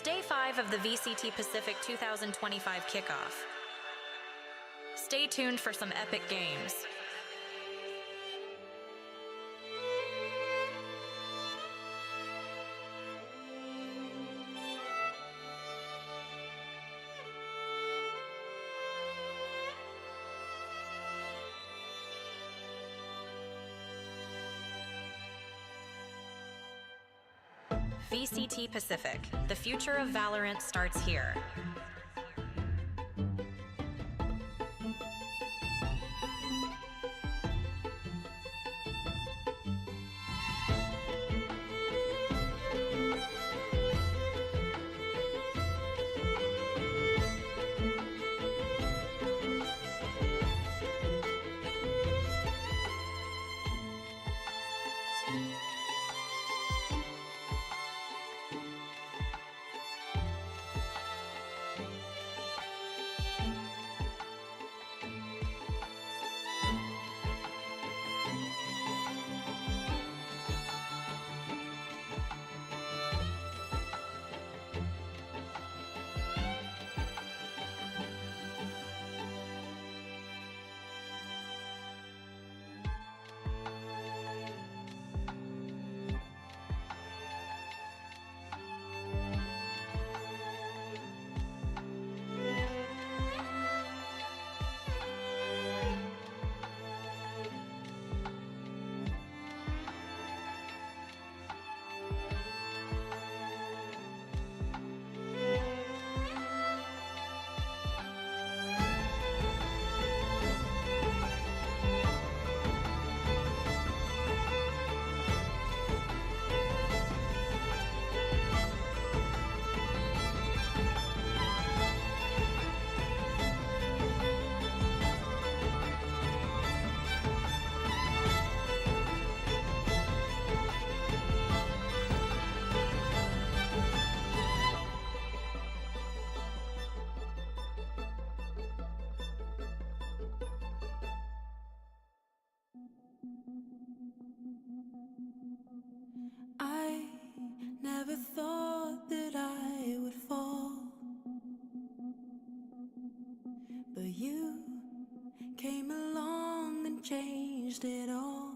It's Day 5 of the VCT Pacific 2025 Kickoff. Stay tuned for some epic games. VCT Pacific, the future of VALORANT starts here. I never thought that I would fall, but you came along and changed it all.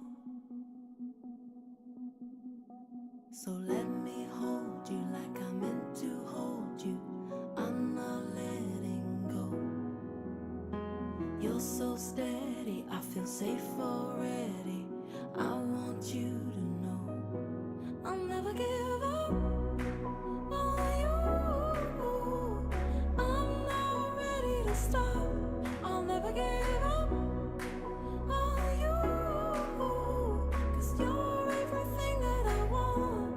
So let me hold you like I meant to hold you. I'm not letting go. You're so steady, I feel safe already. I want you to know I'll never give up on you. I'm not ready to stop. I'll never give up on you, 'cause you're everything that I want.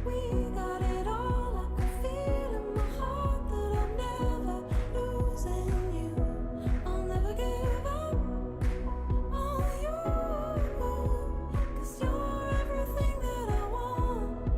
We got it all. I can feel in my heart that I'm never losing you. I'll never give up on you, 'cause you're everything that I want.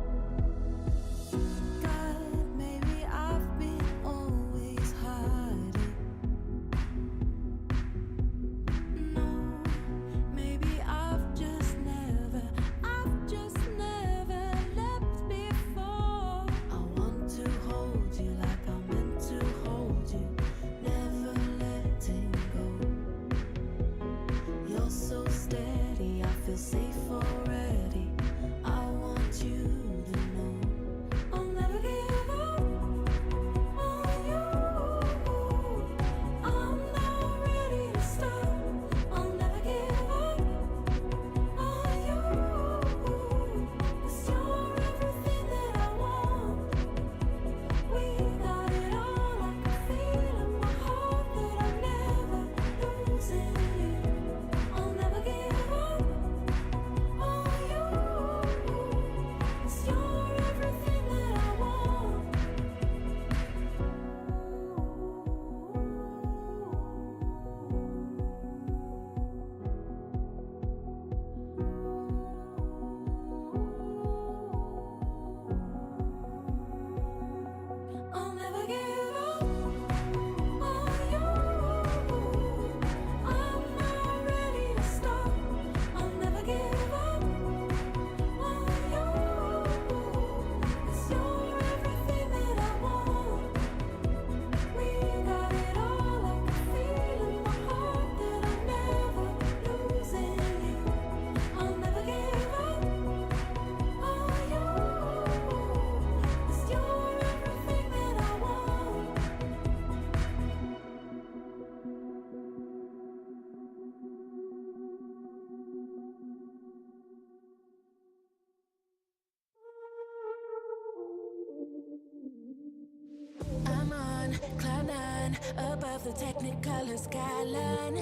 shine above the technicolor skyline.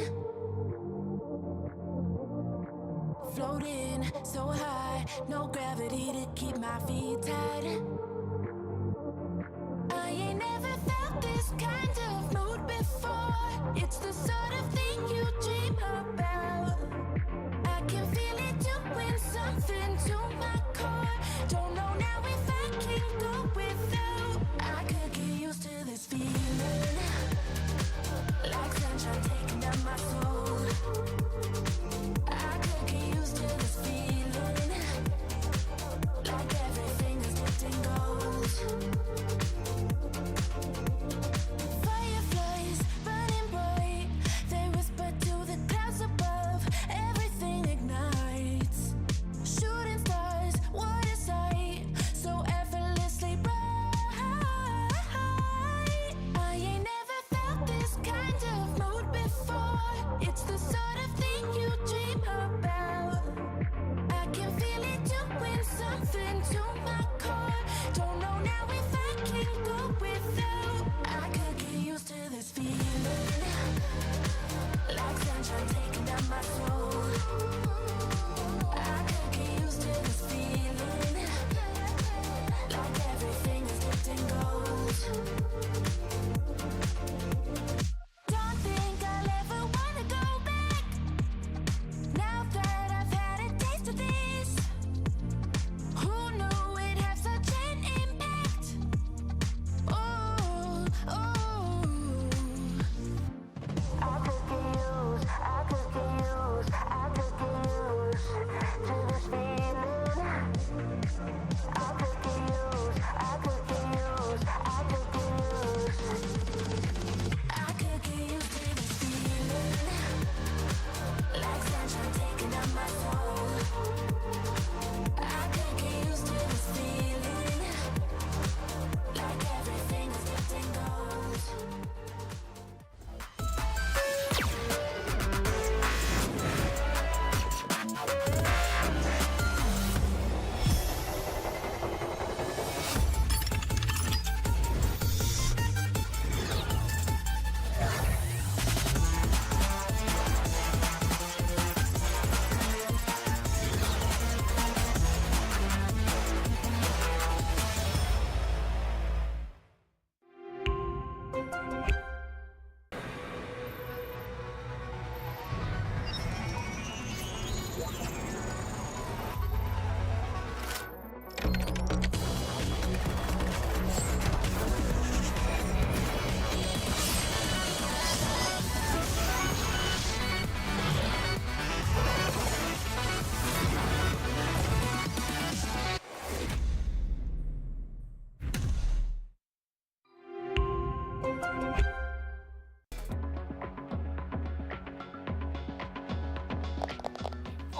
Floating so high, no gravity to keep my feet tied. I ain't never felt this kind of mood before. It's the sort of thing you dream about. I can feel it doing something to my core. Don't know now if I can go without. I could get used to this feeling, like sunshine taking down my soul. I could get used to this feeling, like everything is dipped in gold. Fireflies burning bright, they whisper to the clouds above. Everything ignites. Shooting stars, what a sight, so effortlessly bright. I ain't never felt this kind of mood before. It's the sort of thing you dream about. I can feel it doing something to my core. Don't know now if I can go without. I could get used to this feeling, like sunshine taking down my soul. I could get used to this feeling, like everything is dipped in gold. Don't think I'll ever wanna go back, now that I've had a taste of this. Who knew it'd have such an impact? Oh, oh. I could get used to this feeling. I could get used to this feeling, like sunshine taking down my soul. I could get used to this feeling, like everything is dipped in gold.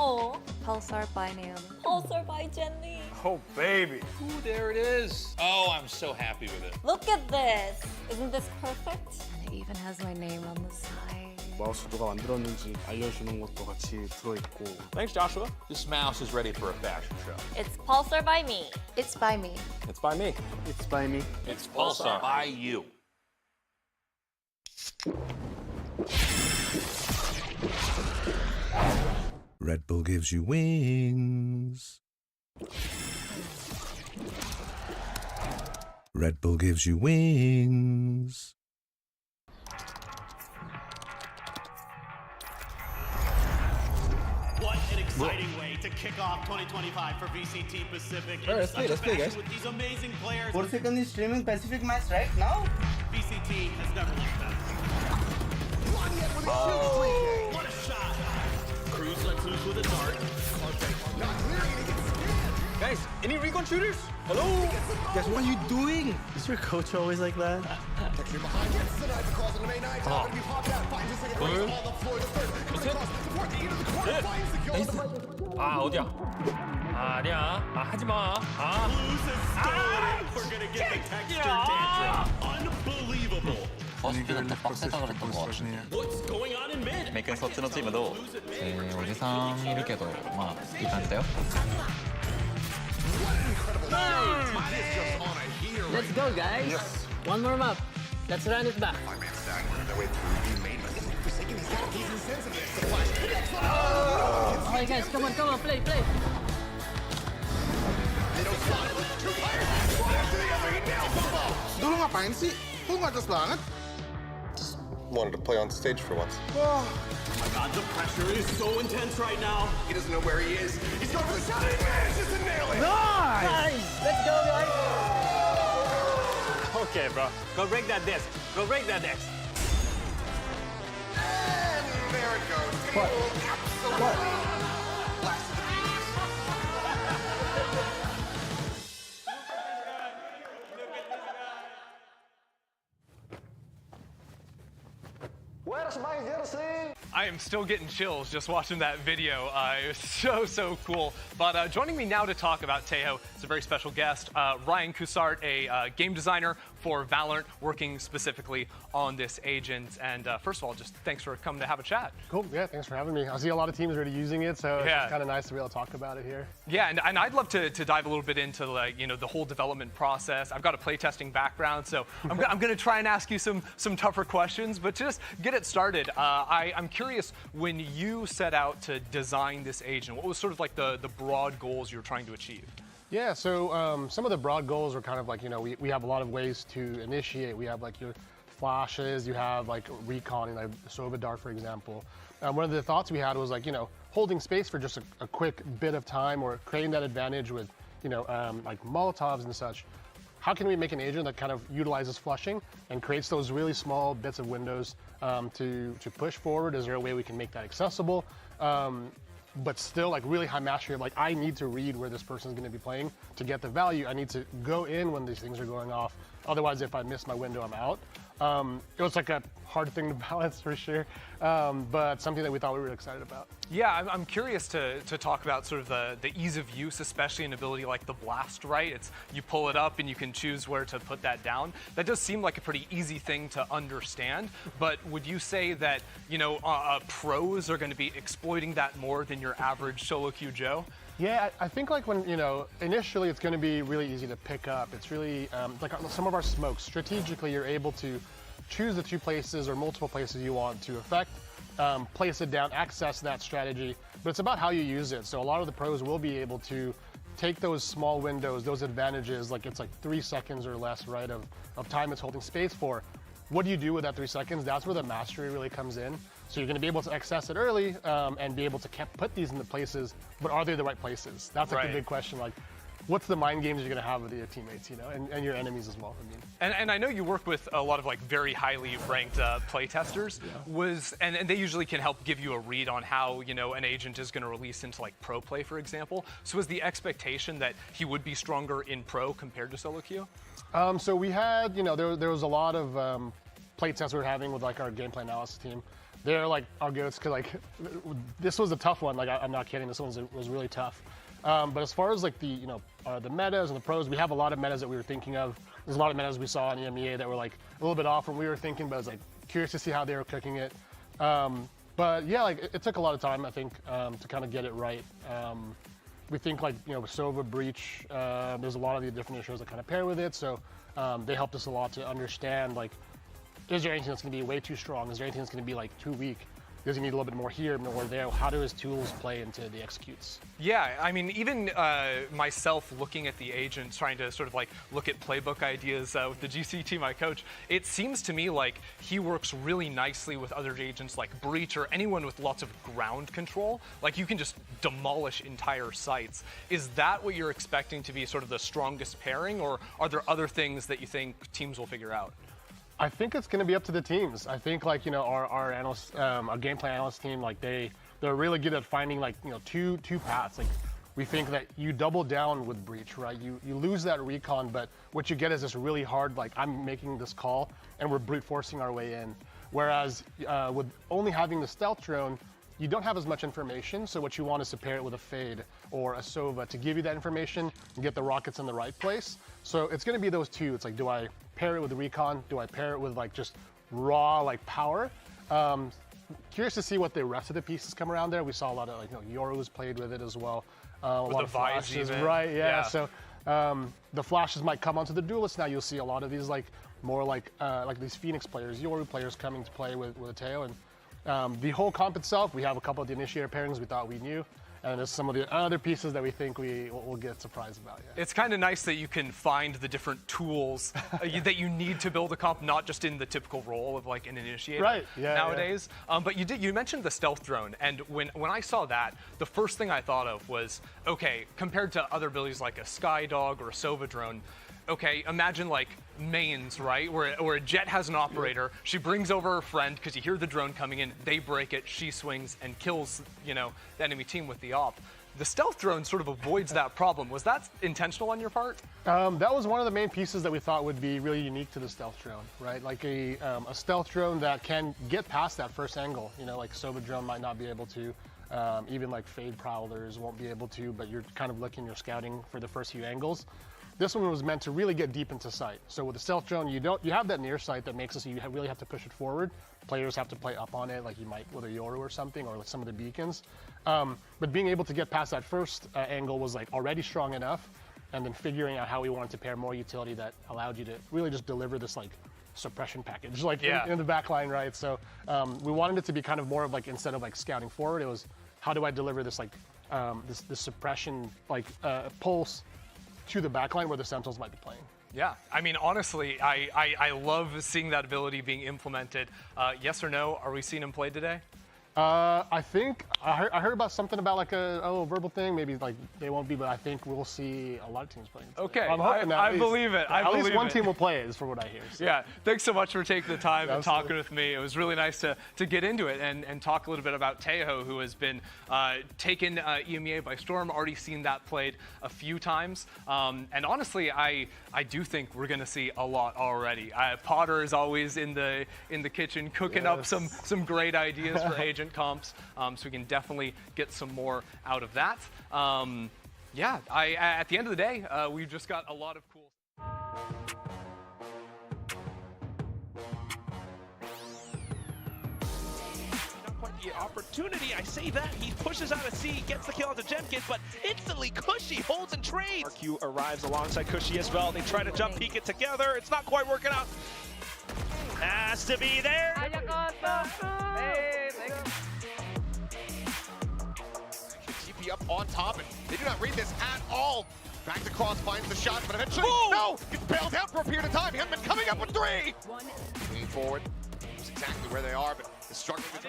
Oh, Pulsar by Naomi. Pulsar by Jenny. Oh, baby. Ooh, there it is. Oh, I'm so happy with it. Look at this. Isn't this perfect? And it even has my name on the side. 마우스 누가 만들었는지 알려주는 것도 같이 들어있고. Thanks, Joshua. This mouse is ready for a fashion show. It's Pulsar by me. It's by me. It's by me. It's by me. It's Pulsar by you. Red Bull gives you wings. Red Bull gives you wings. What an exciting way to kick off 2025 for VCT Pacific. All right, let's play, guys. With these amazing players. 4 seconds is streaming Pacific match right now. VCT has never looked better. What a shot! Cruz lets loose with a dart. Guys, any recon shooters? Hello? Guys, what are you doing? Is your coach always like that? 아 어디야? 아니야. 아 하지 마. 아. Cruz has stolen it. We're gonna get the texture tantrum. Unbelievable. 버스트가 더 빡세다 그랬던 것 같은데. What's going on in mid? 每回そっちのチームどう？おじさんいるけど、まあいい感じだよ。Let's go, guys. One more map. Let's run it back. Oh, you guys, come on, play. Dulu ngapain sih? Lu nggak jelas banget. Wanted to play on stage for once. Oh my god, the pressure is so intense right now. He doesn't know where he is. He's going for the shot. He manages to nail it. Nice! Let's go, guys! Okay, bro. Go break that disc. Go break that disc. And there it goes. What? Absolutely. Blasted the bees. Where's my jersey? I am still getting chills just watching that video. It was so cool. But joining me now to talk about Tejo is a very special guest, Ryan Coussart, a game designer for VALORANT, working specifically on this agent. And first of all, just thanks for coming to have a chat. Cool, yeah, thanks for having me. I see a lot of teams already using it, so Yeah. it's kind of nice to be able to talk about it here. Yeah, and I'd love to dive a little bit into the whole development process. I've got a playtesting background, so I'm going to try and ask you some tougher questions, but just get it started. I'm curious, when you set out to design this agent, what was sort of like the broad goals you were trying to achieve? Yeah, so some of the broad goals are kind of like, we have a lot of ways to initiate. We have like your flashes, you have like recon, like Sova Dart, for example. One of the thoughts we had was like, holding space for just a quick bit of time, or creating that advantage with, like Molotovs and such. How can we make an agent that kind of utilizes flushing and creates those really small bits of windows to push forward? Is there a way we can make that accessible? But still like really high mastery of like, I need to read where this person is going to be playing to get the value. I need to go in when these things are going off. Otherwise, if I miss my window, I'm out. It was like a hard thing to balance for sure, but something that we thought we were excited about. Yeah, I'm curious to talk about sort of the ease of use, especially an ability like the blast, right? It's you pull it up and you can choose where to put that down. That does seem like a pretty easy thing to understand, but would you say that, pros are going to be exploiting that more than your average solo queue Joe? Yeah, I think like when, initially it's going to be really easy to pick up. It's really, like some of our smokes, strategically you're able to choose the two places or multiple places you want to affect, place it down, access that strategy, but it's about how you use it. So a lot of the pros will be able to take those small windows, those advantages, like it's like 3 seconds or less, right, of time it's holding space for. What do you do with that 3 seconds? That's where the mastery really comes in. So you're going to be able to access it early and be able to put these in the places, but are they the right places? That's like the big question. Like, what's the mind games you're going to have with your teammates, and your enemies as well. I mean. And I know you work with a lot of like very highly ranked playtesters. Yeah. And they usually can help give you a read on how an agent is going to release into like pro play, for example. So was the expectation that he would be stronger in pro compared to solo queue? So we had, there was a lot of playtests we were having with like our gameplay analysis team. They're like our goats, because like this was a tough one. Like I'm not kidding, this one was really tough. But as far as like the the metas and the pros, we have a lot of metas that we were thinking of. There's a lot of metas we saw in EMEA that were like a little bit off from what we were thinking, but I was like curious to see how they were cooking it. But yeah, like it took a lot of time, I think, to kind of get it right. We think like Sova Breach. There's a lot of the different issues that kind of pair with it, so they helped us a lot to understand like, is there anything that's going to be way too strong? Is there anything that's going to be like too weak? Does he need a little bit more here, more there? How do his tools play into the executes? Yeah, I mean, even myself looking at the agent, trying to sort of like look at playbook ideas with the GCT, my coach, it seems to me like he works really nicely with other agents like Breach or anyone with lots of ground control. Like you can just demolish entire sites. Is that what you're expecting to be sort of the strongest pairing, or are there other things that you think teams will figure out? I think it's going to be up to the teams. I think like our analysts, our gameplay analyst team, like they're really good at finding like two paths. Like we think that you double down with Breach, right? You lose that recon, but what you get is this really hard like, I'm making this call and we're brute forcing our way in. Whereas with only having the stealth drone, you don't have as much information. So what you want is to pair it with a Fade or a Sova to give you that information and get the rockets in the right place. So it's going to be those two. It's like, do I pair it with the recon? Do I pair it with like just raw like power? Curious to see what the rest of the pieces come around there. We saw a lot of like Yoru's played with it as well. A lot of flashes, right? Yeah. So The flashes might come onto the duelists. Now you'll see a lot of these more like these Phoenix players, Yoru players coming to play with Teo. And the whole comp itself, we have a couple of the initiator pairings we thought we knew. And there's some of the other pieces that we think we'll get surprised about. Yeah. It's kind of nice that you can find the different tools that you need to build a comp, not just in the typical role of like an initiator nowadays. Yeah. But you mentioned the stealth drone, and when I saw that, the first thing I thought of was, okay, compared to other abilities like a Sky Dog or a Sova drone, okay, imagine like mains, right? Where a Jet has an operator, she brings over her friend because you hear the drone coming in, they break it, she swings and kills, the enemy team with the op. The stealth drone sort of avoids that problem. Was that intentional on your part? That was one of the main pieces that we thought would be really unique to the stealth drone, right? Like a stealth drone that can get past that first angle. Like Sova drone might not be able to. Even like Fade Prowlers won't be able to, but you're kind of looking, you're scouting for the first few angles. This one was meant to really get deep into sight. So with the stealth drone, you have that near sight that makes it so you really have to push it forward. Players have to play up on it, like you might with a Yoru or something, or like some of the beacons. But being able to get past that first angle was like already strong enough, and then figuring out how we wanted to pair more utility that allowed you to really just deliver this like suppression package, like in the back line, right? So we wanted it to be kind of more of like, instead of like scouting forward, it was how do I deliver this like this suppression like pulse to the backline where the Sentinels might be playing. Yeah, I mean, honestly, I love seeing that ability being implemented. Yes or no, are we seeing him play today? I think I heard about something about like a verbal thing. Maybe like they won't be, but I think we'll see a lot of teams playing. Okay, I believe it. At least one team will play is for what I hear. So. Yeah, thanks so much for taking the time and talking with me. It was really nice to get into it and talk a little bit about Teo, who has been taken EMEA by storm. Already seen that played a few times, and honestly, I do think we're going to see a lot already. Potter is always in the kitchen cooking up some great ideas for agent comps, so we can definitely get some more out of that. At the end of the day, we've just got a lot of cool. Not quite the opportunity, I say that. He pushes out a C, gets the kill onto Jemkin, but instantly Cushy holds and trades. RQ arrives alongside Cushy as well. They try to jump peek it together. It's not quite working out. Has to be there. TP up on top, and they do not read this at all. Back to Cross finds the shot, but eventually, no! Gets bailed out for a period of time. He hasn't been coming up with three. Leaning forward, knows exactly where they are, but is struggling with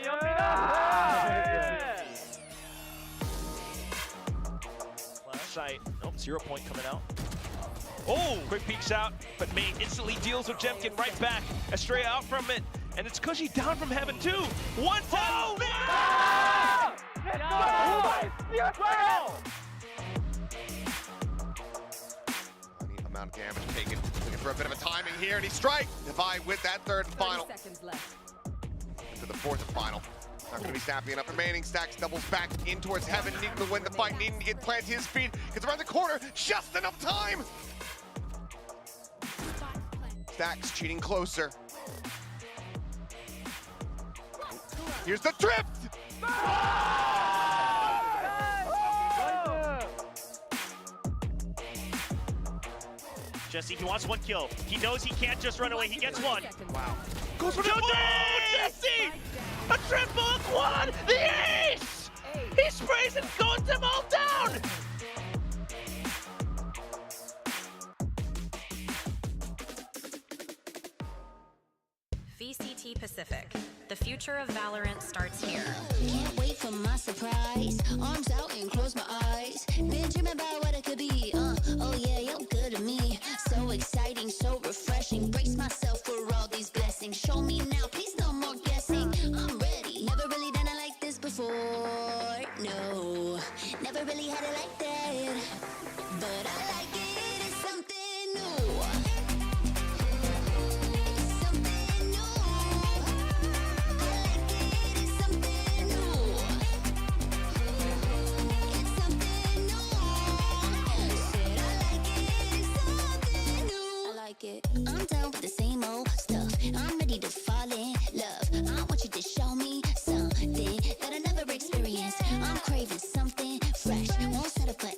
Last sight. Nope, 0 point coming out. Oh, quick peek shot, but Mate instantly deals with Jemkin right back. Estrella out from it, and it's Cushy down from heaven too. 1 2. Amount of damage taken. Looking for a bit of a timing here, and he strikes. Divide with that third and final. 30 seconds left. To the fourth and final. Not going to be snappy enough. Remaining. Stacks doubles back in towards heaven, needing to win the fight, needing to get plant to his feet. Gets around the corner, just enough time. Stacks cheating closer. Here's the drift. Jesse, he wants one kill. He knows he can't just run away. He gets one. Wow. Goes for the Jesse! A triple quad! The ace! He sprays and goes them all down! VCT Pacific. The future of Valorant starts here. Can't wait for my surprise. Arms out and close my eyes. Been dreaming about what it could be. Oh yeah, you're good to me. So exciting, so refreshing. Brace myself for all these blessings. Show me now, please no more guessing. I'm ready. Never really done it like this before. No, never really had it like that. But I like it. It's something new. I'm down with the same old stuff. I'm ready to fall in love. I want you to show me something that I never experienced. I'm craving something fresh. Won't settle for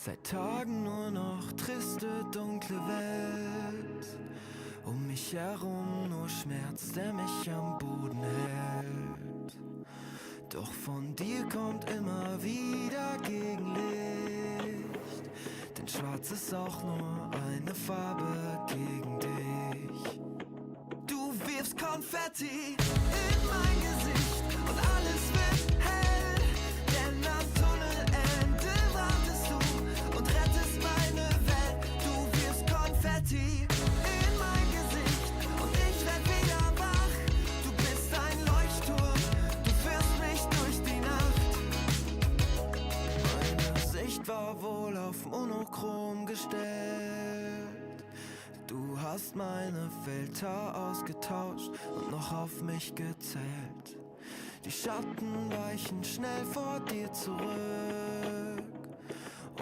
Seit Tagen nur noch triste, dunkle Welt. Um mich herum nur Schmerz, der mich am Boden hält. Doch von dir kommt immer wieder Gegenlicht. Denn schwarz ist auch nur eine Farbe gegen dich. Du wirfst Konfetti in mein Gesicht und alles wird hell. Denn am Tunnelende wartest du und rettest meine Welt. Du wirfst Konfetti in mein Gesicht und ich werd wieder wach. Du bist ein Leuchtturm, du führst mich durch die Nacht. Meine Sicht war wohl auf monochrom gestellt. Du hast meine Filter ausgetauscht und noch auf mich gezählt. Die Schatten weichen schnell vor dir zurück.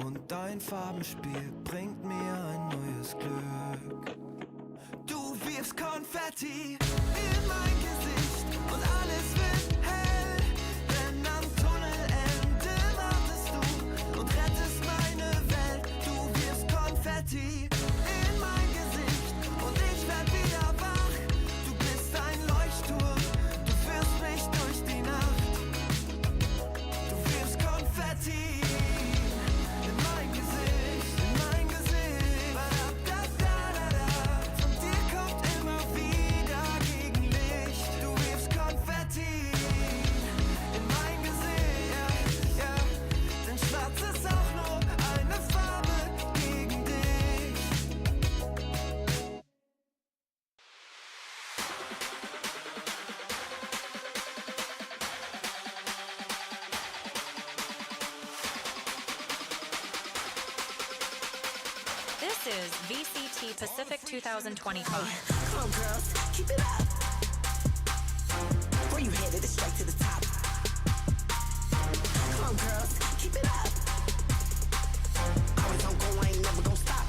Und dein Farbenspiel bringt mir ein neues Glück. Du wirfst Konfetti in mein Gesicht und alles wird hell. Denn am Tunnelende wartest du und rettest meine Welt. Du wirfst Konfetti in mein Gesicht und ich werd wieder wach. Du bist ein Leuchtturm, du führst mich durch die Nacht. Du wirfst Konfetti in mein Gesicht, in mein Gesicht. Von dir kommt immer wieder Gegenlicht. Du wirfst Konfetti in mein Gesicht, ja. Denn schwarz ist auch nur eine Farbe gegen dich. This is VCT Pacific 2025. Come on, girls, keep it up. Where you headed? It's straight to the top. Come on, girls, keep it up. Always on go, I ain't never gonna stop.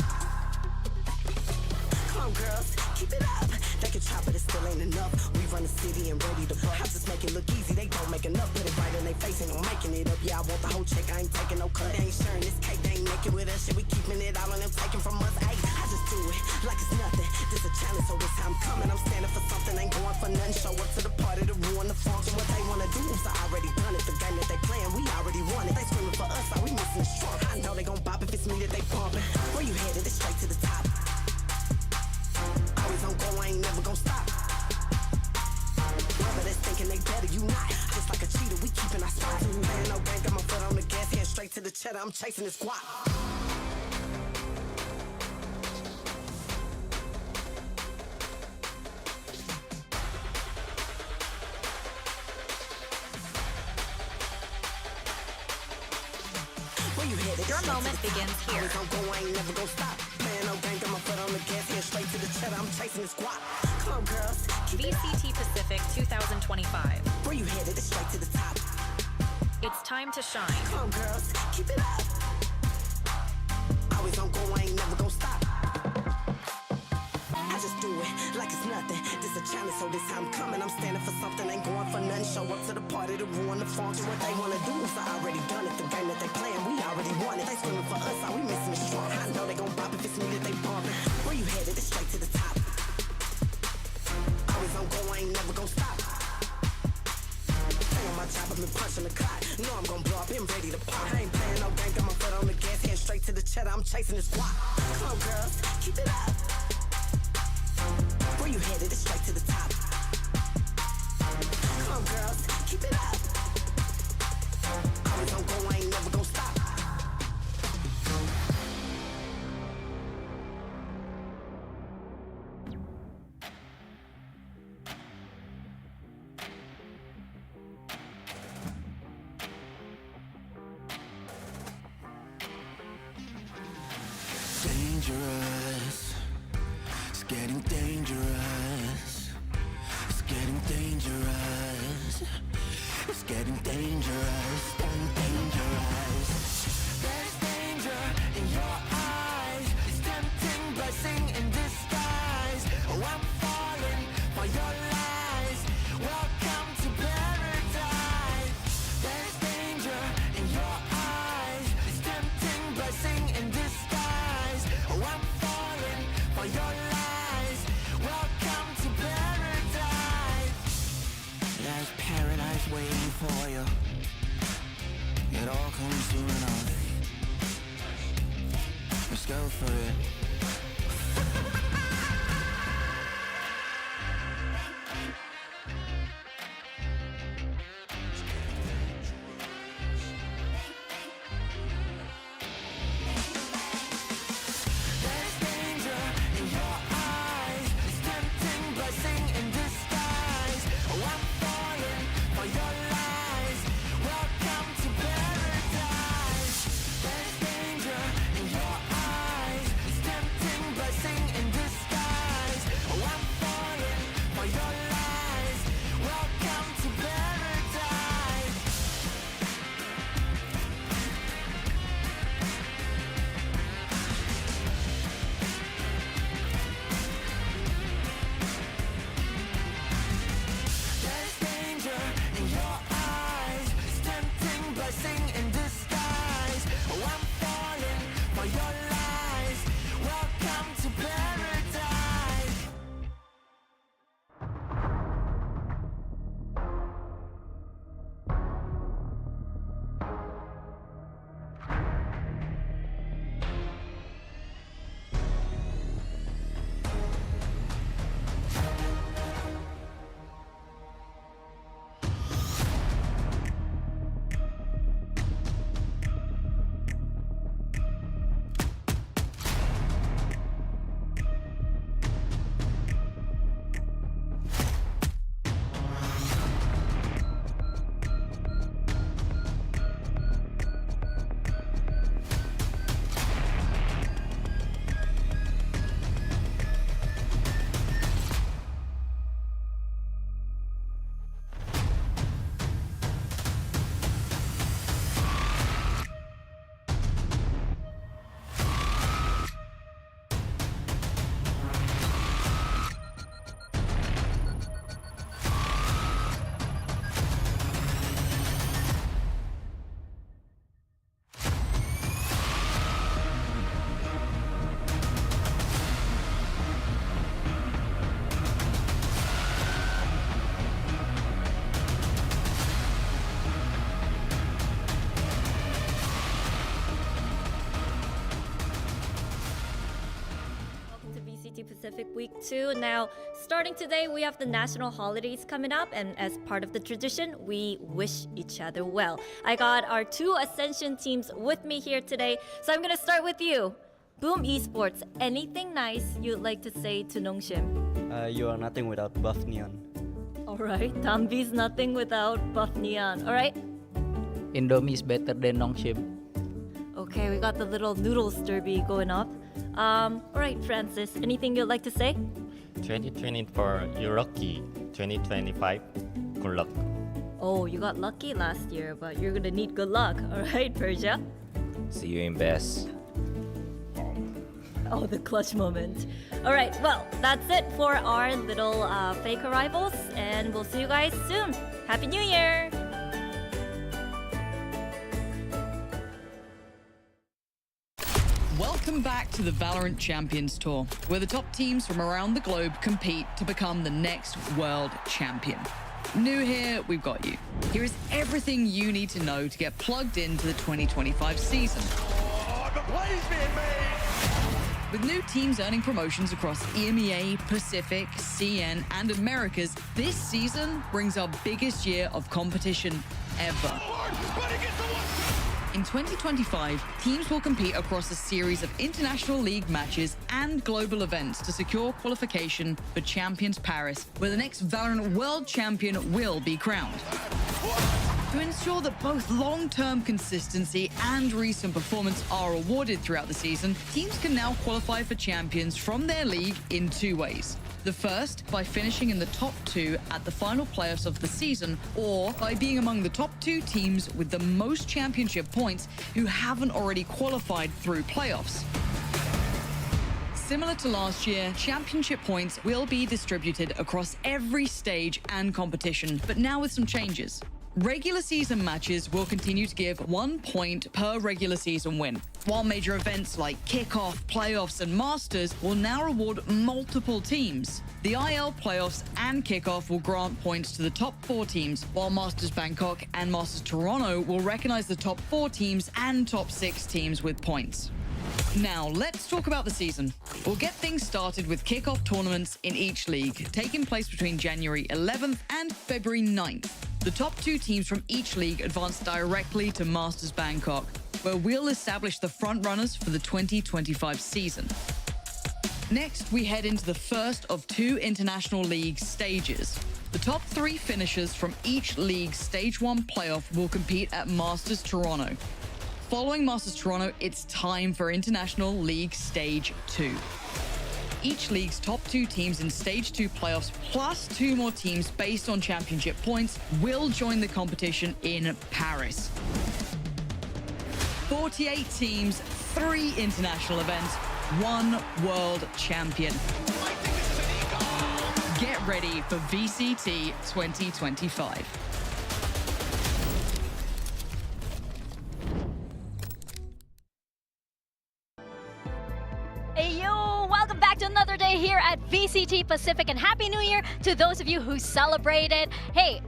Come on, girls, keep it up. They can chop it, it still ain't enough. We run the city and ready to bust. I just make it look easy, they don't make enough. Put it right in their face, ain't no making it up. Yeah, I want the whole check, I ain't taking no cut. They ain't sharing this cake, they ain't making with us. Shit, we keeping it all on them, taking from us. Ayy, I just do it like it's nothing. This a challenge, so this time coming. I'm standing for something, ain't going for nothing. Show up to the party to ruin the function. What they wanna do, so I already done it. The game that they playing, we already won it. They screaming for us, all we missing is strong. I know they gon' bop if it's me that they pumping. Where you headed? It's straight to the top. Always on go, I ain't never gon' stop. Brothers thinking they better, you not. Just like a cheater, we keeping our spot. Playing no game, got my foot on the gas, head straight to the cheddar. I'm chasing this guap. Where you headed? Your moment begins here. Always on go, I ain't never gon' stop. Playing no game, got my foot on the gas, head straight to the cheddar. I'm chasing this guap. Come on, girls, keep it up. VCT Pacific 2025. Where you headed? It's straight to the top. It's time to shine. Come on, girls, keep it up. Always on go, I ain't never gon' stop. I just do it like it's nothing. This a challenge, so this time coming. I'm standing for something, ain't going for nothing. Show up to the party to ruin the function. What they wanna do, so I already done it. The game that they playing, we already won it. They screaming for us, all we missing is strong. I know they gon' bop if it's me that they bumping. Where you headed? It's straight to the top. Always on go, I ain't never gon' stop. Stay on my job, I've been punching the clock. Know I'm gon' blow up, been ready to pop. I ain't playing no game, got my foot on the gas, head straight to the cheddar. I'm chasing this guap. Come on, girls, keep it up. Where you headed? It's straight to the top. Come on, girls, keep it up. Always on go, I ain't never gon' stop. Dangerous. It's getting dangerous. It's getting dangerous. It's getting dangerous. Getting dangerous. There's danger in your eyes. It's tempting blessing in disguise. Oh, I'm falling for your lies. Welcome to paradise. There's danger in your eyes. It's tempting blessing coming soon enough. Let's go for it. Pacific Week 2. Now, starting today, we have the national holidays coming up, and as part of the tradition, we wish each other well. I got our two Ascension teams with me here today, so I'm gonna start with you. Boom Esports, anything nice you'd like to say to Nongshim? You are nothing without buff neon. Alright, Tambi's nothing without buff neon. Alright? Indomie is better than Nongshim. Okay, we got the little noodles derby going up. Alright, Francis, anything you'd like to say? 2024, you're lucky. 2025, good luck. Oh, you got lucky last year, but you're gonna need good luck. Alright, Persia? See you in best. Oh, the clutch moment. Alright, well, that's it for our little fake arrivals, and we'll see you guys soon. Happy New Year! Welcome back to the VALORANT Champions Tour, where the top teams from around the globe compete to become the next world champion. New here, we've got you. Here is everything you need to know to get plugged into the 2025 season. Oh, the play's being made! With new teams earning promotions across EMEA, Pacific, CN, and Americas, this season brings our biggest year of competition ever. In 2025, teams will compete across a series of international league matches and global events to secure qualification for Champions Paris, where the next VALORANT World Champion will be crowned. To ensure that both long-term consistency and recent performance are awarded throughout the season, teams can now qualify for champions from their league in two ways. The first, by finishing in the top 2 at the final playoffs of the season, or by being among the top 2 teams with the most championship points who haven't already qualified through playoffs. Similar to last year, championship points will be distributed across every stage and competition, but now with some changes. Regular season matches will continue to give 1 point per regular season win, while major events like Kickoff, Playoffs, and Masters will now reward multiple teams. The IL Playoffs and Kickoff will grant points to the top 4 teams, while Masters Bangkok and Masters Toronto will recognize the top 4 teams and top 6 teams with points. Now, let's talk about the season. We'll get things started with kickoff tournaments in each league, taking place between January 11th and February 9th. The top 2 teams from each league advance directly to Masters Bangkok, where we'll establish the front runners for the 2025 season. Next, we head into the first of 2 International League stages. The top 3 finishers from each league's Stage 1 playoff will compete at Masters Toronto. Following Masters Toronto, it's time for International League Stage 2. Each league's top 2 teams in Stage 2 playoffs, plus 2 more teams based on championship points, will join the competition in Paris. 48 teams, 3 international events, 1 world champion. Get ready for VCT 2025. Hey yo, welcome back to another day here at VCT Pacific, and Happy New Year to those of you who celebrated. Hey,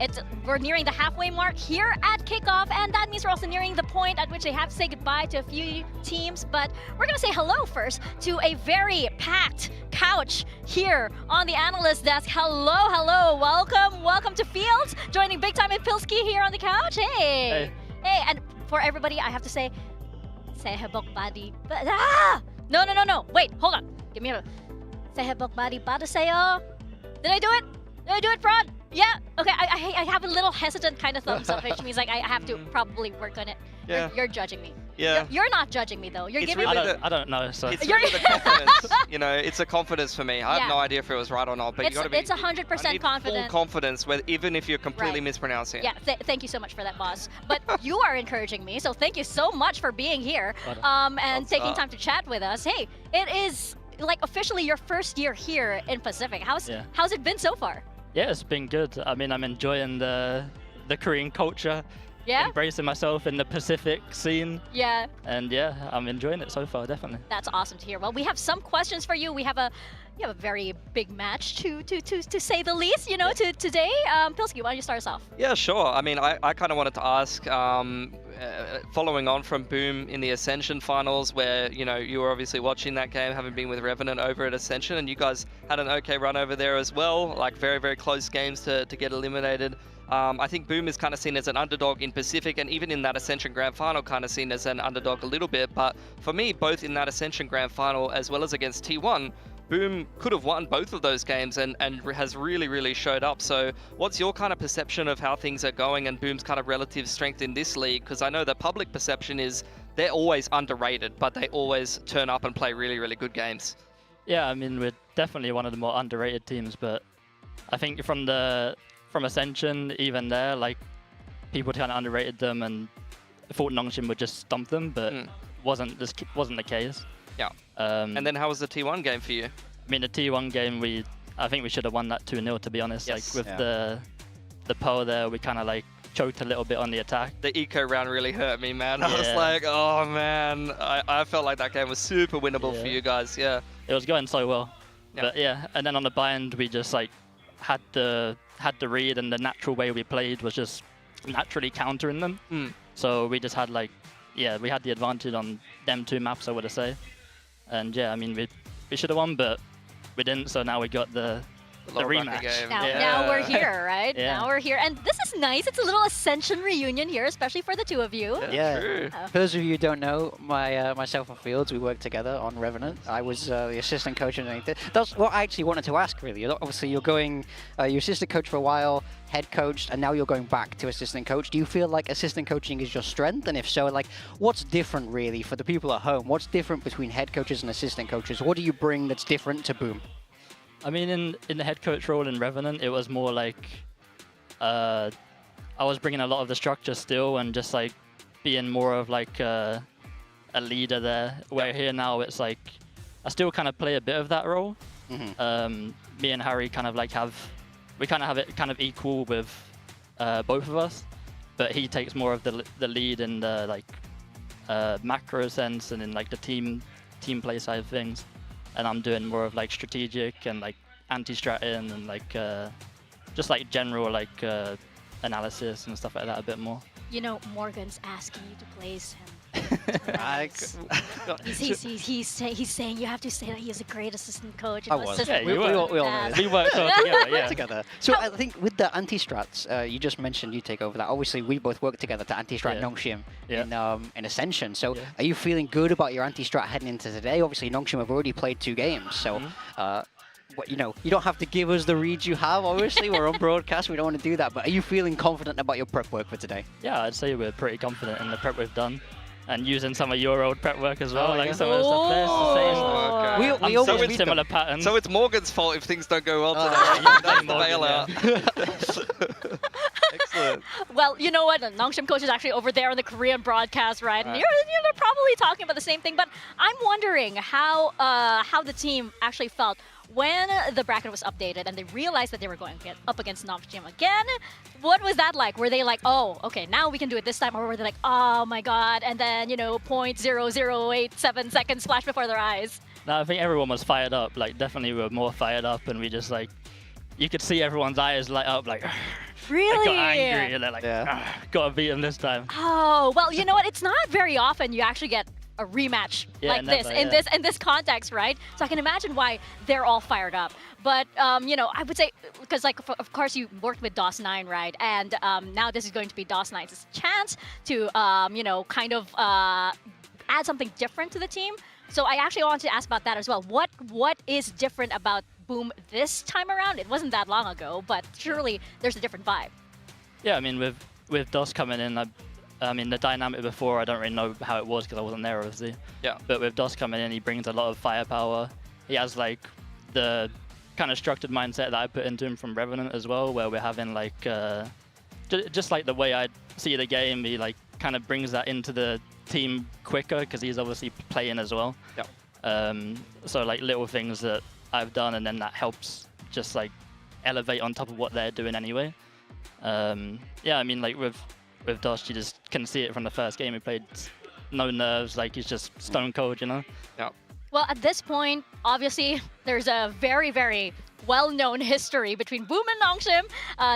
we're nearing the halfway mark here at Kickoff, and that means we're also nearing the point at which they have to say goodbye to a few teams, but we're gonna say hello first to a very packed couch here on the analyst desk. Hello, welcome to Fields, joining Big Time and Pilski here on the couch. Hey, and for everybody, I have to say hebok badi. No. Wait, hold on. Give me a... Sehebok badi para sa'yo. Did I do it? Did I do it, Fraud? Yeah? Okay, I have a little hesitant kind of thumbs up, which means like I have to probably work on it. Yeah. You're judging me. Yeah. You're not judging me, though. You're It's giving really me... the- I don't know, so... It's really the confidence. You know, it's a confidence for me. I have Yeah. no idea if it was right or not, but you got to be... It's 100% I need confident. full confidence, even if you're completely Right. mispronouncing it. Yeah, thank you so much for that, boss. But you are encouraging me, so thank you so much for being here and What's taking up? time to chat with us. Hey, it is like officially your first year here in Pacific. How's it been so far? Yeah, it's been good. I mean, I'm enjoying the Korean culture. Yeah? Embracing myself in the Pacific scene. Yeah. And yeah, I'm enjoying it so far, definitely. That's awesome to hear. Well, we have some questions for you. We have a very big match to say the least, you know, today. Pilski, why don't you start us off? Yeah, sure. I mean, I kind of wanted to ask, following on from Boom in the Ascension finals, where, you know, you were obviously watching that game, having been with Revenant over at Ascension, and you guys had an okay run over there as well, like very, very close games to get eliminated. I think Boom is kind of seen as an underdog in Pacific, and even in that Ascension Grand Final kind of seen as an underdog a little bit. But for me, both in that Ascension Grand Final as well as against T1, Boom could have won both of those games and has really, really showed up. So what's your kind of perception of how things are going and Boom's kind of relative strength in this league? Because I know the public perception is they're always underrated, but they always turn up and play really, really good games. Yeah, I mean, we're definitely one of the more underrated teams, but I think from Ascension, even there, like, people kind of underrated them and thought Nongshim would just stomp them, but wasn't the case. Yeah. And then how was the T1 game for you? I mean, the T1 game, I think we should have won that 2-0, to be honest. Yes. Like, with the Poe there, we kind of like choked a little bit on the attack. The eco round really hurt me, man. I was like, oh man, I felt like that game was super winnable for you guys. Yeah. It was going so well. Yeah. But yeah, and then on the bind, we just like had the read, and the natural way we played was just naturally countering them. So we just had we had the advantage on them 2 maps, I would say. And yeah, I mean, we should have won, but we didn't, so now we got the rematch. Now we're here, right? Yeah. Now we're here. And this is nice. It's a little Ascension reunion here, especially for the 2 of you. Yeah. For those of you who don't know, myself and Fields, we worked together on Revenant. I was the assistant coach underneath it. That's what I actually wanted to ask, really. Obviously, you're assistant coach for a while, head coach, and now you're going back to assistant coach. Do you feel like assistant coaching is your strength? And if so, like, what's different, really, for the people at home? What's different between head coaches and assistant coaches? What do you bring that's different to Boom? I mean, in the head coach role in Revenant, it was more like I was bringing a lot of the structure still and just like being more of like a leader there. Where here now, it's like I still kind of play a bit of that role. Me and Harry kind of like have it kind of equal with both of us. but he takes more of the lead in the like macro sense and in like the team play side of things, and I'm doing more of like strategic and like anti-stratting and like just like general like analysis and stuff like that a bit more. You know, Morgan's asking you to place him. He's saying you have to say that he is a great assistant coach. I was. Yeah, we all know. We worked all together. Yeah. Together. So I think with the anti-strats, you just mentioned you take over that. Obviously, we both work together to anti-strat Nongshim in Ascension. So are you feeling good about your anti-strat heading into today? Obviously, Nongshim have already played 2 games, so. You know, you don't have to give us the reads you have, obviously. We're on broadcast, we don't want to do that. But are you feeling confident about your prep work for today? Yeah, I'd say we're pretty confident in the prep we've done. And using some of your old prep work as well, like some of the stuff there. It's the same. So it's similar patterns. So it's Morgan's fault if things don't go well today. That's the bailout. Excellent. Well, you know what? The Nongshim coach is actually over there on the Korean broadcast, right? And they're probably talking about the same thing. But I'm wondering how the team actually felt when the bracket was updated and they realized that they were going up against Nongshim again. What was that like? Were they like, oh, okay, now we can do it this time? Or were they like, oh my god, and then, you know, 0.0087 seconds flash before their eyes? No, I think everyone was fired up. Like, definitely we were more fired up, and we just like, you could see everyone's eyes light up, like, really? They got angry, and they're like, gotta beat him this time. Oh, well, you know what? It's not very often you actually get a rematch like this in this context, right? So I can imagine why they're all fired up. But you know, I would say because like of course you worked with DOS9, right? And now this is going to be DOS9's chance to you know, kind of add something different to the team. So I actually wanted to ask about that as well. What is different about Boom this time around? It wasn't that long ago, but surely there's a different vibe. Yeah, I mean with DOS coming in, I mean, the dynamic before, I don't really know how it was because I wasn't there, obviously. Yeah. But with DOS coming in, he brings a lot of firepower. He has, like, the kind of structured mindset that I put into him from Revenant as well, where we're having, like, just like the way I see the game, he, like, kind of brings that into the team quicker because he's obviously playing as well. Yeah. So, like, little things that I've done, and then that helps just, like, elevate on top of what they're doing anyway. Yeah, I mean, like, with DOS, you just can see it from the first game he played. No nerves, like he's just stone cold, you know? Yeah. Well, at this point, obviously, there's a very, very well-known history between Boom and Nongshim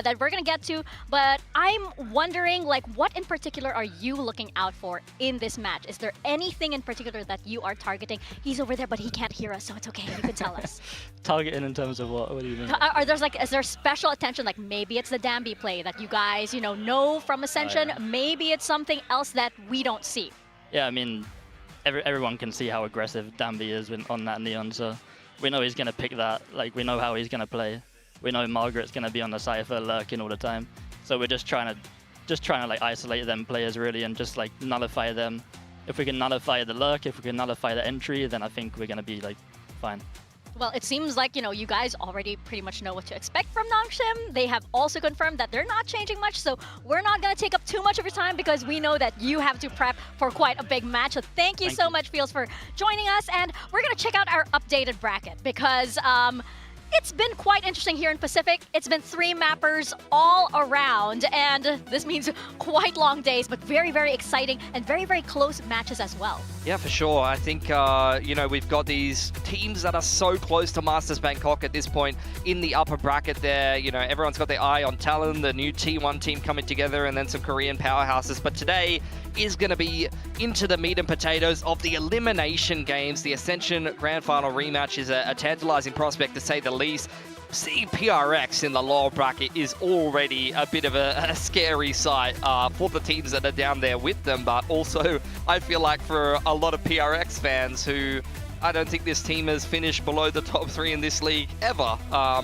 that we're going to get to. But I'm wondering, like, what in particular are you looking out for in this match? Is there anything in particular that you are targeting? He's over there, but he can't hear us, so it's okay. You can tell us. Targeting in terms of what? What do you mean? Is there special attention? Like, maybe it's the Danby play that you guys, you know from Ascension. Maybe it's something else that we don't see. Yeah, I mean, everyone can see how aggressive Danby is on that Neon, so we know he's going to pick that. Like, we know how he's going to play. We know Margaret's going to be on the Cypher lurking all the time. So we're just trying to like isolate them players really and just like nullify them. If we can nullify the lurk, if we can nullify the entry, then I think we're going to be like fine. Well, it seems like, you know, you guys already pretty much know what to expect from Nongshim. They have also confirmed that they're not changing much, so we're not going to take up too much of your time because we know that you have to prep for quite a big match. So thank you so much, Fields, for joining us, and we're going to check out our updated bracket because it's been quite interesting here in Pacific. It's been 3 mappers all around, and this means quite long days, but very, very exciting and very, very close matches as well. Yeah, for sure. I think, you know, we've got these teams that are so close to Masters Bangkok at this point in the upper bracket there. You know, everyone's got their eye on Talon, the new T1 team coming together, and then some Korean powerhouses. But today is going to be into the meat and potatoes of the elimination games. The Ascension Grand Final rematch is a tantalizing prospect, to say the least. Seeing PRX in the lower bracket is already a bit of a scary sight for the teams that are down there with them, but also I feel like for a lot of PRX fans who I don't think this team has finished below the top 3 in this league ever.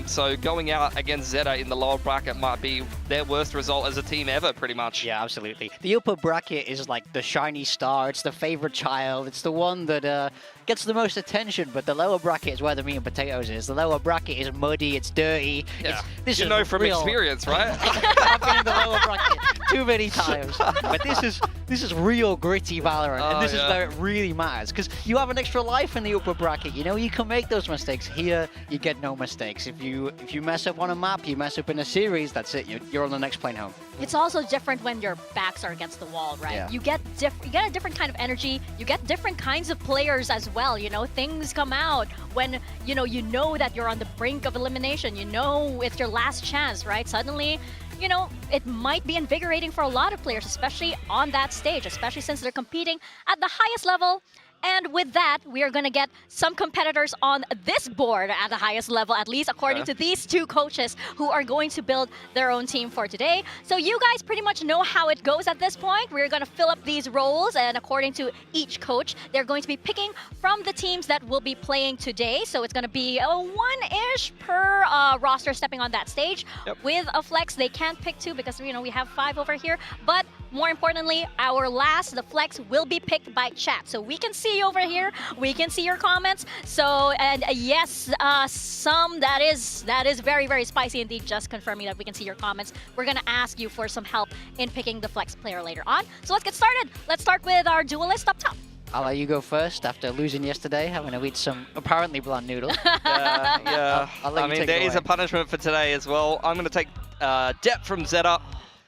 So going out against ZETA in the lower bracket might be their worst result as a team ever, pretty much. Yeah, absolutely. The upper bracket is like the shiny star. It's the favorite child. It's the one that gets the most attention, but the lower bracket is where the meat and potatoes is. The lower bracket is muddy, it's dirty. Yeah. This you is know from real... experience, right? I've been in the lower bracket too many times. But this is real gritty Valorant, and this is where it really matters, because you have an extra life in the upper bracket. You know, you can make those mistakes. Here, you get no mistakes. If you mess up on a map, you mess up in a series, that's it. You're on the next plane home. It's also different when your backs are against the wall, right? Yeah. You get a different kind of energy. You get different kinds of players as well. You know, things come out when you know that you're on the brink of elimination. You know it's your last chance, right? Suddenly, you know, it might be invigorating for a lot of players, especially on that stage, especially since they're competing at the highest level. And with that, we are going to get some competitors on this board at the highest level, at least according to these two coaches who are going to build their own team for today. So you guys pretty much know how it goes at this point. We're going to fill up these roles, and according to each coach, they're going to be picking from the teams that will be playing today. So it's going to be one-ish per roster stepping on that stage. With a flex, they can't pick two because, you know, we have 5 over here. But more importantly, the flex will be picked by chat. So we can see over here, we can see your comments. So, and yes, some that is very, very spicy indeed, just confirming that we can see your comments. We're gonna ask you for some help in picking the flex player later on. So let's get started. Let's start with our duelist up top. I'll let you go first after losing yesterday, having to eat some apparently bland noodles. Yeah. I mean, there is a punishment for today as well. I'm going to take Depp from ZETA.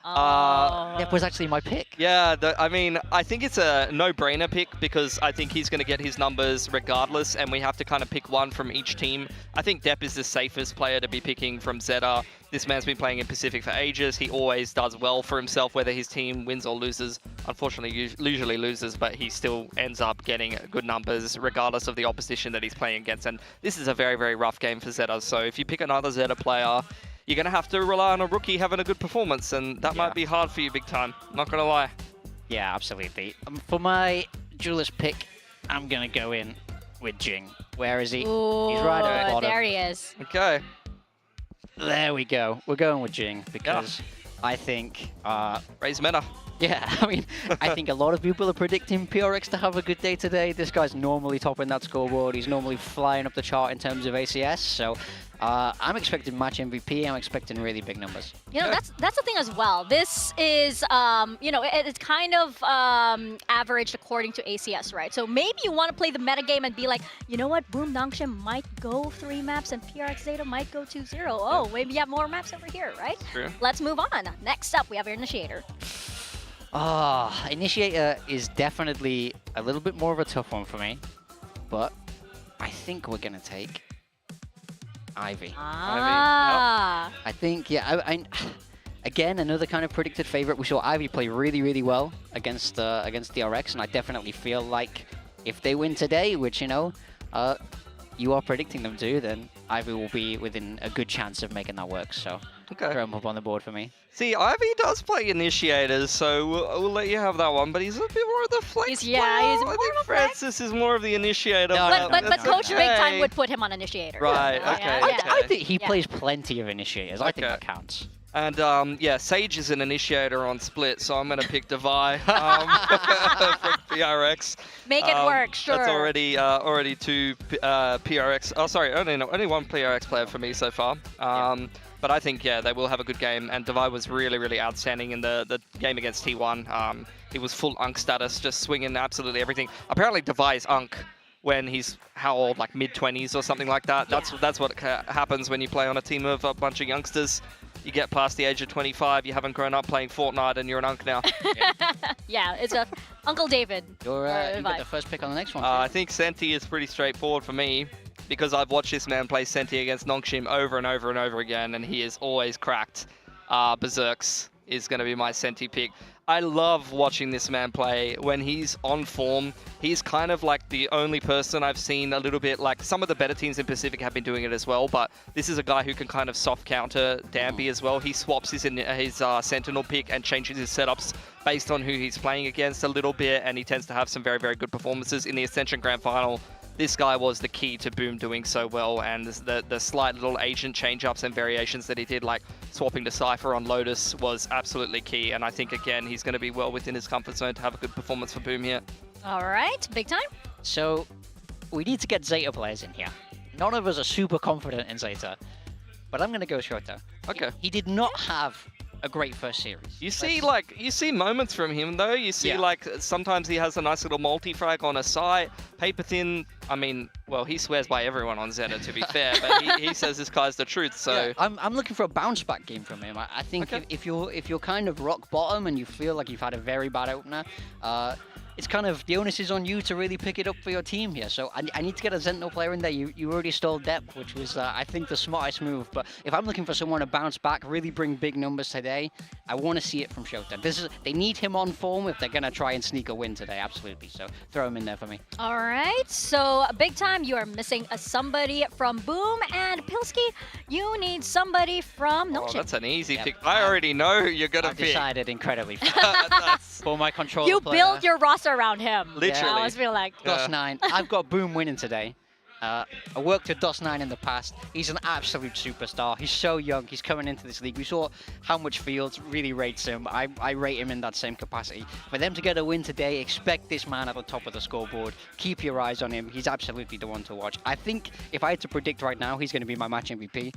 Depp was actually my pick. Yeah, I mean, I think it's a no-brainer pick because I think he's going to get his numbers regardless, and we have to kind of pick one from each team. I think Depp is the safest player to be picking from ZETA. This man's been playing in Pacific for ages. He always does well for himself, whether his team wins or loses. Unfortunately, usually loses, but he still ends up getting good numbers regardless of the opposition that he's playing against. And this is a very, very rough game for ZETA. So if you pick another ZETA player, you're going to have to rely on a rookie having a good performance, and that might be hard for you big time. Not going to lie. Yeah, absolutely. For my duelist pick, I'm going to go in with Jing. Where is he? Ooh, he's right at the bottom. there he is. Okay. There we go. We're going with Jing because I think... raise meta. Yeah, I mean, I think a lot of people are predicting PRX to have a good day today. This guy's normally topping that scoreboard. He's normally flying up the chart in terms of ACS. So I'm expecting match MVP. I'm expecting really big numbers. You know, that's the thing as well. This is, you know, it's kind of averaged according to ACS, right? So maybe you want to play the meta game and be like, you know what, Boom Nongshim might go 3 maps and PRX ZETA might go 2-0. Oh, maybe you have more maps over here, right? True. Let's move on. Next up, we have our Initiator. Initiator is definitely a little bit more of a tough one for me, but I think we're going to take Ivy. Ah. I think, yeah, again, another kind of predicted favorite. We saw Ivy play really, really well against DRX, and I definitely feel like if they win today, which, you know, you are predicting them to, then Ivy will be within a good chance of making that work. So throw him up on the board for me. See, Ivy does play initiators, so we'll let you have that one, but he's a bit more of the flex He's player. more I think Francis is more of the initiator. But Coach Big Time would put him on Initiator. Right, okay. I think he plays plenty of initiators. I think that counts. And yeah, Sage is an initiator on Split, so I'm going to pick Devi for PRX. Make it work, sure. That's already 2 PRX. Oh, sorry, only 1 PRX player for me so far. But I think, yeah, they will have a good game. And Devi was really, really outstanding in the game against T1. He was full Unk status, just swinging absolutely everything. Apparently, Devi is Unk when he's, how old, like mid-20s or something like that. That's what happens when you play on a team of a bunch of youngsters. You get past the age of 25, you haven't grown up playing Fortnite, and you're an Unk now. Yeah, it's a Uncle David. You got the first pick on the next one. I think Senti is pretty straightforward for me, because I've watched this man play Senti against Nongshim over and over and over again, and he is always cracked. Berserks is going to be my Senti pick. I love watching this man play. When he's on form, he's kind of like the only person I've seen a little bit, like some of the better teams in Pacific have been doing it as well, but this is a guy who can kind of soft counter Dampy as well. He swaps his Sentinel pick and changes his setups based on who he's playing against a little bit, and he tends to have some very, very good performances. In the Ascension Grand Final, this guy was the key to Boom doing so well, and the slight little agent change-ups and variations that he did, like swapping to Cypher on Lotus, was absolutely key. And I think, again, he's going to be well within his comfort zone to have a good performance for Boom here. All right, Big Time. So we need to get ZETA players in here. None of us are super confident in ZETA, but I'm going to go Shoto. Okay. He did not have a great first series. You see moments from him though. You see like sometimes he has a nice little multi-frag on a site. Paper thin. I mean, well, he swears by everyone on ZETA to be fair, but he says this guy's the truth. So I'm looking for a bounce back game from him. I think if you're kind of rock bottom and you feel like you've had a very bad opener, it's kind of the onus is on you to really pick it up for your team here. So I need to get a Sentinel player in there. You already stole depth, which was I think the smartest move. But if I'm looking for someone to bounce back, really bring big numbers today, I want to see it from Shota. They need him on form if they're gonna try and sneak a win today. Absolutely. So throw him in there for me. All right. So big time, you are missing somebody from Boom, and Pilski, you need somebody from Nongshim. Oh, that's an easy pick. I already know who you're gonna I've pick. decided incredibly fast. For my controller You player. built your roster around him. Literally. I always feel like. DOS9. I've got Boom winning today. I worked with DOS9 in the past. He's an absolute superstar. He's so young. He's coming into this league. We saw how much Fields really rates him. I rate him in that same capacity. For them to get a win today, expect this man at the top of the scoreboard. Keep your eyes on him. He's absolutely the one to watch. I think if I had to predict right now, he's going to be my match MVP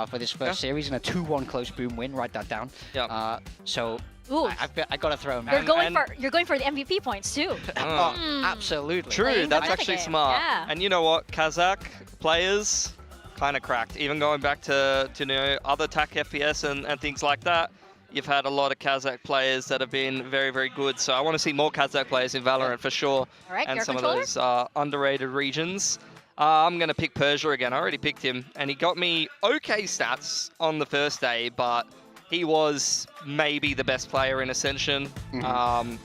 for this first series in a 2-1 close Boom win. Write that down. So Ooh. I got to throw him. You're going for the MVP points too. Absolutely. True, that's actually smart. Yeah. And you know what, Kazakh players kind of cracked. Even going back to you know, other TAC FPS and things like that, you've had a lot of Kazakh players that have been very, very good. So I want to see more Kazakh players in VALORANT for sure. All right, and your some controller? of those underrated regions. I'm going to pick Persia again. I already picked him, and he got me okay stats on the first day, but he was maybe the best player in Ascension.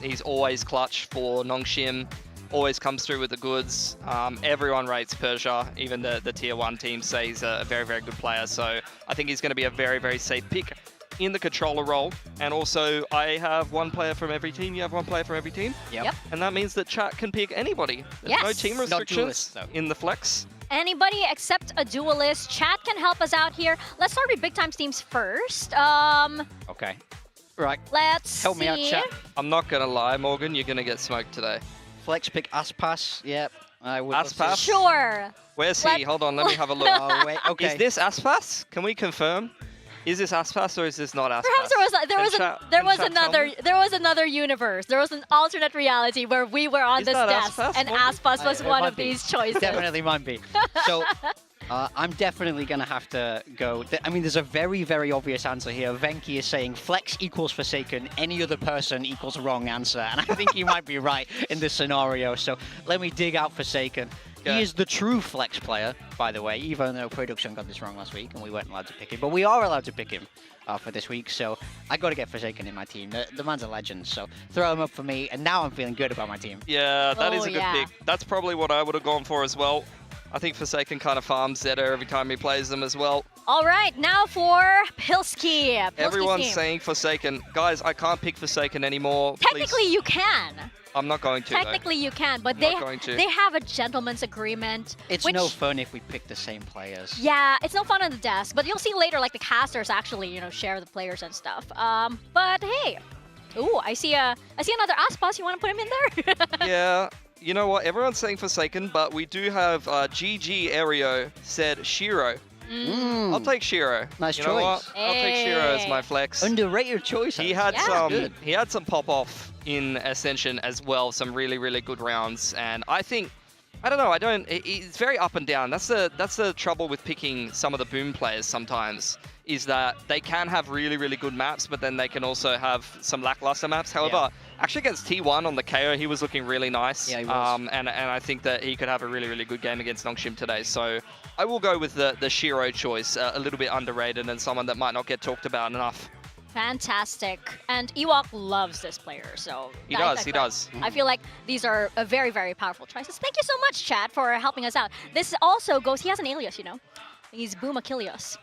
He's always clutch for Nongshim, always comes through with the goods. Everyone rates Persia, even the tier 1 team say he's a very, very good player. So I think he's going to be a very, very safe pick in the controller role. And also, I have one player from every team. You have one player from every team. Yep. And that means that chat can pick anybody. There's no team restrictions in the flex. Anybody except a duelist. Chat can help us out here. Let's start with big time teams first. Okay. Right. Let's Help me out, chat. I'm not going to lie, Morgan, you're going to get smoked today. Flex pick Aspas. Yep. I would. Aspas? Sure. Where's he? Hold on, let me have a look. Oh, wait. Okay. Is this Aspas? Can we confirm? Is this Aspas or is this not Aspas? Perhaps there was another universe. There was an alternate reality where we were on this desk, and Aspas was one of these choices. Definitely might be. So I'm definitely going to have to go. I mean, there's a very, very obvious answer here. Venki is saying flex equals Forsaken. Any other person equals the wrong answer. And I think he might be right in this scenario. So let me dig out Forsaken. He is the true flex player, by the way, even though production got this wrong last week and we weren't allowed to pick him. But we are allowed to pick him for this week, so I got to get Forsaken in my team. The man's a legend, so throw him up for me, and now I'm feeling good about my team. Yeah, that is a good pick. That's probably what I would have gone for as well. I think Forsaken kind of farms ZETA every time he plays them as well. All right, now for Pilski. Everyone's team. saying Forsaken. Guys, I can't pick Forsaken anymore. Technically, Please. you can. I'm not going to. Technically, you can, but I'm not going to. they have a gentleman's agreement. It's no fun if we pick the same players. Yeah, it's no fun on the desk, but you'll see later, like the casters actually, you know, share the players and stuff. But hey, ooh, I see another Aspas. You want to put him in there? Yeah. You know what? Everyone's saying Forsaken, but we do have GG Aereo said Shiro. I'll take Shiro. Nice you choice. Know what? I'll take Shiro as my flex. Underrated choice. He had some pop off in Ascension as well. Some really, really good rounds, and I think. I don't know. It's very up and down. That's the trouble with picking some of the Boom players sometimes, is that they can have really, really good maps, but then they can also have some lackluster maps. However, actually against T1 on the KO, he was looking really nice. Yeah, he was. And I think that he could have a really, really good game against Nongshim today. So I will go with the Shiro choice, a little bit underrated and someone that might not get talked about enough. Fantastic. And Ewok loves this player, so... He does. I feel like these are a very, very powerful choices. Thank you so much, chat, for helping us out. This also goes... He has an alias, you know? He's Boom Achilles.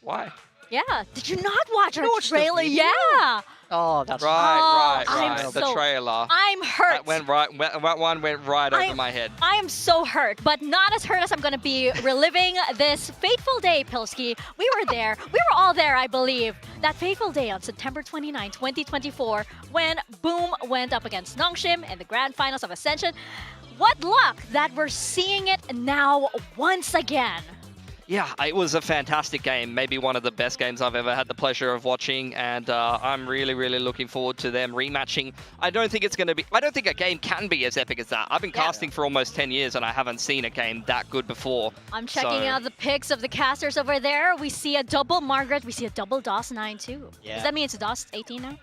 Why? Yeah. Did you not watch our trailer? Yeah. Oh, that's right. The trailer. I'm hurt. That one went right over my head. I am so hurt, but not as hurt as I'm going to be reliving this fateful day, Pilski. We were there. We were all there, I believe. That fateful day on September 29, 2024, when Boom went up against Nongshim in the grand finals of Ascension. What luck that we're seeing it now once again. Yeah, it was a fantastic game. Maybe one of the best games I've ever had the pleasure of watching, and I'm really, really looking forward to them rematching. I don't think a game can be as epic as that. I've been casting for almost 10 years, and I haven't seen a game that good before. I'm checking out the pics of the casters over there. We see a double Margaret. We see a double DOS9 too. Yeah. Does that mean it's DOS 18 now?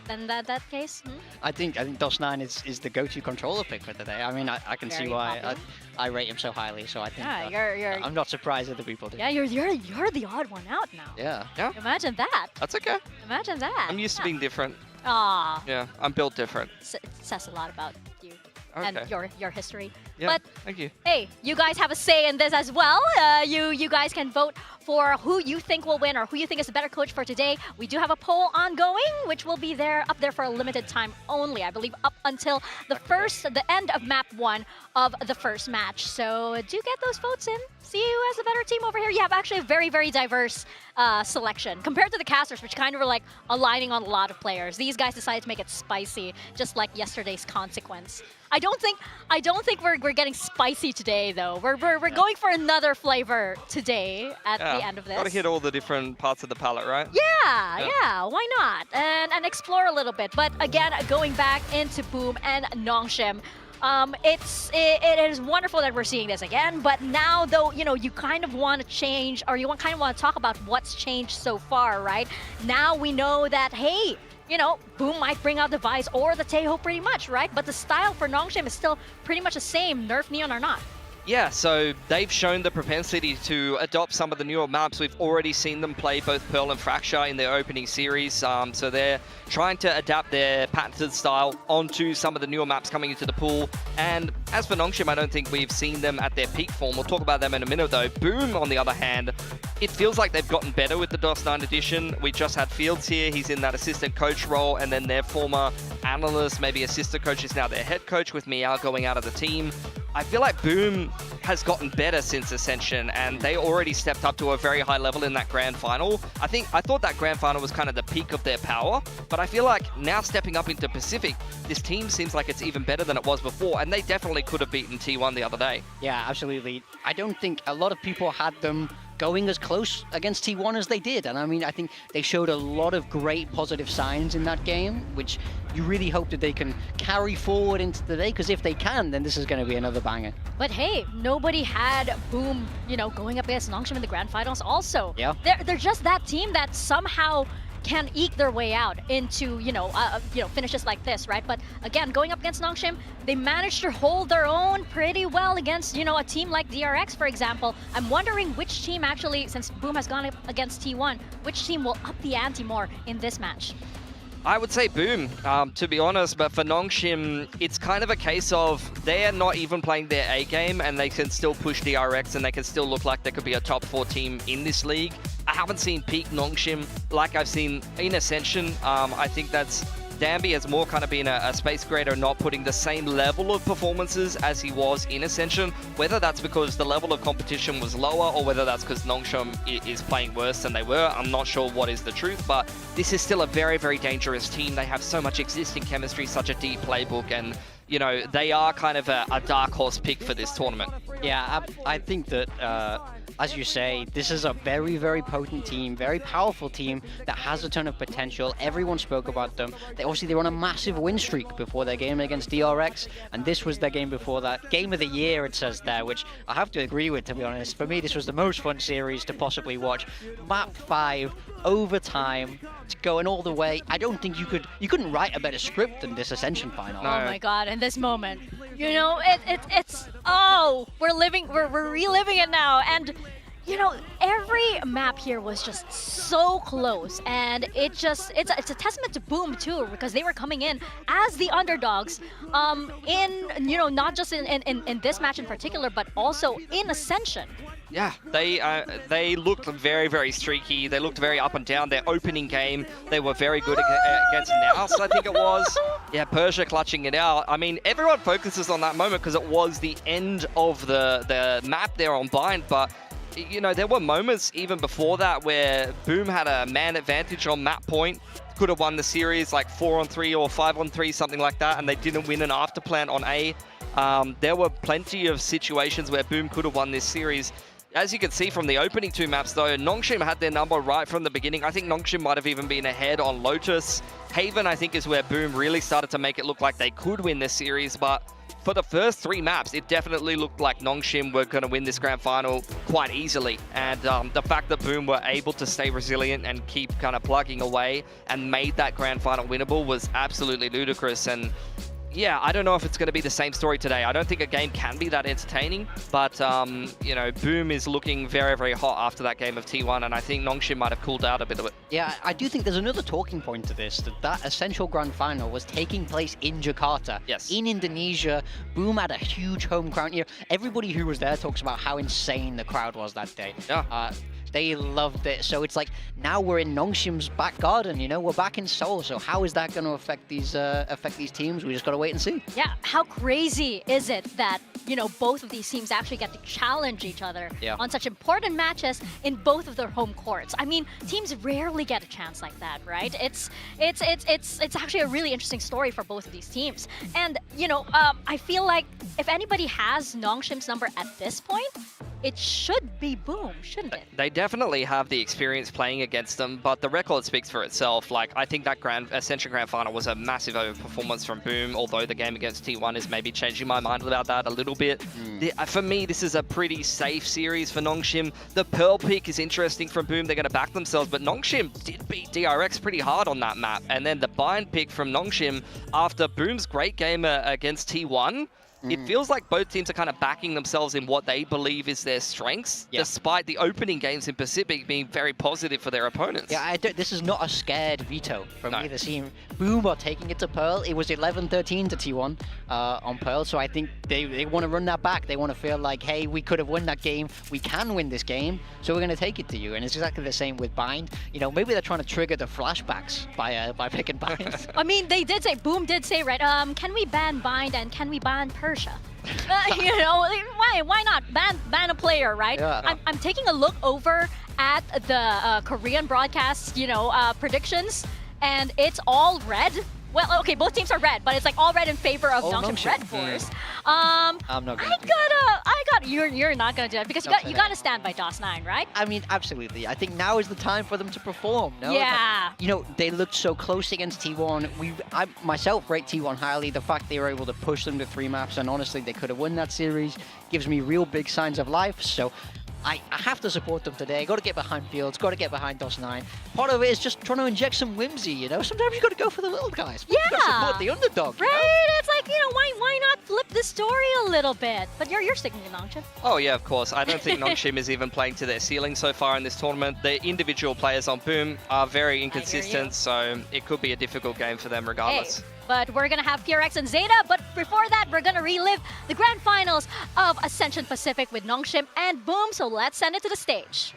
Then that case? I think DOS9 is the go-to controller pick for today. I mean, I can see why I rate him so highly. So I think I'm not surprised other people do. Yeah, you're the odd one out now. Yeah. Imagine that. That's okay. Imagine that. I'm used to being different. Ah. Yeah, I'm built different. It says a lot about you Okay. and your history. Yeah, But thank you. hey, you guys have a say in this as well. You guys can vote for who you think will win or who you think is a better coach for today. We do have a poll ongoing, which will be up there for a limited time only. I believe up until the end of map 1 of the first match. So do get those votes in. See who has a better team over here. You have actually a very, very diverse selection compared to the casters, which kind of were like aligning on a lot of players. These guys decided to make it spicy, just like yesterday's Consequence. I don't think we're getting spicy today though. We're going for another flavor today at the end of this. Gotta hit all the different parts of the palette, right? Yeah, why not? And explore a little bit. But again, going back into Boom and Nongshim. It is wonderful that we're seeing this again, but now though, you kind of want to change, or you kind of want to talk about what's changed so far, right? Now we know that, hey, Boom might bring out the Vice or the Taeho pretty much, right? But the style for Nongshim is still pretty much the same, nerf Neon or not. Yeah, so they've shown the propensity to adopt some of the newer maps. We've already seen them play both Pearl and Fracture in their opening series. So they're trying to adapt their patented style onto some of the newer maps coming into the pool. And as for Nongshim, I don't think we've seen them at their peak form. We'll talk about them in a minute though. Boom, on the other hand, it feels like they've gotten better with the DOS9 edition. We just had Fields here. He's in that assistant coach role, and then their former analyst, maybe assistant coach, is now their head coach with Meow going out of the team. I feel like Boom has gotten better since Ascension, and they already stepped up to a very high level in that grand final. I thought that grand final was kind of the peak of their power, but I feel like now stepping up into Pacific, this team seems like it's even better than it was before, and they definitely could have beaten T1 the other day. Yeah, absolutely. I don't think a lot of people had them going as close against T1 as they did. And I mean, I think they showed a lot of great positive signs in that game, which you really hope that they can carry forward into the day, because if they can, then this is going to be another banger. But hey, nobody had Boom, going up against Nongshim in the grand finals also. Yeah. They're just that team that somehow can eke their way out into, finishes like this, right? But again, going up against Nongshim, they managed to hold their own pretty well against, a team like PRX, for example. I'm wondering which team actually, since Boom has gone up against T1, which team will up the ante more in this match? I would say Boom, to be honest, but for Nongshim, it's kind of a case of they're not even playing their A game, and they can still push DRX, and they can still look like they could be a top 4 team in this league. I haven't seen peak Nongshim like I've seen in Ascension. I think that's Danby has more kind of been a space grader, not putting the same level of performances as he was in Ascension. Whether that's because the level of competition was lower, or whether that's because Nongshim is playing worse than they were, I'm not sure what is the truth, but this is still a very, very dangerous team. They have so much existing chemistry, such a deep playbook, and they are kind of a dark horse pick for this tournament. Yeah, I think that, as you say, this is a very, very potent team, very powerful team that has a ton of potential. Everyone spoke about them. Obviously, they were on a massive win streak before their game against DRX, and this was their game before that. Game of the year, it says there, which I have to agree with, to be honest. For me, this was the most fun series to possibly watch. Map 5, overtime, going all the way. I don't think you couldn't write a better script than this Ascension final. Oh my god, in this moment. We're reliving it now, and every map here was just so close, and it's a testament to Boom too, because they were coming in as the underdogs, not just in this match in particular, but also in Ascension. Yeah, they looked very, very streaky. They looked very up and down. Their opening game, they were very good against Naus, I think it was. Yeah, Persia clutching it out. I mean, everyone focuses on that moment because it was the end of the map there on Bind, but there were moments even before that where Boom had a man advantage on map point, could have won the series like 4-on-3 or 5-on-3, something like that, and they didn't win an afterplan on A. There were plenty of situations where Boom could have won this series. As you can see from the opening 2 maps though, Nongshim had their number right from the beginning. I think Nongshim might have even been ahead on Lotus. Haven, I think, is where Boom really started to make it look like they could win this series, but for the first 3 maps, it definitely looked like Nongshim were going to win this grand final quite easily. And the fact that Boom were able to stay resilient and keep kind of plugging away and made that grand final winnable was absolutely ludicrous. And yeah, I don't know if it's going to be the same story today. I don't think a game can be that entertaining, but, you know, Boom is looking very, very hot after that game of T1, and I think Nongshim might have cooled out a bit of it. Yeah, I do think there's another talking point to this, that Essential Grand Final was taking place in Jakarta. Yes. In Indonesia. Boom had a huge home crowd. You know, everybody who was there talks about how insane the crowd was that day. Yeah. They loved it. So it's like, now we're in Nongshim's back garden, you know, we're back in Seoul. So how is that going to affect these teams? We just got to wait and see. Yeah, how crazy is it that, you know, both of these teams actually get to challenge each other on such important matches in both of their home courts? I mean, teams rarely get a chance like that, right? It's actually a really interesting story for both of these teams. And, you know, I feel like if anybody has Nongshim's number at this point, it should be Boom, shouldn't it? They definitely have the experience playing against them, but the record speaks for itself. Like, I think that Ascension Grand Final was a massive overperformance from Boom, although the game against T1 is maybe changing my mind about that a little bit. For me, this is a pretty safe series for Nongshim. The Pearl pick is interesting from Boom. They're going to back themselves, but Nongshim did beat PRX pretty hard on that map. And then the bind pick from Nongshim after Boom's great game against T1, it feels like both teams are kind of backing themselves in what they believe is their strengths, despite the opening games in Pacific being very positive for their opponents. Yeah, this is not a scared veto from either team. Boom are taking it to Pearl. It was 11-13 to T1 on Pearl, so I think they want to run that back. They want to feel like, hey, we could have won that game. We can win this game, so we're going to take it to you. And it's exactly the same with Bind. You know, maybe they're trying to trigger the flashbacks by picking Bind. I mean, they did say, Boom did say, right, can we ban Bind and can we ban Persia? You know, why not ban a player, right? Yeah. I'm taking a look over at the Korean broadcast, you know, predictions, and it's all red. Well, okay, both teams are red, but it's like all red in favor of Nongshim Red Force. I'm not gonna you're not gonna do that because you gotta stand by DOS9, right? I mean, absolutely. I think now is the time for them to perform. No? Yeah. Like, you know, they looked so close against T1. I myself rate T1 highly. The fact they were able to push them to 3 maps, and honestly, they could have won that series, gives me real big signs of life. So I have to support them today. Got to get behind Fields, got to get behind DOS9. Part of it is just trying to inject some whimsy, you know? Sometimes you got to go for the little guys. Yeah. You got to support the underdog. Right? You know? It's like, you know, why not flip the story a little bit? But you're sticking to Nongshim. Oh yeah, of course. I don't think Nongshim is even playing to their ceiling so far in this tournament. The individual players on Boom are very inconsistent, so it could be a difficult game for them regardless. Hey, but we're going to have PRX and ZETA, but before that, we're going to relive the grand finals of Ascension Pacific with Nongshim and Boom, so let's send it to the stage.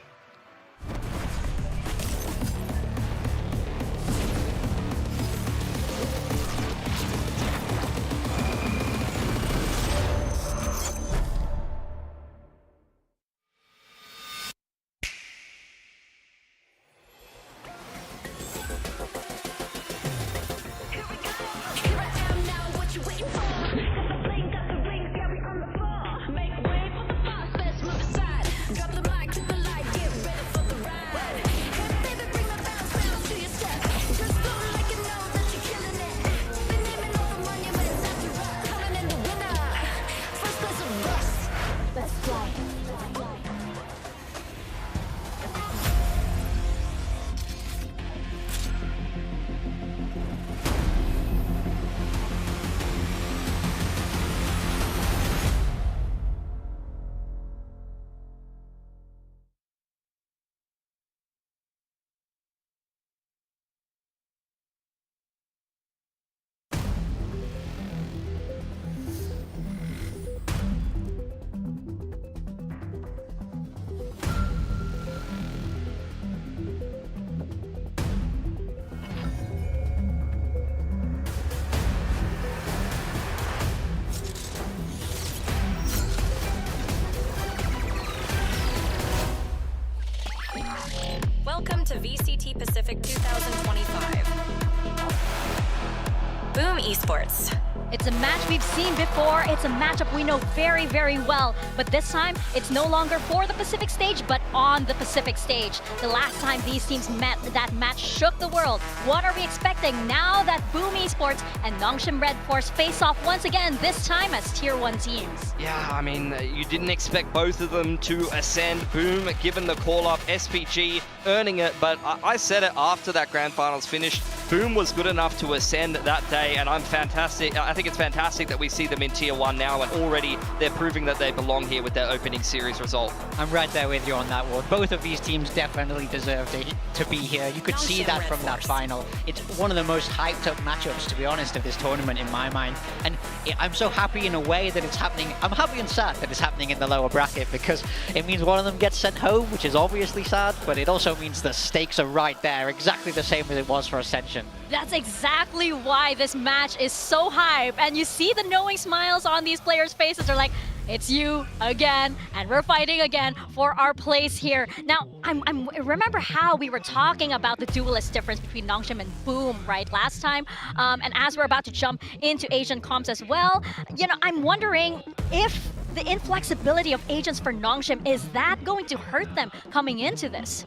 Welcome to VCT Pacific 2025. Boom Esports. It's a match we've seen before. It's a matchup we know very, very well. But this time, it's no longer for the Pacific stage, but on the Pacific stage. The last time these teams met, that match shook the world. What are we expecting now that Boom Esports and Nongshim Red Force face off once again, this time as Tier 1 teams? Yeah, I mean, you didn't expect both of them to ascend. Boom, given the call-up, SPG earning it, but I said it after that Grand Finals finished. Boom was good enough to ascend that day, and I think it's fantastic that we see them in Tier 1 now, and already they're proving that they belong here with their opening series result. I'm right there with you on that one. Both of these teams definitely deserve to be here. You could see that from that final. It's one of the most hyped up matchups, to be honest, of this tournament in my mind. And I'm so happy in a way that it's happening. I'm happy and sad that it's happening in the lower bracket, because it means one of them gets sent home, which is obviously sad, but it also means the stakes are right there, exactly the same as it was for Ascension. That's exactly why this match is so hype. And you see the knowing smiles on these players' faces. They're like, it's you again, and we're fighting again for our place here. Now, I remember how we were talking about the duelist difference between Nongshim and Boom, right, last time. And as we're about to jump into Asian comps as well, you know, I'm wondering if the inflexibility of agents for Nongshim, is that going to hurt them coming into this?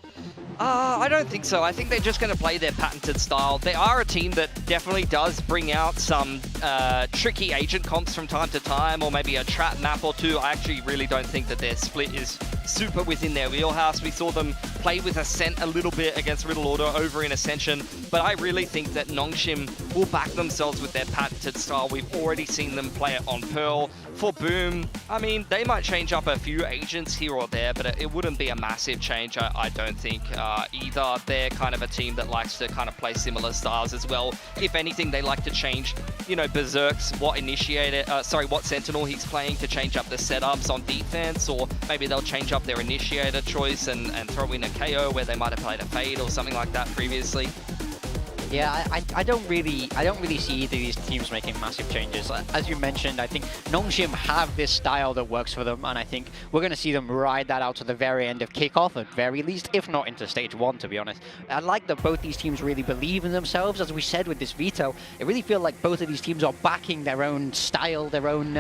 I don't think so. I think they're just going to play their patented style. They are a team that definitely does bring out some tricky agent comps from time to time, or maybe a trap map or two. I actually really don't think that their split is super within their wheelhouse. We saw them play with Ascent a little bit against Riddle Order over in Ascension, but I really think that Nongshim will back themselves with their patented style. We've already seen them play it on Pearl. For Boom, I mean, they might change up a few agents here or there, but it wouldn't be a massive change, I don't think. Either they're kind of a team that likes to kind of play similar styles as well. If anything, they like to change, you know, Berserk's what Sentinel he's playing to change up the setups on defense, or maybe they'll change up their initiator choice and throw in a KO where they might have played a Fade or something like that previously. Yeah, I don't really see either of these teams making massive changes. As you mentioned, I think Nongshim have this style that works for them, and I think we're going to see them ride that out to the very end of Kickoff, at very least, if not into Stage 1, to be honest. I like that both these teams really believe in themselves. As we said with this veto, it really feels like both of these teams are backing their own style, their own...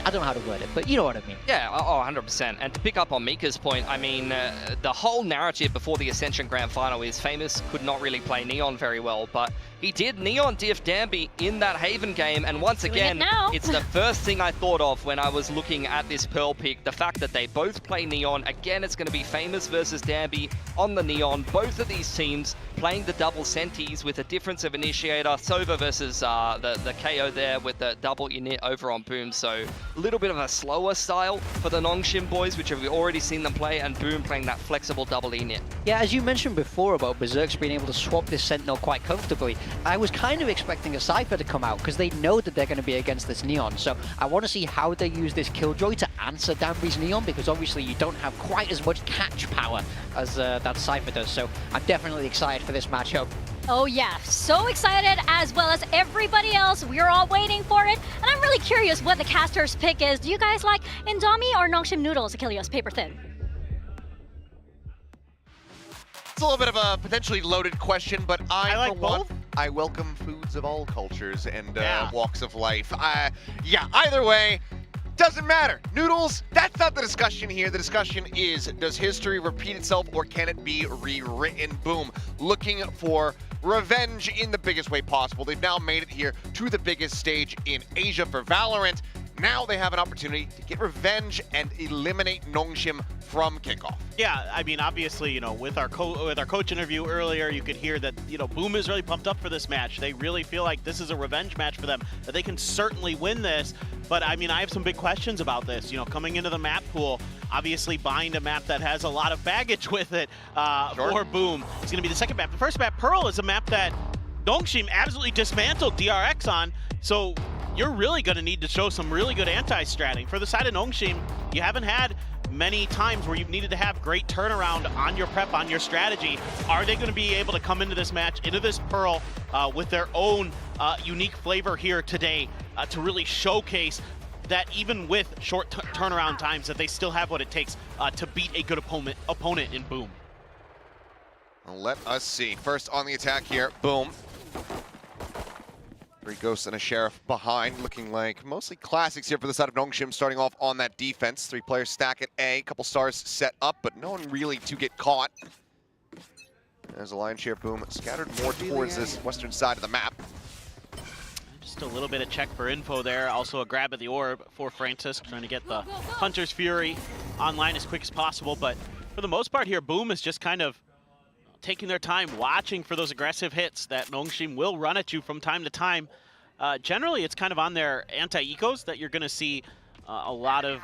I don't know how to word it, but you know what I mean. Yeah, 100%. And to pick up on Mika's point, I mean, the whole narrative before the Ascension Grand Final is Famous could not really play Neon very well, but he did Neon diff Danby in that Haven game, and once again, it's the first thing I thought of when I was looking at this Pearl pick, the fact that they both play Neon. Again, it's going to be Famous versus Danby on the Neon. Both of these teams playing the double Sentis with a difference of initiator. Sova versus the KO there with the double init over on Boom. So a little bit of a slower style for the Nongshim boys, which have already seen them play, and Boom playing that flexible double init. Yeah, as you mentioned before about Berserk's being able to swap this Sentinel quite comfortably, I was kind of expecting a Cypher to come out because they know that they're going to be against this Neon. So I want to see how they use this Killjoy to answer Danby's Neon, because obviously you don't have quite as much catch power as that Cypher does. So I'm definitely excited for this matchup. Oh yeah, so excited, as well as everybody else. We're all waiting for it, and I'm really curious what the caster's pick is. Do you guys like Indomie or Nongshim Noodles, Achilles, paper thin? It's a little bit of a potentially loaded question, but I like both. I welcome foods of all cultures and walks of life. Yeah, either way, doesn't matter. Noodles, that's not the discussion here. The discussion is, does history repeat itself or can it be rewritten? Boom. Looking for revenge in the biggest way possible. They've now made it here to the biggest stage in Asia for Valorant. Now they have an opportunity to get revenge and eliminate Nongshim from Kickoff. Yeah, I mean, obviously, you know, with our coach interview earlier, you could hear that, you know, Boom is really pumped up for this match. They really feel like this is a revenge match for them, that they can certainly win this. But I mean, I have some big questions about this. You know, coming into the map pool, obviously buying a map that has a lot of baggage with it for Boom. It's going to be the second map. The first map, Pearl, is a map that Nongshim absolutely dismantled DRX on. So you're really going to need to show some really good anti-stratting. For the side of Nongshim, you haven't had many times where you've needed to have great turnaround on your prep, on your strategy. Are they going to be able to come into this match, into this Pearl, with their own unique flavor here today to really showcase that even with short turnaround times, that they still have what it takes to beat a good opponent in Boom? Let us see. First on the attack here, Boom. 3 Ghosts and a Sheriff behind, looking like mostly classics here for the side of Nongshim, starting off on that defense. 3 players stack at A, a couple stars set up, but no one really to get caught. As a lion's share Boom scattered more towards this western side of the map. Just a little bit of check for info there. Also a grab at the orb for Francis, trying to get the Hunter's Fury online as quick as possible. But for the most part here, Boom is just kind of taking their time, watching for those aggressive hits that Nongshim will run at you from time to time. Generally, it's kind of on their anti-ecos that you're going to see a lot of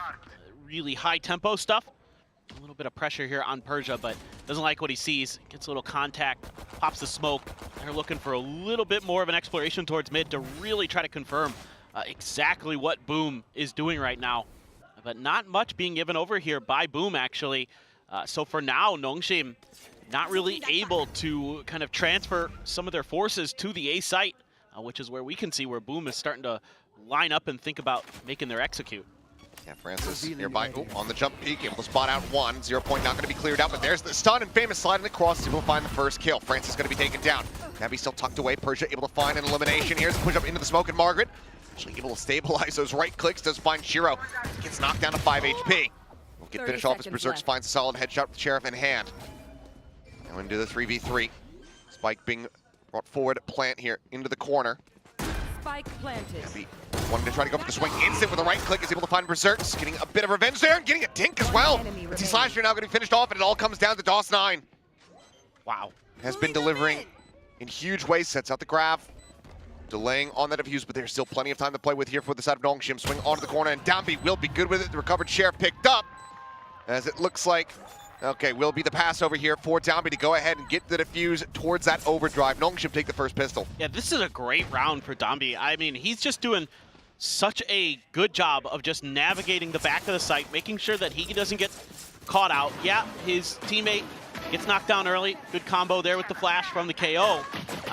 really high-tempo stuff. A little bit of pressure here on Persia, but doesn't like what he sees. Gets a little contact, pops the smoke. They're looking for a little bit more of an exploration towards mid to really try to confirm exactly what Boom is doing right now. But not much being given over here by Boom, actually. So for now, Nongshim not really able to kind of transfer some of their forces to the A site, which is where we can see where Boom is starting to line up and think about making their execute. Yeah, Francis nearby. Ooh, on the jump peak, able to spot out one. 0 point not going to be cleared out, but there's the stun, and Famous sliding across, able to find the first kill. Francis going to be taken down. Nabby still tucked away. Persia able to find an elimination. Here's a push up into the smoke, and Margaret actually able to stabilize those right clicks. Does find Shiro. Gets knocked down to 5 HP. Will get finished off as Berserk finds a solid headshot with Sheriff in hand. Now into the 3v3. Spike being brought forward. Plant here into the corner. Spike planted. Nabby wanting to try to go for the swing instant with the right click, is able to find Berserks, getting a bit of revenge there and getting a dink as well. T Slasher now getting finished off, and it all comes down to DOS9. Wow. Has been delivering in huge ways, sets out the grab, delaying on that defuse, but there's still plenty of time to play with here for the side of Nongshim. Swing onto the corner, and Downbeat will be good with it. The recovered Sheriff picked up, as it looks like, okay, will be the pass over here for Downbeat to go ahead and get the defuse towards that overdrive. Nongshim take the first pistol. Yeah, this is a great round for Downbeat. I mean, he's just doing such a good job of just navigating the back of the site, making sure that he doesn't get caught out. Yeah, his teammate gets knocked down early. Good combo there with the flash from the KO.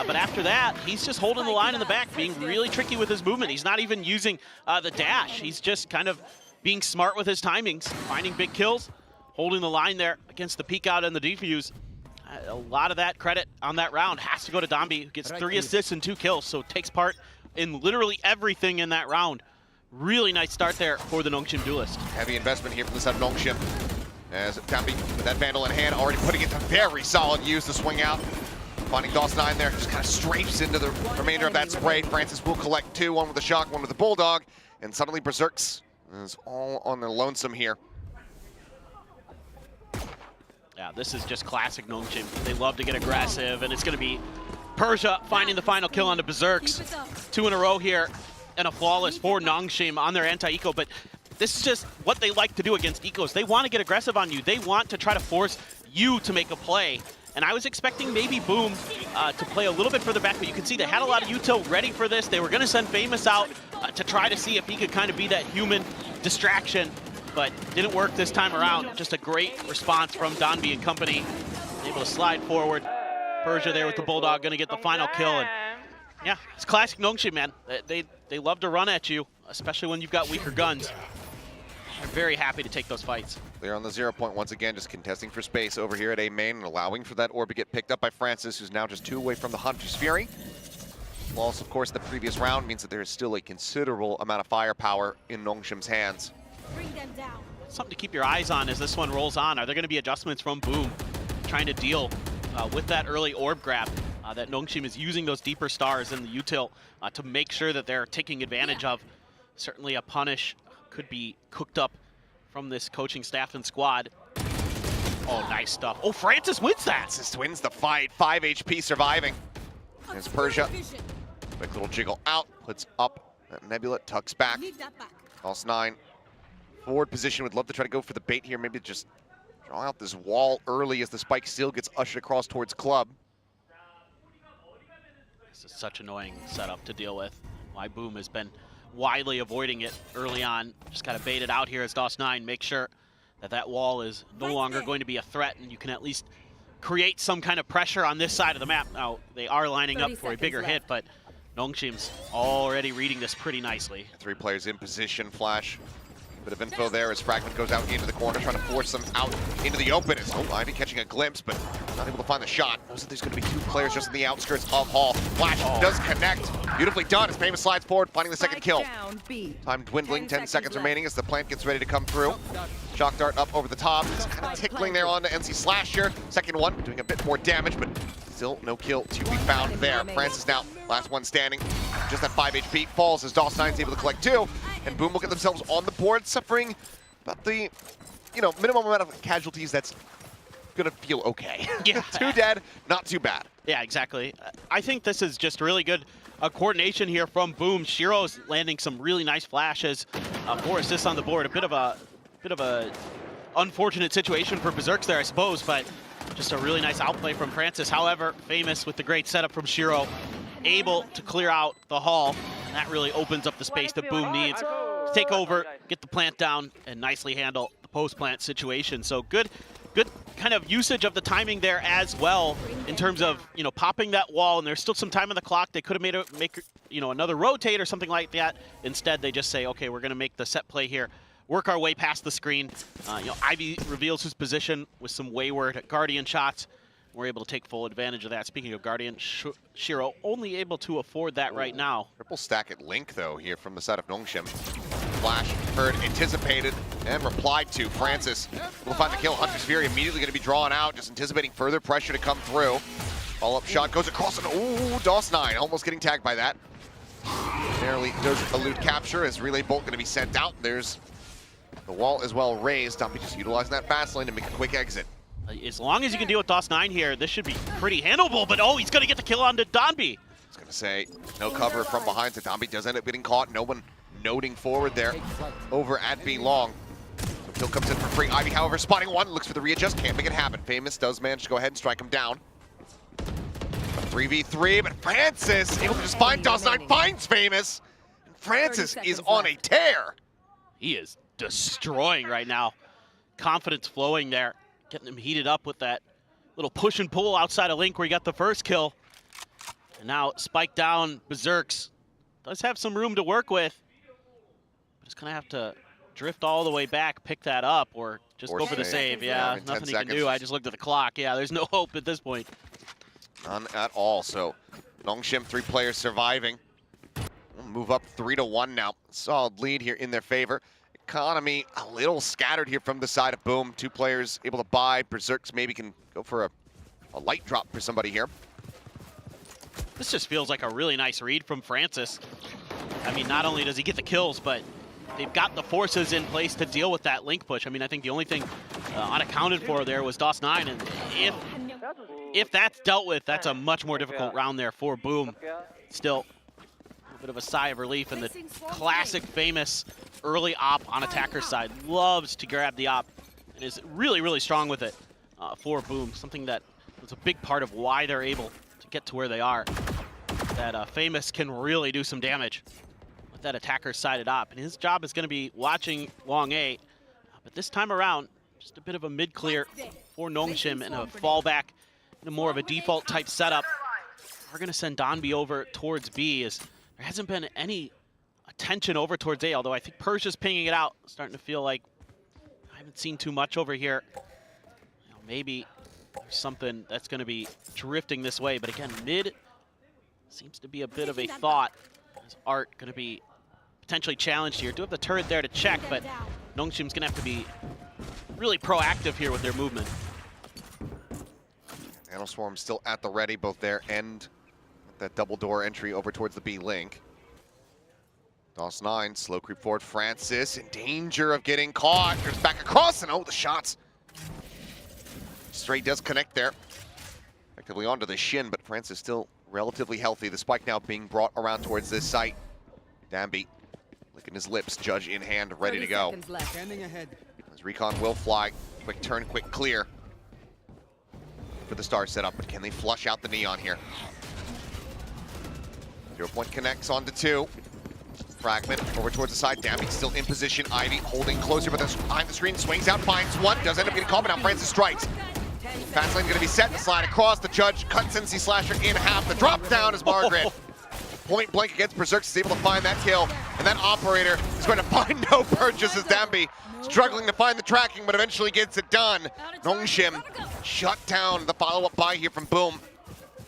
But after that, he's just holding the line in the back, being really tricky with his movement. He's not even using the dash. He's just kind of being smart with his timings, finding big kills, holding the line there against the peek out and the defuse. A lot of that credit on that round has to go to Dombey, who gets 3 assists and 2 kills, so takes part in literally everything in that round. Really nice start there for the Nongshim duelist. Heavy investment here from the side of Nongshim. As Downbeat with that Vandal in hand, already putting it to very solid use to swing out. Finding DOS9 there, just kind of strafes into the remainder of that spray. Francis will collect 2, one with the shock, one with the Bulldog, and suddenly Berserks is all on their lonesome here. Yeah, this is just classic Nongshim. They love to get aggressive, and it's going to be Persia finding the final kill on the Berserks. 2 in a row here, and a flawless for Nongshim on their anti-eco, but this is just what they like to do against ecos. They want to get aggressive on you. They want to try to force you to make a play. And I was expecting maybe Boom to play a little bit further back, but you can see they had a lot of util ready for this. They were going to send Famous out to try to see if he could kind of be that human distraction, but didn't work this time around. Just a great response from Donby and company. Able to slide forward. Persia there with the Bulldog, going to get the final kill. And yeah, it's classic Nongshim, man. They love to run at you, especially when you've got weaker guns. They're very happy to take those fights. They're on the 0 point once again, just contesting for space over here at A main and allowing for that orb to get picked up by Francis, who's now just 2 away from the Hunter's Fury. Loss, of course, the previous round means that there is still a considerable amount of firepower in Nongshim's hands. Bring them down. Something to keep your eyes on as this one rolls on. Are there going to be adjustments from Boom trying to deal with that early orb grab that Nongshim is using those deeper stars in the util to make sure that they're taking advantage of? Certainly a punish could be cooked up from this coaching staff and squad. Oh, nice stuff. Oh, Francis wins that. Francis wins the fight. 5 HP surviving. There's Persia. Quick little jiggle out. Puts up that Nebula. Tucks back. DOS9. Forward position. Would love to try to go for the bait here. Maybe just draw out this wall early as the spike still gets ushered across towards Club. This is such annoying setup to deal with. Why Boom has been widely avoiding it early on. Just got to bait it out here as DOS9. Make sure that that wall is no longer going to be a threat, and you can at least create some kind of pressure on this side of the map. Now, they are lining up for a bigger hit, but Nongshim's already reading this pretty nicely. 3 players in position. Flash Bit of info there as Fragment goes out into the corner, trying to force them out into the open. It's Ivy catching a glimpse, but not able to find the shot. Knows that there's going to be 2 players just in the outskirts of Hall. Flash does connect. Beautifully done as Famous slides forward, finding the second kill. Time dwindling, 10 seconds remaining as the plant gets ready to come through. Shock dart up over the top. It's kind of tickling there onto NC Slasher. Second one doing a bit more damage, but still no kill to be found there. Francis now, last one standing. Just at 5 HP, falls as DOS9's able to collect 2. And Boom will get themselves on the board, suffering about the, minimum amount of casualties that's gonna feel okay. Yeah. 2 dead, not too bad. Yeah, exactly. I think this is just really good coordination here from Boom. Shiro's landing some really nice flashes. 4 assists on the board. A bit of a unfortunate situation for Berserks there, I suppose, but just a really nice outplay from Francis. However, Famous with the great setup from Shiro, able to clear out the Hall. And that really opens up the space that Boom needs to take over, get the plant down, and nicely handle the post-plant situation. So good kind of usage of the timing there as well in terms of, popping that wall, and there's still some time on the clock. They could have make another rotate or something like that. Instead, they just say, okay, we're going to make the set play here, work our way past the screen. Ivy reveals his position with some wayward Guardian shots. We're able to take full advantage of that. Speaking of Guardian, Shiro only able to afford that right now. Triple stack at Link, though, here from the side of Nongshim. Flash heard, anticipated, and replied to. Francis will find the kill. Hunter's Fury immediately going to be drawn out, just anticipating further pressure to come through. Follow-up shot goes across, and DOS9 almost getting tagged by that. Barely does elude capture as Relay Bolt going to be sent out. There's the wall as well raised. Dumpy just utilizing that fast lane to make a quick exit. As long as you can deal with DOS9 here, this should be pretty handleable, but he's going to get the kill onto Donby. I was going to say, no cover from behind, so Donby does end up getting caught. No one noting forward there over at B Long. So kill comes in for free. Ivy, however, spotting one, looks for the readjust, can't make it happen. Famous does manage to go ahead and strike him down. 3v3, but Francis able to just find DOS9, finds Famous. And Francis is on a tear. He is destroying right now. Confidence flowing there. Getting him heated up with that little push and pull outside of Link where he got the first kill. And now spike down, Berserks does have some room to work with. But he's gonna have to drift all the way back, pick that up, or just go for the save. Yeah, nothing he can do. I just looked at the clock. Yeah, there's no hope at this point. None at all, so Nongshim, 3 players surviving. We'll move up 3-1 now. Solid lead here in their favor. Economy a little scattered here from the side of Boom. 2 players able to buy. Berserks maybe can go for a light drop for somebody here. This just feels like a really nice read from Francis. I mean, not only does he get the kills, but they've got the forces in place to deal with that Link push. I mean, I think the only thing unaccounted for there was DOS9, and if that's dealt with, that's a much more difficult round there for Boom. Still, a bit of a sigh of relief, and the classic Famous early op on attacker's side loves to grab the op and is really, really strong with it for Boom. Something that was a big part of why they're able to get to where they are. That Famous can really do some damage with that attacker's sided op. And his job is going to be watching long A. But this time around, just a bit of a mid-clear for Nongshim and a fallback into more of a default type setup. We're going to send Donby over towards B as there hasn't been any attention over towards A, although I think Persia's pinging it out. Starting to feel like I haven't seen too much over here. Maybe there's something that's going to be drifting this way, but again, mid seems to be a bit of a thought. Is Art going to be potentially challenged here? Do have the turret there to check, but Nongshim's going to have to be really proactive here with their movement. Nanoswarm still at the ready, both there and that double door entry over towards the B link. DOS9, slow creep forward. Francis in danger of getting caught. There's back across, and the shots. Stray does connect there. Effectively onto the shin, but Francis still relatively healthy. The spike now being brought around towards this site. Danby licking his lips, Judge in hand, ready to go. As Recon will fly. Quick turn, quick clear for the star setup, but can they flush out the Neon here? 0 point connects onto 2. Fragment over towards the side. Danby still in position. Ivy holding closer, but behind the screen, swings out, finds one, does end up getting caught, but now Francis strikes. Fast lane going to be set to slide across. The Judge cuts NC Slasher in half. The drop down is Margaret. point blank against Berserk is able to find that kill, and that operator is going to find no purchase as Dambi struggling to find the tracking, but eventually gets it done. Nongshim shut down the follow-up buy here from Boom,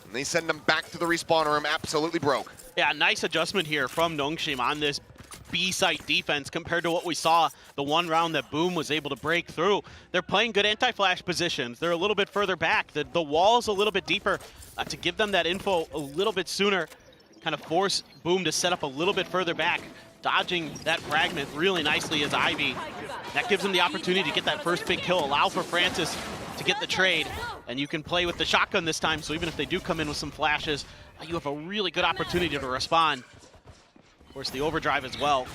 and they send him back to the respawn room absolutely broke. Yeah, nice adjustment here from Nongshim on this B-site defense compared to what we saw the one round that Boom was able to break through. They're playing good anti-flash positions. They're a little bit further back. The wall's a little bit deeper to give them that info a little bit sooner, kind of force Boom to set up a little bit further back, dodging that fragment really nicely as Ivy. That gives them the opportunity to get that first big kill, allow for Francis to get the trade, and you can play with the shotgun this time, so even if they do come in with some flashes, you have a really good opportunity to respond. Of course, the overdrive as well,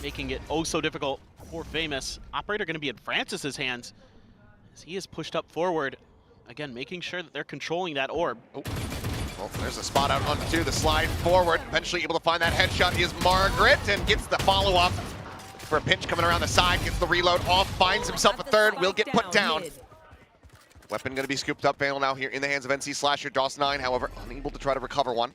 making it oh so difficult for Famous. Operator going to be in Francis's hands as he is pushed up forward. Again, making sure that they're controlling that orb. Oh. Well, there's a spot out onto the slide forward. Eventually able to find that headshot is Margaret and gets the follow-up for a pinch coming around the side. Gets the reload off, finds himself a third, will get put down. Weapon going to be scooped up. Vandal now here in the hands of NC Slasher. DOS9, however, unable to try to recover one.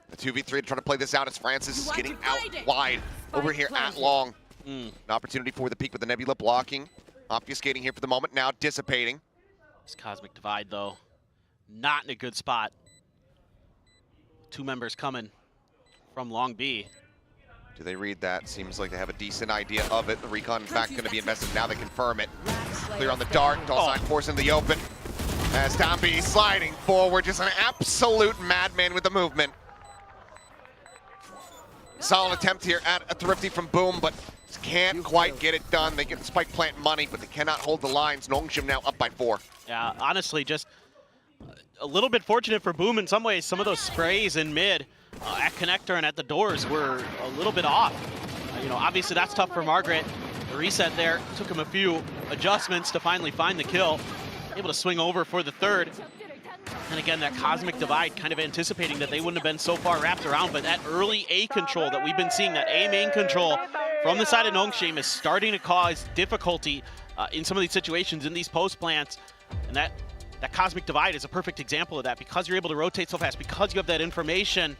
The 2v3 to try to play this out as Francis is getting out wide over here at long. An opportunity for the peak with the Nebula blocking. Obfuscating here for the moment, now dissipating. This Cosmic Divide, though, not in a good spot. Two members coming from Long B. Do they read that? Seems like they have a decent idea of it. The recon, in fact, going to be invested. Now they confirm it. Clear on the dart. DOS9 forcing the open. As Dambi sliding forward. Just an absolute madman with the movement. Solid attempt here at a Thrifty from Boom, but can't quite get it done. They get the spike plant money, but they cannot hold the lines. Nongshim now up by 4. Yeah, honestly, just a little bit fortunate for Boom in some ways. Some of those sprays in mid at connector and at the doors were a little bit off. You know, obviously that's tough for Margaret. The reset there took him a few adjustments to finally find the kill. Able to swing over for the third. And again, that Cosmic Divide kind of anticipating that they wouldn't have been so far wrapped around, but that early A control that we've been seeing, that A main control from the side of Nongshim is starting to cause difficulty in some of these situations in these post plants. And that Cosmic Divide is a perfect example of that. Because you're able to rotate so fast, because you have that information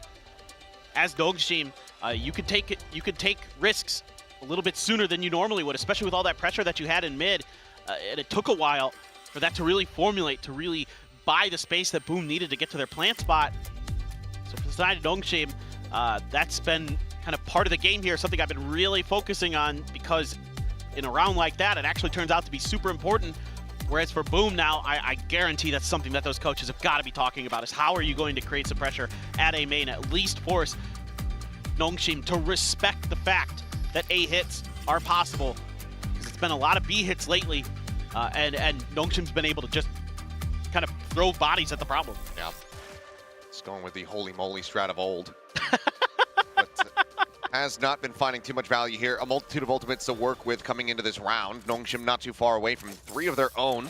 as Nongshim, you could take risks a little bit sooner than you normally would, especially with all that pressure that you had in mid. And it took a while for that to really formulate, to really buy the space that Boom needed to get to their plant spot. So for the side of Nongshim, that's been kind of part of the game here, something I've been really focusing on, because in a round like that, it actually turns out to be super important. Whereas for Boom now, I guarantee that's something that those coaches have got to be talking about, is how are you going to create some pressure at A main, at least force Nongshim to respect the fact that A hits are possible. Because it's been a lot of B hits lately, and Nongshim's been able to just kind of throw bodies at the problem. Yeah. It's going with the holy moly strat of old. But has not been finding too much value here. A multitude of ultimates to work with coming into this round. Nongshim not too far away from 3 of their own.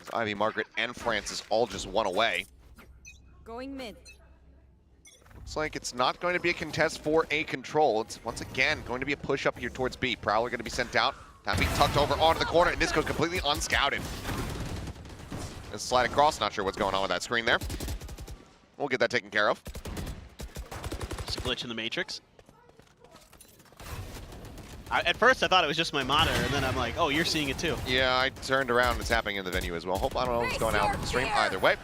As Ivy, Margaret, and Francis all just 1 away. Going mid. Looks like it's not going to be a contest for A control. It's once again going to be a push up here towards B. Prowler going to be sent out. Time being tucked over onto the corner, and this goes completely unscouted. Let's slide across. Not sure what's going on with that screen there. We'll get that taken care of. Just a glitch in the Matrix. At first, I thought it was just my monitor, and then I'm like, oh, you're seeing it too. Yeah, I turned around. It's happening in the venue as well. I don't know what's going on with the stream. Either way.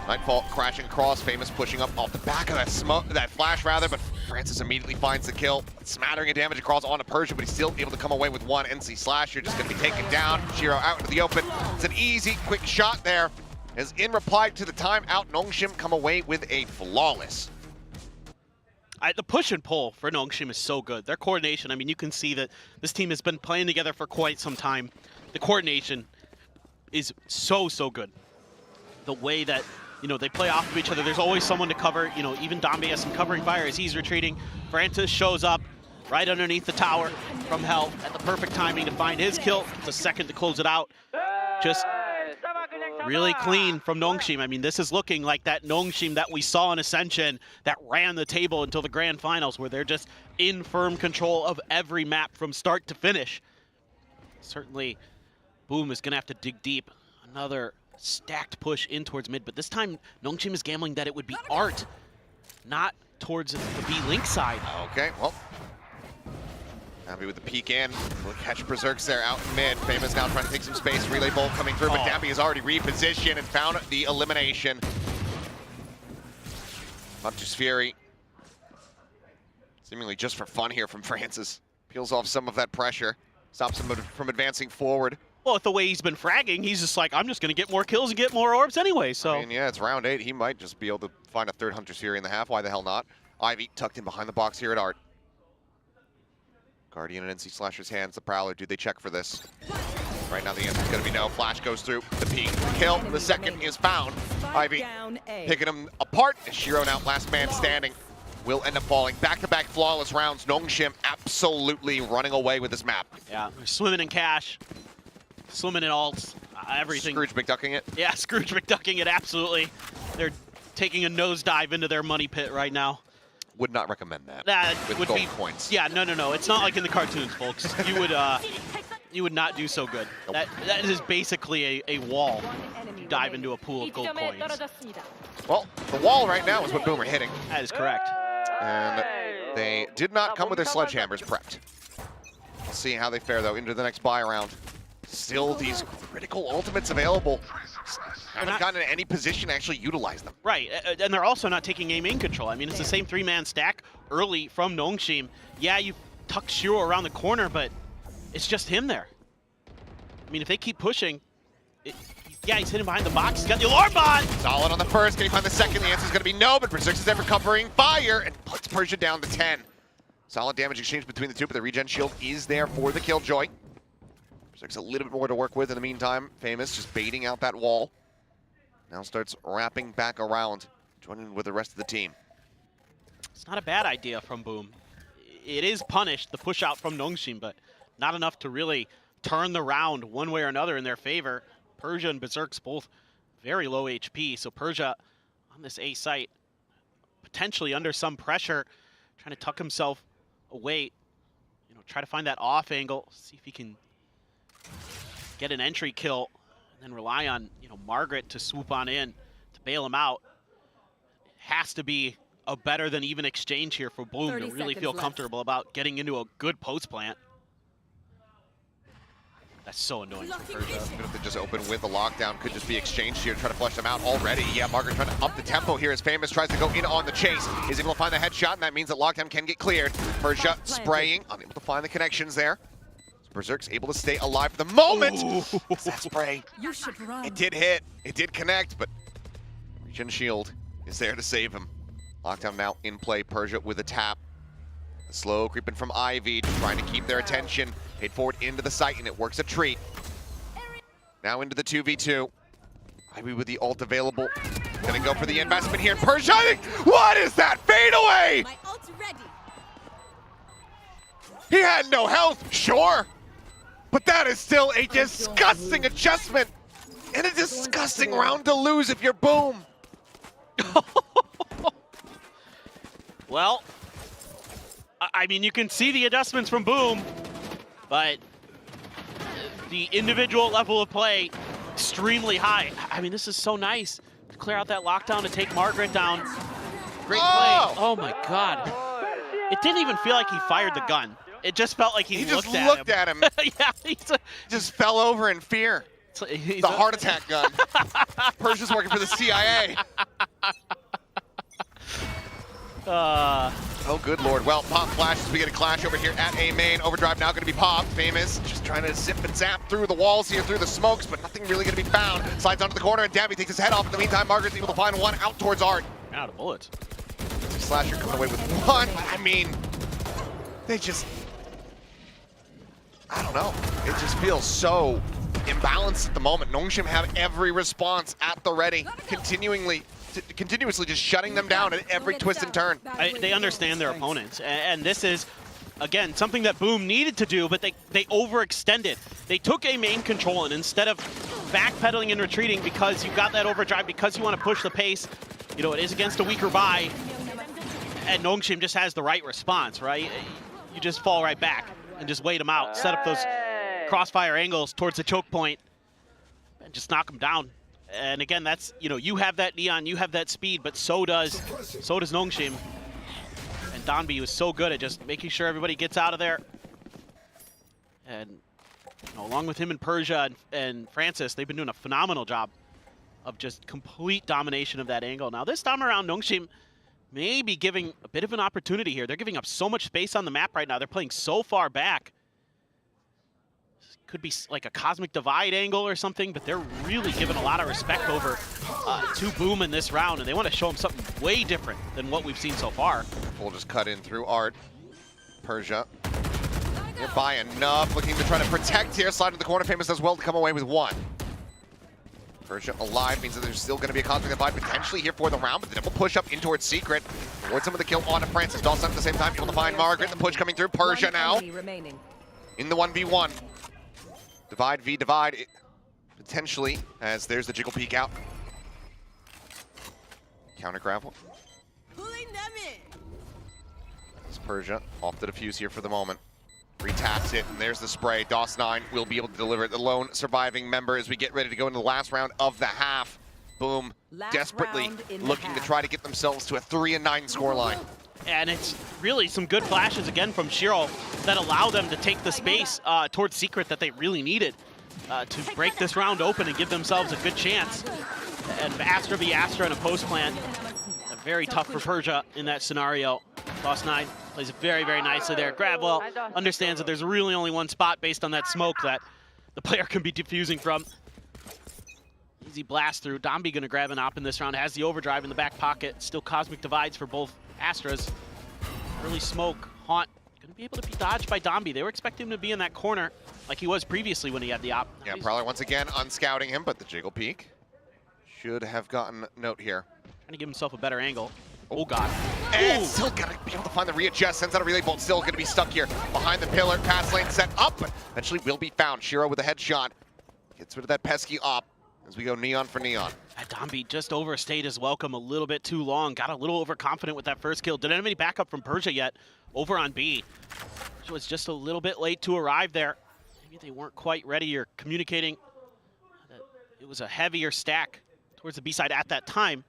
Nightfall crashing across. Famous pushing up off the back of that smoke, that flash rather, but Francis immediately finds the kill. Smattering of damage across onto Persia, but he's still able to come away with 1. NC Slasher just going to be taken down. Shiro out into the open. It's an easy, quick shot there. As in reply to the timeout, Nongshim come away with a flawless. The push and pull for Nongshim is so good. Their coordination, I mean, you can see that this team has been playing together for quite some time. The coordination is so good. The way that, you know, they play off of each other. There's always someone to cover. You know, even Dambi has some covering fire as he's retreating. Francis shows up right underneath the tower from hell at the perfect timing to find his kill. It's a second to close it out. Just really clean from Nongshim. I mean, this is looking like that Nongshim that we saw in Ascension that ran the table until the grand finals, where they're just in firm control of every map from start to finish. Certainly, Boom is going to have to dig deep. Another stacked push in towards mid, but this time Nongshim is gambling that it would be Art not towards the B-Link side. Okay, well. Dambi with the peek in. We'll catch Berserks there out in mid. Famous now trying to take some space. Relay Bolt coming through, but Dambi has already repositioned and found the elimination. Hunter's Fury. Seemingly just for fun here from Francis. Peels off some of that pressure. Stops him from advancing forward. Well, with the way he's been fragging, he's just like, I'm just going to get more kills and get more orbs anyway, so. I mean, yeah, it's round 8. He might just be able to find a third Hunter's Fury in the half. Why the hell not? Ivy tucked in behind the box here at Art. Guardian and NC Slasher's hands. The Prowler, do they check for this? Right now the answer is going to be no. Flash goes through. The peek, the kill. The second is found. Ivy picking him apart. Shiro now last man standing. Will end up falling. Back-to-back flawless rounds. Nongshim absolutely running away with this map. Yeah, they're swimming in cash. Swimming in alts. Everything. Scrooge McDucking it? Yeah, Scrooge McDucking it, absolutely. They're taking a nosedive into their money pit right now. Would not recommend that. That with would gold be coins. Yeah, no. It's not like in the cartoons, folks. You would not do so good. Nope. That is basically a wall. You dive into a pool of gold coins. Well, the wall right now is what Boom are hitting. That is correct. And they did not come with their sledgehammers prepped. We'll see how they fare though into the next buy round. Still these critical ultimates available. Haven't gotten in any position to actually utilize them. Right, and they're also not taking A main control. I mean, it's the same 3-man stack early from Nongshim. Yeah, you tucked Shiro around the corner, but it's just him there. I mean, if they keep pushing, yeah, he's hitting behind the box. He's got the alarm bot. Solid on the first. Can he find the second? The answer is going to be no, but Berserks is ever covering fire and puts Persia down to 10. Solid damage exchange between the two, but the regen shield is there for the Killjoy. Berserks a little bit more to work with in the meantime. Famous just baiting out that wall. Now starts wrapping back around, joining with the rest of the team. It's not a bad idea from Boom. It is punished, the push out from Nongshim, but not enough to really turn the round one way or another in their favor. Persia and Berserks both very low HP, so Persia on this A site, potentially under some pressure, trying to tuck himself away, try to find that off angle, see if he can get an entry kill, and then rely on, Margaret to swoop on in to bail him out. It has to be a better than even exchange here for Boom to really feel comfortable about getting into a good post plant. That's so annoying for Persia. Even if they just open with the lockdown, could just be exchanged here to try to flush them out already. Yeah, Margaret trying to up the tempo here as Famous tries to go in on the chase. Is able to find the headshot, and that means that lockdown can get cleared. Persia spraying, unable to find the connections there. Berserk's able to stay alive for the moment. That spray, it did hit, it did connect, but regen shield is there to save him. Lockdown now in play, Persia with a tap. The slow creeping from Ivy, just trying to keep their attention. Paid forward into the site, and it works a treat. Now into the 2v2. Ivy with the ult available. Gonna go for the investment here. Persia, what is that fade away? He had no health, sure. But that is still a disgusting adjustment and a disgusting round to lose if you're Boom. Well, I mean, you can see the adjustments from Boom, but the individual level of play, extremely high. I mean, this is so nice. To clear out that lockdown to take Margaret down. Great play. Oh my God. It didn't even feel like he fired the gun. It just felt like he just looked at him. Yeah, just fell over in fear. The heart attack gun. Persia's working for the CIA. Oh, good Lord. Well, Pop flashes. We get a clash over here at A main. Overdrive now going to be Pop. Famous just trying to zip and zap through the walls here, through the smokes, but nothing really going to be found. Slides onto the corner, and Dambi takes his head off. In the meantime, Margaret's able to find one out towards Art. Out of bullets. Slasher coming away with one. I mean, they just... I don't know. It just feels so imbalanced at the moment. Nongshim have every response at the ready, continuously just shutting them down at every twist and turn. They understand their opponents, and this is, again, something that Boom needed to do, but they overextended. They took a main control, and instead of backpedaling and retreating because you got that overdrive, because you want to push the pace, it is against a weaker buy, and Nongshim just has the right response, right? You just fall right back and just wait them out, set up those crossfire angles towards the choke point, and just knock them down. And again, that's, you know, you have that Neon, you have that speed, but so does Nongshim. And Donby was so good at just making sure everybody gets out of there. And you know, along with him and Persia and Francis, they've been doing a phenomenal job of just complete domination of that angle. Now this time around, Nongshim may be giving a bit of an opportunity here. They're giving up so much space on the map right now. They're playing so far back. This could be like a cosmic divide angle or something, but they're really giving a lot of respect over to Boom in this round, and they want to show him something way different than what we've seen so far. We'll just cut in through Art. Persia nearby enough, looking to try to protect here. Slide in the corner, Famous does well to come away with one. Persia alive means that there's still going to be a cosmic divide potentially here for the round, but the double push up in towards Secret. Towards some of the kill onto Francis. Dawson at the same time able to find Margaret. The push coming through. Persia now in the 1v1. Divide v divide, potentially, as there's the jiggle peek out. Counter gravel. It's Persia off the defuse here for the moment. Retaps it, and there's the spray. DOS9 will be able to deliver it. The lone surviving member as we get ready to go into the last round of the half. Boom, desperately looking to try to get themselves to a 3-9 scoreline. And it's really some good flashes again from Shiro that allow them to take the space towards Secret that they really needed to break this round open and give themselves a good chance. And Astra v Astra in a post plant, very tough for Persia in that scenario. DOS9 plays very, very nicely there. Gravwell understands that there's really only one spot based on that smoke that the player can be defusing from. Easy blast through. Donby gonna grab an op in this round, has the overdrive in the back pocket. Still cosmic divides for both Astras. Early smoke, Haunt gonna be able to be dodged by Donby. They were expecting him to be in that corner like he was previously when he had the op. Yeah, Prowler once again unscouting him, but the jiggle peek should have gotten note here. Trying to give himself a better angle. Oh god. And still gotta be able to find the readjust. Sends out a relay bolt. Still gonna be stuck here behind the pillar. Pass lane set up, but eventually will be found. Shiro with a headshot. Gets rid of that pesky op as we go neon for neon. Donby just overstayed his welcome a little bit too long. Got a little overconfident with that first kill. Didn't have any backup from Persia yet over on B. Which was just a little bit late to arrive there. Maybe they weren't quite ready or communicating that it was a heavier stack towards the B side at that time.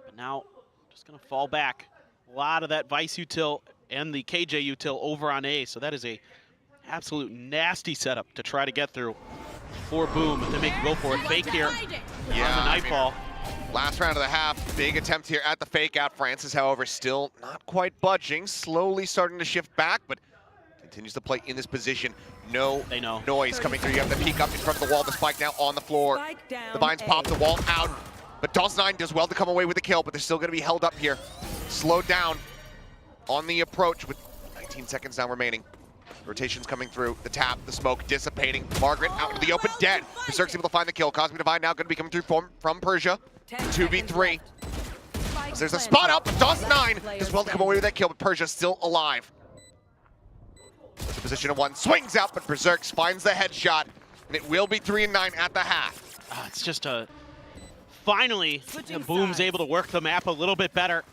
But now just gonna fall back. A lot of that Vice util and the KJ util over on A. So that is a absolute nasty setup to try to get through for Boom. If they make a go for it. Fake here on the Nightfall. Last round of the half, big attempt here at the fake out. Francis, however, still not quite budging. Slowly starting to shift back, but continues to play in this position. No noise coming through. You have the peek up in front of the wall. The spike now on the floor. The vines pop the wall out. But DOS9 does well to come away with the kill, but they're still going to be held up here. Slowed down on the approach with 19 seconds now remaining. Rotations coming through. The tap, the smoke dissipating. Margaret out into the open, dead. Berserk's able to find the kill. Cosmic Divide now going to be coming through from Persia. 2v3. So there's a spot up, but DOS9 does well to come away with that kill, but Persia still alive. The position of one, swings out, but Berserk finds the headshot, and it will be 3-9 at the half. It's just a... Finally, Boom's able to work the map a little bit better,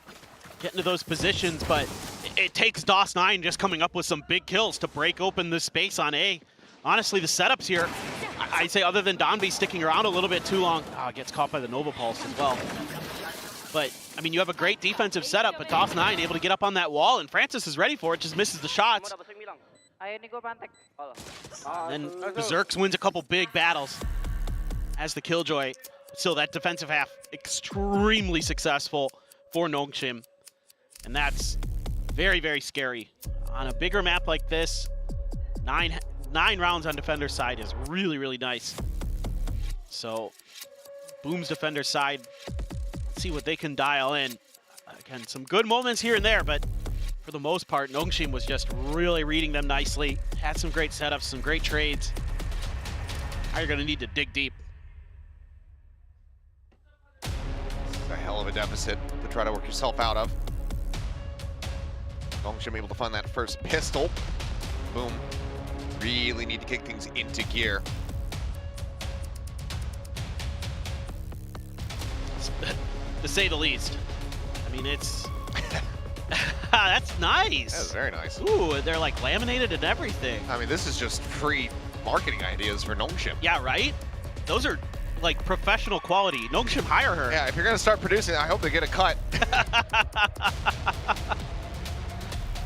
get into those positions, but it takes DOS9 just coming up with some big kills to break open this space on A. Honestly, the setups here, I'd say other than Donby sticking around a little bit too long, gets caught by the Nova Pulse as well. But, I mean, you have a great defensive setup, but DOS9 able to get up on that wall, and Francis is ready for it, just misses the shots. And then Berserk wins a couple big battles as the Killjoy. Still, that defensive half, extremely successful for Nongshim. And that's very, very scary. On a bigger map like this, nine rounds on Defender's side is really, really nice. So, Boom's Defender's side, let's see what they can dial in. Again, some good moments here and there, but for the most part, Nongshim was just really reading them nicely. Had some great setups, some great trades. Now you're going to need to dig deep. A hell of a deficit to try to work yourself out of. Nongshim able to find that first pistol. Boom. Really need to kick things into gear. To say the least. I mean, it's... That's nice. That was very nice. Ooh, they're like laminated and everything. I mean, this is just free marketing ideas for Nongshim. Yeah, right? Those are like professional quality. Nongshim, hire her. Yeah, if you're gonna start producing, I hope they get a cut.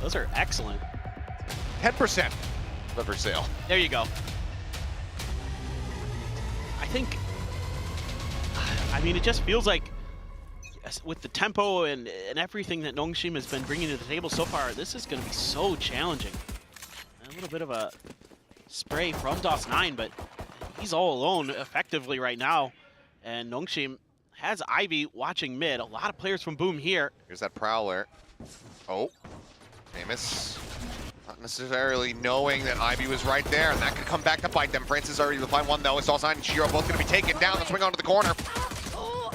Those are excellent. 10% liver sale. There you go. I mean, it just feels like with the tempo and everything that Nongshim has been bringing to the table so far, this is going to be so challenging. A little bit of a spray from DOS9, but he's all alone effectively right now. And Nongshim has Ivy watching mid. A lot of players from Boom here. Here's that Prowler. Oh, Famous. Not necessarily knowing that Ivy was right there, and that could come back to bite them. Francis already to find one though. It's DOS9 and Shiro both going to be taken down. The swing onto the corner.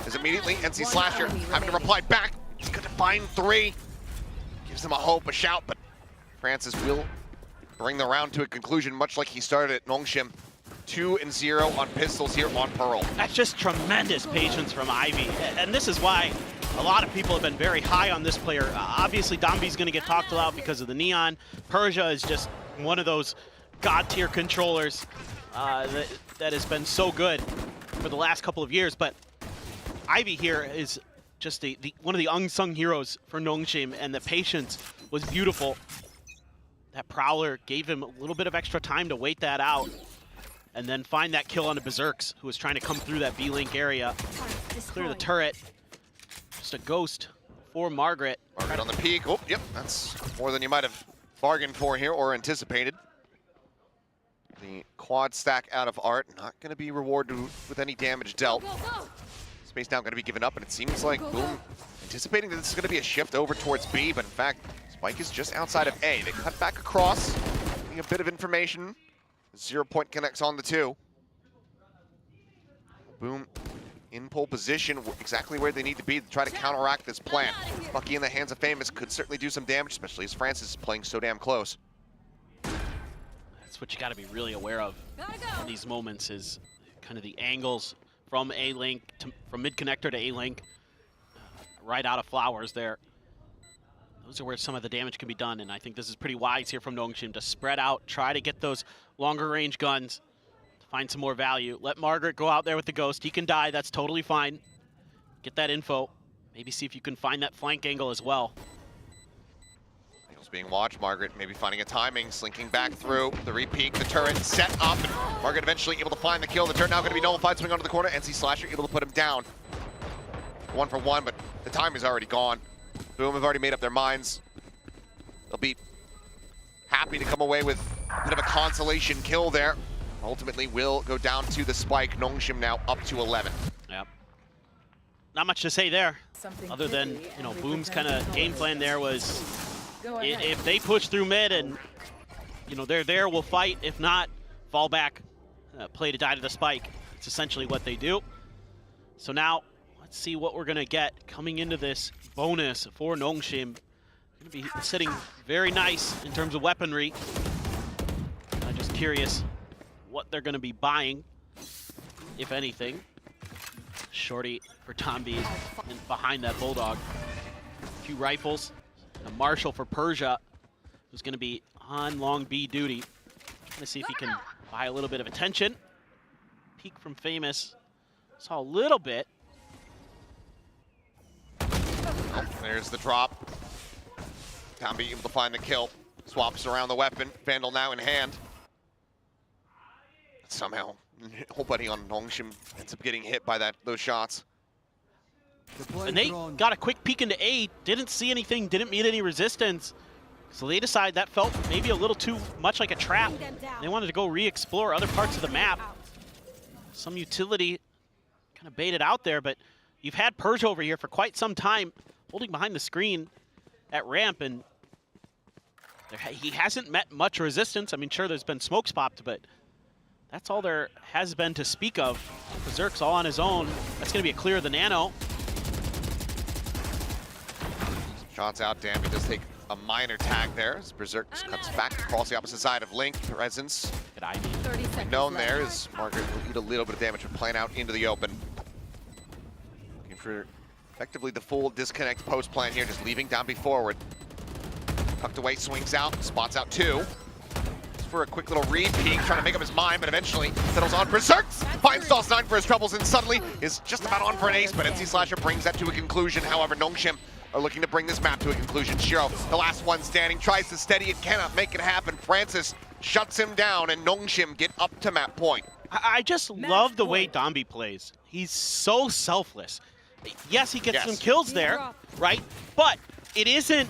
Is immediately NC Slasher having to reply back. He's going to find 3. Gives them a hope, a shout, but Francis will bring the round to a conclusion, much like he started at Nongshim. 2-0 on pistols here on Pearl. That's just tremendous patience from Ivy, and this is why a lot of people have been very high on this player. Obviously, Dombi's going to get talked about because of the Neon. Persia is just one of those god-tier controllers that has been so good for the last couple of years, but Ivy here is just one of the unsung heroes for Nongshim, and the patience was beautiful. That Prowler gave him a little bit of extra time to wait that out and then find that kill on the Berserks, who was trying to come through that B-Link area, clear the turret. Just a ghost for Margaret. Margaret on the peak. Oh, yep, that's more than you might have bargained for here or anticipated. The quad stack out of Art, not going to be rewarded with any damage dealt. Space now going to be given up, and it seems like Boom anticipating that this is going to be a shift over towards B, but in fact, Spike is just outside of A. They cut back across, getting a bit of information. 0 point connects on the 2. Boom in pole position, exactly where they need to be to try to counteract this plan. Lucky in the hands of Famous could certainly do some damage, especially as Francis is playing so damn close. That's what you got to be really aware of in these moments, is kind of the angles from A-Link, from mid-connector to A-Link, right out of Flowers there. Those are where some of the damage can be done, and I think this is pretty wise here from Nongshim to spread out, try to get those longer range guns, to find some more value. Let Margaret go out there with the Ghost. He can die, that's totally fine. Get that info. Maybe see if you can find that flank angle as well. Angles being watched, Margaret maybe finding a timing, slinking back through, the repeat, the turret set up, and Margaret eventually able to find the kill. The turret now going to be nullified, swing onto the corner, NC Slasher able to put him down. 1 for 1, but the time is already gone. Boom have already made up their minds. They'll be happy to come away with a bit of a consolation kill there. Ultimately will go down to the Spike. Nongshim now up to 11. Yep. Not much to say there, other than, you know, Boom's kind of game plan there was, if they push through mid and, you know, they're there, we'll fight. If not, fall back, play to die to the Spike. It's essentially what they do. So now, let's see what we're going to get coming into this bonus for Nongshim. Going to be sitting very nice in terms of weaponry. I'm just curious what they're going to be buying, if anything. Shorty for Tombi and behind that Bulldog. A few rifles. A Marshall for Persia, who's going to be on long B duty. Trying to see if he can buy a little bit of attention. Peek from Famous. Saw a little bit. Oh, there's the drop. Tombi able to find the kill. Swaps around the weapon. Vandal now in hand. Somehow, nobody on Nongshim ends up getting hit by those shots. And they got a quick peek into A, didn't see anything, didn't meet any resistance. So they decide that felt maybe a little too much like a trap. They wanted to go re-explore other parts of the map. Some utility kind of baited out there, but you've had Persia over here for quite some time, holding behind the screen at ramp, and he hasn't met much resistance. I mean, sure, there's been smokes popped, but that's all there has been to speak of. Berserk's all on his own. That's going to be a clear of the Nano. Shots out, damn, he does take a minor tag there as Berserk cuts back across the opposite side of Link. Presence known there as Margaret will eat a little bit of damage from playing out into the open. Looking for effectively the full disconnect post plan here, just leaving Dombi forward. Tucked away, swings out, spots out 2. for a quick little read peek, trying to make up his mind, but eventually settles on Berserks. Finds Toss9 for his troubles and suddenly is just about on for an ace, but NC Slasher brings that to a conclusion. However, Nongshim are looking to bring this map to a conclusion. Shiro, the last one standing, tries to steady it, cannot make it happen. Francis shuts him down, and Nongshim get up to map point. I just love the way Dombi plays. He's so selfless. Yes, he gets some kills there, right? But it isn't,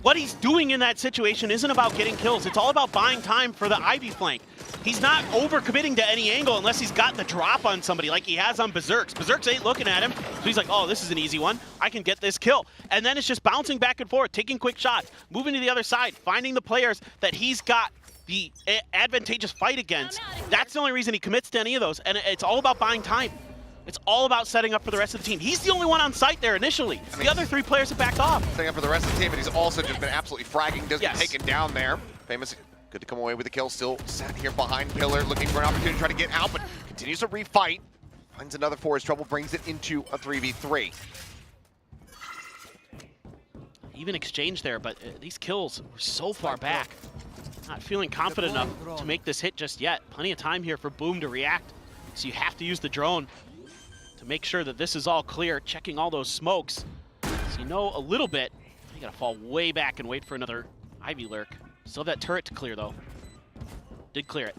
what he's doing in that situation isn't about getting kills. It's all about buying time for the Ivy flank. He's not overcommitting to any angle unless he's got the drop on somebody like he has on Berserks. Berserks ain't looking at him, so he's like, oh, this is an easy one. I can get this kill. And then it's just bouncing back and forth, taking quick shots, moving to the other side, finding the players that he's got the advantageous fight against. That's the only reason he commits to any of those, and it's all about buying time. It's all about setting up for the rest of the team. He's the only one on site there initially. The other 3 players have backed off. Setting up for the rest of the team, but he's also just been absolutely fragging, doesn't get taken down there. Famous, good to come away with the kill, still sat here behind Pillar, looking for an opportunity to try to get out, but continues to refight. Finds another for his trouble, brings it into a 3v3. Even exchange there, but these kills were so far back. Not feeling confident enough to make this hit just yet. Plenty of time here for Boom to react. So you have to use the drone to make sure that this is all clear, checking all those smokes. So you know a little bit. You gotta fall way back and wait for another Ivy lurk. Still have that turret to clear though. Did clear it.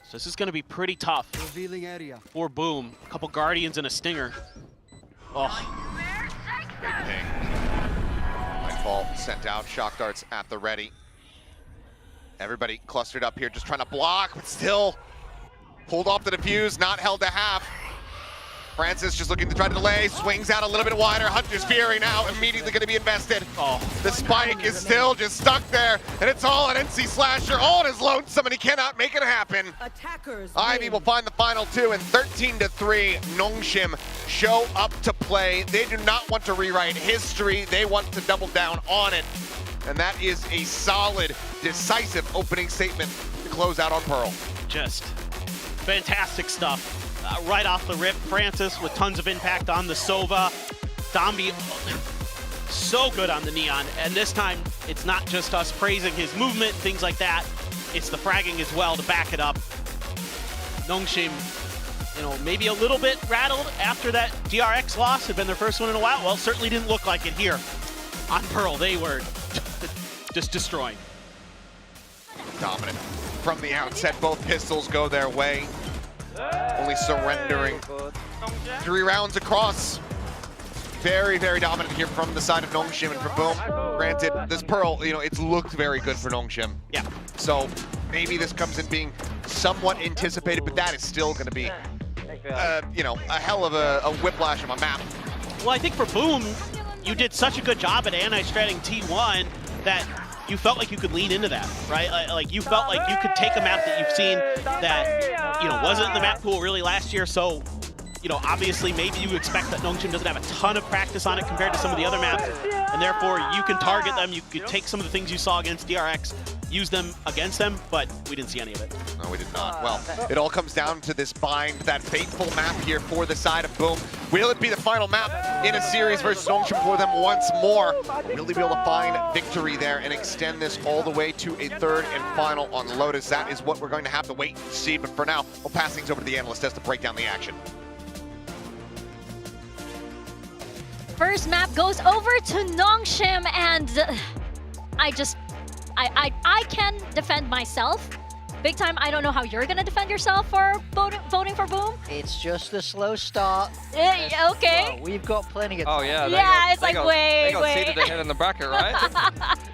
So this is gonna be pretty tough for Boom. A couple Guardians and a Stinger. Oh. Great ping. Nightfall sent out, shock darts at the ready. Everybody clustered up here, just trying to block, but still pulled off the defuse, not held to half. Francis just looking to try to delay, swings out a little bit wider. Hunter's Fury now immediately going to be invested. Oh. The spike is still just stuck there, and it's all an NC Slasher, all on his lonesome, and he cannot make it happen. Ivy will find the final 2, and 13-3, Nongshim show up to play. They do not want to rewrite history. They want to double down on it. And that is a solid, decisive opening statement to close out on Pearl. Just fantastic stuff. Right off the rip, Francis with tons of impact on the Sova. Dombi, so good on the Neon. And this time, it's not just us praising his movement, things like that. It's the fragging as well to back it up. Nongshim, you know, maybe a little bit rattled after that DRX loss. Had been their first one in a while. Well, certainly didn't look like it here on Pearl. They were just destroying. Dominant. From the outset, both pistols go their way. Only surrendering 3 rounds across. Very, very dominant here from the side of Nongshim and for Boom. Granted, this Pearl, you know, it's looked very good for Nongshim. Yeah. So maybe this comes in being somewhat anticipated, but that is still going to be, you know, a hell of a whiplash of a map. Well, I think for Boom, you did such a good job at anti-stratting T1 that you felt like you could lean into that, right? Like you felt like you could take a map that you've seen that, you know, wasn't in the map pool really last year. So, you know, obviously maybe you expect that Nongshim doesn't have a ton of practice on it compared to some of the other maps. And therefore you can target them. You could take some of the things you saw against DRX, use them against them, but we didn't see any of it. No, we did not. Well, it all comes down to this bind, that fateful map here for the side of Boom. Will it be the final map in a series versus Nongshim for them once more? Will they be able to find victory there and extend this all the way to a 3rd and final on Lotus? That is what we're going to have to wait and see. But for now, we'll pass things over to the analyst desk to break down the action. First map goes over to Nongshim, and I can defend myself. Big time, I don't know how you're gonna defend yourself for voting for Boom. It's just a slow start. Okay. Well, we've got plenty of time. Oh yeah. Yeah, it's like They got seated ahead in the bracket, right?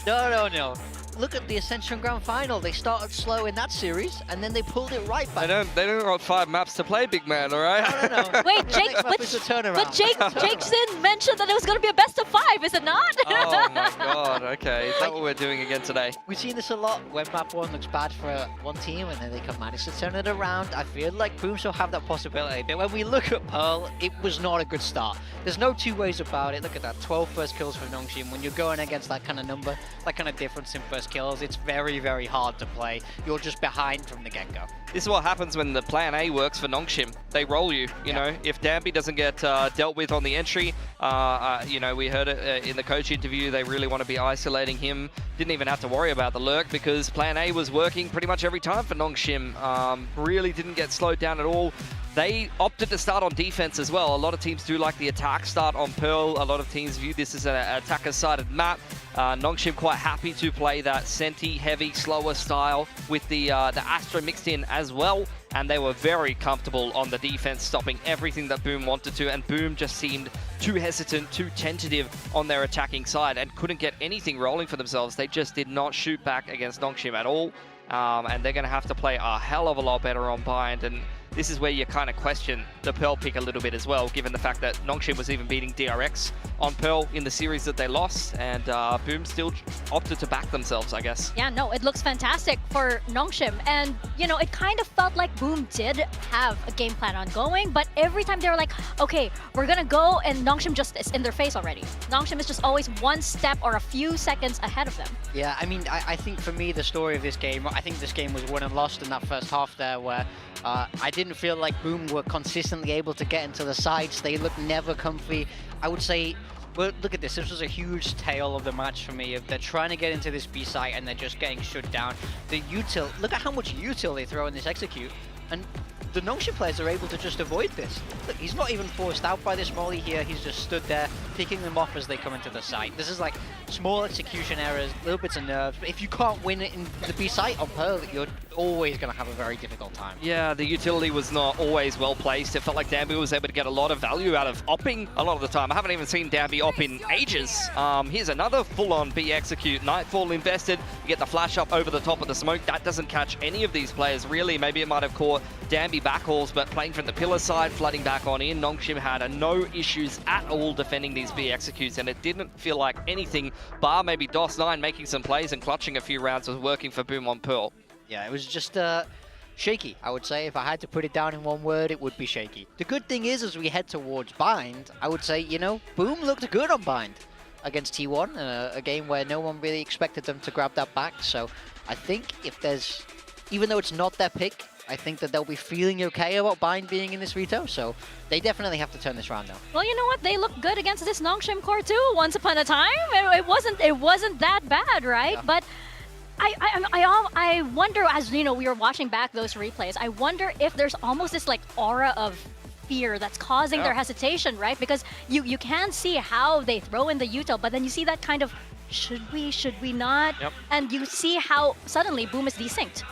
No. Look at the Ascension Grand Final. They started slow in that series, and then they pulled it right back. They don't got 5 maps to play, big man, all right? No. Wait, Jake, but Jakeson mentioned that it was going to be a best of 5, is it not? Oh my god, okay. Is that what we're doing again today? We've seen this a lot when map 1 looks bad for one team, and then they can manage to turn it around. I feel like Boom still have that possibility, but when we look at Pearl, it was not a good start. There's no two ways about it. Look at that, 12 first kills for Nongshim. When you're going against that kind of number, that kind of difference in first first kills, it's very, very hard to play. You're just behind from the get-go. This is what happens when the plan A works for Nongshim. They roll you, you know. If Danby doesn't get dealt with on the entry, you know, we heard it in the coach interview, they really want to be isolating him. Didn't even have to worry about the lurk because plan A was working pretty much every time for Nongshim. Really didn't get slowed down at all. They opted to start on defense as well. A lot of teams do like the attack start on Pearl. A lot of teams view this as an attacker-sided map. Nongshim quite happy to play that Senti heavy, slower style with the Astra mixed in as well. And they were very comfortable on the defense, stopping everything that Boom wanted to. And Boom just seemed too hesitant, too tentative on their attacking side and couldn't get anything rolling for themselves. They just did not shoot back against Nongshim at all. And they're going to have to play a hell of a lot better on Bind. And this is where you kind of question the Pearl pick a little bit as well, given the fact that Nongshim was even beating DRX on Pearl in the series that they lost, and Boom still opted to back themselves, I guess. Yeah, no, it looks fantastic for Nongshim, and you know, it kind of felt like Boom did have a game plan ongoing, but every time they were like, okay, we're gonna go, and Nongshim just is in their face already. Nongshim is just always one step or a few seconds ahead of them. Yeah, I mean, I think for me, the story of this game, I think this game was won and lost in that first half there, where I didn't feel like Boom were consistently able to get into the sides. They looked never comfy. I would say, well, look at this. This was a huge tail of the match for me. They're trying to get into this B site and they're just getting shut down. The util, look at how much util they throw in this execute. And the Nongshim players are able to just avoid this. Look, he's not even forced out by this molly here. He's just stood there, picking them off as they come into the site. This is like small execution errors, little bits of nerves. But if you can't win it in the B site on Pearl, you're always going to have a very difficult time. Yeah, the utility was not always well placed. It felt like Danby was able to get a lot of value out of opping a lot of the time. I haven't even seen Danby op in ages. Here's another full-on B execute. Nightfall invested. You get the flash up over the top of the smoke. That doesn't catch any of these players, really. Maybe it might have caught Danby backhauls, but playing from the pillar side, flooding back on in, Nongshim had no issues at all defending these B executes, and it didn't feel like anything, bar maybe DOS9 making some plays and clutching a few rounds was working for Boom on Pearl. Yeah, it was just shaky, I would say. If I had to put it down in one word, it would be shaky. The good thing is, as we head towards Bind, I would say, you know, Boom looked good on Bind against T1, a game where no one really expected them to grab that back. So I think if there's, even though it's not their pick, I think that they'll be feeling okay about Bind being in this veto, so they definitely have to turn this round now. Well, you know what? They look good against this Nongshim core too. Once upon a time, it wasn't that bad, right? Yeah. But I wonder, as you know, we were watching back those replays, I wonder if there's almost this like aura of fear that's causing their hesitation, right? Because you can see how they throw in the util, but then you see that kind of, should we not? Yep. And you see how suddenly Boom is desynced.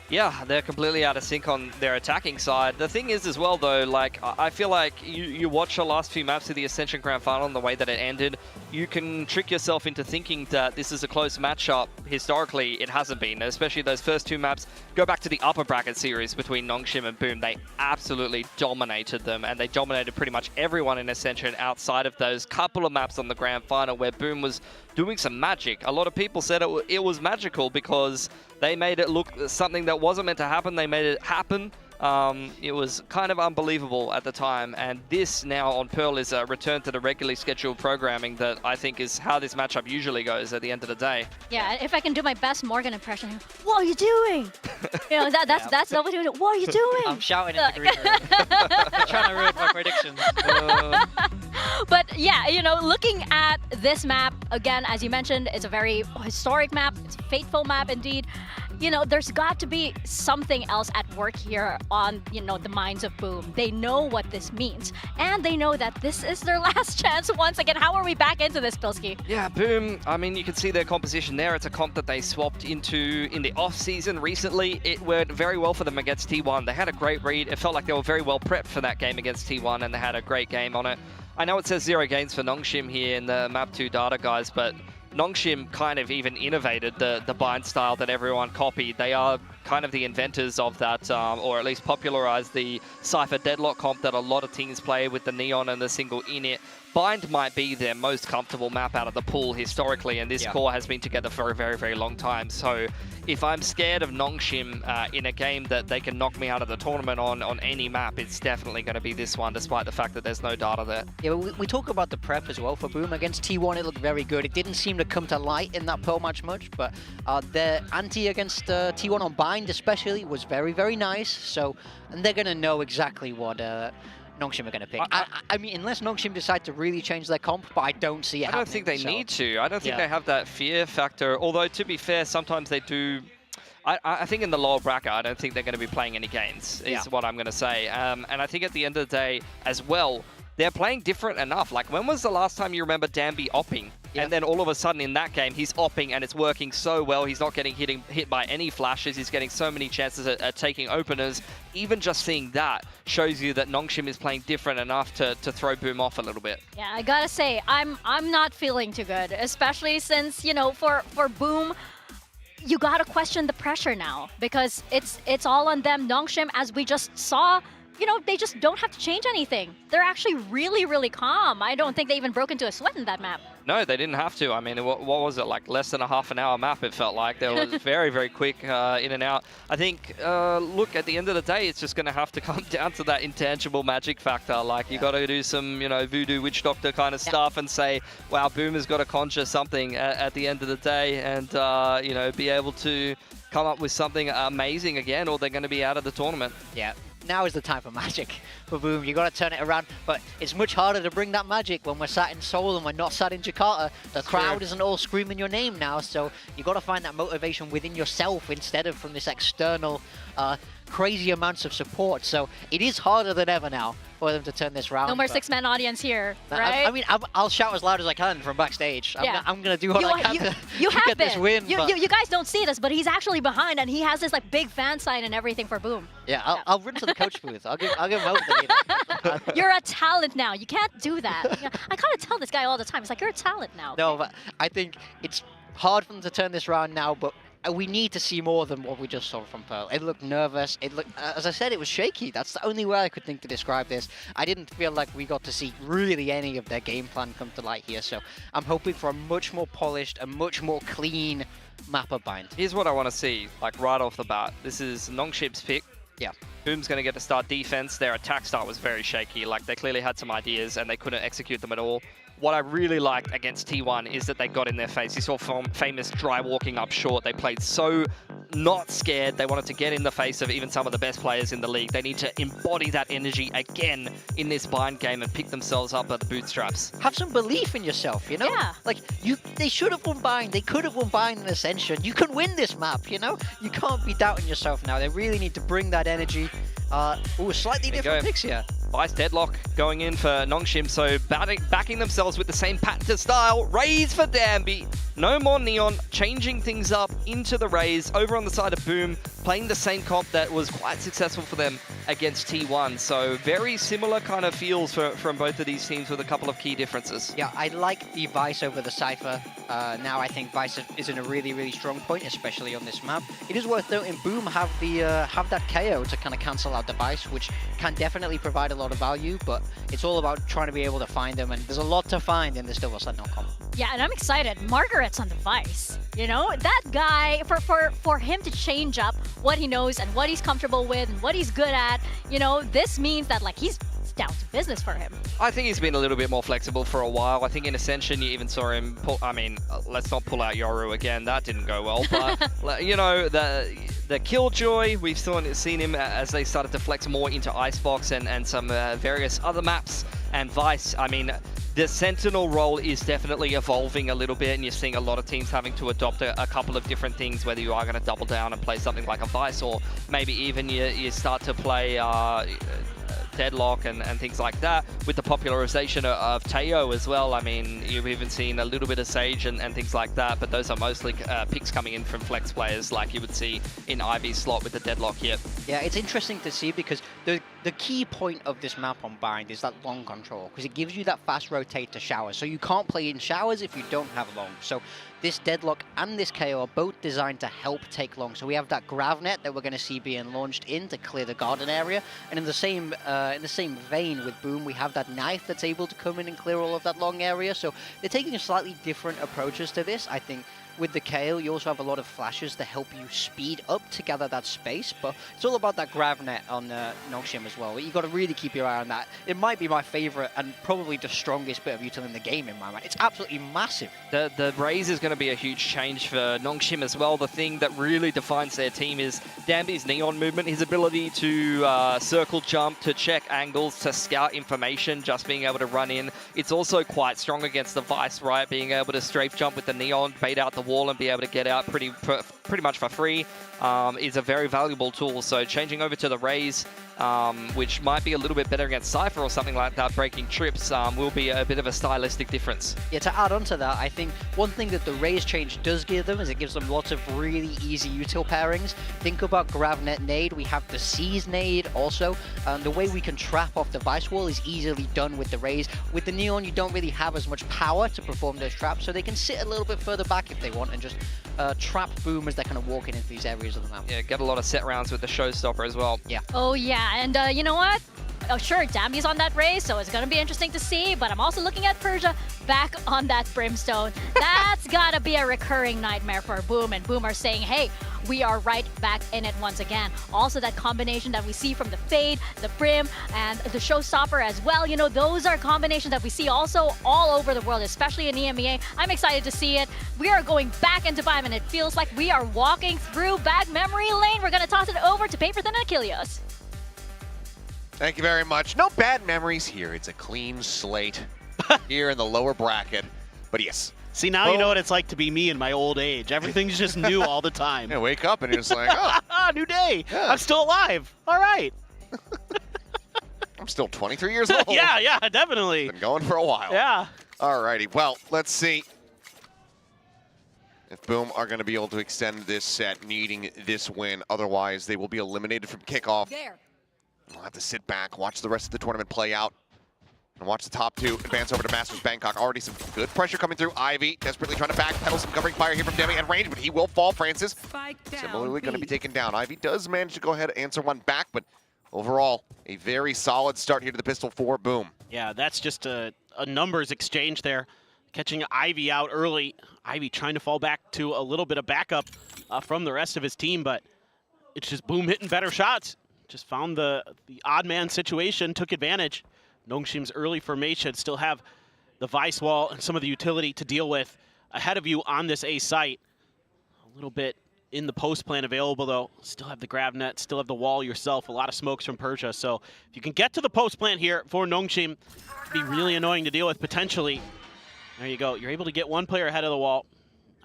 Yeah, they're completely out of sync on their attacking side. The thing is as well, though, like, I feel like you watch the last few maps of the Ascension Grand Final and the way that it ended, you can trick yourself into thinking that this is a close matchup. Historically, it hasn't been, especially those first two maps. Go back to the upper bracket series between Nongshim and Boom. They absolutely dominated them, and they dominated pretty much everyone in Ascension outside of those couple of maps on the Grand Final where Boom was doing some magic. A lot of people said it was magical because they made it look something that wasn't meant to happen. They made it happen. It was kind of unbelievable at the time, and this now on Pearl is a return to the regularly scheduled programming that I think is how this matchup usually goes at the end of the day. Yeah, if I can do my best Morgan impression, what are you doing? You know, that's what we're doing. What are you doing? I'm shouting in the green room. I'm trying to ruin my predictions. But yeah, you know, looking at this map, again, as you mentioned, it's a very historic map. It's a fateful map indeed. You know, there's got to be something else at work here on, you know, the minds of Boom. They know what this means, and they know that this is their last chance once again. How are we back into this, Pilski? Yeah, Boom, I mean, you can see their composition there. It's a comp that they swapped into in the off-season recently. It went very well for them against T1. They had a great read. It felt like they were very well prepped for that game against T1, and they had a great game on it. I know it says 0 gains for Nongshim here in the Map 2 data, guys, but Nongshim kind of even innovated the bind style that everyone copied. They are kind of the inventors of that, or at least popularized the Cypher Deadlock comp that a lot of teams play with the Neon and the single init. Bind might be their most comfortable map out of the pool historically, and this core has been together for a very, very long time. So if I'm scared of Nongshim in a game that they can knock me out of the tournament on any map, it's definitely going to be this one, despite the fact that there's no data there. Yeah, we talk about the prep as well for Boom. Against T1, it looked very good. It didn't seem to come to light in that Pearl match much, but their ante against T1 on Bind especially was very, very nice. So, and they're going to know exactly what Nongshim are going to pick. I mean, unless Nongshim decide to really change their comp, but I don't see it happening. I don't think they need to. I don't think they have that fear factor. Although, to be fair, sometimes they do. I think in the lower bracket, I don't think they're going to be playing any games, is what I'm going to say. And I think at the end of the day, as well, they're playing different enough. Like, when was the last time you remember Danby opping? And then all of a sudden in that game, he's opping and it's working so well. He's not getting hit by any flashes. He's getting so many chances at taking openers. Even just seeing that shows you that Nongshim is playing different enough to throw Boom off a little bit. Yeah, I gotta say, I'm not feeling too good, especially since, you know, for Boom, you gotta question the pressure now because it's all on them. Nongshim, as we just saw, you know, they just don't have to change anything. They're actually really, really calm. I don't think they even broke into a sweat in that map. No, they didn't have to. I mean, what was it, like less than a half an hour map, it felt like. They were very, very quick in and out. I think, look, at the end of the day, it's just going to have to come down to that intangible magic factor. Like, you got to do some, you know, voodoo witch doctor kind of stuff and say, wow, Boom has got to conjure something at the end of the day and, you know, be able to come up with something amazing again, or they're going to be out of the tournament. Yeah. Now is the time for magic for Boom. You got to turn it around, but it's much harder to bring that magic when we're sat in Seoul and we're not sat in Jakarta. The crowd isn't all screaming your name now, so you got to find that motivation within yourself instead of from this external crazy amounts of support. So it is harder than ever now for them to turn this round. No more six-man audience here, right? I mean, I'll shout as loud as I can from backstage. I'm going to do what I can to get this win. You guys don't see this, but he's actually behind, and he has this like big fan sign and everything for Boom. Yeah, I'll run to the coach booth. I'll give him hope that You're a talent now. You can't do that. I kind of tell this guy all the time. It's like, you're a talent now. No, but I think it's hard for them to turn this round now, but we need to see more than what we just saw from Pearl. It looked nervous. It looked, as I said, it was shaky. That's the only way I could think to describe this. I didn't feel like we got to see really any of their game plan come to light here. So I'm hoping for a much more polished, a much more clean map of Bind. Here's what I want to see, like right off the bat. This is Nongshim's pick. Yeah. Boom's going to get to start defense. Their attack start was very shaky. Like, they clearly had some ideas and they couldn't execute them at all. What I really liked against T1 is that they got in their face. You saw famous dry walking up short. They played so not scared. They wanted to get in the face of even some of the best players in the league. They need to embody that energy again in this Bind game and pick themselves up at the bootstraps. Have some belief in yourself, you know? Yeah. Like, they should have won Bind. They could have won Bind in Ascension. You can win this map, you know? You can't be doubting yourself now. They really need to bring that energy. Slightly different picks here. Vice Deadlock going in for Nongshim, so backing themselves with the same pattern style. Raise for Danby. No more Neon, changing things up into the Raise. Over on the side of Boom, playing the same comp that was quite successful for them against T1. So very similar kind of feels from both of these teams with a couple of key differences. Yeah, I like the Vice over the Cypher. Now I think Vice is in a really, really strong point, especially on this map. It is worth noting Boom have that KO to kind of cancel out the Vice, which can definitely provide a lot of value, but it's all about trying to be able to find them, and there's a lot to find in this Double Sentinel comp. Yeah, and I'm excited. Margaret's on the Vice. You know, that guy, for him to change up what he knows and what he's comfortable with and what he's good at, you know, this means that like he's down to business for him. I think he's been a little bit more flexible for a while. I think in Ascension you even saw him pull, I mean, let's not pull out Yoru again, that didn't go well, but you know, the Killjoy, we've seen him as they started to flex more into Icebox and some various other maps, and Vice, I mean, the Sentinel role is definitely evolving a little bit, and you're seeing a lot of teams having to adopt a couple of different things, whether you are going to double down and play something like a Vice, or maybe even you start to play Deadlock and things like that, with the popularization of Teo as well. I mean, you've even seen a little bit of Sage and things like that, but those are mostly picks coming in from flex players like you would see in Ivy's slot with the Deadlock here. Yeah, it's interesting to see because the key point of this map on Bind is that long control, because it gives you that fast rotate to showers. So you can't play in showers if you don't have long. So this Deadlock and this KO are both designed to help take long. So we have that grav net that we're going to see being launched in to clear the garden area, and in the same vein with Boom, we have that knife that's able to come in and clear all of that long area. So they're taking slightly different approaches to this. I think with the KO, you also have a lot of flashes to help you speed up to gather that space, but it's all about that grav net on Nongshim as well. You got to really keep your eye on that. It might be my favorite and probably the strongest bit of util in the game in my mind. It's absolutely massive. The raise is going to be a huge change for Nongshim as well. The thing that really defines their team is Dambi's neon movement, his ability to circle jump, to check angles, to scout information, just being able to run in. It's also quite strong against the Vice, right? Being able to strafe jump with the neon, bait out the wall and be able to get out pretty much for free is a very valuable tool. So changing over to the raise, which might be a little bit better against Cypher or something like that, breaking trips, will be a bit of a stylistic difference. Yeah, to add on to that, I think one thing that the raise change does give them is it gives them lots of really easy util pairings. Think about Gravnet Nade, we have the Seize Nade also. The way we can trap off the Vice Wall is easily done with the raise. With the Neon, you don't really have as much power to perform those traps, so they can sit a little bit further back if they want and just trap Boom as they're kind of walking into these areas of the map. Yeah, get a lot of set rounds with the Showstopper as well. Yeah. Oh yeah, and you know what? Oh sure, Dambi's on that race, so it's gonna be interesting to see, but I'm also looking at Persia back on that Brimstone. That's gotta be a recurring nightmare for Boom, and Boom are saying, hey, we are right back in it once again. Also that combination that we see from the Fade, the Brim, and the Showstopper as well, you know, those are combinations that we see also all over the world, especially in EMEA. I'm excited to see it. We are going back into 5, and it feels like we are walking through back memory lane. We're gonna toss it over to Paper Thin and Achilles. Thank you very much. No bad memories here. It's a clean slate here in the lower bracket. But yes. See, now you know what it's like to be me in my old age. Everything's just new all the time. Yeah, wake up and you're just like, oh. New day. Yeah. I'm still alive. All right. I'm still 23 years old. Yeah, definitely. Been going for a while. Yeah. All righty. Well, let's see if Boom are going to be able to extend this set, needing this win. Otherwise, they will be eliminated from kickoff. We'll have to sit back, watch the rest of the tournament play out, and watch the top two advance over to Masters Bangkok. Already some good pressure coming through. Ivy desperately trying to backpedal, some covering fire here from Demi at range, but he will fall, Francis. Similarly going to be taken down. Ivy does manage to go ahead and answer one back, but overall, a very solid start here to the pistol for Boom. Yeah, that's just a numbers exchange there. Catching Ivy out early. Ivy trying to fall back to a little bit of backup from the rest of his team, but it's just Boom hitting better shots. Just found the odd man situation, took advantage. Nongshim's early formation still have the Vice Wall and some of the utility to deal with ahead of you on this A site. A little bit in the post plan available though. Still have the grab net, still have the wall yourself, a lot of smokes from Persia. So if you can get to the post plan here for Nongshim, it'd be really annoying to deal with potentially. There you go, you're able to get one player ahead of the wall.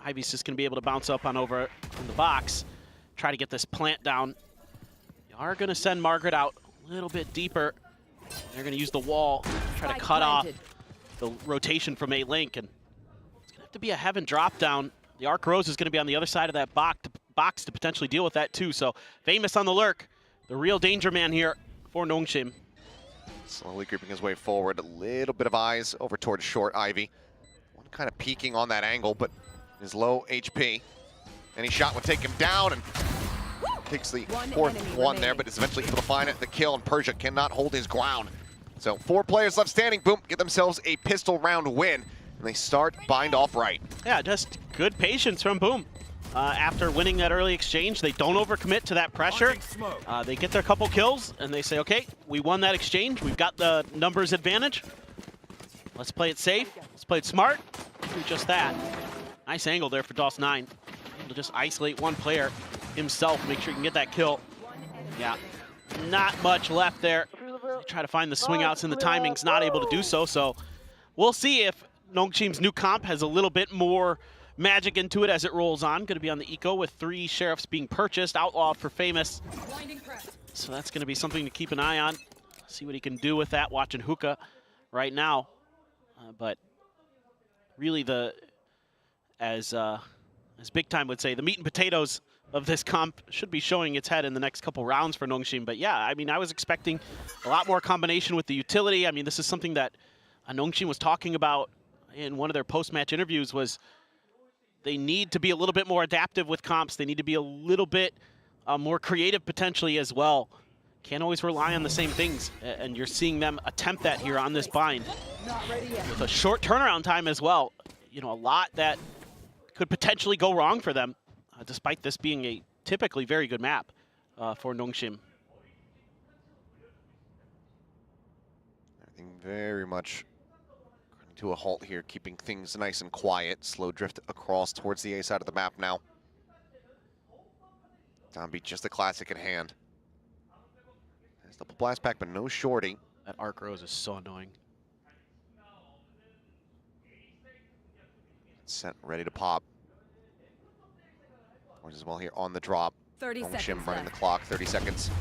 Ivy's just gonna be able to bounce up on over in the box, try to get this plant down. Are going to send Margaret out a little bit deeper. They're going to use the wall to try to cut off the rotation from A-Link, and it's going to have to be a heaven drop down. The Arc Rose is going to be on the other side of that box to potentially deal with that too. So Famous on the lurk, the real danger man here for Nongshim. Slowly creeping his way forward, a little bit of eyes over towards short Ivy. One kind of peeking on that angle, but is low HP. Any shot would take him down, and takes the fourth one there, but is eventually able to find the kill, and Persia cannot hold his ground. So 4 players left standing. Boom, get themselves a pistol round win, and they start bind off right. Yeah, just good patience from Boom. After winning that early exchange, they don't overcommit to that pressure. They get their couple kills, and they say, okay, we won that exchange. We've got the numbers advantage. Let's play it safe. Let's play it smart. Do just that. Nice angle there for DOS9. Able to just isolate one player himself, make sure he can get that kill. Yeah, not much left there. Try to find the swing outs, and the timing's not able to do so. So we'll see if Nongshim's new comp has a little bit more magic into it as it rolls on. Going to be on the eco with 3 sheriffs being purchased, outlawed for Famous. So that's going to be something to keep an eye on. See what he can do with that. Watching Hookah right now, but really as Big Time would say, the meat and potatoes of this comp should be showing its head in the next couple rounds for Nongshim. But yeah, I mean, I was expecting a lot more combination with the utility. I mean, this is something that Nongshim was talking about in one of their post-match interviews, was they need to be a little bit more adaptive with comps. They need to be a little bit more creative potentially as well. Can't always rely on the same things, and you're seeing them attempt that here on this bind with a short turnaround time as well. You know, a lot that could potentially go wrong for them, despite this being a typically very good map for Nongshim. Everything very much to a halt here, keeping things nice and quiet. Slow drift across towards the A side of the map now. Downbeat, just the classic at hand. There's double blast back, but no shorty. That arc rose is so annoying. Set, ready to pop. Orange as well here on the drop. 30 Nongshim seconds running left. the clock, 30 seconds.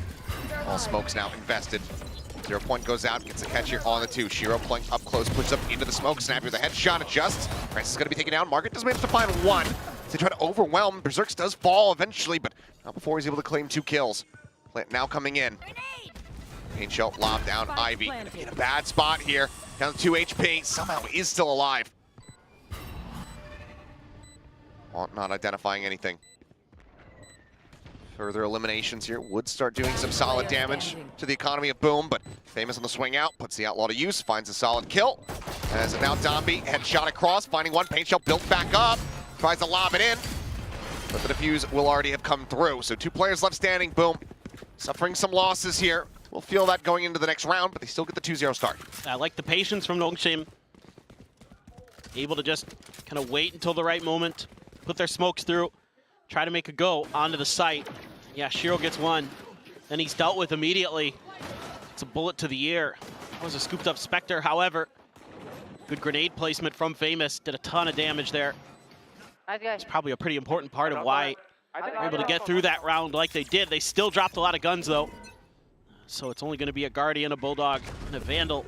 All smokes now invested. 0 point goes out, gets a catch here on the 2. Shiro playing up close, puts up into the smoke. Snap with a headshot, adjusts. Francis is going to be taken down. Margaret does manage to find 1. They try to overwhelm. Berserks does fall eventually, but not before he's able to claim 2 kills. Plant now coming in. Pain shell lobbed down. Ivy in a bad spot here. Down to 2 HP. Somehow is still alive. Well, not identifying anything. Further eliminations here would start doing some solid damage to the economy of Boom, but Famous on the swing out, puts the Outlaw to use, finds a solid kill. As now Dombey, headshot across, finding 1, Paint Shell built back up, tries to lob it in, but the defuse will already have come through. So 2 players left standing, Boom, suffering some losses here. We'll feel that going into the next round, but they still get the 2-0 start. I like the patience from Nongshim. Able to just kind of wait until the right moment, put their smokes through, try to make a go onto the site. Yeah, Shiro gets 1. Then he's dealt with immediately. It's a bullet to the ear. That was a scooped up Spectre, however. Good grenade placement from Famous. Did a ton of damage there. It's probably a pretty important part of why they were able to get through that round like they did. They still dropped a lot of guns though. So it's only going to be a Guardian, a Bulldog, and a Vandal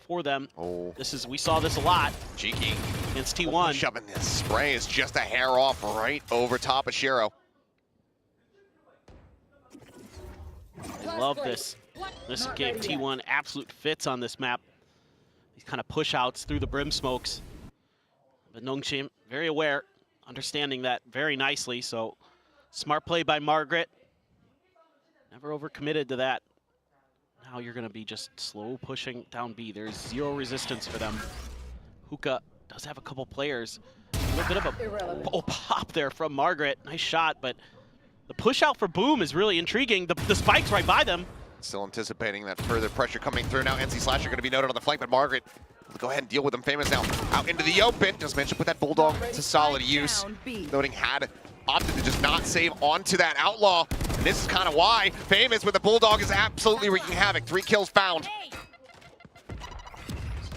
for them. Oh. We saw this a lot. Cheeky. Against T1. Shoving this spray is just a hair off right over top of Shiro. I love this. This gave T1 absolute fits on this map. These kind of push outs through the brim smokes. But Nongshim, very aware, understanding that very nicely. So smart play by Margaret. Never overcommitted to that. Now you're going to be just slow pushing down B. There's 0 resistance for them. Hookah does have a couple players. A little bit of a pop there from Margaret. Nice shot, but the push out for Boom is really intriguing. The spike's right by them. Still anticipating that further pressure coming through now. NC Slasher going to be noted on the flank, but Margaret will go ahead and deal with them. Famous now out into the open. Just mentioned, put that Bulldog to solid use. Noting had opted to just not save onto that Outlaw. And this is kind of why Famous with the Bulldog is absolutely wreaking havoc. 3 kills found.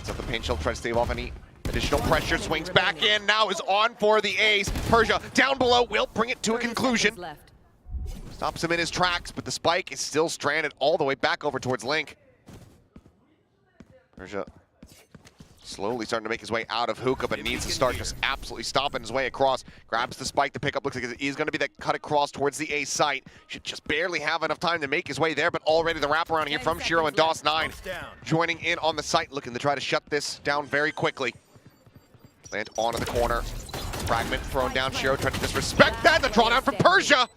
So the Pain Shell tries to stave off any additional pressure. Swings back in. Now is on for the ace. Persia down below will bring it to a conclusion. Stops him in his tracks, but the spike is still stranded all the way back over towards Link. Persia slowly starting to make his way out of Hookah, but needs to start just absolutely stomping his way across. Grabs the spike to pick up. Looks like he's going to be that cut across towards the A site. Should just barely have enough time to make his way there, but already the wraparound here from Shiro and DOS9 joining in on the site, looking to try to shut this down very quickly. Land onto the corner. Fragment thrown down. Shiro trying to disrespect that. The drawdown from Persia.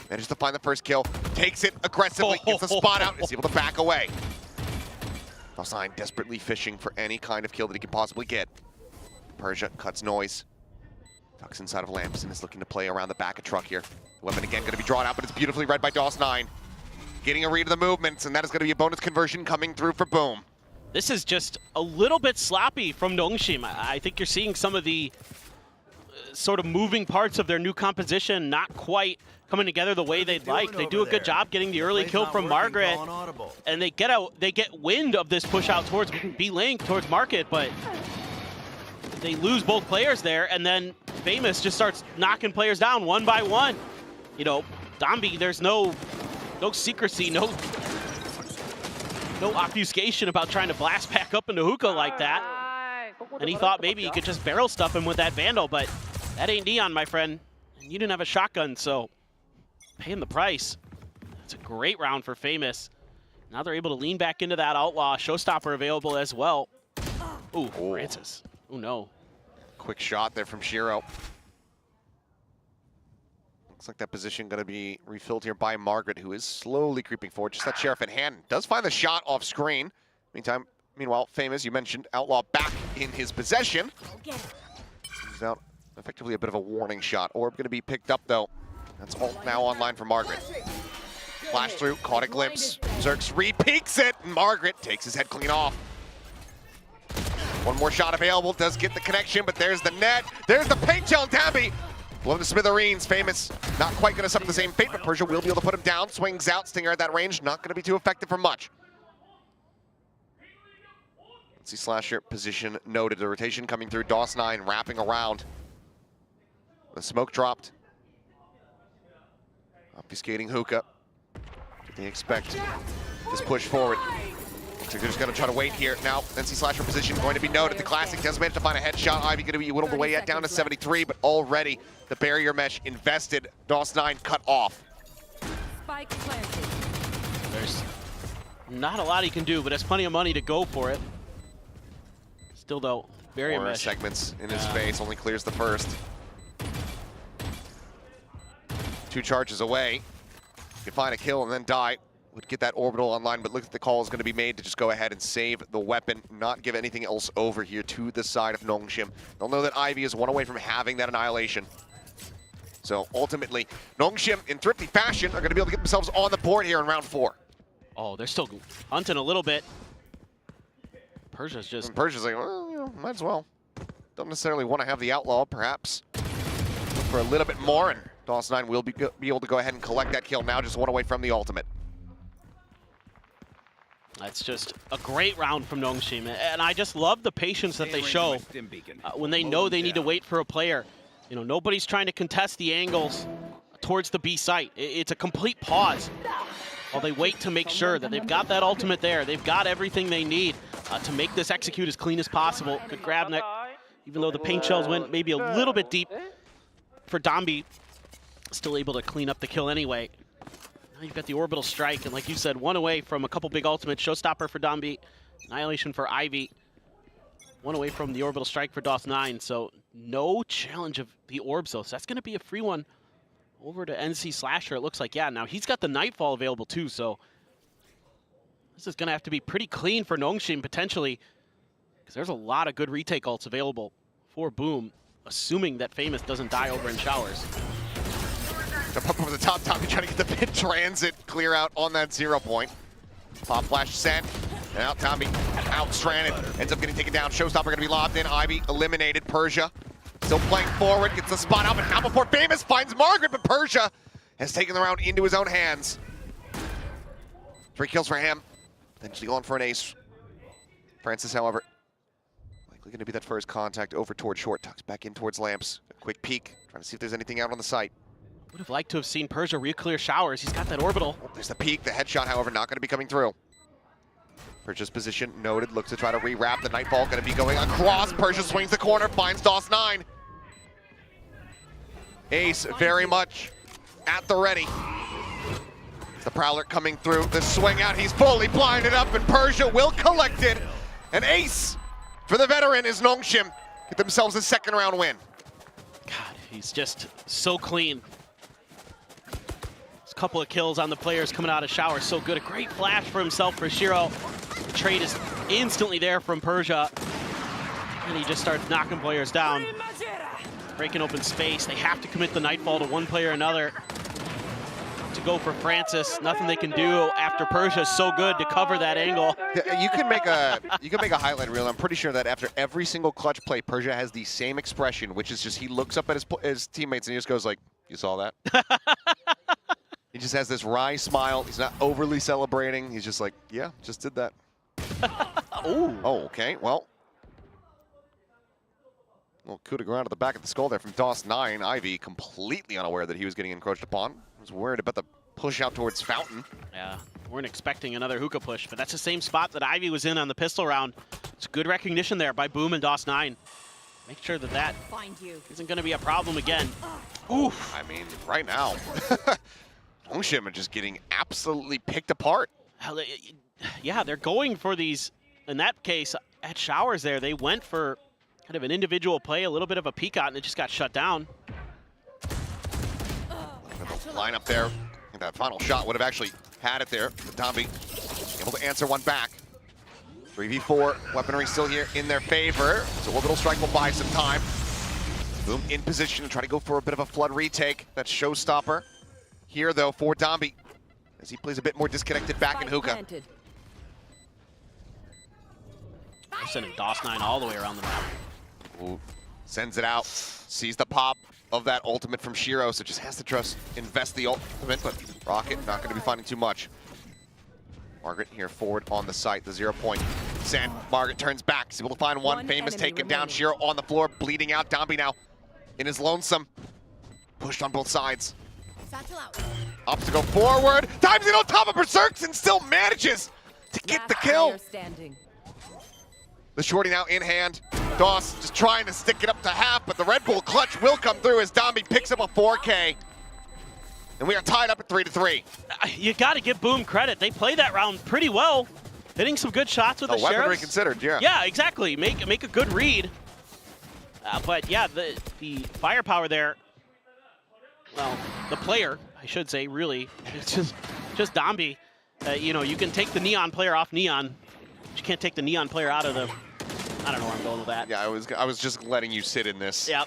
Manages to find the first kill, takes it aggressively, gets the spot out, is able to back away. DOS9 desperately fishing for any kind of kill that he can possibly get. Persia cuts noise, ducks inside of Lamps, and is looking to play around the back of Truck here. The weapon again going to be drawn out, but it's beautifully read by DOS9. Getting a read of the movements, and that is going to be a bonus conversion coming through for Boom. This is just a little bit sloppy from Nongshim. I think you're seeing some of the sort of moving parts of their new composition not quite coming together the way they'd like. They do a good job getting the early kill from Margaret, and they get wind of this push out towards B-Link, towards Market, but they lose both players there, and then Famous just starts knocking players down one by one. You know, Dombey, there's no secrecy, no obfuscation about trying to blast back up into Hookah like that. And he thought maybe he could just barrel stuff him with that Vandal, but that ain't Neon, my friend. And you didn't have a shotgun, so paying the price. That's a great round for Famous. Now they're able to lean back into that Outlaw. Showstopper available as well. Ooh, Francis. Oh no. Quick shot there from Shiro. Looks like that position going to be refilled here by Margaret, who is slowly creeping forward. Just that Sheriff in hand. Does find the shot off screen. Meanwhile, Famous, you mentioned, Outlaw back in his possession. He's out effectively a bit of a warning shot. Orb going to be picked up, though. That's all now online for Margaret. Flash through, caught a glimpse. Zerx re-peeks it, and Margaret takes his head clean off. One more shot available, does get the connection, but there's the net. There's the paint shell, Tabby. Blown to smithereens. Famous not quite going to suffer the same fate, but Persia will be able to put him down. Swings out, Stinger at that range, not going to be too effective for much. Let's see Slasher position noted. The rotation coming through. DOS9 wrapping around. The smoke dropped. Obfuscating Hookah. They expect this push forward. So they're just going to try to wait here. Now, NC Slasher position going to be noted. The Classic does manage to find a headshot. Ivy going to be whittled away yet down to 73, but already the barrier mesh invested. DOS9 cut off. There's not a lot he can do, but has plenty of money to go for it. Still, though, barrier mesh. Segments in his face, only clears the first. 2 charges away. Could find a kill and then die. Would get that orbital online, but look at the call is going to be made to just go ahead and save the weapon, not give anything else over here to the side of Nongshim. They'll know that Ivy is one away from having that annihilation. So ultimately, Nongshim in thrifty fashion are going to be able to get themselves on the board here in round 4. Oh, they're still hunting a little bit. Persia's just... And Persia's like, well, you know, might as well. Don't necessarily want to have the Outlaw, perhaps. Look for a little bit more, and DOS9 will be able to go ahead and collect that kill now, just one away from the ultimate. That's just a great round from Nongshim, and I just love the patience that they show when they know they need to wait for a player. You know, nobody's trying to contest the angles towards the B site. It's a complete pause while they wait to make sure that they've got that ultimate there. They've got everything they need to make this execute as clean as possible. Good grab neck, even though the paint shells went maybe a little bit deep for Dombi. Still able to clean up the kill anyway. Now you've got the orbital strike, and like you said, one away from a couple big ultimates. Showstopper for Dombi, annihilation for Ivy. One away from the orbital strike for DOS9, so no challenge of the orbs though. So that's gonna be a free one over to NC Slasher, it looks like. Yeah, now he's got the Nightfall available too, so this is gonna have to be pretty clean for Nongshim potentially, because there's a lot of good retake ults available for Boom, assuming that Famous doesn't die over in showers. Jump up over the top, Tommy trying to get the pit transit clear out on that 0 point. Pop flash sent. Now Tommy out stranded, ends up getting taken down. Showstopper going to be lobbed in. Ivy eliminated. Persia still playing forward, gets the spot out, but now before Famous finds Margaret, but Persia has taken the round into his own hands. 3 kills for him. Eventually going for an ace. Francis, however, likely going to be that first contact over towards short. Tucks back in towards Lamps. A quick peek, trying to see if there's anything out on the site. Would have liked to have seen Persia re-clear showers. He's got that orbital. Oh, there's the peek. The headshot, however, not going to be coming through. Persia's position noted. Looks to try to re-wrap. The Nightfall going to be going across. Persia swings the corner, finds DOS9. Ace very much at the ready. The Prowler coming through. The swing out. He's fully blinded up, and Persia will collect it. An ace for the veteran is Nongshim. Get themselves a second round win. God, he's just so clean. Couple of kills on the players coming out of shower, so good. A great flash for himself for Shiro. The trade is instantly there from Persia, and he just starts knocking players down, breaking open space. They have to commit the Nightfall to one player or another to go for Francis. Nothing they can do after Persia is so good to cover that angle. You can make a highlight reel. I'm pretty sure that after every single clutch play, Persia has the same expression, which is just he looks up at his teammates and he just goes like, "You saw that?" He just has this wry smile. He's not overly celebrating. He's just like, yeah, just did that. Ooh. Oh, okay. Well, little coup de grace to the back of the skull there from DOS9. Ivy completely unaware that he was getting encroached upon. Was worried about the push out towards Fountain. Yeah, weren't expecting another hookah push, but that's the same spot that Ivy was in on the pistol round. It's good recognition there by Boom and DOS9. Make sure that that isn't going to be a problem again. Oof. I mean, right now, Nongshim are just getting absolutely picked apart. Yeah, they're going for these, in that case, at showers there, they went for kind of an individual play, a little bit of a peek out, and it just got shut down. line up there. And that final shot would have actually had it there. But Dambi able to answer one back. 3v4, weaponry still here in their favor. So Orbital Strike will buy some time. Boom in position to try to go for a bit of a flood retake. That's showstopper. Here though for Dambi, as he plays a bit more disconnected back in hookah. We're sending DOS9 all the way around the map. Ooh, sends it out, sees the pop of that ultimate from Shiro, so just has to trust, invest the ultimate, but Rocket not going to be finding too much. Margaret here forward on the site, the 0 point. Sand, Margaret turns back, he's able to find one. Famous taken down, Shiro on the floor, bleeding out. Dambi now in his lonesome. Pushed on both sides. Up to go forward, times it on top of Berserks and still manages to get the kill. The shorty now in hand. Doss just trying to stick it up to half, but the Red Bull clutch will come through as Dambi picks up a 4K. And we are tied up at 3-3. You got to give Boom credit. They played that round pretty well, hitting some good shots with the weaponry Sheriffs. considered, yeah. Yeah, exactly. Make a good read. But yeah, the firepower there. Well, the player, I should say, really, it's just Dambi. You know, you can take the Neon player off Neon, but you can't take the Neon player out of the. I don't know where I'm going with that. Yeah, I was just letting you sit in this. Yeah.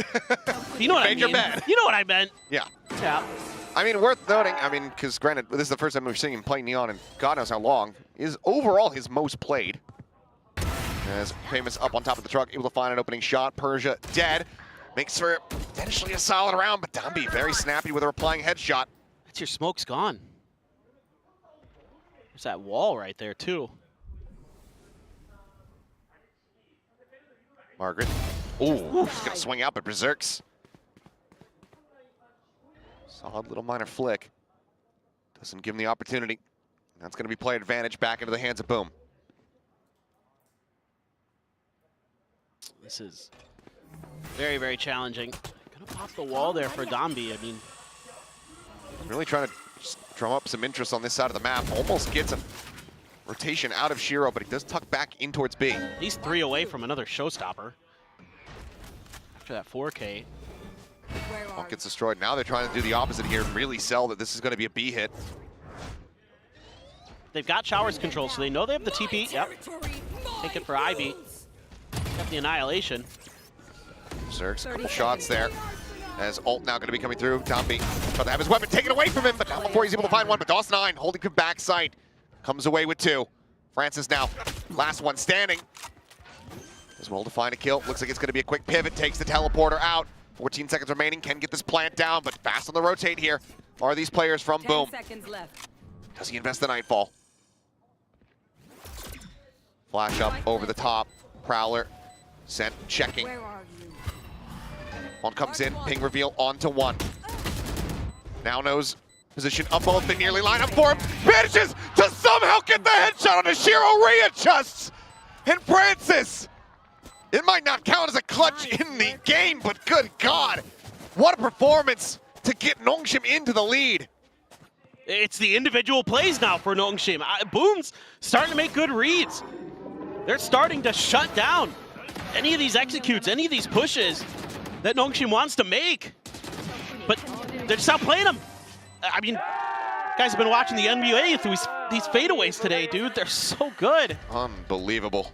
You know what I mean. Your bed. You know what I meant. Yeah. Yeah. I mean, worth noting, because granted, this is the first time we've seen him play Neon in God knows how long, is overall his most played. As Famous up on top of the truck, able to find an opening shot. Persia dead. Makes for potentially a solid round, but Dambi very snappy with a replying headshot. That's your smoke's gone. There's that wall right there, too. Margaret. Ooh, he's going to swing out, but Berserks. Solid little minor flick. Doesn't give him the opportunity. That's going to be play advantage back into the hands of Boom. This is very, very challenging. Gonna pop the wall there for Dambi. I mean, really trying to drum up some interest on this side of the map. Almost gets a rotation out of Shiro, but he does tuck back in towards B. He's 3 away from another showstopper. After that 4K. Ball gets destroyed. Now they're trying to do the opposite here and really sell that this is going to be a B hit. They've got Showers control, so they know they have the TP. Yep. Take it for Ivy. Got the Annihilation. Berserks, couple shots there. As ult now going to be coming through. Dambi trying to have his weapon taken away from him, but not before he's able to find one. But DOS9 holding him backside. Comes away with 2. Francis now, last one standing. Does well to find a kill. Looks like it's going to be a quick pivot. Takes the teleporter out. 14 seconds remaining. Can get this plant down, but fast on the rotate here are these players from Boom. 10 seconds left. Does he invest the Nightfall? Flash up over the top. Prowler sent, checking. One comes in, ping reveal onto 1. Now knows position of both, they nearly line up for him. Manages to somehow get the headshot on Shiro, readjusts. And Francis, it might not count as a clutch in the game, but good God, what a performance to get Nongshim into the lead. It's the individual plays now for Nongshim. Boom's starting to make good reads. They're starting to shut down any of these executes, any of these pushes that Nongshim wants to make. But they're just not playing them. I mean, guys have been watching the NBA through these fadeaways today, dude. They're so good. Unbelievable.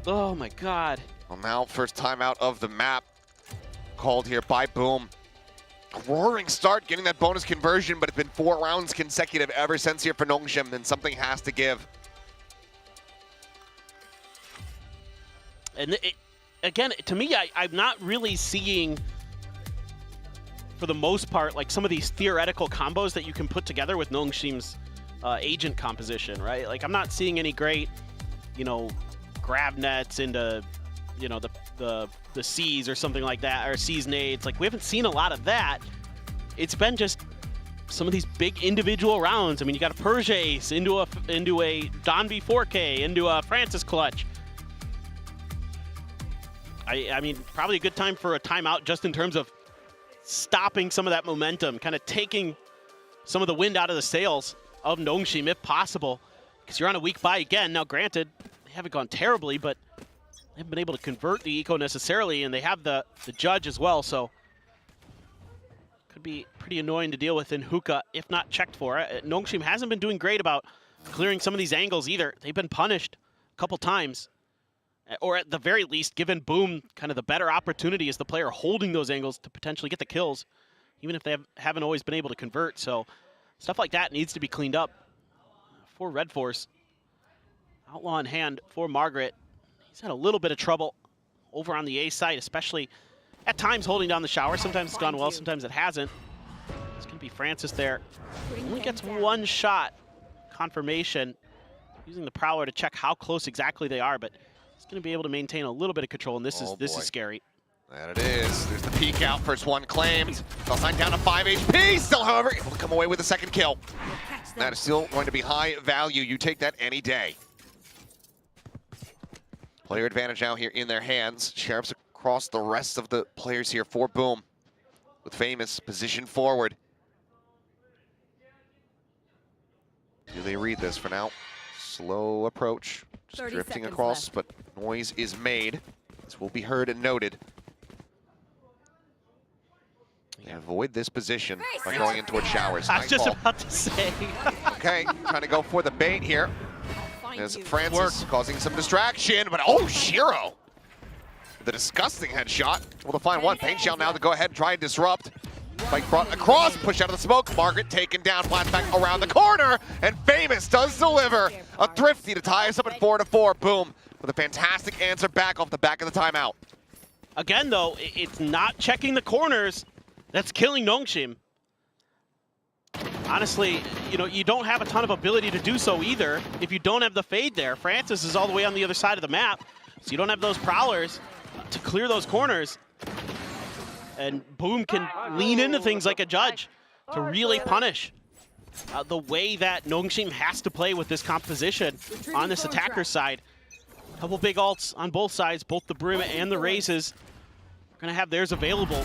Oh my God. Well, now first timeout of the map called here by Boom. Roaring start, getting that bonus conversion, but it's been 4 rounds consecutive ever since here for Nongshim, then something has to give. And again, to me, I'm not really seeing, for the most part, like some of these theoretical combos that you can put together with Nongshim's agent composition, right? Like I'm not seeing any great, you know, grab nets into, you know, the C's or something like that, or C's nades. Like we haven't seen a lot of that. It's been just some of these big individual rounds. I mean, you got a Persia ace into a Dambi 4K, into a Francis clutch. I mean, probably a good time for a timeout just in terms of stopping some of that momentum, kind of taking some of the wind out of the sails of Nongshim if possible, because you're on a weak bye again. Now, granted, they haven't gone terribly, but they haven't been able to convert the eco necessarily, and they have the judge as well, so be pretty annoying to deal with in Hookah if not checked for. Nongshim hasn't been doing great about clearing some of these angles either. They've been punished a couple times, or at the very least given Boom kind of the better opportunity as the player holding those angles to potentially get the kills, even if they haven't always been able to convert. So stuff like that needs to be cleaned up for Red Force. Outlaw in hand for Margaret. He's had a little bit of trouble over on the A side, especially at times holding down the shower. Sometimes it's gone well, sometimes it hasn't. It's going to be Francis there. Only gets one shot. Confirmation. Using the Prowler to check how close exactly they are, but he's going to be able to maintain a little bit of control, and this is scary. That it is. There's the peek out. First one claimed. Valorant down to 5 HP. Still, however, able to come away with a second kill. That is still going to be high value. You take that any day. Player advantage now here in their hands. Sheriffs across the rest of the players here for Boom. With Famous position forward. Do they read this for now? Slow approach. Just drifting across, but noise is made. This will be heard and noted. They avoid this position by going in towards showers. I was just about to say. Okay, trying to go for the bait here. As Francis causing some distraction, but oh, Shiro! The disgusting headshot. Able to find one. Paint Shell now to go ahead and try and disrupt. Spike brought across, push out of the smoke. Margaret taken down, flashback around the corner, and Famous does deliver a thrifty to tie us up at 4-4. Boom, with a fantastic answer back off the back of the timeout. Again, though, it's not checking the corners that's killing Nongshim. Honestly, you don't have a ton of ability to do so either if you don't have the fade there. Francis is all the way on the other side of the map, so you don't have those prowlers to clear those corners. And Boom can lean into things like a judge to really punish the way that Nongshim has to play with this composition on this attacker side. A couple big ults on both sides, both the Brim and the Razes are going to have theirs available.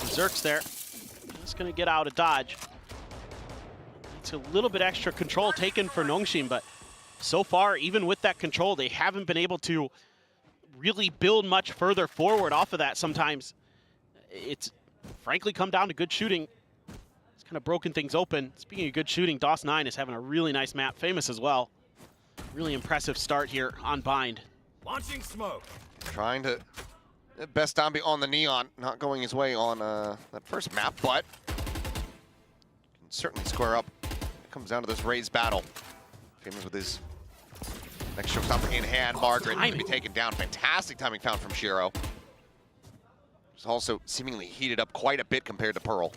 Zerk's there. Just going to get out of dodge. It's a little bit extra control taken for Nongshim, but so far, even with that control, they haven't been able to really build much further forward off of that sometimes. It's frankly come down to good shooting. It's kind of broken things open. Speaking of good shooting, DOS9 is having a really nice map. Famous as well. Really impressive start here on Bind. Launching smoke. Trying to best Zombie on the Neon, not going his way on that first map, but can certainly square up. It comes down to this Raze battle. Famous with his next showstopper in hand. Margaret going to be taken down. Fantastic timing found from Shiro. He's also seemingly heated up quite a bit compared to Pearl.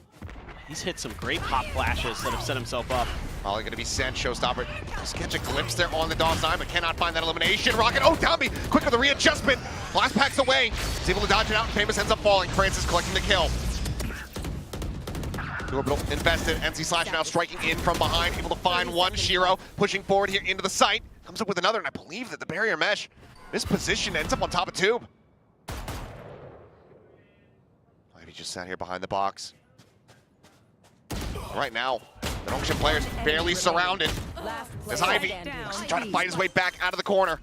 He's hit some great pop flashes that have set himself up. Ollie going to be sent. Showstopper just catch a glimpse there on the DOS9, but cannot find that elimination. Rocket, oh, Downby, quick with the readjustment. Blast packs away. He's able to dodge it out, and Famous ends up falling. Francis collecting the kill. Orbital invested. NC/, now striking in from behind, able to find one. Shiro pushing forward here into the site. Comes up with another, and I believe that the barrier mesh, this position ends up on top of Tube. Ivy just sat here behind the box. Right now, the Nongshim players barely surrounded as Ivy trying to fight his way back out of the corner.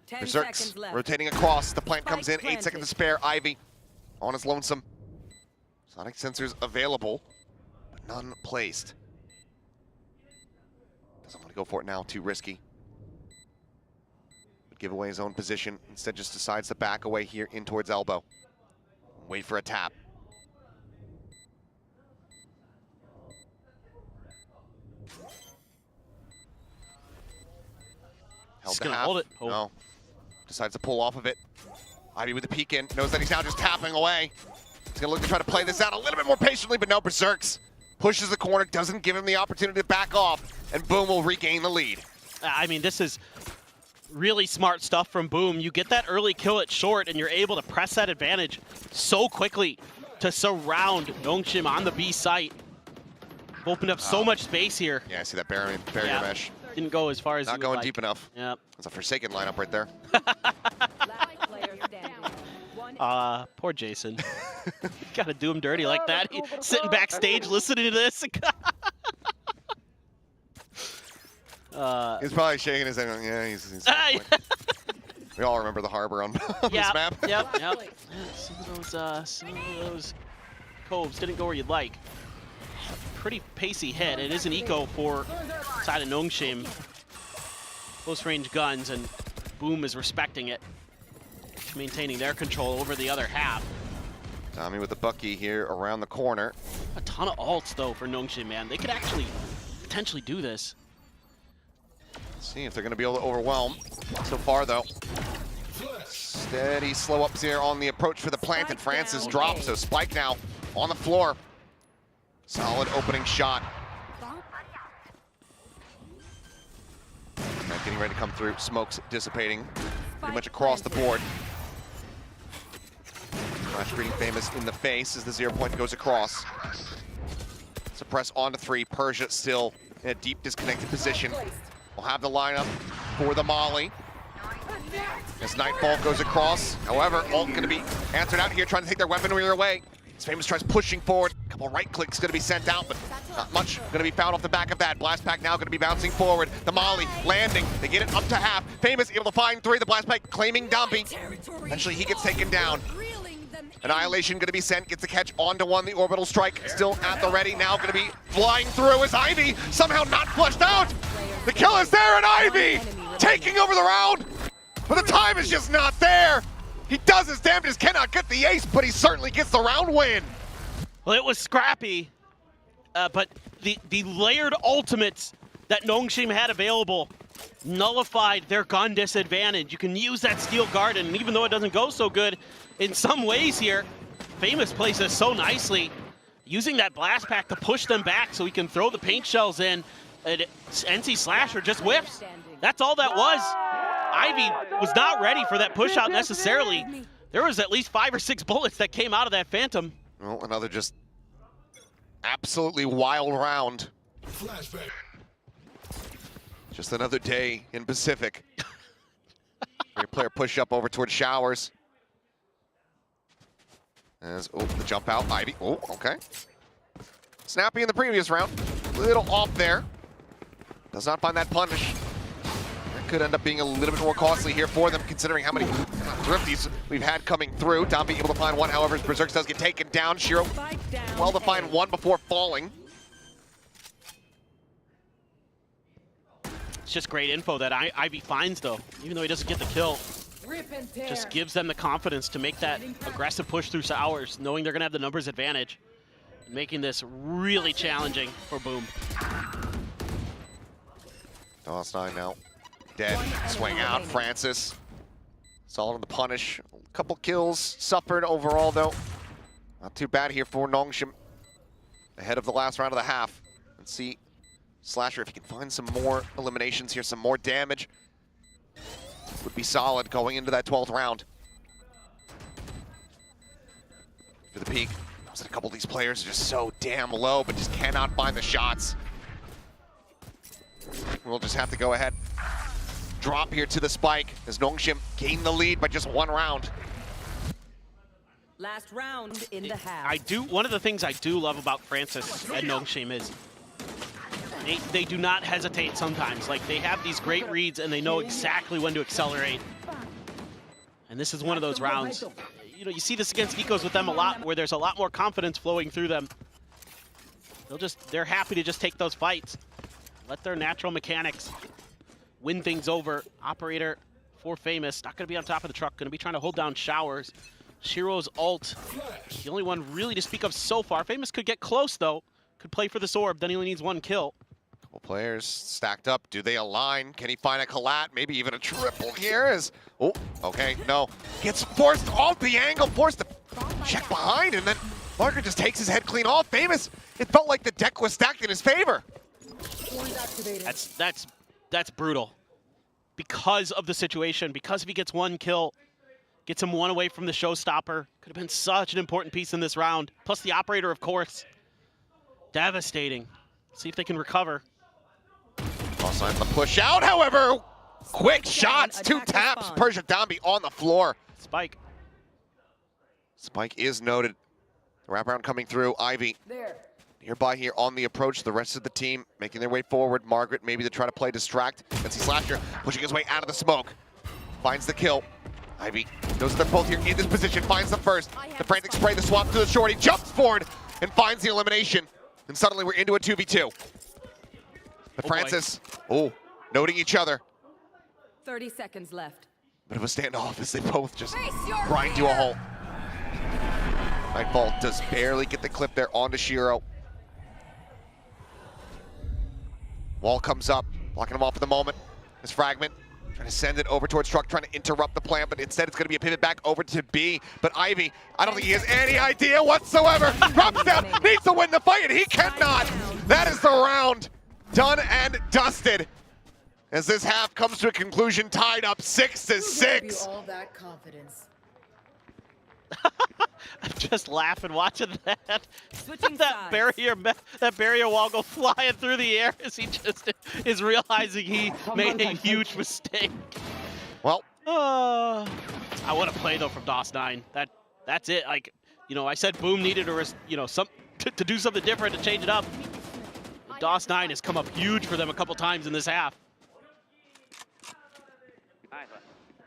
Berserks rotating across. The plant comes in, 8 seconds to spare. Ivy on his lonesome. Sonic sensors available, but none placed. Doesn't want to go for it now, too risky. Would give away his own position. Instead just decides to back away here in towards elbow. Wait for a tap. He's gonna hold it. Oh. No. Decides to pull off of it. Ivy with the peek in. Knows that he's now just tapping away. He's gonna look to try to play this out a little bit more patiently, but no, Berserks pushes the corner, doesn't give him the opportunity to back off, and Boom will regain the lead. I mean, this is really smart stuff from Boom. You get that early kill at short, and you're able to press that advantage so quickly to surround Nongshim on the B site. Opened up so much space here. Yeah, I see that barrier mesh. Didn't go as far as not going deep enough. Yeah. It's a Forsaken lineup right there. Poor Jason. Gotta do him dirty like that. Sitting backstage listening to this. He's probably shaking his head. Going, yeah, he's we all remember the harbor on this map. Yep. Some of those Coves didn't go where you'd like. Pretty pacey hit. It is an eco for side of Nongshim. Close range guns, and Boom is respecting it, maintaining their control over the other half. Tommy with the Bucky here around the corner. A ton of ults though for Nongshim, man. They could actually potentially do this. Let's see if they're going to be able to overwhelm. So far though, steady slow ups here on the approach for the plant, and Francis drops, so Spike now on the floor. Solid opening shot. Getting ready to come through, smokes dissipating pretty much across the board. Flash greeting Famous in the face as the 0 point goes across. Suppress onto 3, Persia still in a deep disconnected position. We'll have the lineup for the Molly. As Nightfall goes across, however, ult going to be answered out here, trying to take their weaponry away. As Famous tries pushing forward, a couple right clicks going to be sent out, but not much going to be found off the back of that. Blast Pack now going to be bouncing forward. The Molly landing, they get it up to half. Famous able to find 3, the Blast Pack claiming Dumpy. Eventually he gets taken down. Annihilation going to be sent, gets the catch onto 1, the orbital strike still at the ready, now going to be flying through as Ivy somehow not flushed out. The kill is there, and Ivy taking over the round, but the time is just not there. He does his damage, cannot get the ace, but he certainly gets the round win. Well, it was scrappy, but the layered ultimates that Nongshim had available nullified their gun disadvantage. You can use that Steel Garden, and even though it doesn't go so good in some ways here, Famous plays this so nicely, using that Blast Pack to push them back so he can throw the paint shells in, and NC Slasher just whiffs. That's all that was. Ivy was not ready for that push out necessarily. There was at least 5 or 6 bullets that came out of that Phantom. Well, another just absolutely wild round. Flashback. Just another day in Pacific. Your player push up over towards Showers. As, oh, the jump out, Ivy. Oh, okay. Snappy in the previous round. Little off there. Does not find that punish. That could end up being a little bit more costly here for them, considering how many thrifties we've had coming through. Dombey able to find 1, however, as Berserk does get taken down. Shiro well to find 1 before falling. It's just great info that Ivy finds, though, even though he doesn't get the kill. Just gives them the confidence to make that aggressive push through Sours, knowing they're going to have the numbers advantage, making this really challenging for Boom. DOS9 now dead. Swing out, Francis. Solid on the punish. A couple kills suffered overall, though. Not too bad here for Nongshim. Ahead of the last round of the half. Let's see Slasher if he can find some more eliminations here, some more damage. Would be solid going into that 12th round. For the peak, a couple of these players are just so damn low, but just cannot find the shots. We'll just have to go ahead. Drop here to the spike as Nongshim gain the lead by just 1 round. Last round in the half. One of the things I do love about Francis and Nongshim is they do not hesitate sometimes. Like, they have these great reads and they know exactly when to accelerate. And this is one of those rounds. You know, you see this against Ecos with them a lot, where there's a lot more confidence flowing through them. They're happy to just take those fights. Let their natural mechanics win things over. Operator for Famous, not gonna be on top of the truck, gonna be trying to hold down Showers. Shiro's ult, the only one really to speak of so far. Famous could get close though, could play for this orb, then he only needs 1 kill. Couple players stacked up. Do they align? Can he find a collat? Maybe even a triple here. Oh, okay, no. Gets forced off the angle, forced to check behind, and then Margaret just takes his head clean off. Famous, it felt like the deck was stacked in his favor. That's brutal. Because of the situation, because if he gets 1 kill, gets him 1 away from the showstopper, could have been such an important piece in this round. Plus the operator, of course. Devastating. See if they can recover. Also the push out, however, quick shots, 2 taps. Persia Dombey on the floor. Spike. Spike is noted. The wraparound coming through. Ivy nearby here on the approach. The rest of the team making their way forward. Margaret maybe to try to play distract. NC Slasher pushing his way out of the smoke. Finds the kill. Ivy knows that they're both here in this position, finds them first. The frantic spray, the swap to the short, he jumps forward and finds the elimination. And suddenly we're into a 2v2. But Francis, noting each other. 30 seconds left. Bit of a standoff as they both just grind to a halt. Nightfall does barely get the clip there onto Shiro. Wall comes up, blocking him off for the moment. This fragment, trying to send it over towards Truck, trying to interrupt the plan, but instead it's going to be a pivot back over to B. But Ivy, I don't think he has any idea whatsoever. Drops down, needs to win the fight, and he cannot. That is the round done and dusted. As this half comes to a conclusion, tied up 6-6. All that confidence. I'm just laughing watching that. that barrier wall go flying through the air as he just is realizing he made a huge mistake. Well, I want to play though from DOS9. That's it. Like, you know, I said Boom needed to do something different to change it up. DOS9 has come up huge for them a couple times in this half.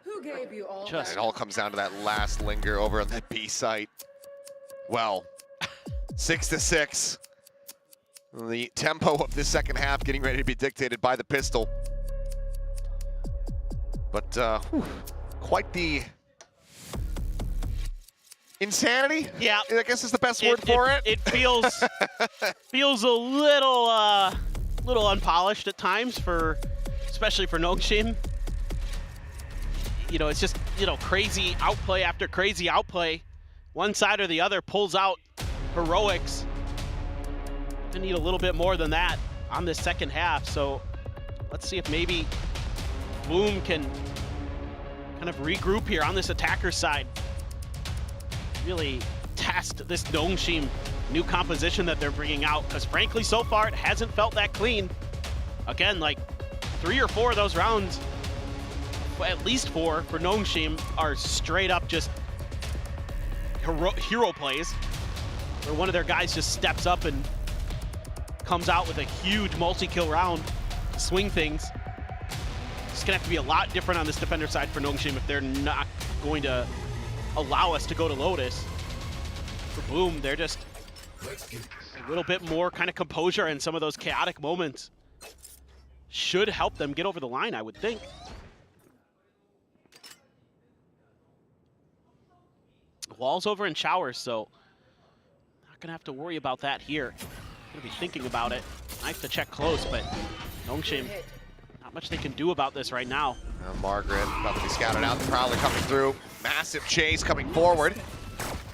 Who gave you all It all comes down to that last linger over on that B site. Well, 6-6. The tempo of this second half getting ready to be dictated by the pistol. But quite the insanity. Yeah, I guess is the best word for it. It feels a little unpolished at times especially for Nongshim. You know, it's just, crazy outplay after crazy outplay. One side or the other pulls out heroics. I need a little bit more than that on this second half. So let's see if maybe Boom can kind of regroup here on this attacker side. Really test this Nongshim new composition that they're bringing out, because frankly, so far it hasn't felt that clean. Again, like 3 or 4 of those rounds, at least 4 for Nongshim, are straight up just hero plays, where one of their guys just steps up and comes out with a huge multi-kill round to swing things. It's gonna have to be a lot different on this defender side for Nongshim if they're not going to allow us to go to Lotus. For Boom, they're just a little bit more kind of composure in some of those chaotic moments. Should help them get over the line, I would think. Wall's over in Showers, so not gonna have to worry about that here. Gonna be thinking about it. Nice to check close, but Nongshim, not much they can do about this right now. Margaret about to be scouted out. The Prowler coming through. Massive chase coming forward.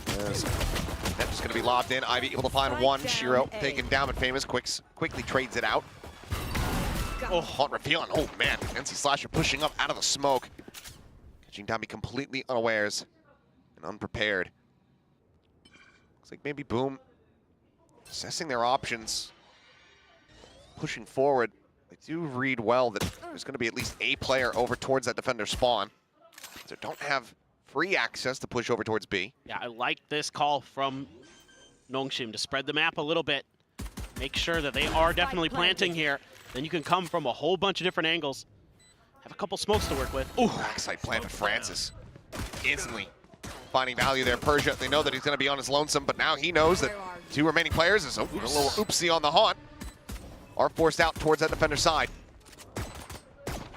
That's gonna be lobbed in. Ivy able to find one. Shiro taken down, but Famous quickly trades it out. Hot reveal, and oh man, NC Slasher pushing up out of the smoke. Catching Dami completely unawares and unprepared. Looks like maybe Boom assessing their options, pushing forward. They do read well that there's going to be at least a player over towards that defender spawn. So don't have free access to push over towards B. Yeah, I like this call from Nongshim to spread the map a little bit. Make sure that they are definitely planting here. Then you can come from a whole bunch of different angles. Have a couple smokes to work with. Ooh. Backside plant with Francis. Instantly finding value there. Persia, they know that he's going to be on his lonesome, but now he knows that 2 remaining players is a little oopsie on the haunt. Are forced out towards that defender side.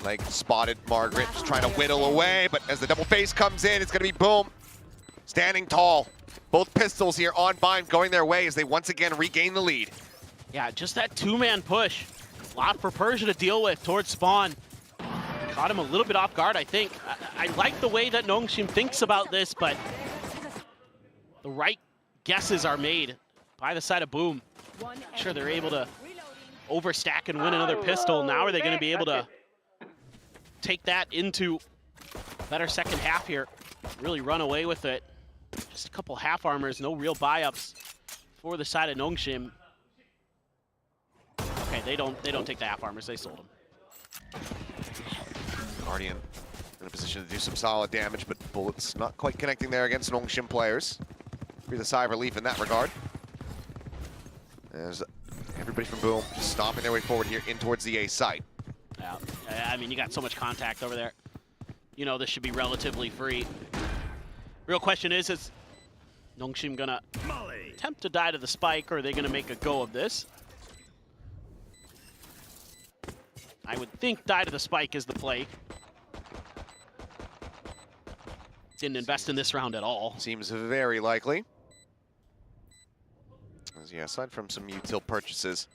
Like spotted Margaret, just trying to whittle away, but as the double face comes in, it's going to be Boom standing tall. Both pistols here on Vine going their way as they once again regain the lead. Yeah, just that 2-man push. A lot for Persia to deal with towards spawn. Caught him a little bit off guard, I think. I like the way that Nongshim thinks about this, but the right guesses are made by the side of Boom. Sure, they're able to overstack and win another pistol. Now are they going to be able to take that into a better second half here? Really run away with it. Just a couple half armors, no real buy-ups for the side of Nongshim. Okay, they don't take the half armors, they sold them. Guardian in a position to do some solid damage, but bullets not quite connecting there against Nongshim players. Breathe a sigh of relief in that regard. There's everybody from Boom just stomping their way forward here in towards the A site. Yeah, I mean, you got so much contact over there. you know, this should be relatively free. Real question is Nongshim gonna attempt to die to the spike, or are they gonna make a go of this? I would think die to the spike is the play. Didn't invest in this round at all. Seems very likely. As, yeah, aside from some util purchases,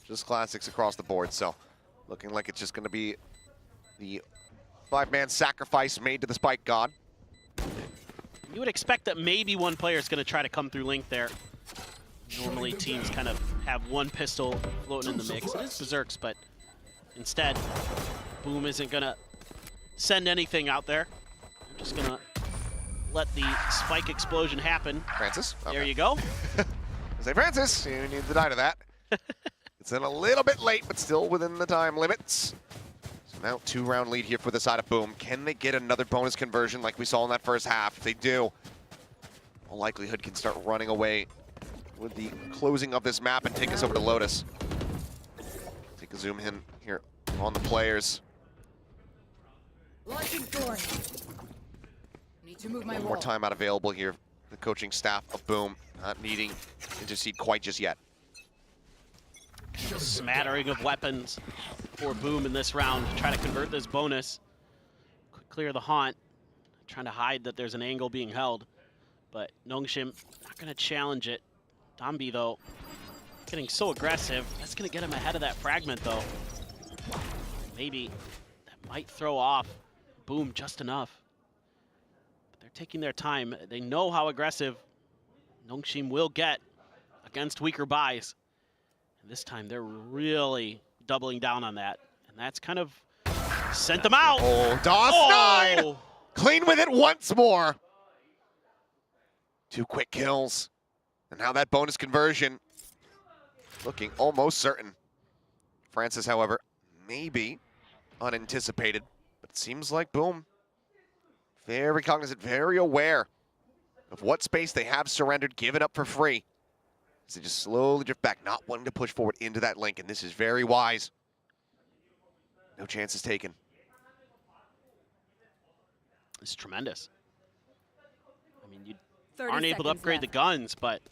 just classics across the board. So looking like it's just going to be the 5-man sacrifice made to the spike god. You would expect that maybe one player is going to try to come through Link there. Normally teams kind of have one pistol floating in the mix. It is Berserks, but instead, Boom isn't going to send anything out there. I'm just going to let the spike explosion happen. Francis? Okay. There you go. Say, Francis, you need to die to that. It's in a little bit late, but still within the time limits. So now 2-round lead here for the side of Boom. Can they get another bonus conversion like we saw in that first half? If they do, all likelihood can start running away with the closing of this map and take us over to Lotus. Take a zoom in here on the players. Need to move my One more timeout available here. The coaching staff of Boom not needing to intercede quite just yet. A smattering of weapons for Boom in this round to try to convert this bonus. Clear the haunt, trying to hide that there's an angle being held. But Nongshim not going to challenge it. Dambi, though, getting so aggressive. That's going to get him ahead of that fragment, though. Maybe that might throw off Boom just enough. But they're taking their time. They know how aggressive Nongshim will get against weaker buys. And this time they're really doubling down on that. And that's kind of sent them out. Oh, DOS9! Clean with it once more. 2 quick kills. And now that bonus conversion looking almost certain. Francis, however, maybe unanticipated. But it seems like Boom, very cognizant, very aware of what space they have surrendered, given up for free. As they just slowly drift back, not wanting to push forward into that link, and this is very wise. No chances taken. It's tremendous. I mean, you aren't able to upgrade the guns, but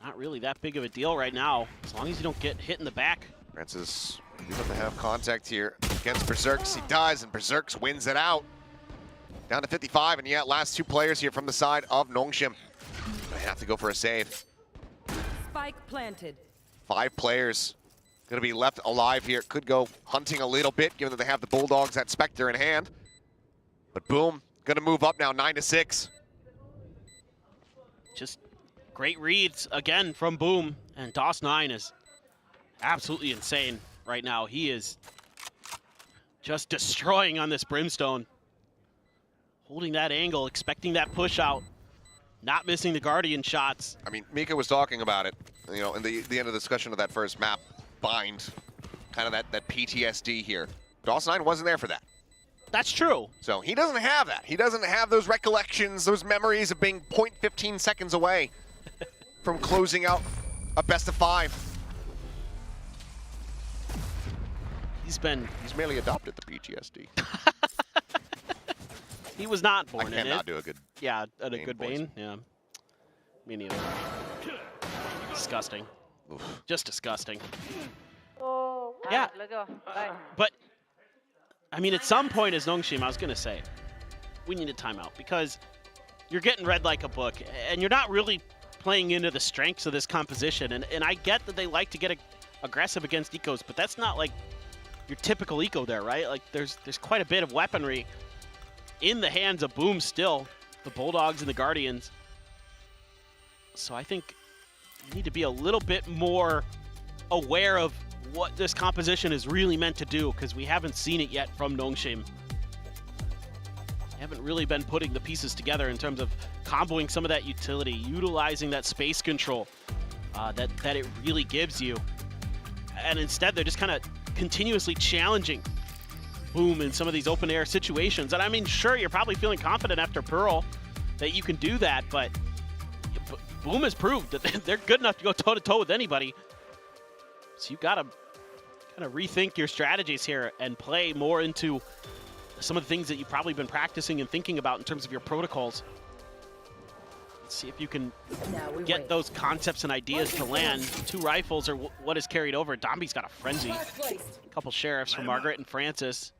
not really that big of a deal right now, as long as you don't get hit in the back. Francis, he's going to have contact here against Berserks. He does, and Berserks wins it out. Down to 55, and yet last 2 players here from the side of Nongshim. They have to go for a save. Spike planted. 5 players going to be left alive here. Could go hunting a little bit, given that they have the Bulldogs, that Spectre in hand. But Boom, going to move up now, 9-6. Just great reads again from Boom, and DOS9 is absolutely insane right now. He is just destroying on this Brimstone. Holding that angle, expecting that push out, not missing the Guardian shots. I mean, Mika was talking about it, you know, in the end of the discussion of that first map, bind, kind of that PTSD here. DOS9 wasn't there for that. That's true. So he doesn't have that. He doesn't have those recollections, those memories of being 0.15 seconds away from closing out a best of 5. He's merely adopted the PTSD. He was not born in it. I cannot do a good good Bane. Yeah. Me neither. Disgusting. Oof. Just disgusting. Yeah. But, I mean, at some point as Nongshim, I was going to say, we need a timeout because you're getting read like a book and you're not really playing into the strengths of this composition. And I get that they like to get aggressive against ecos, but that's not like your typical eco there, right? Like there's quite a bit of weaponry in the hands of Boom still, the Bulldogs and the Guardians. So I think you need to be a little bit more aware of what this composition is really meant to do, because we haven't seen it yet from Nongshim. Haven't really been putting the pieces together in terms of comboing some of that utility, utilizing that space control that it really gives you. And instead, they're just kind of continuously challenging Boom in some of these open air situations. And I mean, sure, you're probably feeling confident after Pearl that you can do that, but Boom has proved that they're good enough to go toe-to-toe with anybody. So you gotta kind of rethink your strategies here and play more into some of the things that you've probably been practicing and thinking about in terms of your protocols. Let's see if you can get those concepts and ideas to land. 2 rifles are what is carried over. Domby's got a frenzy. A couple sheriffs for Margaret and Francis.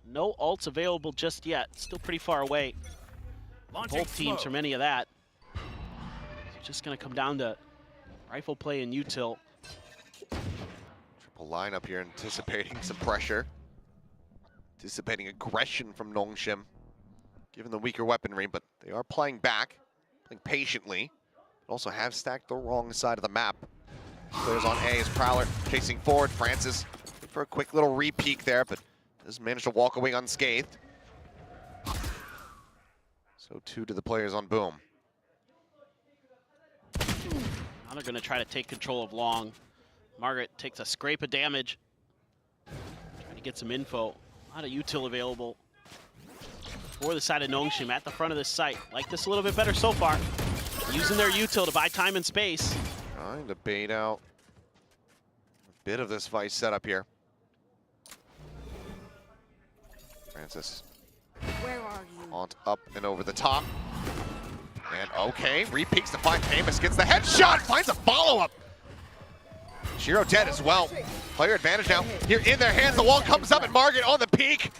No ults available just yet. Still pretty far away. Both teams from any of that. It's just going to come down to rifle play and util. Triple lineup here, anticipating some pressure. Anticipating aggression from Nongshim, given the weaker weaponry, but they are playing back, playing patiently. Also have stacked the wrong side of the map. Players on A is Prowler chasing forward. Francis for a quick little re-peek there, but does manage to walk away unscathed. So 2 to the players on Boom. Now they're going to try to take control of long. Margaret takes a scrape of damage. Trying to get some info. A lot of util available for the side of Nongshim at the front of this site. Like this a little bit better so far. Using their util to buy time and space. Trying to bait out a bit of this Vice setup here. Francis. Where are you? On up and over the top. And okay, re-peeks to find Famous, gets the headshot, finds a follow-up. Shiro dead as well. Player advantage now here in their hands. The wall comes up and Margaret on the peak.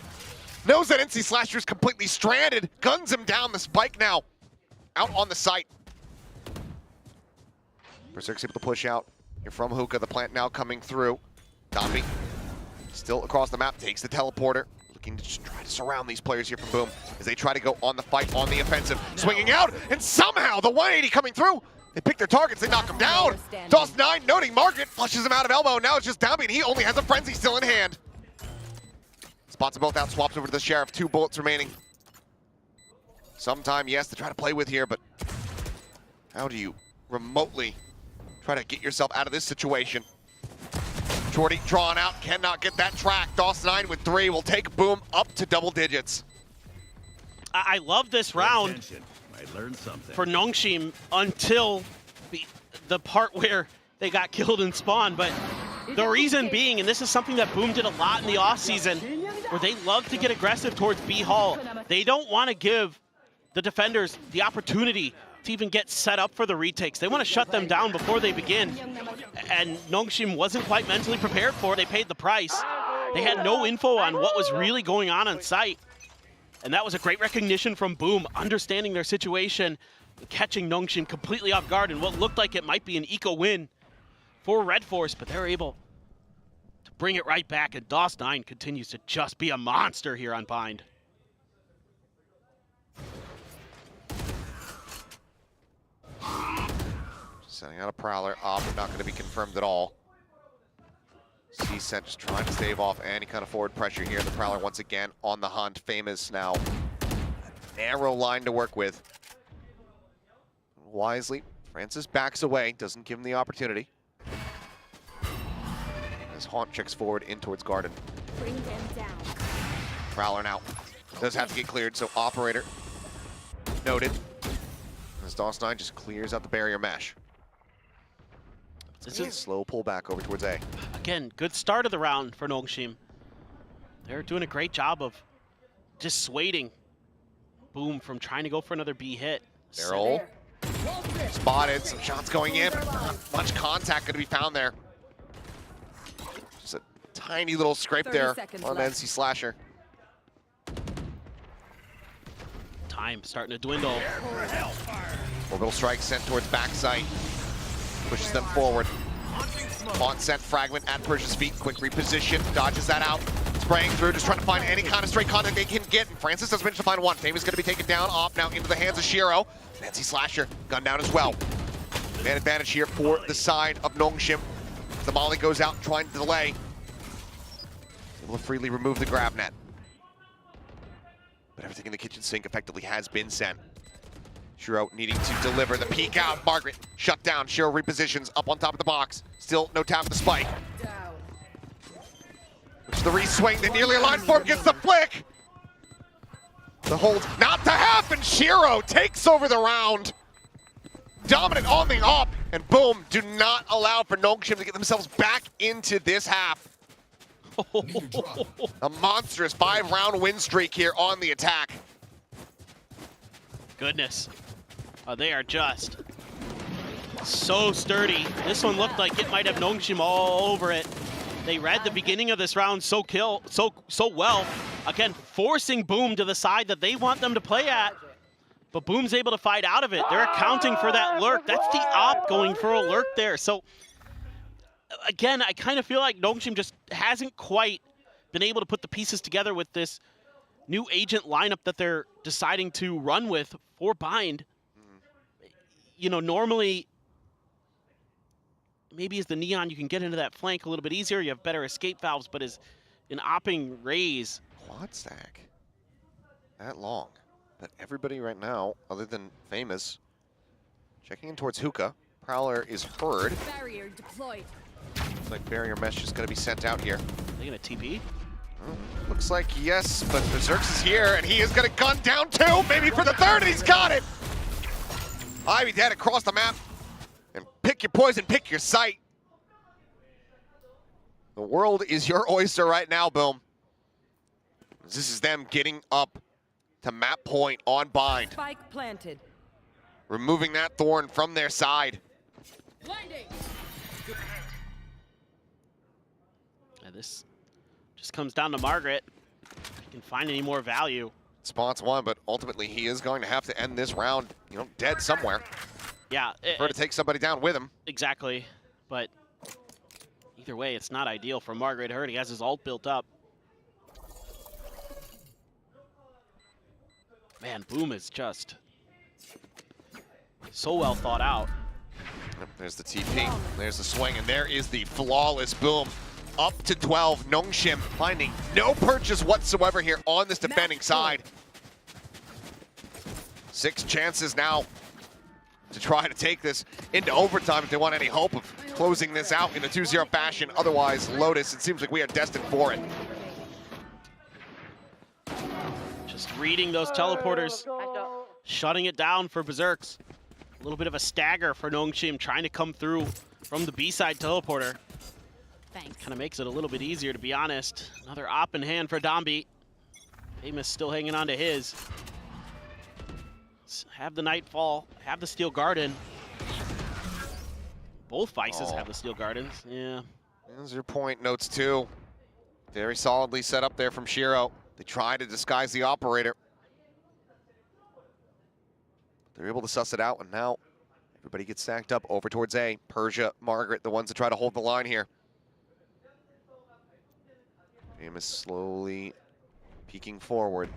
Knows that NC Slasher's completely stranded. Guns him down the spike now. Out on the site. Berserk's able to push out here from Hookah. The plant now coming through. Domby still across the map, takes the teleporter. Looking to just try to surround these players here from Boom as they try to go on the fight, on the offensive. Swinging out, and somehow the 180 coming through. They pick their targets, they knock him down. DOS9 noting Margaret, flushes him out of elbow. Now it's just Domby, and he only has a frenzy still in hand. Spots them both out, swaps over to the Sheriff. 2 bullets remaining. Sometime, yes, to try to play with here, but how do you remotely try to get yourself out of this situation? Jordy drawn out, cannot get that track. DOS9 with 3 will take Boom up to double digits. I love this round for Nongshim until the part where they got killed in spawn. But the reason being, and this is something that Boom did a lot in the offseason, where they love to get aggressive towards B Hall. They don't want to give the defenders the opportunity to even get set up for the retakes. They want to shut them down before they begin. And Nongshim wasn't quite mentally prepared for it. They paid the price. They had no info on what was really going on site. And that was a great recognition from Boom, understanding their situation, catching Nongshim completely off guard in what looked like it might be an eco win for Red Force, but they're able to bring it right back, and DOS9 continues to just be a monster here on Bind. Sending out a Prowler, but not going to be confirmed at all. C-Cent just trying to stave off any kind of forward pressure here. The Prowler once again on the hunt. Famous now. A narrow line to work with. Wisely, Francis backs away, doesn't give him the opportunity. As Haunt checks forward in towards Garden. Bring them down. Prowler now does have to get cleared, so Operator noted. As DOS9 just clears out the barrier mesh. This is a slow pullback over towards A. Again, good start of the round for Nongshim. They're doing a great job of dissuading Boom from trying to go for another B hit. Barrel spotted, some shots going in, but not much contact going to be found there. Just a tiny little scrape there on NC Slasher. Time starting to dwindle. Orbital strike sent towards backside. Pushes them forward. On sent fragment at Persia's feet. Quick reposition. Dodges that out. Spraying through, just trying to find any kind of straight contact they can get. And Francis has managed to find one. Famous going to be taken down. Off now into the hands of Shiro. Nancy Slasher gunned down as well. Man advantage here for the side of Nongshim. The Molly goes out trying to delay. Able to freely remove the grab net. But everything in the kitchen sink effectively has been sent. Shiro needing to deliver the peek out. Margaret shut down. Shiro repositions up on top of the box. Still no tap of the spike. Which the re-swing, the nearly aligned form gets the flick. The hold not to happen. Shiro takes over the round. Dominant on the op, and Boom do not allow for Nongshim to get themselves back into this half. A monstrous 5-round win streak here on the attack. Goodness. They are just so sturdy. This one looked like it might have Nongshim all over it. They read the beginning of this round so well. Again, forcing Boom to the side that they want them to play at. But Boom's able to fight out of it. They're accounting for that lurk. That's the op going for a lurk there. So, again, I kind of feel like Nongshim just hasn't quite been able to put the pieces together with this new agent lineup that they're deciding to run with for Bind. You know, normally, maybe as the Neon, you can get into that flank a little bit easier. You have better escape valves, but as an opping Raze. Quad stack. That long. But everybody right now, other than Famous, checking in towards Hookah. Prowler is heard. Barrier deployed. Looks like barrier mesh is going to be sent out here. Are they going to TP? Looks like yes, but Berserks is here, and he is going to gun down two, maybe for the third, and he's got it! Ivy dead across the map. And pick your poison, pick your site. The world is your oyster right now, Boom. This is them getting up to map point on Bind. Spike planted. Removing that thorn from their side. Blinding. Yeah, this just comes down to Margaret. If he can find any more value. Spots one, but ultimately he is going to have to end this round, you know, dead somewhere. Yeah. Prefer to take somebody down with him. Exactly. But either way, it's not ideal for Margaret Hurd. He has his ult built up. Man, Boom is just so well thought out. Yep, there's the TP, there's the swing, and there is the flawless Boom. Up to 12, Nongshim finding no purchase whatsoever here on this defending side. 6 chances now to try to take this into overtime if they want any hope of closing this out in a 2-0 fashion. Otherwise, Lotus, it seems like we are destined for it. Just reading those teleporters, shutting it down for Berserks. A little bit of a stagger for Nongshim trying to come through from the B-side teleporter. Kind of makes it a little bit easier, to be honest. Another op in hand for Dombi. Famous still hanging on to his. Let's have the Nightfall, have the Steel Garden. Both Vices have the Steel Gardens, yeah. There's your point, notes two. Very solidly set up there from Shiro. They try to disguise the operator. They're able to suss it out, and now everybody gets stacked up over towards A. Persia, Margaret, the ones that try to hold the line here. Famous slowly peeking forward.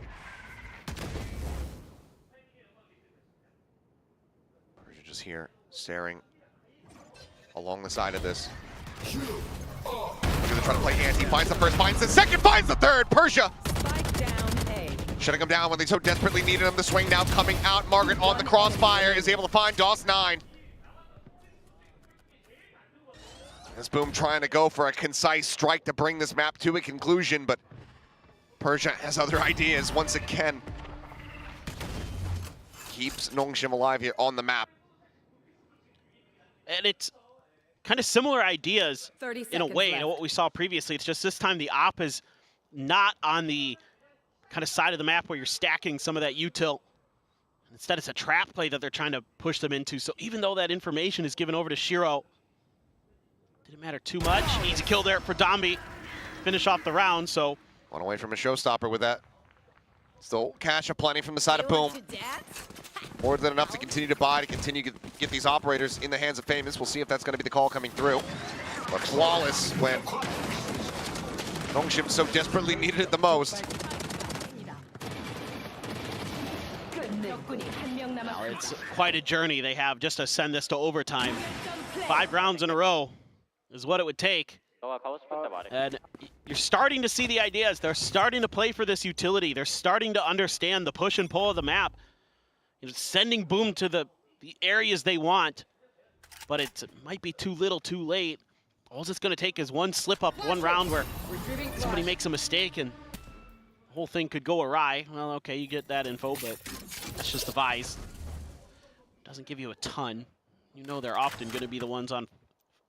Persia just here, staring along the side of this. Persia trying to play anti, finds the first, finds the second, finds the third. Persia shutting him down when they so desperately needed him. The swing now coming out. Margaret on the crossfire is able to find DOS9. This Boom trying to go for a concise strike to bring this map to a conclusion, but Persia has other ideas once again. Keeps Nongshim alive here on the map. And it's kind of similar ideas in a way to what we saw previously. It's just this time the op is not on the kind of side of the map where you're stacking some of that util. Instead, it's a trap play that they're trying to push them into. So even though that information is given over to Shiro, didn't matter too much. Easy kill there for Dombi. Finish off the round, so. One away from a showstopper with that. Still cash aplenty from the side of Boom. More than enough to continue to buy, to continue to get these operators in the hands of Famous. We'll see if that's going to be the call coming through. But flawless when Nongshim so desperately needed it the most. Now it's quite a journey they have just to send this to overtime. 5 rounds in a row is what it would take. And you're starting to see the ideas. They're starting to play for this utility. They're starting to understand the push and pull of the map. You know, sending Boom to the areas they want, but it might be too little, too late. All it's going to take is one slip up, one round where somebody makes a mistake and the whole thing could go awry. Well, okay, you get that info, but that's just the Vise. Doesn't give you a ton. You know they're often going to be the ones on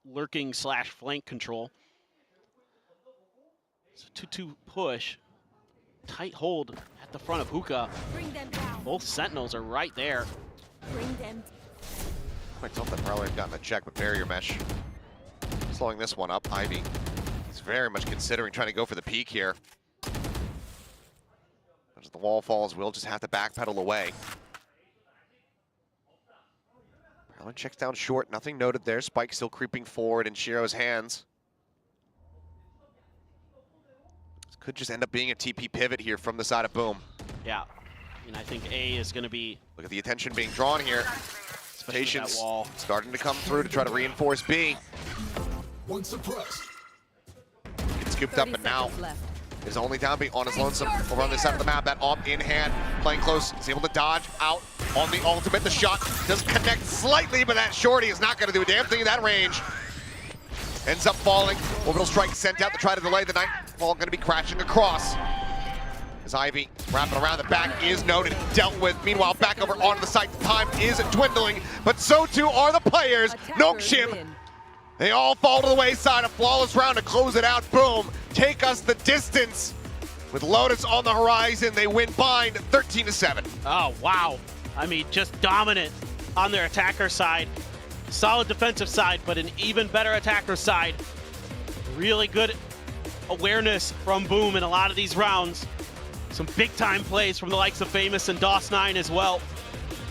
lurking / flank control. 2-2 push. Tight hold at the front of Hookah. Bring them down. Both Sentinels are right there. Bring them. I thought that probably had gotten a check, but barrier mesh. Slowing this one up. Ivy. He's very much considering trying to go for the peak here. As the wall falls, we'll just have to backpedal away. Prowler checks down short. Nothing noted there. Spike still creeping forward in Shiro's hands. This could just end up being a TP pivot here from the side of Boom. Yeah. And I think A is going to be... Look at the attention being drawn here. Patience wall starting to come through to try to reinforce B. One suppressed. Gets scooped up, and now is only down B on his lonesome over on this side of the map. That AWP in hand, playing close. He's able to dodge out on the ultimate. The shot does connect slightly, but that shorty is not going to do a damn thing in that range. Ends up falling. Orbital strike sent out to try to delay the Nightfall. Going to be crashing across. As Ivy wrapping around the back is noted, dealt with. Meanwhile, back over onto the site. Time is dwindling, but so too are the players. Nongshim, they all fall to the wayside. A flawless round to close it out. Boom, take us the distance. With Lotus on the horizon, they win Bind 13-7. Oh, wow. I mean, just dominant on their attacker side. Solid defensive side, but an even better attacker side. Really good awareness from Boom in a lot of these rounds. Some big-time plays from the likes of Famous and DOS9 as well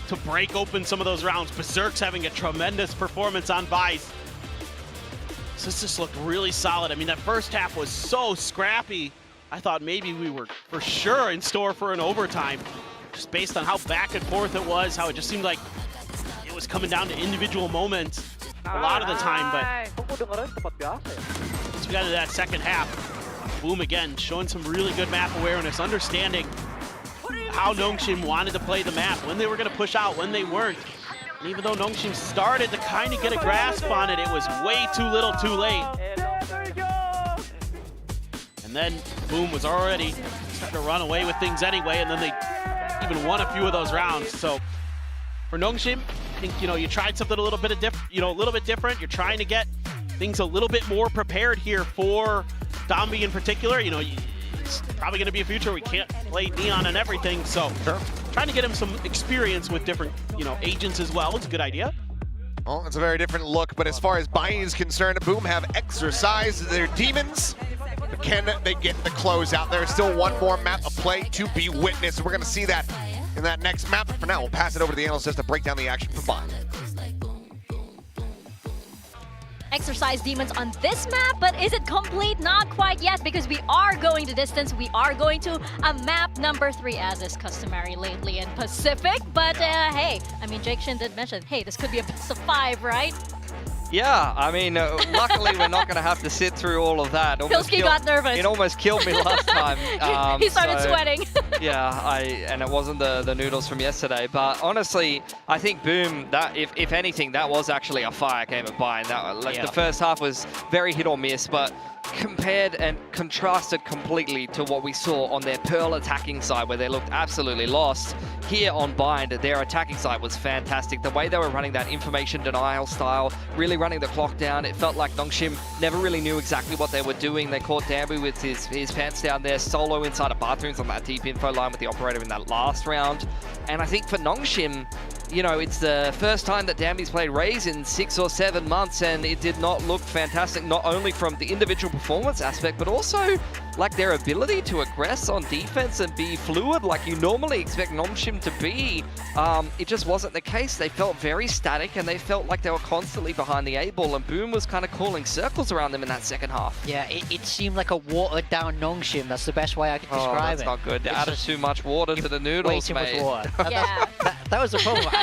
to break open some of those rounds. Berserk's having a tremendous performance on Vice. So this just looked really solid. I mean, that first half was so scrappy. I thought maybe we were for sure in store for an overtime, just based on how back and forth it was, how it just seemed like it was coming down to individual moments a lot of the time. But once we got into that second half, Boom again, showing some really good map awareness, understanding how Nongshim wanted to play the map, when they were going to push out, when they weren't. And even though Nongshim started to kind of get a grasp on it, it was way too little too late. And then Boom was already starting to run away with things anyway, and then they even won a few of those rounds. So for Nongshim, I think, you tried something a little bit different. You're trying to get things a little bit more prepared here for Domby in particular. It's probably going to be a future. We can't play Neon and everything, so trying to get him some experience with different, agents as well. It's a good idea. Well, it's a very different look, but as far as Bind is concerned, Boom have exercised their demons. But can they get the closeout? There's still one more map of play to be witnessed. We're going to see that in that next map. But for now, we'll pass it over to the analyst to break down the action for Bind. Exercise demons on this map, but is it complete? Not quite yet, because we are going to distance. We are going to a map number 3, as is customary lately in Pacific. But hey, I mean, Jake Shin did mention, hey, this could be a best of 5, right? Yeah, I mean, luckily we're not going to have to sit through all of that. Pilsky got nervous. It almost killed me last time. He started sweating. Yeah, and it wasn't the noodles from yesterday. But honestly, I think Boom, that if anything, that was actually a fire game of Bind. The first half was very hit or miss, but compared and contrasted completely to what we saw on their Pearl attacking side, where they looked absolutely lost. Here on Bind, their attacking side was fantastic. The way they were running that information denial style, really running the clock down, it felt like Nongshim never really knew exactly what they were doing. They caught Dambu with his pants down there, solo inside of bathrooms on that deep info line with the operator in that last round. And I think for Nongshim, it's the first time that Dambu's played Raze in 6 or 7 months, and it did not look fantastic, not only from the individual performance aspect, but also like their ability to aggress on defense and be fluid like you normally expect Nongshim to be. It just wasn't the case. They felt very static, and they felt like they were constantly behind the 8-ball, and Boom was kind of calling circles around them in that second half. Yeah, it seemed like a watered-down Nongshim. That's the best way I could describe it. That's not good. They added too much water to the noodles, way mate. too much water. Yeah. That was the problem.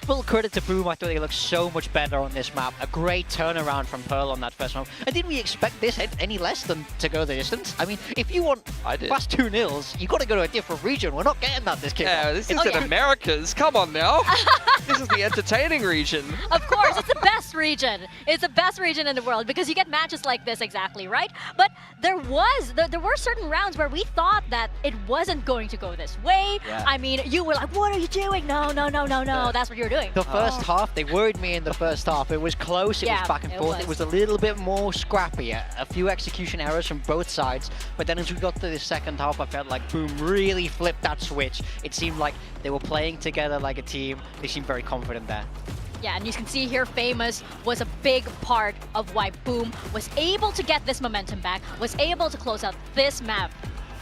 Full credit to Boom. I thought they looked so much better on this map. A great turnaround from Pearl on that first round. And did we expect this any less than to go the distance? I mean, if you want fast 2-0s, you got to go to a different region. We're not getting that this kickoff. Yeah, this isn't Americas. Come on now. This is the entertaining region. Of course, it's the best region. It's the best region in the world, because you get matches like this, exactly, right? But there were certain rounds where we thought that it wasn't going to go this way. Yeah. I mean, you were like, what are you doing? No, That's what you were doing. The first half, they worried me in the first half. It was close, it was back and forth. It was a little bit more scrappy. A few execution errors from both sides. But then as we got to the second half, I felt like Boom really flipped that switch. It seemed like they were playing together like a team. They seemed very confident there. Yeah, and you can see here Famous was a big part of why Boom was able to get this momentum back, was able to close out this map.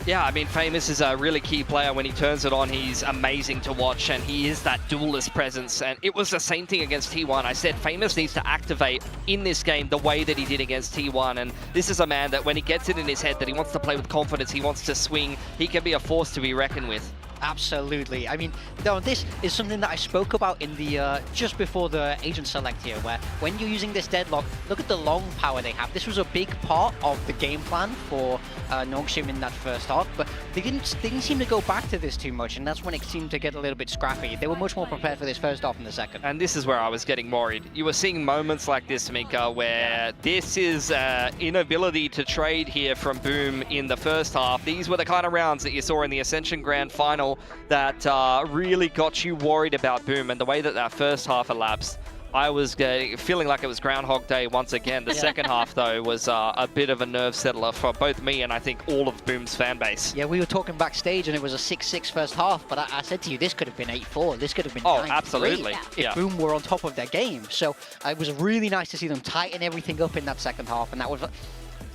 Yeah, I mean, Famous is a really key player. When he turns it on, he's amazing to watch, and he is that duelist presence. And it was the same thing against T1. I said Famous needs to activate in this game the way that he did against T1. And this is a man that when he gets it in his head that he wants to play with confidence, he wants to swing, he can be a force to be reckoned with. Absolutely. I mean, no, this is something that I spoke about in the just before the agent select here, where when you're using this deadlock, look at the long power they have. This was a big part of the game plan for Nongshim in that first half, but they didn't seem to go back to this too much, and that's when it seemed to get a little bit scrappy. They were much more prepared for this first half than the second. And this is where I was getting worried. You were seeing moments like this, Mika, where this is inability to trade here from Boom in the first half. These were the kind of rounds that you saw in the Ascension Grand Final that really got you worried about Boom, and the way that that first half elapsed, I was feeling like it was Groundhog Day once again. The second half, though, was a bit of a nerve settler for both me and I think all of Boom's fan base. Yeah, we were talking backstage and it was a 6-6 first half, but I said to you, this could have been 8-4, this could have been 9-3 absolutely. if Boom were on top of their game. So it was really nice to see them tighten everything up in that second half, and that was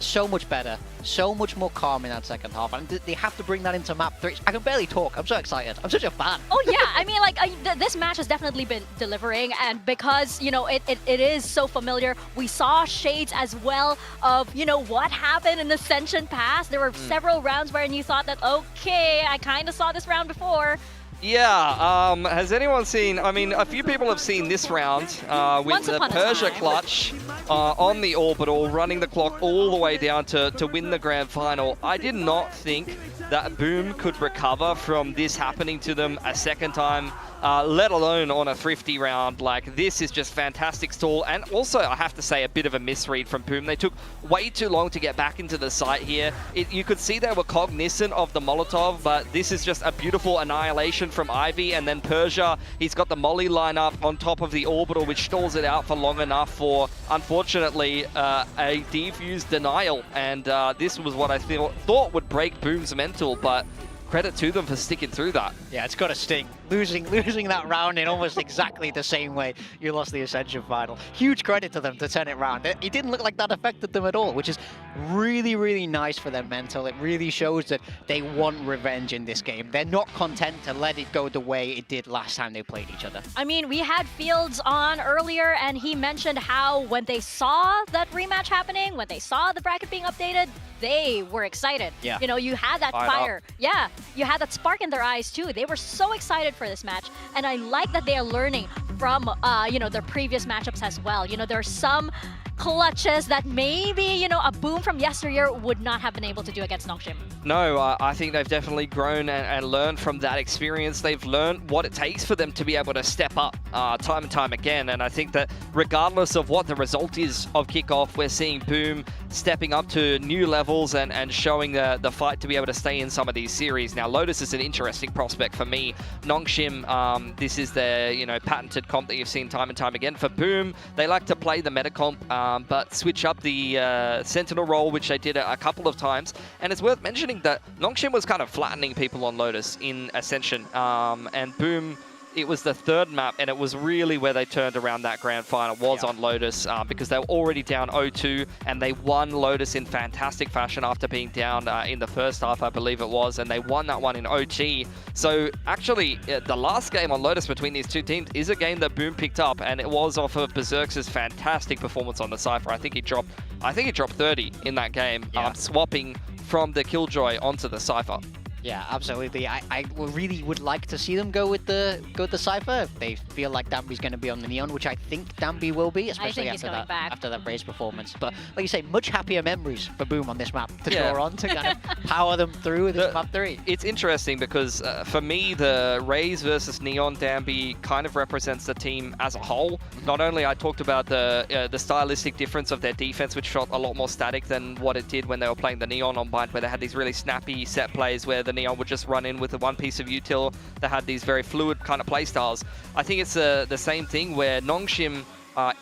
so much better, so much more calm in that second half, and they have to bring that into map 3. I can barely talk. I'm so excited. I'm such a fan. Oh yeah, I mean, like this match has definitely been delivering, and because you know it is so familiar, we saw shades as well of what happened in Ascension Pass. There were several rounds where you thought that okay, I kind of saw this round before. Yeah, has anyone seen, I mean, a few people have seen this round with the Persia clutch on the orbital, running the clock all the way down to win the grand final. I did not think that Boom could recover from this happening to them a second time, let alone on a thrifty round. Like, this is just fantastic stall, and also, I have to say, a bit of a misread from Boom. They took way too long to get back into the site here. You could see they were cognizant of the Molotov, but this is just a beautiful annihilation from Ivy, and then Persia, he's got the Molly lineup on top of the orbital, which stalls it out for long enough for, unfortunately, a defuse denial, and this was what I thought would break Boom's mental, but credit to them for sticking through that. Yeah, it's got to sting. Losing that round in almost exactly the same way you lost the Ascension final. Huge credit to them to turn it around. It didn't look like that affected them at all, which is really, really nice for their mental. It really shows that they want revenge in this game. They're not content to let it go the way it did last time they played each other. I mean, we had Fields on earlier, and he mentioned how when they saw that rematch happening, when they saw the bracket being updated, they were excited. Yeah. You had that fire. Yeah, you had that spark in their eyes too. They were so excited for this match, and I like that they are learning from their previous matchups as well. There are some clutches that maybe a Boom from yesteryear would not have been able to do against Nongshim. No, I think they've definitely grown and learned from that experience. They've learned what it takes for them to be able to step up time and time again, and I think that regardless of what the result is of Kickoff, we're seeing Boom stepping up to new levels and showing the fight to be able to stay in some of these series. Now, Lotus is an interesting prospect for me. Nongshim, this is their patented comp that you've seen time and time again. For Boom, they like to play the meta comp, but switch up the Sentinel role, which they did a couple of times. And it's worth mentioning that Nongshim was kind of flattening people on Lotus in Ascension, and Boom, it was the third map, and it was really where they turned around that grand final, was on Lotus, because they were already down 0-2, and they won Lotus in fantastic fashion after being down in the first half, I believe it was, and they won that one in OT. So actually, the last game on Lotus between these two teams is a game that Boom picked up, and it was off of Berserk's fantastic performance on the Cypher. I think he dropped 30 in that game, swapping from the Killjoy onto the Cypher. Yeah, absolutely. I really would like to see them go with the Cypher if they feel like Danby's going to be on the Neon, which I think Danby will be, especially after that Braze performance. But like you say, much happier memories for Boom on this map to draw on to kind of power them through this map 3. It's interesting because for me, the Raze versus Neon Danby kind of represents the team as a whole. Not only I talked about the stylistic difference of their defense, which felt a lot more static than what it did when they were playing the Neon on Bind, where they had these really snappy set plays where the Neon would just run in with the one piece of util that had these very fluid kind of playstyles. I think it's the same thing where Nongshim,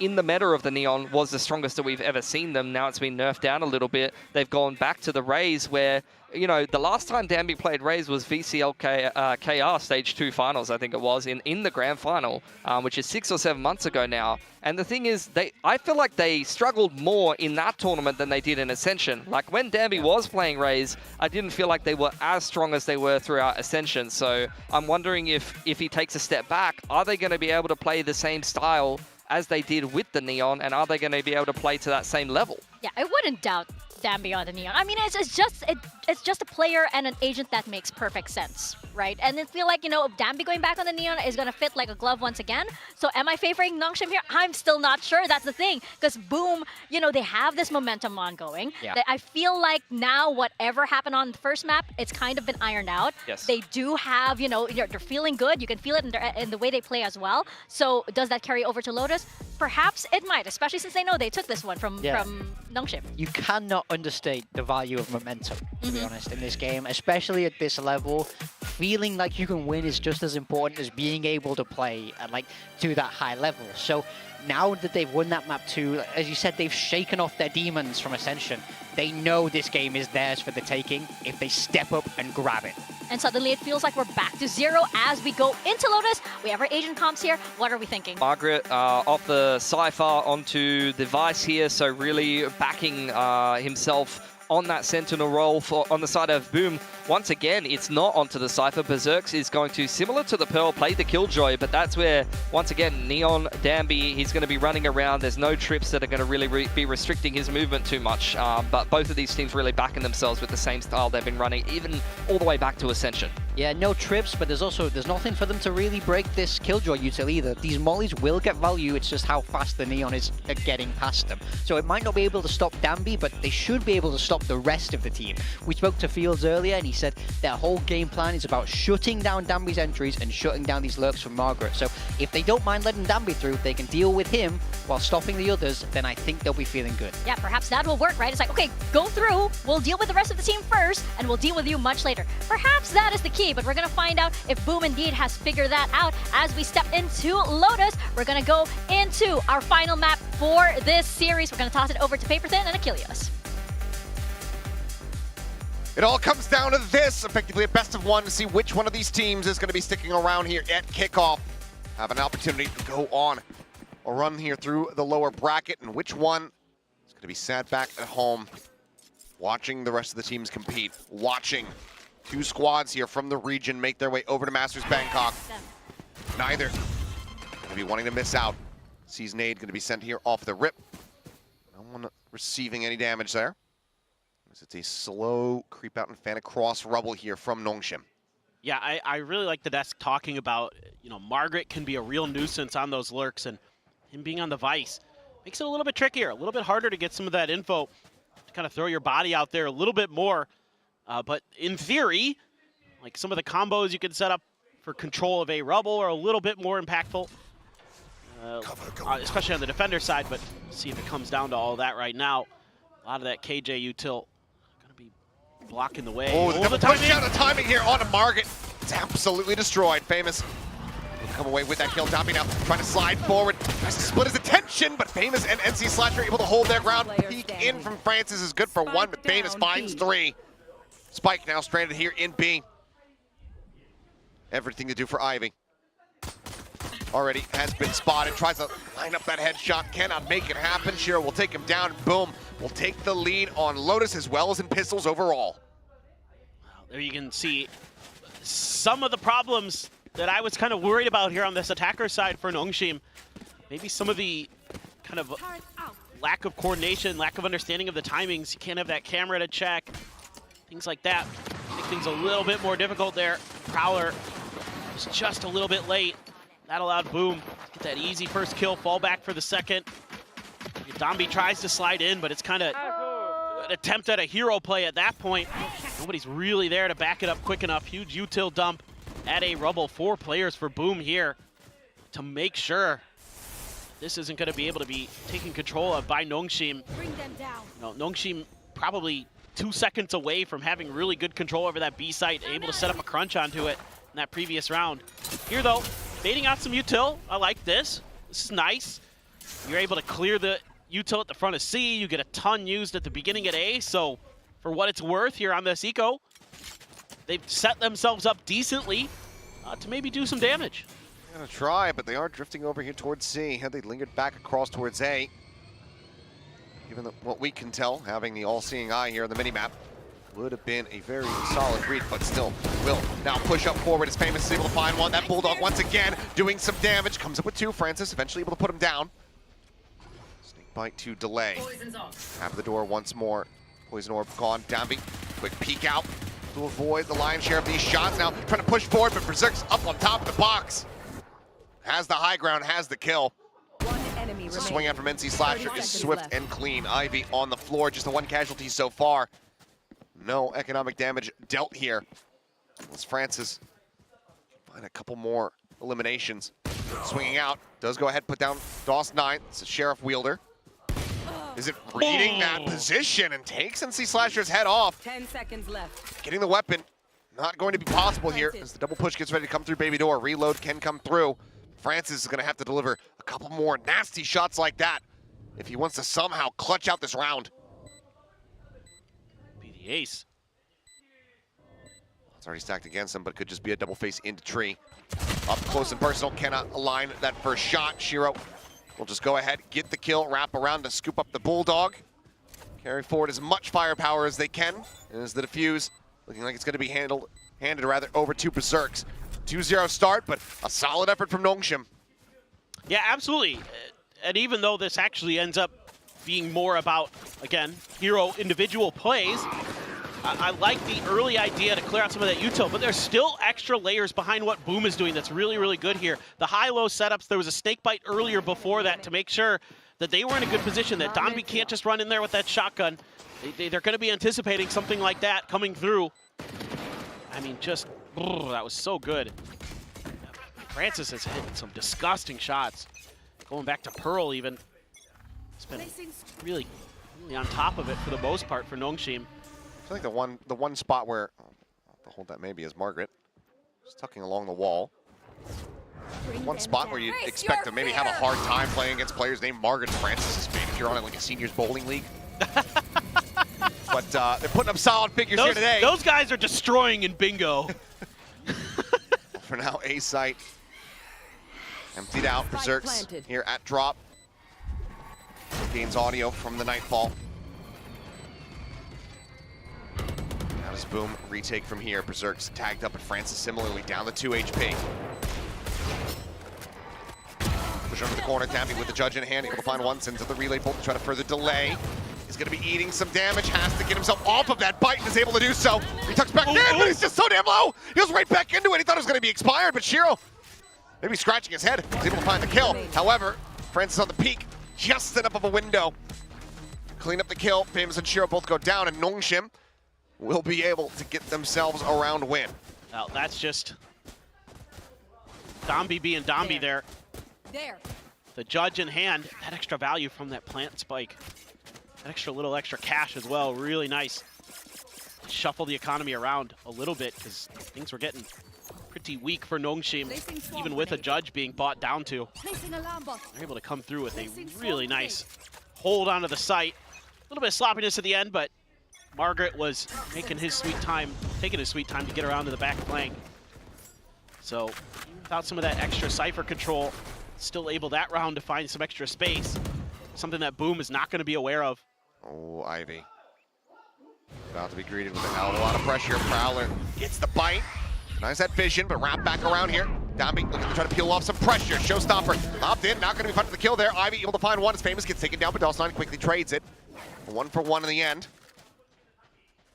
in the meta of the Neon, was the strongest that we've ever seen them. Now it's been nerfed down a little bit. They've gone back to the Raze where, you know, the last time Danby played Raze was VCL KR Stage 2 Finals, I think it was, in the Grand Final, which is 6 or 7 months ago now. And the thing is, I feel like they struggled more in that tournament than they did in Ascension. Like, when Danby was playing Raze, I didn't feel like they were as strong as they were throughout Ascension. So I'm wondering if he takes a step back, are they going to be able to play the same style as they did with the Neon, and are they going to be able to play to that same level? Yeah, I wouldn't doubt Danby on the Neon. I mean, it's just a player and an agent that makes perfect sense, right? And I feel like, you know, Danby going back on the Neon is going to fit like a glove once again. So am I favoring Nongshim here? I'm still not sure. That's the thing. Because Boom, you know, they have this momentum ongoing. Yeah. I feel like now whatever happened on the first map, it's kind of been ironed out. Yes. They do have, you know, they're feeling good. You can feel it in the way they play as well. So does that carry over to Lotus? Perhaps it might, especially since they know they took this one from Nongshim. You cannot understate the value of momentum, to be honest, in this game, especially at this level. Feeling like you can win is just as important as being able to play at, like, to that high level. So now that they've won that map too, as you said, they've shaken off their demons from Ascension. They know this game is theirs for the taking if they step up and grab it. And suddenly it feels like we're back to zero as we go into Lotus. We have our agent comps here. What are we thinking? Margaret off the Cypher onto the Vice here, so really backing himself on that Sentinel role on the side of Boom. Once again, it's not onto the Cypher. Berserks is going to, similar to the Pearl, play the Killjoy, but that's where, once again, Neon, Danby, he's going to be running around. There's no trips that are going to really be restricting his movement too much, but both of these teams really backing themselves with the same style they've been running, even all the way back to Ascension. Yeah, no trips, but there's nothing for them to really break this Killjoy util either. These mollies will get value, it's just how fast the Neon is at getting past them. So it might not be able to stop Danby, but they should be able to stop the rest of the team. We spoke to Fields earlier, and he said their whole game plan is about shutting down Danby's entries and shutting down these lurks from Margaret. So if they don't mind letting Danby through, they can deal with him while stopping the others, then I think they'll be feeling good. Yeah, perhaps that will work, right? It's like, okay, go through, we'll deal with the rest of the team first, and we'll deal with you much later. Perhaps that is the key, but we're going to find out if Boom indeed has figured that out as we step into Lotus. We're going to go into our final map for this series. We're going to toss it over to Paperthin and Achilles. It all comes down to this, effectively a best of one to see which one of these teams is going to be sticking around here at kickoff. Have an opportunity to go on a run here through the lower bracket, and which one is going to be sat back at home watching the rest of the teams compete, watching two squads here from the region make their way over to Masters Bangkok. Neither going to be wanting to miss out. Season Aid going to be sent here off the rip. No one receiving any damage there. It's a slow creep out and fan across rubble here from Nongshim. Yeah, I really like the desk talking about, you know, Margaret can be a real nuisance on those lurks, and him being on the Vice makes it a little bit trickier, a little bit harder to get some of that info, to kind of throw your body out there a little bit more. But in theory, like some of the combos you can set up for control of a rubble are a little bit more impactful, especially on the defender side, but see if it comes down to all that right now. A lot of that KJ util blocking the way. Oh, the push out of timing here onto Margaret. It's absolutely destroyed. Famous will come away with that kill. Danby now trying to slide forward. Tries to split his attention, but Famous and NC Slash are able to hold their ground. Peek in from Francis is good for one, but Famous finds three. Spike now stranded here in B. Everything to do for Ivy. Already has been spotted. Tries to line up that headshot. Cannot make it happen. Shiro will take him down. Boom. Will take the lead on Lotus as well as in pistols overall. There you can see some of the problems that I was kind of worried about here on this attacker side for Nongshim. Maybe some of the kind of lack of coordination, lack of understanding of the timings. You can't have that camera to check. Things like that make things a little bit more difficult there. Prowler was just a little bit late. That allowed Boom to get that easy first kill, fall back for the second. Danby tries to slide in, but it's kind of an attempt at a hero play at that point. Nobody's really there to back it up quick enough. Huge util dump at a rubble. 4 players for Boom here to make sure this isn't going to be able to be taken control of by Nongshim. Bring them down. No, Nongshim probably 2 seconds away from having really good control over that B site, able to set up a crunch onto it in that previous round. Here though, baiting out some util. I like this. This is nice. You're able to clear the util at the front of C. You get a ton used at the beginning at A, so for what it's worth here on this eco, they've set themselves up decently to maybe do some damage. Gonna try, but they are drifting over here towards C. Had they lingered back across towards A, given what we can tell, having the all-seeing eye here on the minimap, would have been a very solid read, but still will now push up forward as Famous is able to find one. That Bulldog once again doing some damage. Comes up with 2. Francis eventually able to put him down. Snake bite to delay. Tap the door once more. Poison orb gone. Downbeat. Quick peek out to avoid the lion's share of these shots. Now trying to push forward, but Berserk's up on top of the box. Has the high ground, has the kill. The swing out from NC Slasher is swift and clean. Ivy on the floor, just the 1 casualty so far. No economic damage dealt here. As Francis find a couple more eliminations. Swinging out, does go ahead, put down DOS9. It's a Sheriff Wielder. Is it reading that position and takes NC Slasher's head off? 10 seconds left. Getting the weapon, not going to be possible here as the double push gets ready to come through Baby Door. Reload can come through. Francis is gonna have to deliver a couple more nasty shots like that if he wants to somehow clutch out this round. Be the ace. It's already stacked against him, but it could just be a double face into tree. Up close and personal, cannot align that first shot. Shiro will just go ahead, get the kill, wrap around to scoop up the Bulldog. Carry forward as much firepower as they can. As the defuse, looking like it's gonna be handed over to Berserks. 2-0 start, but a solid effort from Nongshim. Yeah, absolutely. And even though this actually ends up being more about, again, hero individual plays, I like the early idea to clear out some of that util, but there's still extra layers behind what Boom is doing that's really, really good here. The high-low setups, there was a snake bite earlier before that to make sure that they were in a good position, that Donby can't just run in there with that shotgun. They're going to be anticipating something like that coming through. I mean, just, that was so good. Francis has hit some disgusting shots. Going back to Pearl even. It's been really on top of it for the most part for Nongshim. I feel like the one spot where, I'll hold that maybe, is Margaret. Just tucking along the wall. One spot where you expect to maybe have a hard time playing against players named Margaret Francis is maybe if you're on like a seniors bowling league. But they're putting up solid figures here today. Those guys are destroying in bingo. For now, A site emptied out. Berserks here at drop. Gains audio from the Nightfall. Now does Boom retake from here. Berserks tagged up at Francis similarly, down to 2 HP. Push under the corner, Tappy with the Judge in hand, able to find one, sends up the relay bolt to try to further delay. He's gonna be eating some damage, has to get himself off of that bite and is able to do so. He tucks back in, but he's just so damn low. He goes right back into it. He thought it was gonna be expired, but Shiro, maybe scratching his head, was able to find the kill. However, Francis on the peak, just enough of a window. Clean up the kill, Famous and Shiro both go down, and Nongshim will be able to get themselves a round win. Well, that's just Domby being Domby there. The Judge in hand, that extra value from that plant spike. That little extra cash as well, really nice. Shuffle the economy around a little bit because things were getting pretty weak for Nongshim, even with a Judge being bought down to. They're able to come through with a really nice hold onto the site. A little bit of sloppiness at the end, but Margaret was taking his sweet time to get around to the back flank. So without some of that extra Cypher control, still able that round to find some extra space. Something that Boom is not going to be aware of. Oh, Ivy. About to be greeted with a hell of a lot of pressure. Prowler gets the bite. Nice that vision, but wrap back around here. Domby looking to try to peel off some pressure. Showstopper hopped in, not going to be fun for the kill there. Ivy able to find one. As Famous gets taken down, but DOS9 quickly trades it. 1-for-1 in the end.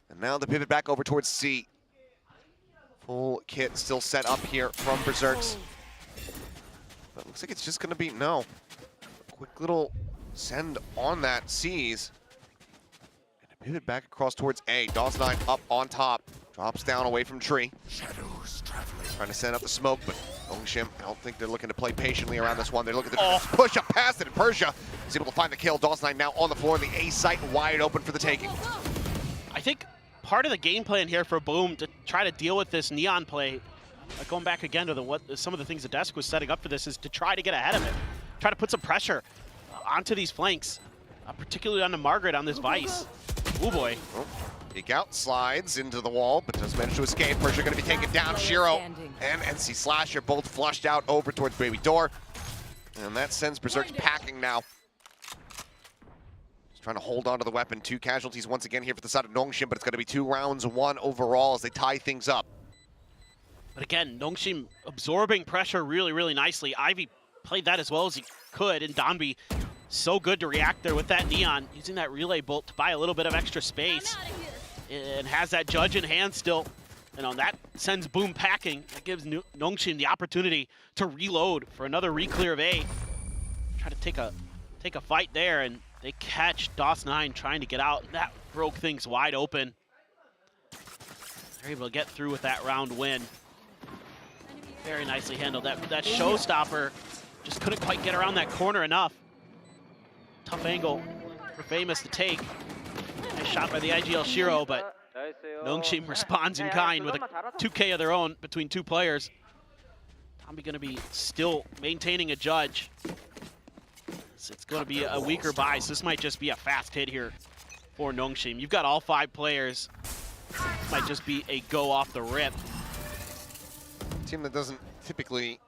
And now the pivot back over towards C. Full kit still set up here from Berserks. But it looks like it's just going to be, no. A quick little send on that C's. And a pivot back across towards A. DOS9 up on top. Drops down away from tree. Shadows traveling. Trying to send up the smoke, but Nongshim, I don't think they're looking to play patiently around this one. They're looking to push up past it, and Persia is able to find the kill. DOS9 now on the floor, the A site wide open for the taking. I think part of the game plan here for Boom to try to deal with this Neon play, going back again to some of the things the desk was setting up for this, is to try to get ahead of it. Try to put some pressure onto these flanks, particularly onto Margaret on this Vice. Oh boy. Peek out, slides into the wall, but does manage to escape. Pressure going to be taken down. Shiro and NC Slasher both flushed out over towards Baby Door. And that sends Berserk's packing now. Just trying to hold on to the weapon. 2 casualties once again here for the side of Nongshim, but it's going to be 2 rounds, 1 overall as they tie things up. But again, Nongshim absorbing pressure really, really nicely. Ivy played that as well as he could, and Donby so good to react there with that Neon, using that relay bolt to buy a little bit of extra space. And has that Judge in hand still. And that sends Boom packing. That gives Nongshim the opportunity to reload for another re-clear of A. Try to take a fight there, and they catch DOS9 trying to get out. That broke things wide open. They're able to get through with that round win. Very nicely handled. That showstopper just couldn't quite get around that corner enough. Tough angle for Famous to take. Nice shot by the IGL Shiro, but Nongshim responds in kind with a 2K of their own between 2 players. Tommy going to be still maintaining a Judge. It's going to be a weaker buy, so this might just be a fast hit here for Nongshim. You've got all 5 players. This might just be a go off the rip. Team that doesn't typically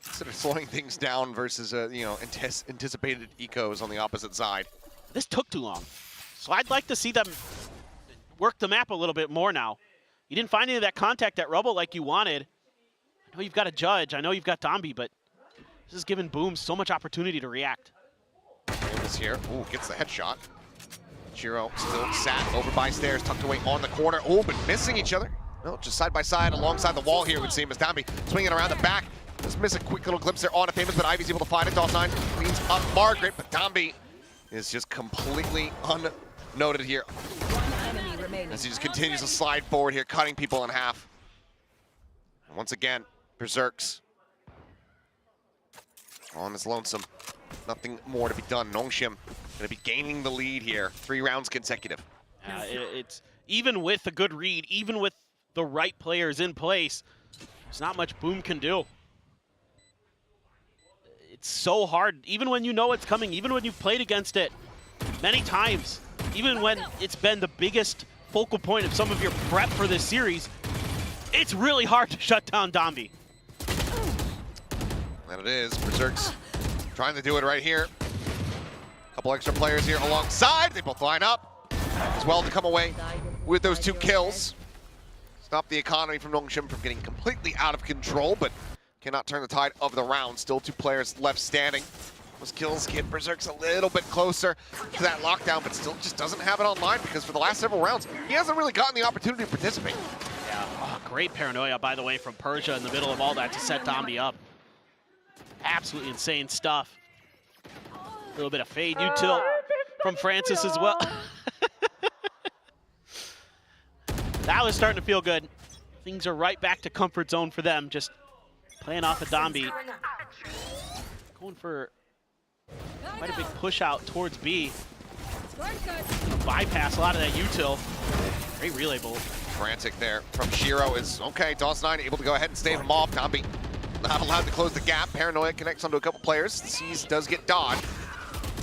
consider slowing things down versus anticipated ecos on the opposite side. This took too long, so I'd like to see them work the map a little bit more now. You didn't find any of that contact at Rubble like you wanted. I know you've got a Judge, I know you've got Domby, but this is giving Boom so much opportunity to react. Famous here, ooh, gets the headshot. Shiro still sat over by stairs, tucked away on the corner. Oh, but missing each other. No, just side by side alongside the wall here, it would seem, as Domby swinging around the back. Just miss a quick little glimpse there on a Famous, but Ivy's able to find it. DOS9 cleans up Margaret, but Domby is just completely unnoted here as he just continues to slide forward here, cutting people in half. And once again, Berserks on his lonesome. Nothing more to be done. Nongshim going to be gaining the lead here. 3 rounds consecutive. It's even with a good read, even with the right players in place, there's not much Boom can do. It's so hard, even when you know it's coming, even when you've played against it many times, even when it's been the biggest focal point of some of your prep for this series, it's really hard to shut down Domby. And it is. Berserk's trying to do it right here. A couple extra players here alongside. They both line up as well to come away with those 2 kills. Stop the economy from Nongshim from getting completely out of control, but cannot turn the tide of the round. Still 2 players left standing. Those kills get Berserk's a little bit closer to that lockdown, but still just doesn't have it online because for the last several rounds, he hasn't really gotten the opportunity to participate. Yeah, great paranoia, by the way, from Persia in the middle of all that to set Domby up. Absolutely insane stuff. A little bit of fade util from Francis as well. That was starting to feel good. Things are right back to comfort zone for them, just playing off of Domby. Going for quite a big push out towards B. Bypass a lot of that util. Great relay bolt. Frantic there from Shiro is okay. DOS9 able to go ahead and stave him off. Domby not allowed to close the gap. Paranoia connects onto a couple players. Sees does get dodged.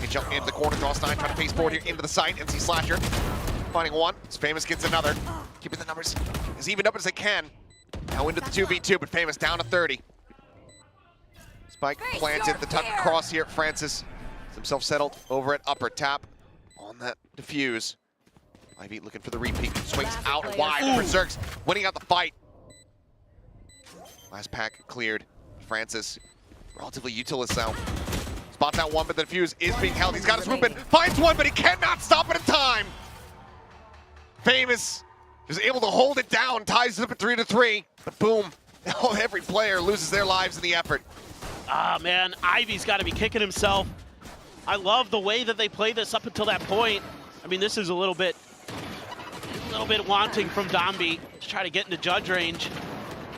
They jump into the corner. DOS9 trying to pace forward here into the site. NC Slasher finding one. Famous gets another. Keeping the numbers as evened up as they can. Now into the 2v2, but Famous down to 30. Spike planted, the tuck across here. Francis is himself settled over at upper tap on that defuse. Ivy looking for the repeat, swings out wide. Berserk's winning out the fight. Last pack cleared. Francis, relatively utilist now. Spots out one, but the defuse is being held. He's got his swoop in, finds one, but he cannot stop it in time. Famous is able to hold it down, ties it up at 3-3, but boom, every player loses their lives in the effort. Ah, man, Ivy's got to be kicking himself. I love the way that they played this up until that point. I mean, this is a little bit wanting from Domby to try to get into Judge range.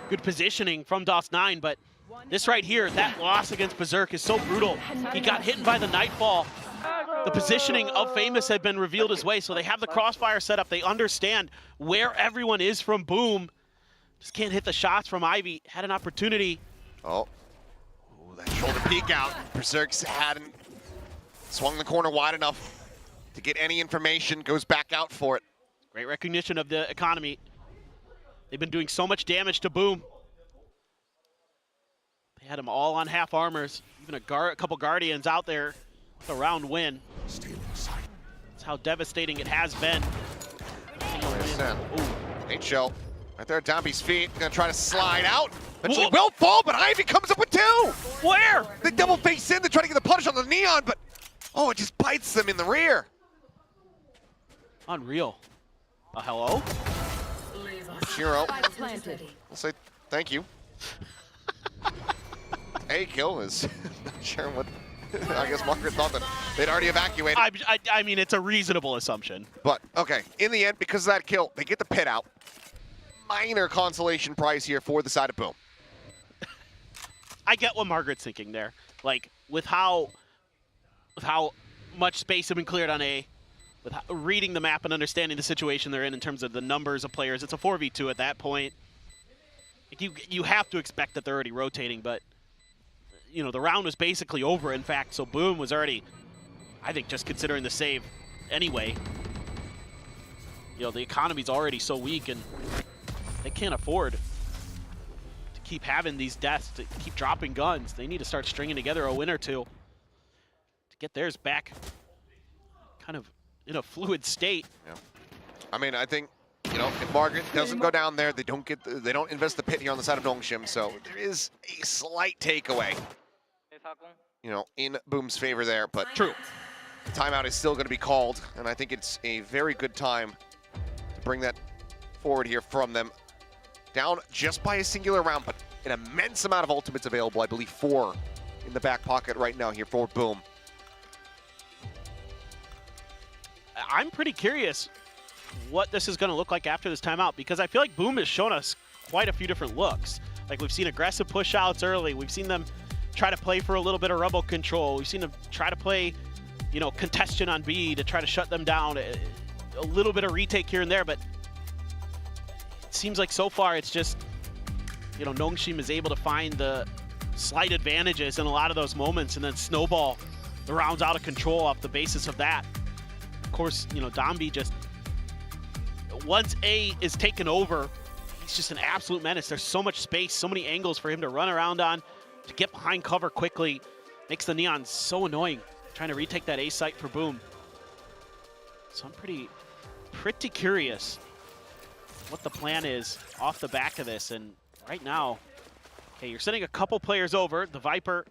Good positioning from DOS9, but this right here, that loss against Berserk is so brutal. He got hit by the Nightfall, The positioning of Famous had been revealed as way, so they have the crossfire set up. They understand where everyone is from Boom. Just can't hit the shots from Ivy. Had an opportunity. Oh, ooh, that shoulder peek out. Berserks hadn't swung the corner wide enough to get any information. Goes back out for it. Great recognition of the economy. They've been doing so much damage to Boom. They had them all on half armors. Even a couple Guardians out there with a round win. That's how devastating it has been. H-Shell right there at Domby's feet. Gonna try to slide out. Eventually will fall, but Ivy comes up with 2. Where? They double face in to try to get the punish on the Neon, but oh, it just bites them in the rear. Unreal. Hello? Shiro, I'll say thank you. A kill is not sure what. I guess Margaret thought that they'd already evacuated. I mean, it's a reasonable assumption. But, okay, in the end, because of that kill, they get the pit out. Minor consolation prize here for the side of Boom. I get what Margaret's thinking there. Like, with how much space had been cleared on A, with reading the map and understanding the situation they're in terms of the numbers of players, it's a 4v2 at that point. Like, you have to expect that they're already rotating, but you know, the round was basically over, in fact, so Boom was already, I think, just considering the save anyway. You know, the economy's already so weak, and they can't afford to keep having these deaths, to keep dropping guns. They need to start stringing together a win or two to get theirs back kind of in a fluid state. Yeah. I mean, I think, you know, if Margaret doesn't go down there, they don't invest the pit here on the side of Nongshim, so there is a slight takeaway, you know, in Boom's favor there, but true. The timeout is still going to be called, and I think it's a very good time to bring that forward here from them. Down just by a singular round, but an immense amount of ultimates available. I believe 4 in the back pocket right now here for Boom. I'm pretty curious what this is going to look like after this timeout, because I feel like Boom has shown us quite a few different looks. Like, we've seen aggressive push-outs early. We've seen them try to play for a little bit of rebel control. We've seen them try to play, you know, contestion on B to try to shut them down. A little bit of retake here and there, but it seems like so far it's just, you know, Nongshim is able to find the slight advantages in a lot of those moments and then snowball the rounds out of control off the basis of that. Of course, you know, Domby just, once A is taken over, he's just an absolute menace. There's so much space, so many angles for him to run around on, to get behind cover quickly. Makes the Neon so annoying, trying to retake that A site for Boom. So I'm pretty curious what the plan is off the back of this. And right now, okay, you're sending a couple players over, the Viper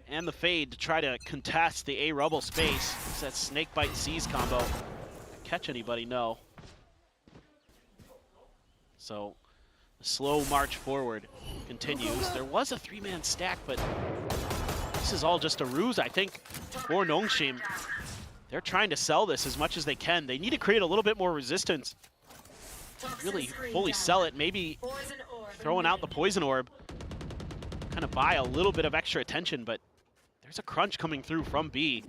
and the Fade, to try to contest the A rubble space. It's that snake bite seize combo. Catch anybody? No. So the slow march forward continues. There was a 3-man stack, but this is all just a ruse, I think, for Nongshim. They're trying to sell this as much as they can. They need to create a little bit more resistance, really fully sell it. Maybe throwing out the poison orb, kind of buy a little bit of extra attention, but there's a crunch coming through from B.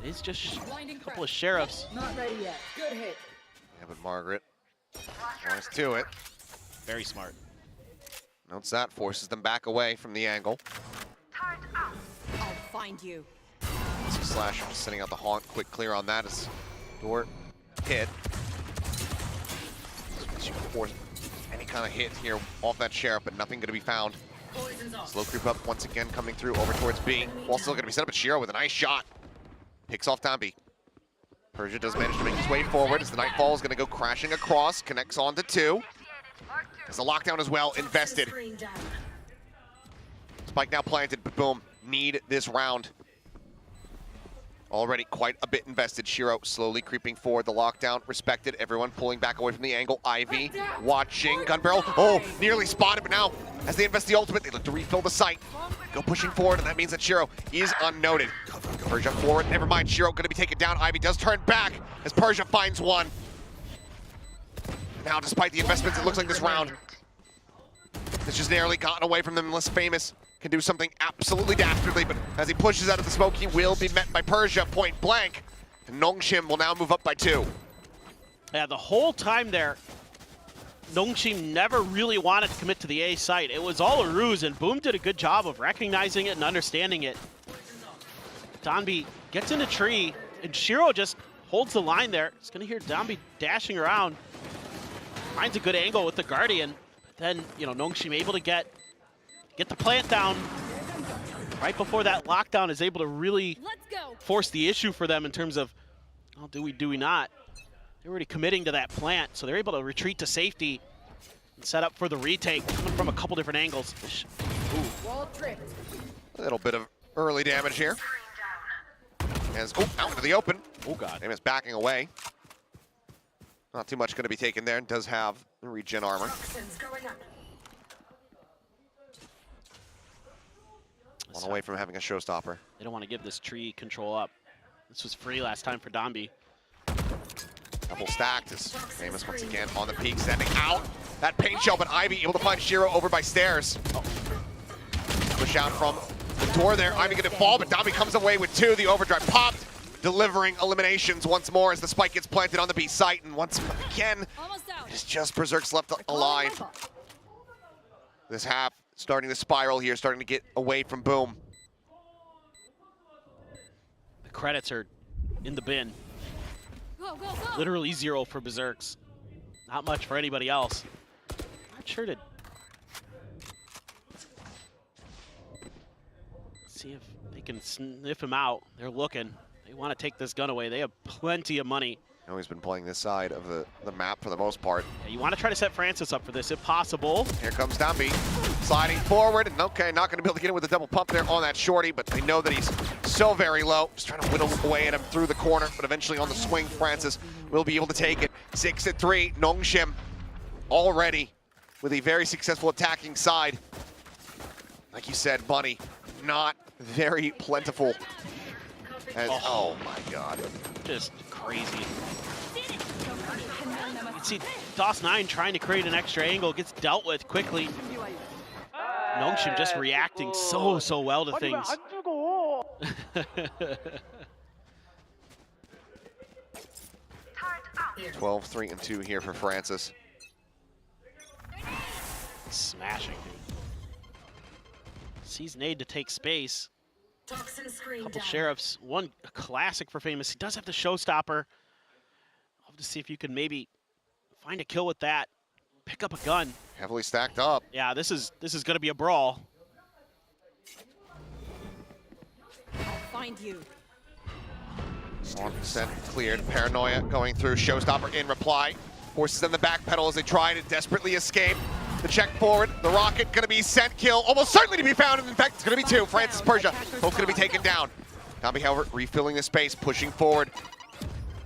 It's just a couple of sheriffs. Not ready yet. Good hit. Yeah, but Margaret wants to it. Very smart. Notes that, forces them back away from the angle. I'll find you. Slasher just sending out the haunt. Quick clear on that as door hit. So you force any kind of hit here off that sheriff, but nothing going to be found. Slow creep up once again, coming through over towards B. Wall still going to be set up at Shiro with a nice shot. Picks off Domby. Persia does manage to make his way forward as the Nightfall is going to go crashing across. Connects onto 2. There's a lockdown as well, invested. Spike now planted, but Boom, need this round. Already quite a bit invested. Shiro slowly creeping forward. The lockdown respected. Everyone pulling back away from the angle. Ivy watching. Gun barrel. Oh, nearly spotted, but now as they invest the ultimate, they look to refill the site. Go pushing forward, and that means that Shiro is unnoted. Persia forward. Never mind. Shiro going to be taken down. Ivy does turn back as Persia finds one. Now, despite the investments, it looks like this round has just narrowly gotten away from them unless Famous can do something absolutely dastardly, but as he pushes out of the smoke, he will be met by Persia point blank. And Nongshim will now move up by 2. Yeah, the whole time there, Nongshim never really wanted to commit to the A site. It was all a ruse, and Boom did a good job of recognizing it and understanding it. Donby gets in a tree, and Shiro just holds the line there. It's gonna hear Donby dashing around. Finds a good angle with the Guardian. But then, you know, Nongshim able to get the plant down. Right before that lockdown is able to really force the issue for them in terms of, well, do we not? They're already committing to that plant, so they're able to retreat to safety and set up for the retake, coming from a couple different angles. Ooh. A little bit of early damage here. As, out into the open. Oh, God. Amos backing away. Not too much going to be taken there, and does have regen armor. One away from having a showstopper. They don't want to give this tree control up. This was free last time for Donby. Double stacked as Amos once again on the peak, sending out that paint shell, but Ivy able to find Shiro over by stairs. Push out from the door there. Ivy gonna fall, but Donby comes away with 2. The overdrive popped, delivering eliminations once more as the spike gets planted on the B site, and once again, it's just Berserk's left alive. This half starting to spiral here, starting to get away from Boom. The credits are in the bin. Go, go, go. Literally 0 for Berserks. Not much for anybody else. Not sure to see if they can sniff him out. They're looking. They want to take this gun away. They have plenty of money. I know he's been playing this side of the map for the most part. Yeah, you want to try to set Francis up for this if possible. Here comes Donby, sliding forward, and okay, not going to be able to get it with a double pump there on that shorty, but they know that he's so very low. Just trying to whittle away at him through the corner, but eventually on the swing, Francis will be able to take it. 6-3, Nongshim already with a very successful attacking side. Like you said, Bunny, not very plentiful. As, oh my God. Just crazy. You can see DOS9 trying to create an extra angle, gets dealt with quickly. Nongshim just reacting so well to things. 12-3-2 here for Francis. Smashing. Sees Nade to take space. Couple sheriffs, one classic for Famous. He does have the showstopper. I'll have to see if you can maybe find a kill with that. Pick up a gun. Heavily stacked up. Yeah, this is going to be a brawl. I'll find you. 1% cleared. Paranoia going through. Showstopper in reply. Forces them the back pedal as they try to desperately escape. The check forward, the rocket gonna be sent, kill, almost certainly to be found, and in fact, it's gonna be 2. Francis, Persia, both gonna be taken down. Donby, however, refilling the space, pushing forward.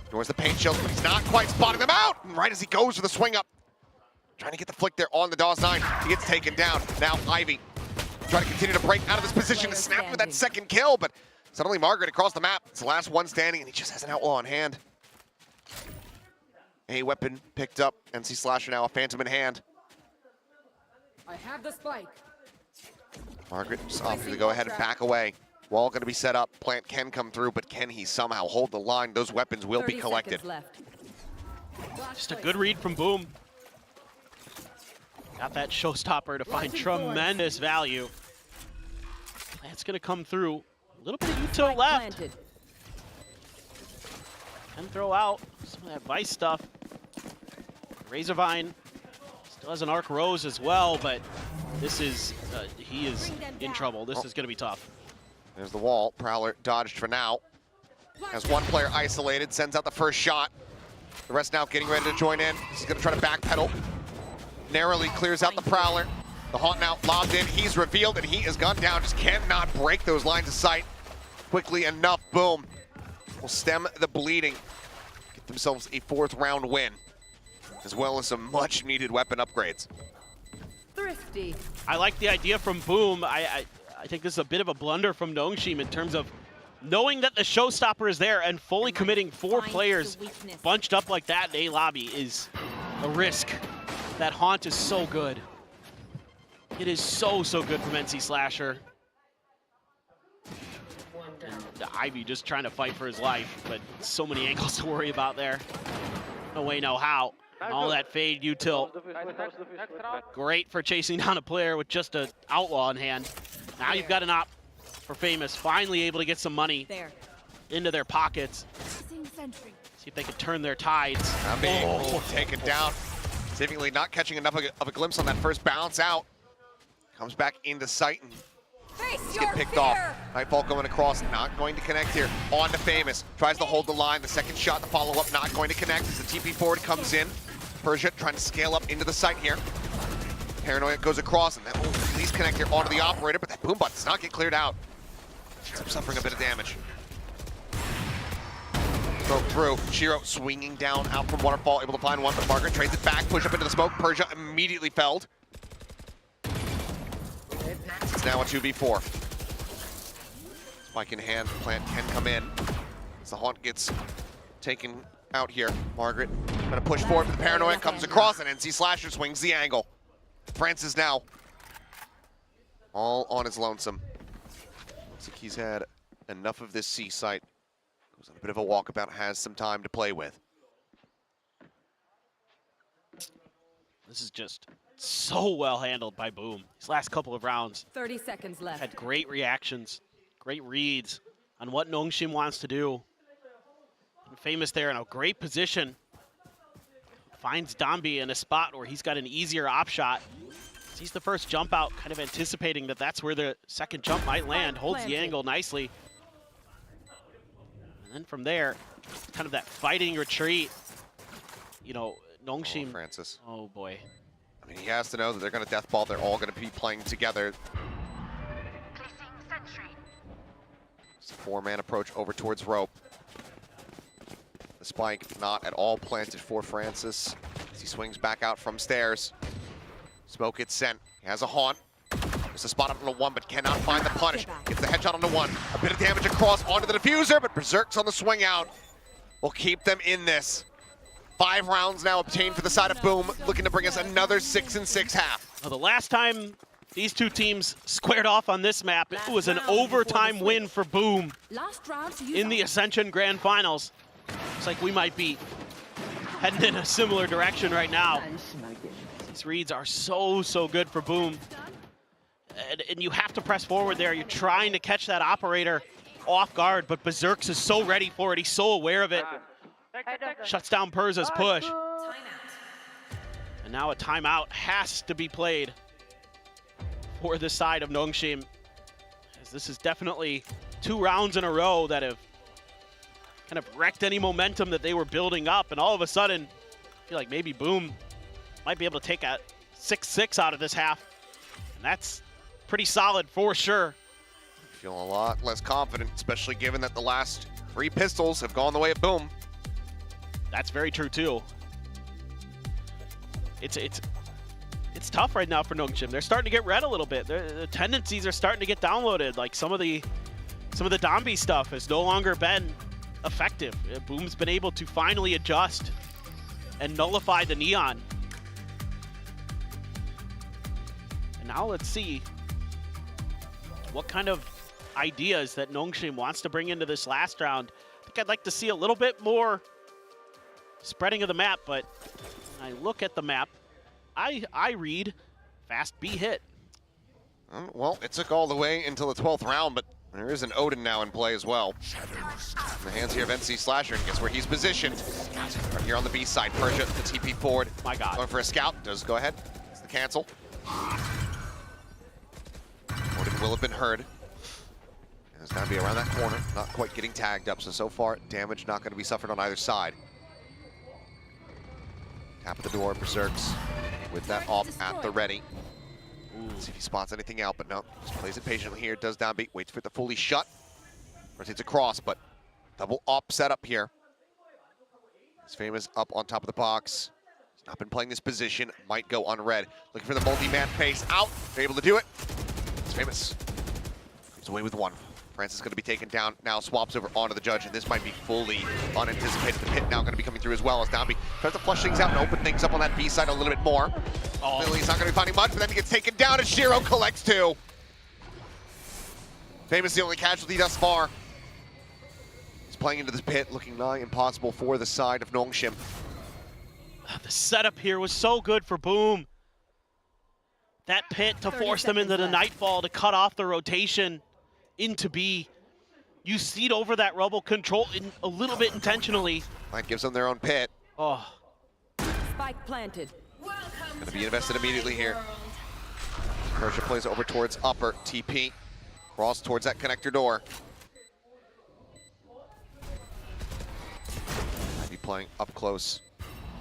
Ignores the paint shells, but he's not quite spotting them out. And right as he goes for the swing up, trying to get the flick there on the DOS9, he gets taken down. Now Ivy trying to continue to break out of this position to snap for that second kill, but suddenly Margaret across the map. It's the last one standing, and he just has an outlaw on hand. A weapon picked up, NC Slasher now a phantom in hand. I have the spike. Margaret just opting to go ahead and back away. Wall going to be set up. Plant can come through, but can he somehow hold the line? Those weapons will be collected. Just a good read from Boom. Got that showstopper to find tremendous value. Plant's going to come through. A little bit of util left. Can throw out some of that Vice stuff. Razorvine still has an Arc Rose as well, but this is, he is in trouble. This is going to be tough. There's the wall. Prowler dodged for now. Has one player isolated, sends out the first shot. The rest now getting ready to join in. He's going to try to backpedal. Narrowly clears out the Prowler. The Haunt now lobbed in. He's revealed, and he is gunned down. Just cannot break those lines of sight quickly enough. Boom. Will stem the bleeding. Get themselves a 4th round win, as well as some much needed weapon upgrades. Thrifty. I like the idea from Boom. I think this is a bit of a blunder from Nongshim in terms of knowing that the showstopper is there and fully committing 4 players bunched up like that in A lobby is a risk. That Haunt is so good. It is so good from NC Slasher. Ivy just trying to fight for his life, but so many angles to worry about there. No way, no how. And all that fade util. Great for chasing down a player with just an outlaw in hand. Now you've got an op for Famous, finally able to get some money into their pockets. See if they can turn their tides. Taken down. Seemingly not catching enough of a glimpse on that first bounce out. Comes back into sight and get picked off. Nightfall going across, not going to connect here. On to Famous, tries to hold the line. The second shot, the follow-up, not going to connect as the TP forward comes in. Persia trying to scale up into the site here. Paranoia goes across, and that will at least connect here onto the operator, but that boom bot does not get cleared out. Suffering a bit of damage. Broke through. Shiro swinging down out from Waterfall, able to find one, but Margaret trades it back, push up into the smoke. Persia immediately felled. It's now a 2v4. Spike in hand, Plant can come in. As the Haunt gets taken out here. Margaret gonna push forward, but the Paranoia comes across, and NC Slasher swings the angle. Francis now all on his lonesome. Looks like he's had enough of this C site. Goes on a bit of a walkabout, has some time to play with. This is just so well handled by Boom. These last couple of rounds 30 seconds left. had great reactions, great reads on what Nongshim wants to do. And Famous there in a great position. Finds Dambi in a spot where he's got an easier op shot. Sees the first jump out, kind of anticipating that that's where the second jump might land. Holds the angle nicely. And then from there, kind of that fighting retreat. You know, Nongshim. Francis. Oh boy. I mean, he has to know that they're going to deathball. They're all going to be playing together. It's a four-man approach over towards Rope. The spike not at all planted for Francis as he swings back out from stairs. Smoke gets sent. He has a Haunt. There's a spot up on the one, but cannot find the punish. Gets the headshot on the one. A bit of damage across onto the diffuser, but Berserk's on the swing out. Will keep them in this. 5 rounds now obtained for the side of Boom, looking to bring us another 6-6 half. Well, the last time these two teams squared off on this map, it was an overtime win for Boom in the Ascension Grand Finals. Looks like we might be heading in a similar direction right now. These reads are so good for Boom. And you have to press forward there. You're trying to catch that operator off guard, but Berserks is so ready for it. He's so aware of it. Shuts down Perza's push. And now a timeout has to be played for the side of Nongshim, as this is definitely 2 rounds in a row that have kind of wrecked any momentum that they were building up, and all of a sudden, I feel like maybe Boom might be able to take a 6-6 out of this half, and that's pretty solid for sure. Feeling a lot less confident, especially given that the last 3 pistols have gone the way of Boom. That's very true too. It's tough right now for Nongshim. They're starting to get read a little bit. The tendencies are starting to get downloaded. Like some of the Dambi stuff has no longer been effective. Boom's been able to finally adjust and nullify the Neon. And now let's see what kind of ideas that Nongshim wants to bring into this last round. I think I'd like to see a little bit more spreading of the map, but when I look at the map, I read fast B hit. Well, it took all the way until the 12th round, but there is an Odin now in play as well. In the hands here of NC Slasher, and guess where he's positioned? Right here on the B side, Persia, the TP forward. My God. Going for a scout, does go ahead. It's the cancel. Odin will have been heard. And it's gonna be around that corner, not quite getting tagged up, so far, damage not gonna be suffered on either side. Tap at the door, Berserks with that op at the ready. Let's see if he spots anything out, but no. Just plays it patiently here, does downbeat, waits for it to fully shut. Rotates across, but double op setup here. It's Famous up on top of the box. He's not been playing this position, might go unread. Looking for the multi-man face out, they're able to do it. It's Famous. Comes away with one. Francis is going to be taken down, now swaps over onto the Judge, and this might be fully unanticipated. The pit now going to be coming through as well as Dambi tries to flush things out and open things up on that B side a little bit more. He's not going to be finding much, but then he gets taken down, and Shiro collects 2. Famous the only casualty thus far. playing into this pit, looking nigh impossible for the side of Nongshim. The setup here was so good for Boom. That pit to force them into the Nightfall to cut off the rotation into B. You seed over that Rubble control in a little bit intentionally. That gives them their own pit. Oh. Spike planted. Gonna be invested immediately here. Persia plays over towards upper, TP. Cross towards that connector door. Might be playing up close,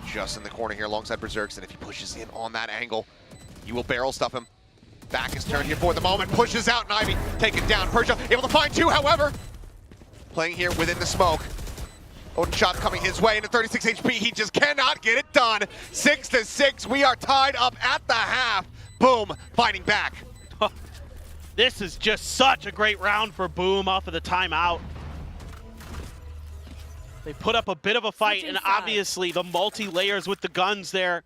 just in the corner here alongside Berserks, and if he pushes in on that angle, you will barrel stuff him. Back is turned here for the moment, pushes out, and Ivy taken down. Persia able to find two, however. Playing here within the smoke. Odin shot coming his way into 36 HP. He just cannot get it done. 6-6. We are tied up at the half. Boom, fighting back. This is just such a great round for Boom off of the timeout. They put up a bit of a fight, and obviously the multi-layers with the guns there.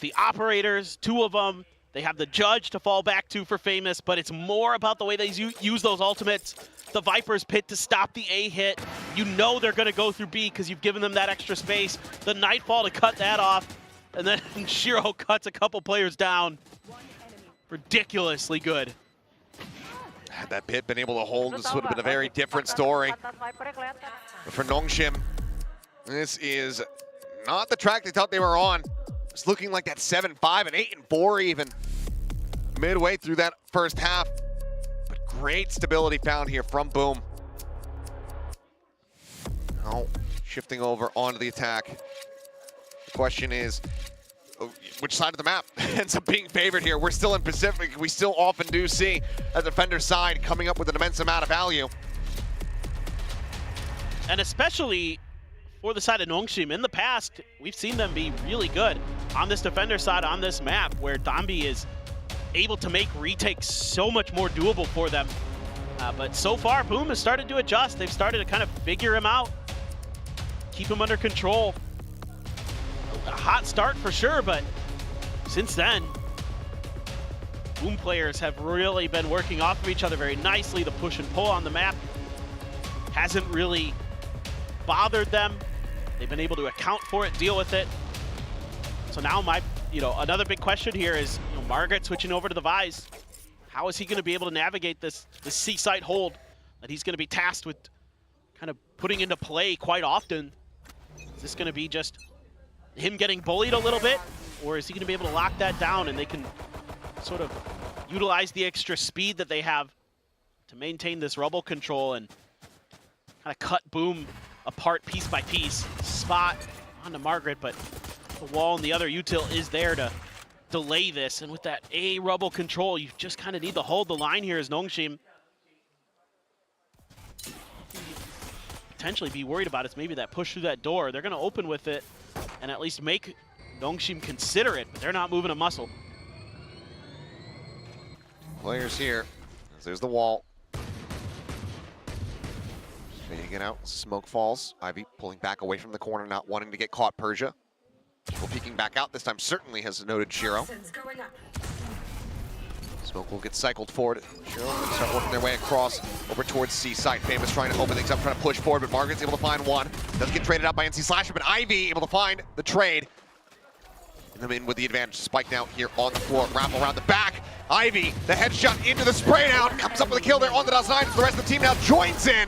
The operators, two of them. They have the Judge to fall back to for Famous, but it's more about the way they use those ultimates. The Viper's pit to stop the A hit. You know they're going to go through B because you've given them that extra space. The Nightfall to cut that off. And then Shiro cuts a couple players down. Ridiculously good. Had that pit been able to hold, this would have been a very different story. But for Nongshim, this is not the track they thought they were on. It's looking like that 7-5 and 8-4 even. Midway through that first half. But great stability found here from Boom. Now shifting over onto the attack. The question is, which side of the map ends up being favored here? We're still in Pacific. We still often do see a defender side coming up with an immense amount of value. And especially for the side of Nongshim, in the past, we've seen them be really good on this defender side on this map, where Dambi is able to make retakes so much more doable for them. But so far, Boom has started to adjust. They've started to kind of figure him out, keep him under control. A hot start for sure, but since then, Boom players have really been working off of each other very nicely. The push and pull on the map hasn't really bothered them. They've been able to account for it, deal with it. So now another big question here is, Margaret switching over to the Vise. How is he going to be able to navigate this C-site hold that he's going to be tasked with kind of putting into play quite often? Is this going to be just him getting bullied a little bit, or is he going to be able to lock that down and they can sort of utilize the extra speed that they have to maintain this Rubble control and kind of cut Boom apart piece by piece? Spot onto Margaret, but the wall and the other util is there to delay this, and with that A Rubble control, you just kind of need to hold the line here as Nongshim. Potentially be worried about is maybe that push through that door. They're going to open with it and at least make Nongshim consider it, but they're not moving a muscle. Players here. There's the wall. Fading it out. Smoke falls. Ivy pulling back away from the corner, not wanting to get caught. Persia. Well, peeking back out this time certainly has noted Shiro. Smoke will get cycled forward. Shiro will start working their way across over towards C-site. Famous trying to open things up, trying to push forward, but Margaret's able to find one. Doesn't get traded out by NC Slasher, but Ivy able to find the trade. And them in with the advantage. Spike now here on the floor. Wrap around the back. Ivy, the headshot into the spray down. Comes up with a kill there on the Daz9. The rest of the team now joins in.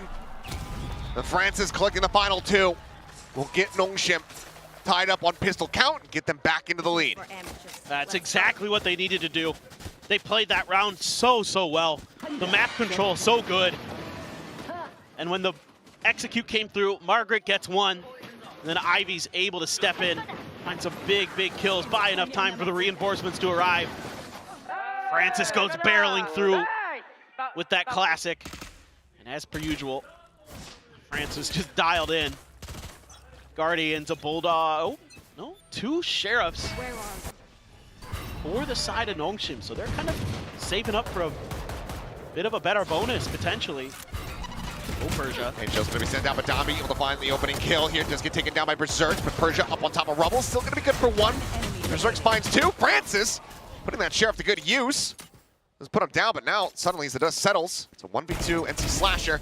And Francis collecting the final two. Will get Nongshim tied up on pistol count and get them back into the lead. That's exactly what they needed to do. They played that round so well. The map control so good. And when the execute came through, Margaret gets one. And then Ivy's able to step in, find some big kills, buy enough time for the reinforcements to arrive. Francis goes barreling through with that classic. And as per usual, Francis just dialed in. Guardians, a Bulldog, no, two Sheriffs for the side of Nongshim. So they're kind of saving up for a bit of a better bonus, potentially. Oh, Persia. Angel's going to be sent down, but Dami able to find the opening kill here. Does get taken down by Berserk, but Persia up on top of Rubble. Still going to be good for one. Berserk finds two. Francis putting that Sheriff to good use. Doesn't put him down, but now suddenly as the dust settles, it's a 1v2 NC Slasher.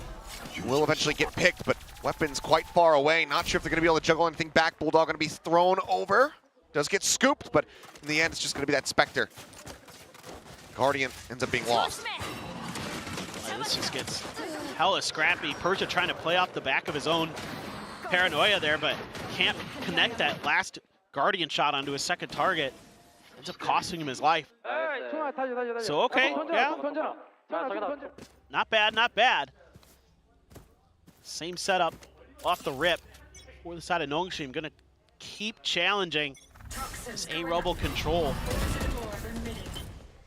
Will eventually get picked, but Weapons quite far away. Not sure if they're going to be able to juggle anything back. Bulldog going to be thrown over. Does get scooped, but in the end, it's just going to be that Spectre. Guardian ends up being lost. This just gets hella scrappy. Persia trying to play off the back of his own paranoia there, but can't connect that last Guardian shot onto his second target. Ends up costing him his life. So, okay, yeah. Not bad, not bad. Same setup off the rip for the side of Nongshim. Gonna keep challenging this A-Rebel control.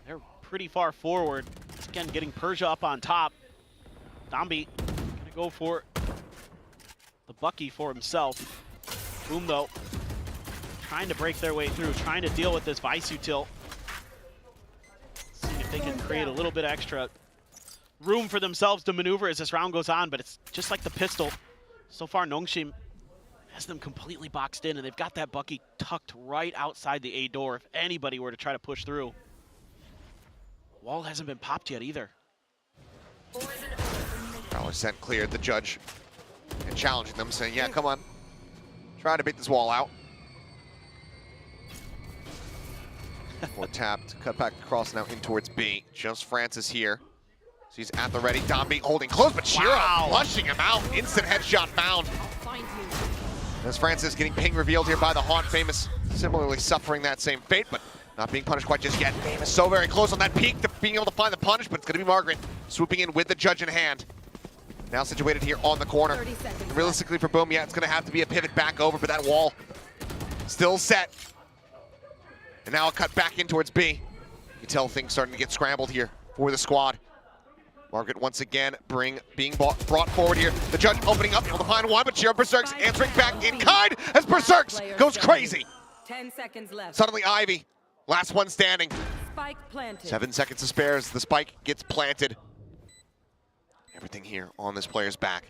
They're pretty far forward. Again, getting Persia up on top. Dambi gonna go for the Bucky for himself. Boom, though, trying to break their way through, trying to deal with this Vice util. See if they can create a little bit extra room for themselves to maneuver as this round goes on, but it's just like the pistol. So far, Nongshim has them completely boxed in, and they've got that Bucky tucked right outside the A door if anybody were to try to push through. Wall hasn't been popped yet either. Prowler sent cleared the judge and challenging them, saying, yeah, come on. Try to beat this wall out. Or tapped, cut back across now in towards B. Just Francis here. So he's at the ready. Dambi holding close, but Shiro flushing him out. Instant headshot found. As Francis getting ping revealed here by the Haunt. Famous similarly suffering that same fate, but not being punished quite just yet. Famous so very close on that peak to being able to find the punish, but it's going to be Margaret swooping in with the judge in hand. Now situated here on the corner. And realistically for Boom, yeah, it's going to have to be a pivot back over, but that wall still set. And now a cut back in towards B. You tell things starting to get scrambled here for the squad. Margaret once again being brought forward here. The judge opening up, able to find one, but Shiro Berserks answering back in kind as Berserks goes crazy. 10 seconds left. Suddenly Ivy, last one standing. Spike planted. 7 seconds to spare as the spike gets planted. Everything here on this player's back.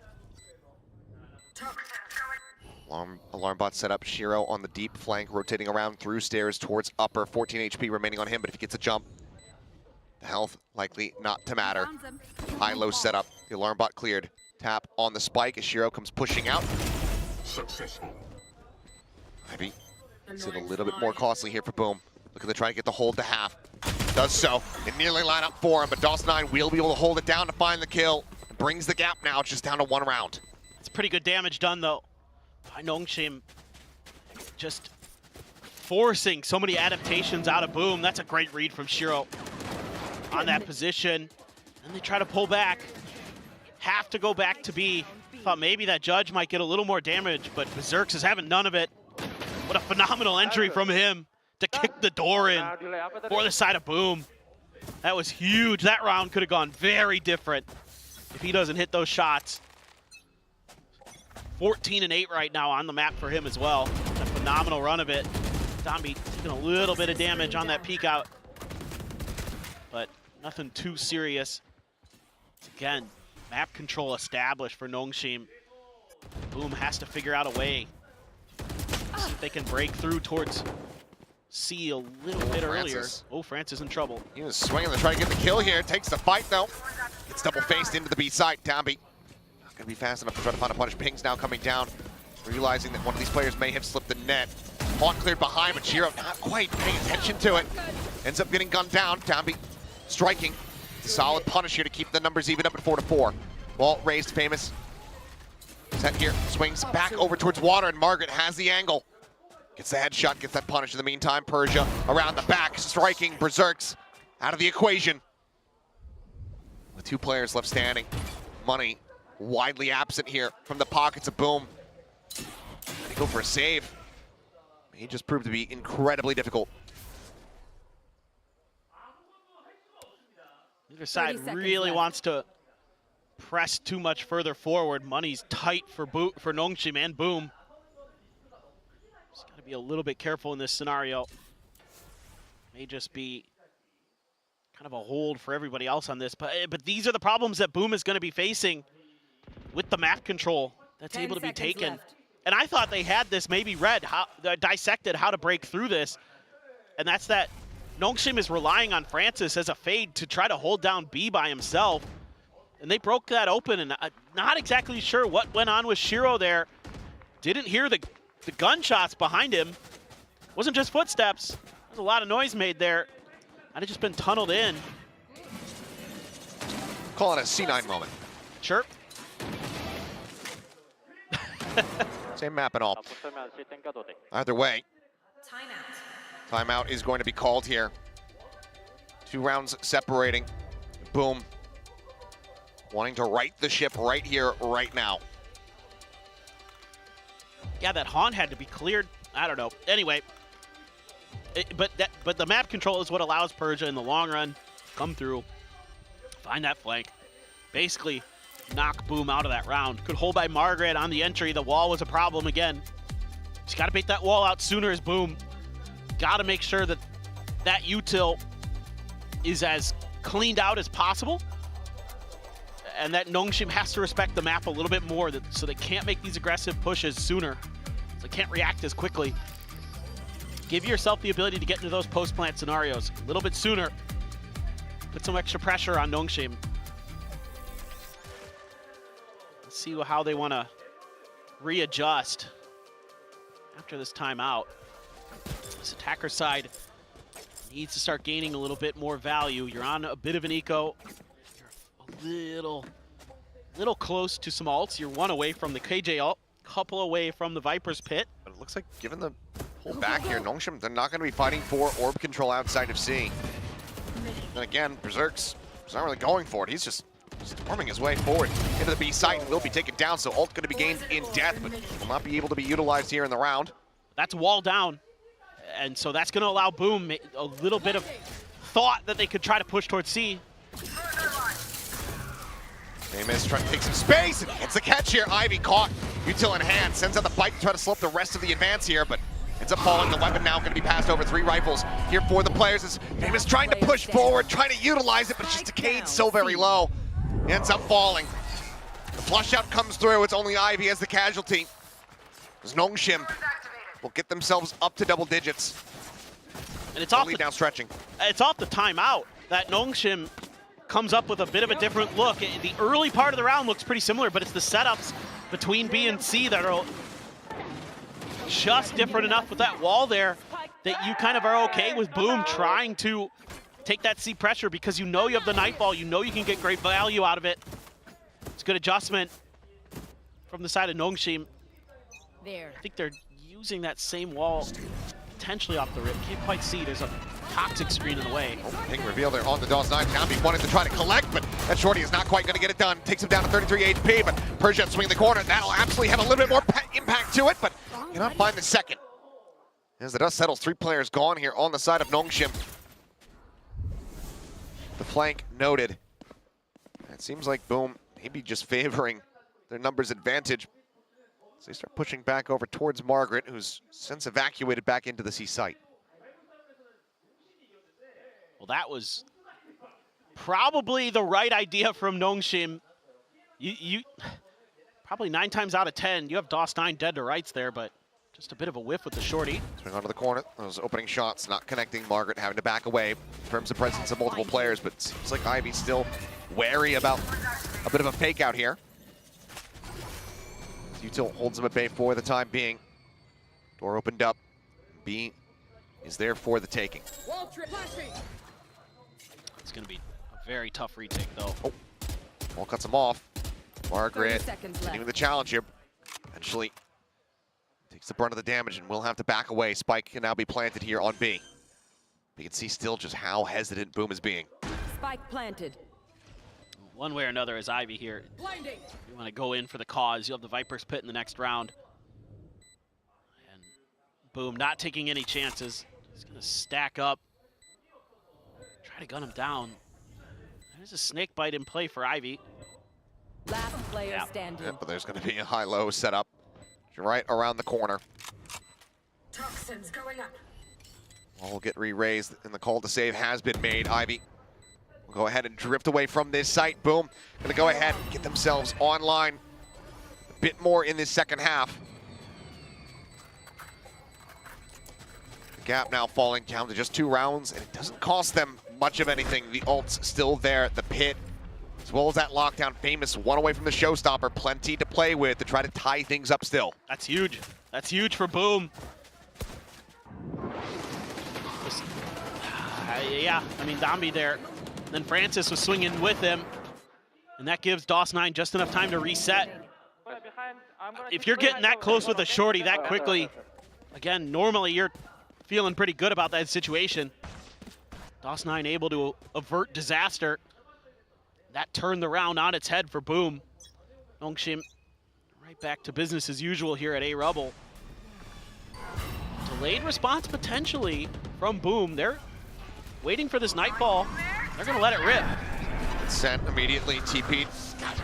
Alarm bot set up. Shiro on the deep flank, rotating around through stairs towards upper. 14 HP remaining on him, but if he gets a jump, the health likely not to matter. High-low setup. The alarm bot cleared. Tap on the spike as Shiro comes pushing out. Successful. Ivy makes it a little bit more costly here for Boom. Looking to try to get the hold to half. Does so. It nearly line up for him, but Dawson9 will be able to hold it down to find the kill. Brings the gap now just down to 1 round. It's pretty good damage done, though, by Nongshim. Just forcing so many adaptations out of Boom. That's a great read from Shiro on that position. And they try to pull back. Have to go back to B. Thought maybe that judge might get a little more damage, but Berserks is having none of it. What a phenomenal entry from him to kick the door in for the side of Boom. That was huge. That round could have gone very different if he doesn't hit those shots. 14 and 8 right now on the map for him as well. A phenomenal run of it. Dambi taking a little bit of damage on that peek out, but nothing too serious. Again, map control established for Nongshim. Boom has to figure out a way. See if they can break through towards C a little bit earlier. Oh, Francis in trouble. He was swinging to try to get the kill here. Takes the fight though. Gets double-faced into the B side. Dambi not going to be fast enough to try to find a punish. Ping's now coming down, realizing that one of these players may have slipped the net. Haunt cleared behind, but Shiro not quite paying attention to it. Ends up getting gunned down. Dambi striking. It's a solid punish here to keep the numbers even up at 4-4. Wall raised. Famous set here. Swings back over towards water, and Margaret has the angle. Gets the headshot, gets that punish in the meantime. Persia around the back, striking. Berserks out of the equation. With 2 players left standing. Money widely absent here from the pockets of Boom. They go for a save. He just proved to be incredibly difficult. Neither side really wants to press too much further forward. Money's tight for Nongshim and Boom. Just got to be a little bit careful in this scenario. May just be kind of a hold for everybody else on this, but these are the problems that Boom is going to be facing with the map control that's able to be taken. Left. And I thought they had this maybe read, dissected how to break through this, and that's that Nongshim is relying on Francis as a fade to try to hold down B by himself. and they broke that open, and I'm not exactly sure what went on with Shiro there. Didn't hear the gunshots behind him. Wasn't just footsteps. There's a lot of noise made there. I'd have just been tunneled in. Call it a C9 moment. Sure. Same map and all. Either way, timeout is going to be called here. 2 rounds separating. Boom. Wanting to right the ship right here, right now. Yeah, that Haunt had to be cleared. I don't know. Anyway, but the map control is what allows Persia in the long run come through, find that flank, basically knock Boom out of that round. Good hold by Margaret on the entry. The wall was a problem again. Just got to bait that wall out sooner as Boom. Got to make sure that that util is as cleaned out as possible, and that Nongshim has to respect the map a little bit more so they can't make these aggressive pushes sooner. So they can't react as quickly. Give yourself the ability to get into those post-plant scenarios a little bit sooner. Put some extra pressure on Nongshim. Let's see how they want to readjust after this timeout. This attacker side needs to start gaining a little bit more value. You're on a bit of an eco. You're a little close to some ults. You're 1 away from the KJ ult, couple away from the Viper's pit. But it looks like given the pull back here, Nongshim, they're not going to be fighting for orb control outside of C. Then again, Berserk's not really going for it. He's just storming his way forward into the B site and will be taken down. So ult going to be gained in death, but will not be able to be utilized here in the round. That's wall down. And so that's going to allow Boom a little bit of thought that they could try to push towards C. Famous trying to take some space and gets the catch here. Ivy caught, util in hand, sends out the bite to try to slow up the rest of the advance here, but ends up falling. The weapon now going to be passed over. 3 rifles here for the players as Famous trying to push forward, trying to utilize it, but it's just decayed so very low. He ends up falling. The flush out comes through. It's only Ivy as the casualty. As Nongshim will get themselves up to double digits. And it's off now stretching. It's off the timeout that Nongshim comes up with a bit of a different look. The early part of the round looks pretty similar, but it's the setups between B and C that are just different enough with that wall there that you kind of are okay with Boom trying to take that C pressure because you know you have the Nightfall, you know you can get great value out of it. It's a good adjustment from the side of Nongshim. I think they're using that same wall potentially off the rip. Can't quite see. There's a toxic screen in the way. Ping reveal there on the DOS9. Kambi wanted to try to collect, but that shorty is not quite going to get it done. Takes him down to 33 HP, but Persia swinging the corner. That'll absolutely have a little bit more impact to it, but cannot find the second. As the dust settles, 3 players gone here on the side of Nongshim. The flank noted. It seems like Boom maybe just favoring their numbers advantage. So they start pushing back over towards Margaret, who's since evacuated back into the C site. Well, that was probably the right idea from Nongshim. You probably 9 times out of 10, you have DOS9 dead to rights there, but just a bit of a whiff with the shorty. Swing onto the corner. Those opening shots not connecting. Margaret having to back away. Confirms the presence of multiple players, but it seems like Ivy's still wary about a bit of a fake out here. Util holds him at bay for the time being. Door opened up. B is there for the taking. It's going to be a very tough retake, though. Oh, wall cuts him off. Margaret continuing the challenge here. Eventually takes the brunt of the damage and will have to back away. Spike can now be planted here on B. You can see still just how hesitant Boom is being. Spike planted. One way or another as Ivy here. You want to go in for the cause. You'll have the Viper's Pit in the next round. And Boom not taking any chances. He's going to stack up. Try to gun him down. There's a snake bite in play for Ivy. Last player standing. Yeah, but there's going to be a high-low setup right around the corner. Toxins going up. Wall will get re-raised and the call to save has been made. Ivy will go ahead and drift away from this site. Boom. Going to go ahead and get themselves online a bit more in this second half. The gap now falling down to just 2 rounds, and it doesn't cost them much of anything. The ult's still there. The pit As well as that lockdown, Famous one away from the showstopper. Plenty to play with to try to tie things up still. That's huge. That's huge for Boom. Yeah, I mean, Dambi there. Then Francis was swinging with him. And that gives DOS9 just enough time to reset. If you're getting that close with a shorty that quickly, again, normally you're feeling pretty good about that situation. DOS9 able to avert disaster. That turned the round on its head for Boom. Nongshim right back to business as usual here at A-Rubble. Delayed response potentially from Boom. They're waiting for this Nightfall. They're gonna let it rip. Sent immediately, TP'd.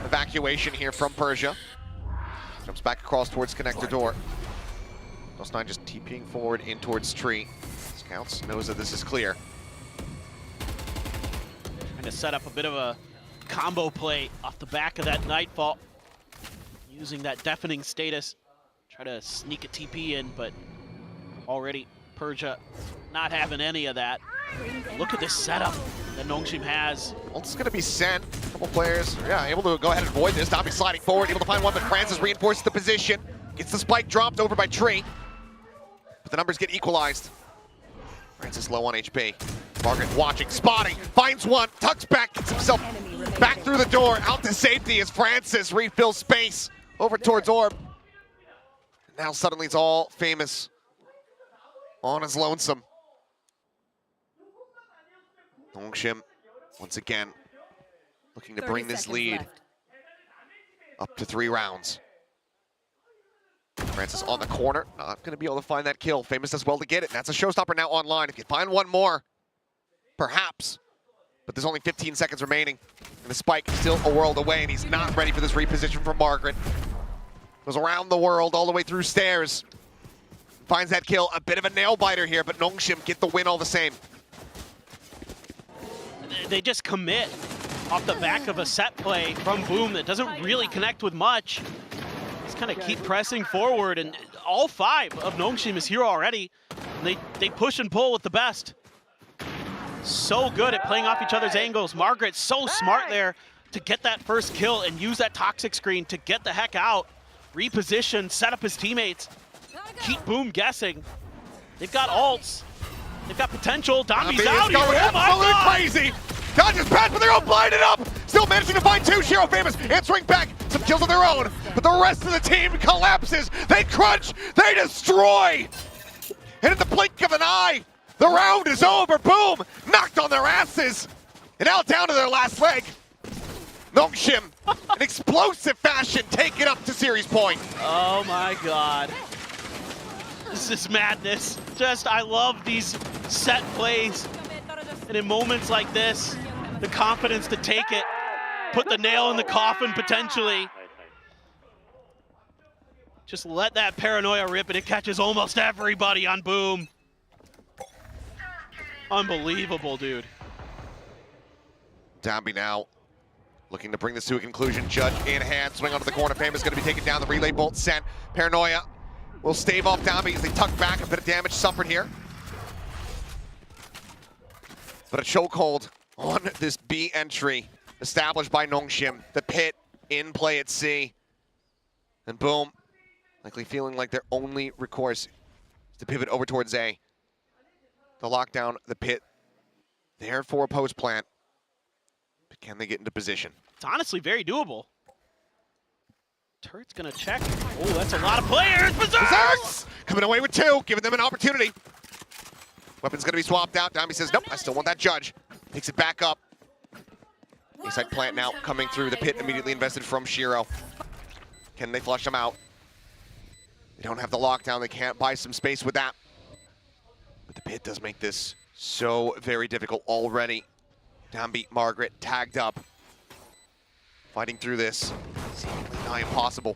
Evacuation here from Persia. Jumps back across towards connector door. DOS9 just TPing forward in towards tree. Scouts knows that this is clear. Trying to set up a bit of a combo play off the back of that Nightfall. Using that deafening status. Try to sneak a TP in, but already Persia not having any of that. Look at this setup that Nongshim has. Well, it's going to be sent. A couple players, able to go ahead and avoid this. Dambi sliding forward, able to find one, but Francis reinforces the position. Gets the spike dropped over by Tree. But the numbers get equalized. Francis low on HP. Margaret watching, spotting, finds one, tucks back, gets himself back through the door, out to safety as Francis refills space over towards Orb. Now suddenly it's all Famous on his lonesome. Nongshim, once again, looking to bring this lead up to 3 rounds. Francis on the corner, not going to be able to find that kill. Famous does well to get it, and that's a showstopper now online. If you find one more, perhaps. But there's only 15 seconds remaining, and the spike is still a world away, and he's not ready for this reposition from Margaret. Goes around the world, all the way through stairs. Finds that kill, a bit of a nail-biter here, but Nongshim get the win all the same. They just commit off the back of a set play from Boom that doesn't really connect with much. Just kind of keep pressing forward, and all 5 of Nongshim is here already. And they push and pull with the best. So good at playing off each other's angles. Margaret's so smart there to get that first kill and use that toxic screen to get the heck out. Reposition, set up his teammates. Keep Boom guessing. They've got ults. They've got potential. Dambi's out here. Going absolutely crazy. Dodges pass, but they're all blinded up. Still managing to find 2. Shiro Famous answering back. Some kills of their own, but the rest of the team collapses. They crunch. They destroy. And in the blink of an eye, the round is over. Boom. Knocked on their asses. And now down to their last leg. Nongshim, in explosive fashion, take it up to series point. Oh my God. This is madness. I love these set plays. And in moments like this, the confidence to take it, put the nail in the coffin potentially. Just let that paranoia rip and it catches almost everybody on Boom. Unbelievable, dude. Dambi now looking to bring this to a conclusion. Judge in hand, swing onto the corner. Famous going to be taken down. The relay bolt sent. Paranoia will stave off Dambi as they tuck back. A bit of damage suffered here. But a chokehold on this B entry established by Nongshim. The pit in play at C. And Boom, likely feeling like their only recourse is to pivot over towards A. The lockdown, the pit, there for a post plant. But can they get into position? It's honestly very doable. Turret's gonna check. Oh, that's a lot of players. Berserks! Coming away with 2, giving them an opportunity. Weapon's gonna be swapped out. Dambi says, nope, I still want that judge. Takes it back up. A-side plant now coming through. The pit immediately invested from Shiro. Can they flush them out? They don't have the lockdown. They can't buy some space with that. But the pit does make this so very difficult already. Dambi, Margaret tagged up. Fighting through this. Seemingly nigh impossible.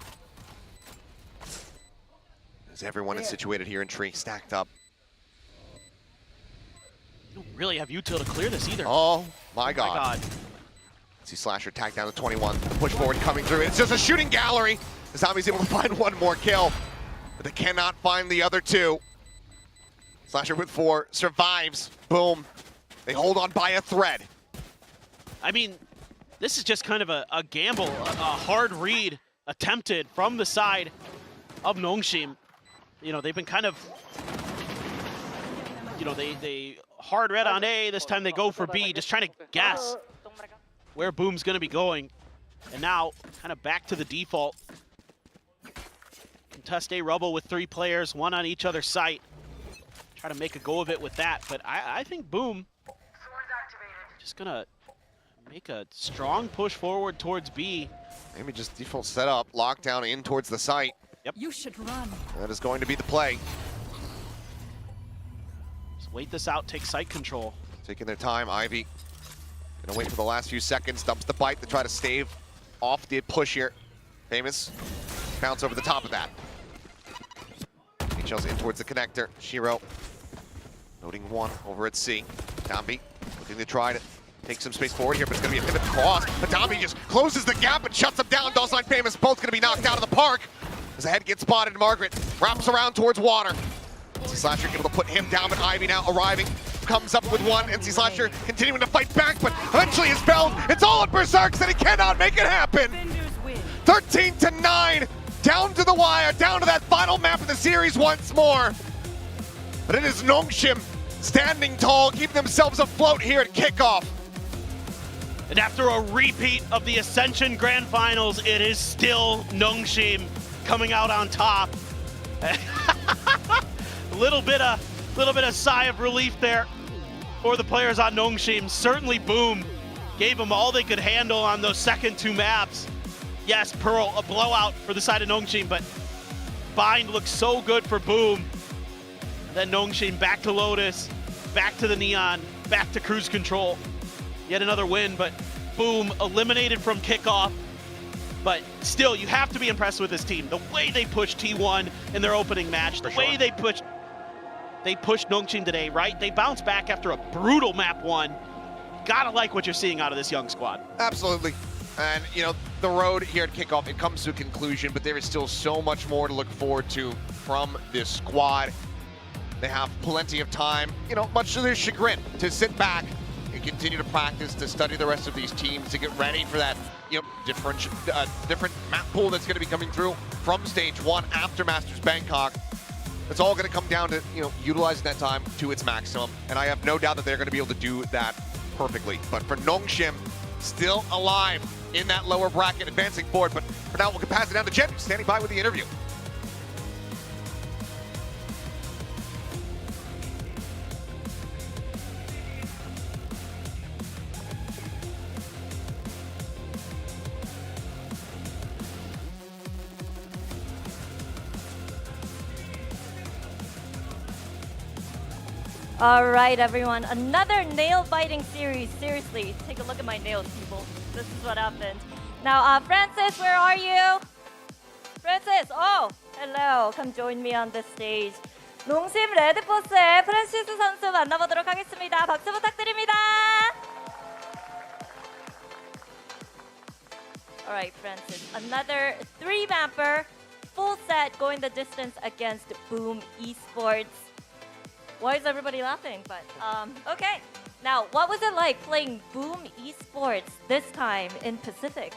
As everyone is situated here in tree, stacked up. You don't really have util to clear this either. Oh my God. See Slasher tagged down to 21. Push forward coming through. It's just a shooting gallery. Zambi's able to find 1 more kill. But they cannot find the other 2. Slasher with 4 survives. Boom. They hold on by a thread. I mean, This is just kind of a gamble, a hard read attempted from the side of Nongshim. You know, they've been kind of, you know, they hard read on A, this time they go for B, just trying to guess where Boom's gonna be going. And now, kind of back to the default. Contest A Rubble with 3 players, 1 on each other site. Try to make a go of it with that, but I think Boom just gonna make a strong push forward towards B. Maybe just default setup, lockdown in towards the site. Yep. You should run. That is going to be the play. Just wait this out, take site control. Taking their time, Ivy. Gonna wait for the last few seconds, dumps the bite to try to stave off the push here. Famous bounce over the top of that. HL's in towards the connector. Shiro noting 1 over at C. Dambi looking to try to take some space forward here, but it's going to be a pivot cross. But Dambi just closes the gap and shuts him down. Dawson Famous both going to be knocked out of the park. As the head gets spotted, Margaret wraps around towards water. NC Slasher able to put him down, but Ivy now arriving. Comes up with 1. NC Slasher continuing to fight back, but eventually is felled. It's all at Berserks, and he cannot make it happen. 13-9, down to the wire, down to that final map of the series once more. But it is Nongshim standing tall, keeping themselves afloat here at Kickoff. And after a repeat of the Ascension Grand Finals, it is still Nongshim coming out on top. A little bit of sigh of relief there for the players on Nongshim. Certainly Boom gave them all they could handle on those second 2 maps. Yes, Pearl, a blowout for the side of Nongshim, but Bind looks so good for Boom. And then Nongshim back to Lotus, back to the Neon, back to Cruise Control. Yet another win, but Boom eliminated from Kickoff. But still, you have to be impressed with this team. The way they pushed T1 in their opening match, the way they pushed Nongshim today, right? They bounced back after a brutal map 1. Gotta like what you're seeing out of this young squad. Absolutely. And, you know, the road here at Kickoff, it comes to a conclusion, but there is still so much more to look forward to from this squad. They have plenty of time, you know, much to their chagrin, to sit back and continue to practice, to study the rest of these teams, to get ready for that, you know, different map pool that's going to be coming through from stage 1 after Masters Bangkok. It's all going to come down to, you know, utilizing that time to its maximum, and I have no doubt that they're going to be able to do that perfectly. But for Nongshim, still alive in that lower bracket, advancing forward. But for now, we'll pass it down to Jen, standing by with the interview. All right, everyone, another nail-biting series. Seriously, take a look at my nails, people. This is what happened. Now, Francis, where are you? Francis, oh, hello. Come join me on the stage. 농심 레드포스의 프란시스 선수 만나보도록 하겠습니다. 박수 부탁드립니다. All right, Francis, another 3-mapper, full set, going the distance against Boom Esports. Why is everybody laughing? But okay. Now, what was it like playing Boom Esports this time in Pacific?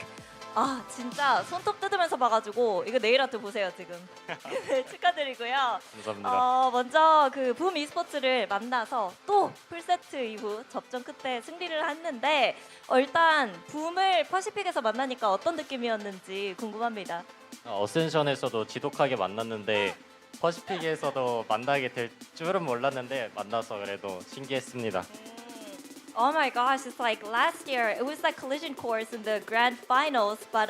아, 진짜 손톱 뜯으면서 봐가지고 이거 네일 아트 보세요 지금. 축하드리고요. 감사합니다. 먼저 그 붐 e스포츠를 만나서 또 풀세트 이후 접전 끝에 승리를 했는데 일단 붐을 퍼시픽에서 만나니까 어떤 느낌이었는지 궁금합니다. 어센션에서도 지독하게 만났는데 퍼시픽에서도 만나게 될 줄은 몰랐는데 만나서 그래도 신기했습니다. Oh my gosh, it's like last year, it was like collision course in the grand finals, but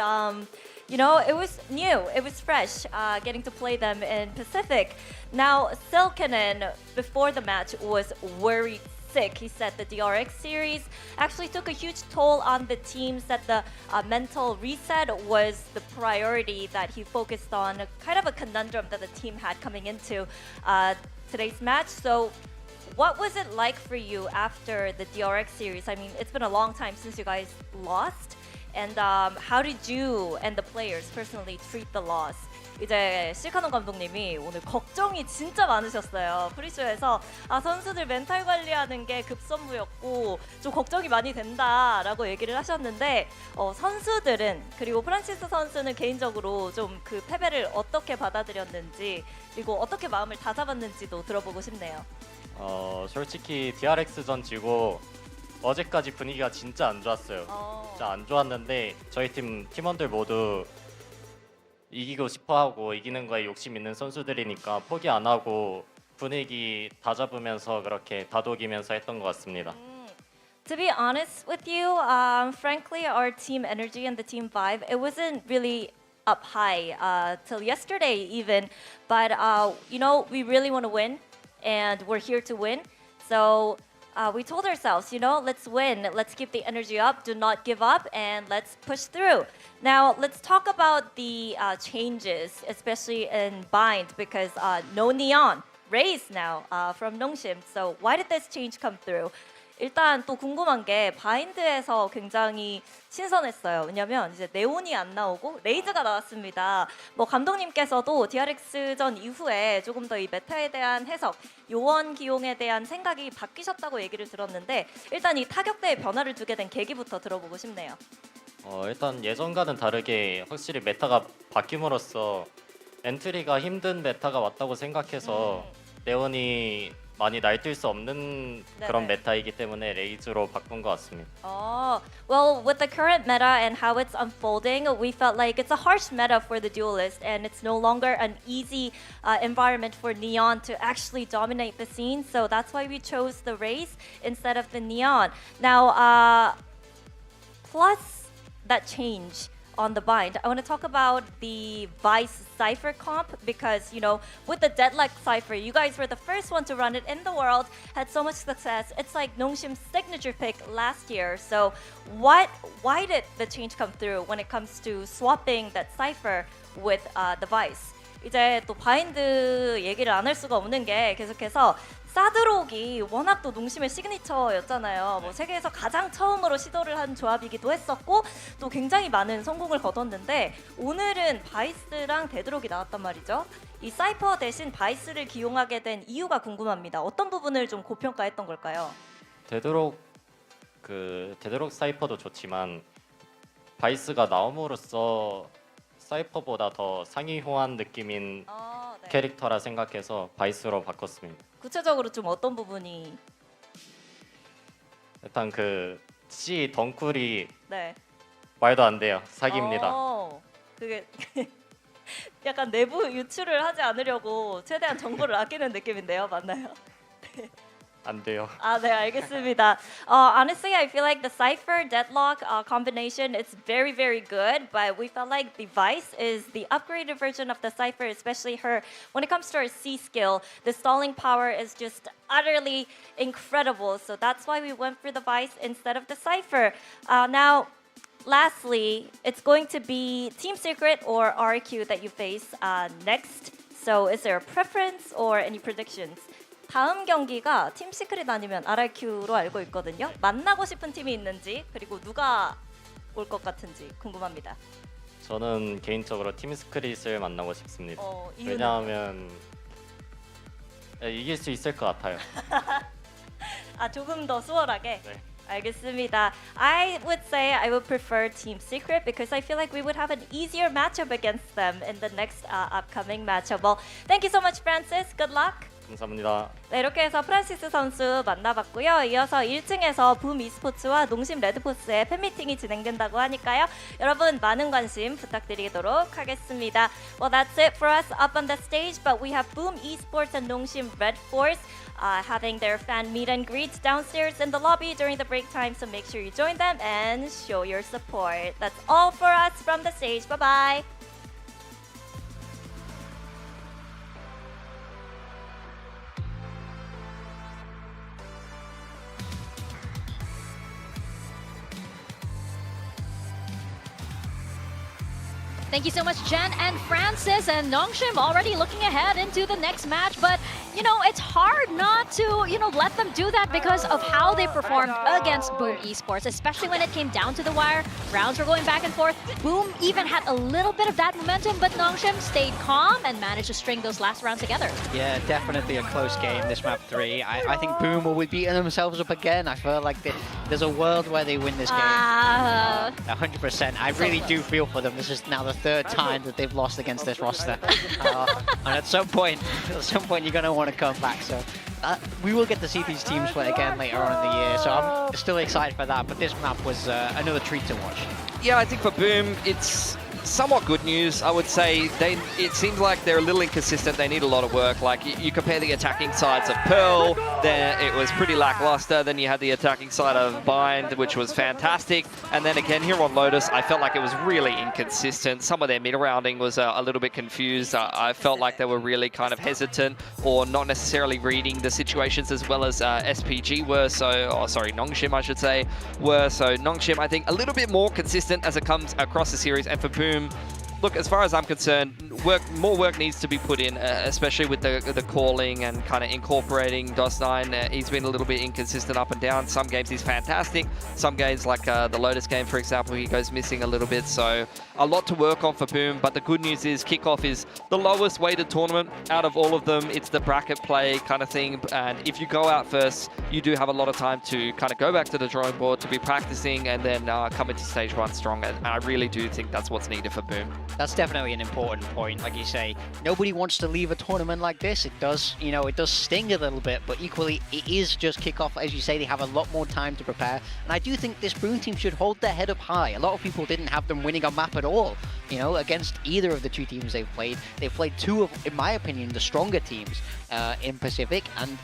you know, it was new, it was fresh, getting to play them in Pacific. Now, Silkinen, before the match, was worried sick. He said the DRX series actually took a huge toll on the teams, that the mental reset was the priority that he focused on, kind of a conundrum that the team had coming into today's match. So, what was it like for you after the DRX series? I mean, it's been a long time since you guys lost. And how did you and the players personally treat the loss? 이제 실카논 감독님이 오늘 걱정이 진짜 많으셨어요. 프리쇼에서 선수들 멘탈 관리하는 게 급선무였고 좀 걱정이 많이 된다라고 얘기를 하셨는데 선수들은 그리고 프란시스 선수는 개인적으로 좀 그 패배를 어떻게 받아들였는지 그리고 어떻게 마음을 다잡았는지도 들어보고 싶네요. 솔직히 DRX전 지고 어제까지 분위기가 진짜 안 좋았어요. 진짜 안 좋았는데 저희 팀원들 모두 이기고 싶어하고 이기는 거에 욕심 있는 선수들이니까 포기 안 하고 분위기 다 잡으면서 그렇게 다독이면서 했던 것 같습니다. To be honest with you, frankly, our team energy and the team vibe, it wasn't really up high till yesterday even. But you know, we really want to win, and we're here to win. So we told ourselves, you know, let's win. Let's keep the energy up. Do not give up, and let's push through. Now, let's talk about the changes, especially in Bind, because no Neon, Raise now from Nongshim. So why did this change come through? 일단 또 궁금한 게 바인드에서 굉장히 신선했어요. 왜냐면 이제 네온이 안 나오고 레이즈가 나왔습니다. 뭐 감독님께서도 DRX전 이후에 조금 더 이 메타에 대한 해석, 요원 기용에 대한 생각이 바뀌셨다고 얘기를 들었는데 일단 이 타격대의 변화를 주게 된 계기부터 들어보고 싶네요. 일단 예전과는 다르게 확실히 메타가 바뀜으로써 엔트리가 힘든 메타가 왔다고 생각해서 네온이 많이 날뛸 수 없는 그런 메타이기 때문에 레이즈로 바꾼 것 같습니다. Well, with the current meta and how it's unfolding, we felt like it's a harsh meta for the duelist, and it's no longer an easy environment for Neon to actually dominate the scene. So that's why we chose the Raze instead of the Neon. Now, plus that change on the bind, I want to talk about the Vice Cypher comp because, you know, with the Deadlock Cypher, you guys were the first one to run it in the world, had so much success. It's like Nongshim's signature pick last year. So why did the change come through when it comes to swapping that Cypher with the Vice? 이제 또 바인드 얘기를 안 할 수가 없는 게 계속해서 사드록이 워낙 또 농심의 시그니처였잖아요. 뭐 세계에서 가장 처음으로 시도를 한 조합이기도 했었고 또 굉장히 많은 성공을 거뒀는데 오늘은 바이스랑 데드록이 나왔단 말이죠. 이 사이퍼 대신 바이스를 기용하게 된 이유가 궁금합니다. 어떤 부분을 좀 고평가했던 걸까요? 데드록 사이퍼도 좋지만 바이스가 나옴으로써 사이퍼보다 더 상위호환 느낌인 캐릭터라 생각해서 바이스로 바꿨습니다. 구체적으로 좀 어떤 부분이? 일단 그 C 덩쿨이 말도 안 돼요. 사기입니다. 그게 약간 내부 유출을 하지 않으려고 최대한 정보를 아끼는 느낌인데요. 맞나요? 안 돼요. 네, 알겠습니다. Honestly, I feel like the Cypher Deadlock combination is very, very good, but we felt like the Vice is the upgraded version of the Cypher, especially her. When it comes to her C skill, the stalling power is just utterly incredible. So that's why we went for the Vice instead of the Cypher. Now, lastly, it's going to be Team Secret or RQ that you face next. So is there a preference or any predictions? 다음 경기가 팀 시크릿 아니면 RRQ로 알고 있거든요. 만나고 싶은 팀이 있는지 그리고 누가 올 것 같은지 궁금합니다. 저는 개인적으로 팀 시크릿을 만나고 싶습니다. 왜냐하면 이길 수 있을 것 같아요. 조금 더 수월하게? 네. 알겠습니다. I would say I would prefer Team Secret because I feel like we would have an easier matchup against them in the next upcoming matchup. Well, thank you so much, Francis. Good luck. 감사합니다. 네, 이렇게 해서 프란시스 선수 만나봤고요. 이어서 1층에서 붐 e스포츠와 농심 레드포스의 팬미팅이 진행된다고 하니까요. 여러분 많은 관심 부탁드리도록 하겠습니다. Well, that's it for us up on the stage, but we have Boom Esports and 농심 Red Force having their fan meet and greet downstairs in the lobby during the break time, so make sure you join them and show your support. That's all for us from the stage. Bye-bye. Thank you so much, Jen and Francis, and Nongshim already looking ahead into the next match, but you know, it's hard not to, you know, let them do that because of how they performed against Boom Esports, especially when it came down to the wire. Rounds were going back and forth. Boom even had a little bit of that momentum, but Nongshim stayed calm and managed to string those last rounds together. Yeah, definitely a close game, this map 3. I think Boom will be beating themselves up again. I feel like there's a world where they win this game. 100%. I really do feel for them. This is now the 3rd time that they've lost against this roster. And at some point you're going to want to come back. So we will get to see these teams play again later on in the year. So I'm still excited for that. But this map was another treat to watch. Yeah, I think for Boom, it's somewhat good news. I would say it seems like they're a little inconsistent. They need a lot of work. Like you compare the attacking sides of Pearl, there it was pretty lackluster. Then you had the attacking side of Bind, which was fantastic. And then again here on Lotus, I felt like it was really inconsistent. Some of their mid-rounding was a little bit confused. I felt like they were really kind of hesitant or not necessarily reading the situations as well as SPG were. Nongshim, I should say, were. So Nongshim, I think, a little bit more consistent as it comes across the series. And for Boom, look, as far as I'm concerned, more work needs to be put in, especially with the calling and kind of incorporating DOS9. He's been a little bit inconsistent up and down. Some games he's fantastic. Some games, like the Lotus game, for example, he goes missing a little bit. So a lot to work on for Boom. But the good news is Kickoff is the lowest weighted tournament out of all of them. It's the bracket play kind of thing. And if you go out first, you do have a lot of time to kind of go back to the drawing board, to be practicing, and then come into stage 1 strong. And I really do think that's what's needed for Boom. That's definitely an important point. Like you say, nobody wants to leave a tournament like this. It does, you know, it does sting a little bit, but equally it is just Kickoff. As you say, they have a lot more time to prepare. And I do think this Boom team should hold their head up high. A lot of people didn't have them winning a map at all, you know, against either of the 2 teams they've played. They've played 2 of, in my opinion, the stronger teams in Pacific and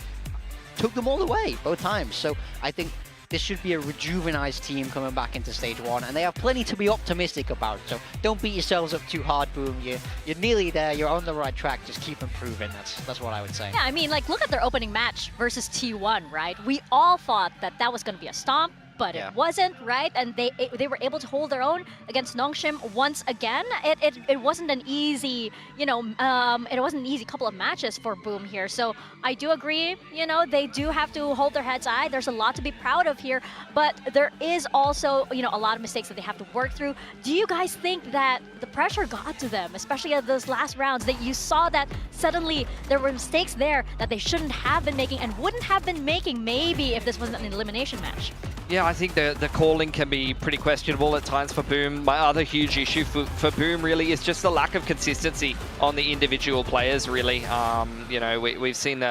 took them all away both times. So I think this should be a rejuvenized team coming back into stage 1, and they have plenty to be optimistic about. So don't beat yourselves up too hard, Boom. You're nearly there. You're on the right track. Just keep improving. That's what I would say. Yeah, I mean, like, look at their opening match versus T1, right? We all thought that was going to be a stomp, but it wasn't, right? And they were able to hold their own against Nongshim once again. It wasn't an easy, you know, it wasn't an easy couple of matches for Boom here. So I do agree, you know, they do have to hold their heads high. There's a lot to be proud of here, but there is also, you know, a lot of mistakes that they have to work through. Do you guys think that the pressure got to them, especially at those last rounds, that you saw that suddenly there were mistakes there that they shouldn't have been making and wouldn't have been making maybe if this wasn't an elimination match? Yeah, I think the calling can be pretty questionable at times for Boom. My other huge issue for Boom really is just the lack of consistency on the individual players, really. You know, we've seen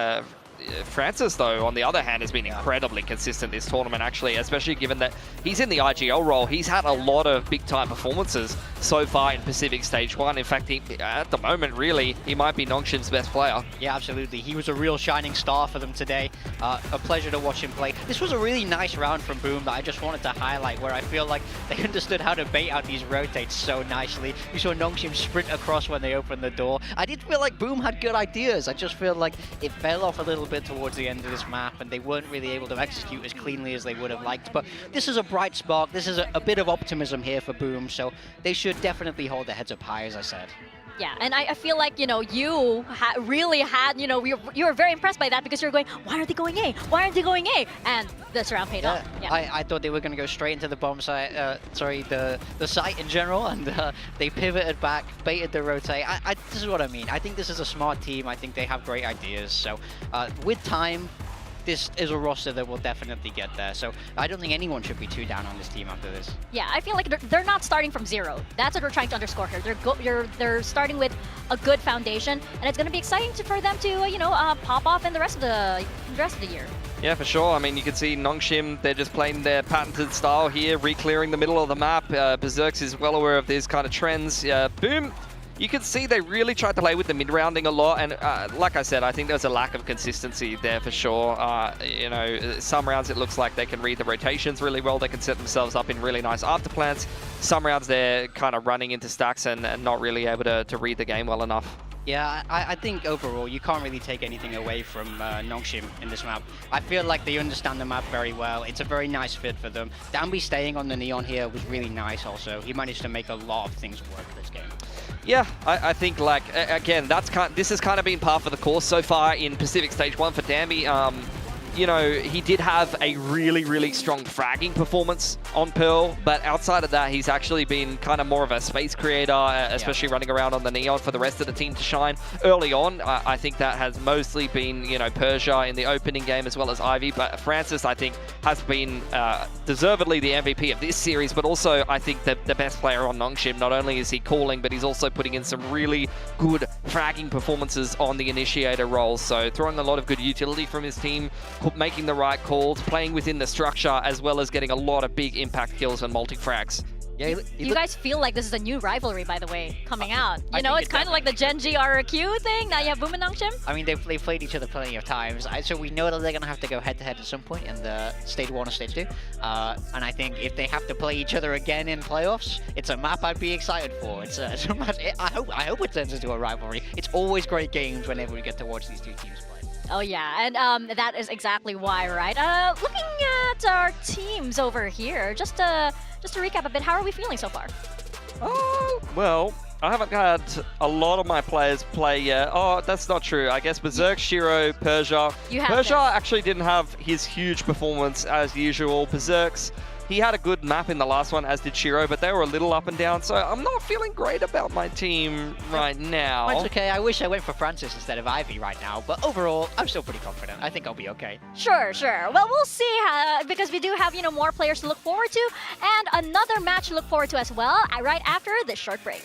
Francis, though, on the other hand, has been incredibly consistent this tournament, actually, especially given that he's in the IGL role. He's had a lot of big-time performances so far in Pacific Stage 1. In fact, at the moment, really, he might be Nongshim's best player. Yeah, absolutely. He was a real shining star for them today. A pleasure to watch him play. This was a really nice round from Boom that I just wanted to highlight, where I feel like they understood how to bait out these rotates so nicely. You saw Nongshim sprint across when they opened the door. I did feel like Boom had good ideas. I just feel like it fell off a little bit towards the end of this map, and they weren't really able to execute as cleanly as they would have liked. But this is a bright spark. This is a bit of optimism here for Boom, so they should definitely hold their heads up high, as I said. Yeah, and I feel like, you know, you really had, you know, you were very impressed by that because you're going, why aren't they going A? Why aren't they going A? And this round paid off. Yeah. I thought they were going to go straight into the bomb site, the site in general, and they pivoted back, baited the rotate. This is what I mean. I think this is a smart team. I think they have great ideas. So with time, this is a roster that will definitely get there. So I don't think anyone should be too down on this team after this. Yeah, I feel like they're not starting from zero. That's what we're trying to underscore here. They're starting with a good foundation, and it's going to be exciting for them to, you know, pop off in the rest of the year. Yeah, for sure. I mean, you can see Nongshim, they're just playing their patented style here, re-clearing the middle of the map. Berserks is well aware of these kind of trends. Boom, you can see they really tried to play with the mid-rounding a lot, and like I said, I think there's a lack of consistency there for sure. You know, some rounds it looks like they can read the rotations really well, they can set themselves up in really nice afterplans. Some rounds they're kind of running into stacks and not really able to read the game well enough. Yeah, I think overall you can't really take anything away from Nongshim in this map. I feel like they understand the map very well. It's a very nice fit for them. Danby staying on the Neon here was really nice also. He managed to make a lot of things work this game. Yeah, I think like again this has kind of been par for the course so far in Pacific Stage 1 for Danby. You know, he did have a really strong fragging performance on Pearl, but outside of that, he's actually been kind of more of a space creator, especially running around on the Neon for the rest of the team to shine. Early on, I think that has mostly been, you know, Persia in the opening game as well as Ivy, but Francis, I think, has been deservedly the MVP of this series, but also, I think, the best player on Nongshim. Not only is he calling, but he's also putting in some really good fragging performances on the initiator roles, so throwing a lot of good utility from his team, making the right calls, playing within the structure, as well as getting a lot of big impact kills and multi-frags. Yeah, you guys feel like this is a new rivalry, by the way, coming out. You know, it's kind of like the Gen G RQ thing. Now you have Boom and Nongshim. I mean, they've played each other plenty of times, so we know that they're going to have to go head-to-head at some point in the Stage 1 or Stage 2. And I think if they have to play each other again in playoffs, it's a map I'd be excited for. It's a match. I hope it turns into a rivalry. It's always great games whenever we get to watch these two teams play. Oh yeah, and that is exactly why, right? Looking at our teams over here, just to recap a bit, how are we feeling so far? Oh, well, I haven't had a lot of my players play yet. Oh, that's not true. I guess Berserk, Shiro, Persia. Persia actually didn't have his huge performance as usual. Berserk's, he had a good map in the last one, as did Shiro, but they were a little up and down, so I'm not feeling great about my team right now. It's okay. I wish I went for Francis instead of Ivy right now, but overall, I'm still pretty confident. I think I'll be okay. Sure. Well, we'll see, because we do have, you know, more players to look forward to, and another match to look forward to as well, right after this short break.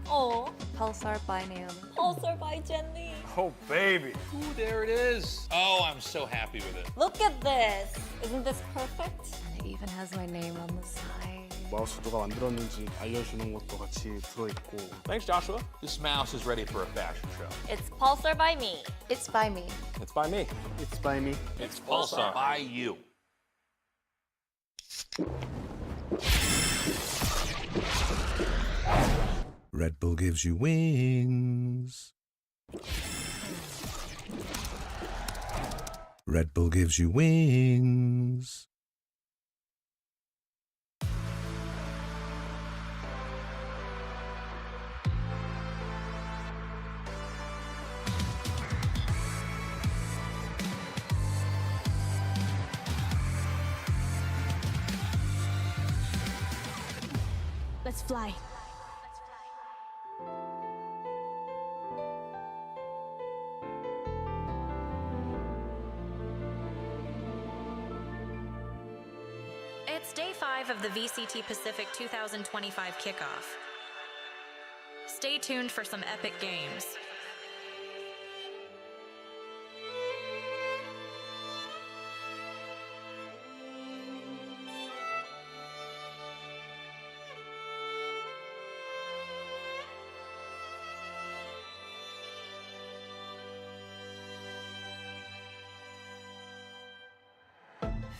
Oh, Pulsar by Naomi. Pulsar by Jenny. Oh, baby. Ooh, there it is. Oh, I'm so happy with it. Look at this. Isn't this perfect? It even has my name on the side. 마우스 누가 만들었는지 알려주는 것도 같이 들어있고. Thanks, Joshua. This mouse is ready for a fashion show. It's Pulsar by me. It's by me. It's by me. It's by me. It's Pulsar by you. Red Bull gives you wings. Red Bull gives you wings. Let's fly. It's day 5 of the VCT Pacific 2025 Kickoff. Stay tuned for some epic games.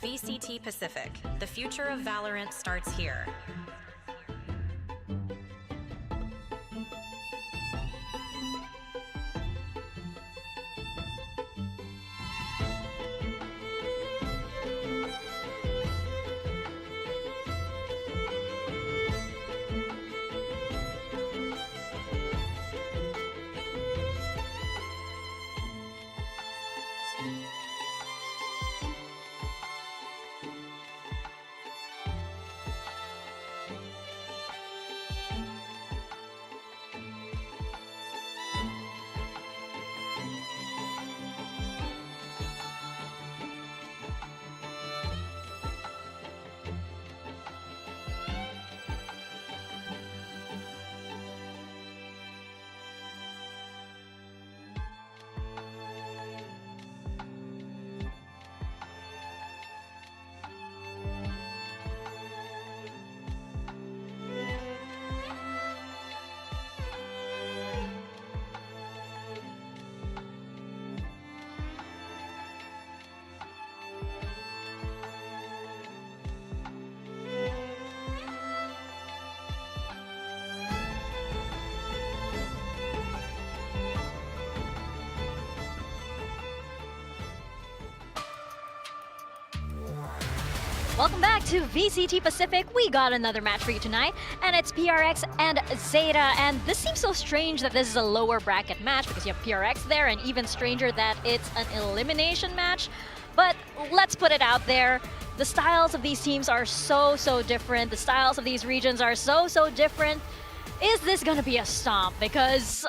VCT Pacific. The future of Valorant starts here. Welcome back to VCT Pacific. We got another match for you tonight, and it's PRX and ZETA. And this seems so strange that this is a lower bracket match because you have PRX there, and even stranger that it's an elimination match. But let's put it out there. The styles of these teams are so different. The styles of these regions are so different. Is this gonna be a stomp? Because,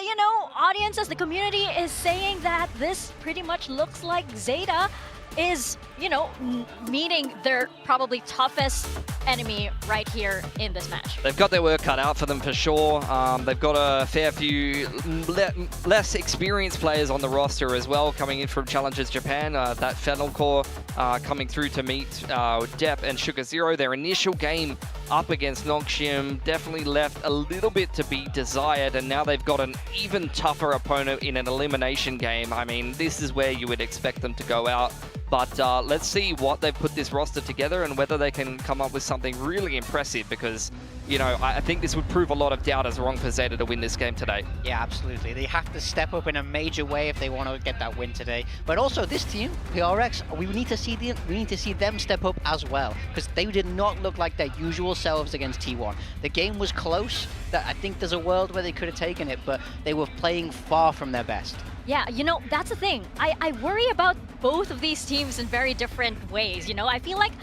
you know, audiences, the community is saying that this pretty much looks like ZETA is, you know, meeting their probably toughest enemy right here in this match. They've got their work cut out for them for sure. They've got a fair few less experienced players on the roster as well, coming in from Challengers Japan. That Fennel Core coming through to meet Depp and Sugar Zero. Their initial game up against Nongshim definitely left a little bit to be desired, and now they've got an even tougher opponent in an elimination game. I mean, this is where you would expect them to go out. But let's see what they've put this roster together and whether they can come up with something really impressive, because, you know, I think this would prove a lot of doubters wrong for ZETA to win this game today. Yeah, absolutely. They have to step up in a major way if they want to get that win today. But also this team, PRX, we need to see them step up as well, because they did not look like their usual selves against T1. The game was close. That I think there's a world where they could have taken it, but they were playing far from their best. Yeah, you know, that's the thing. I worry about both of these teams in very different ways, you know? I feel like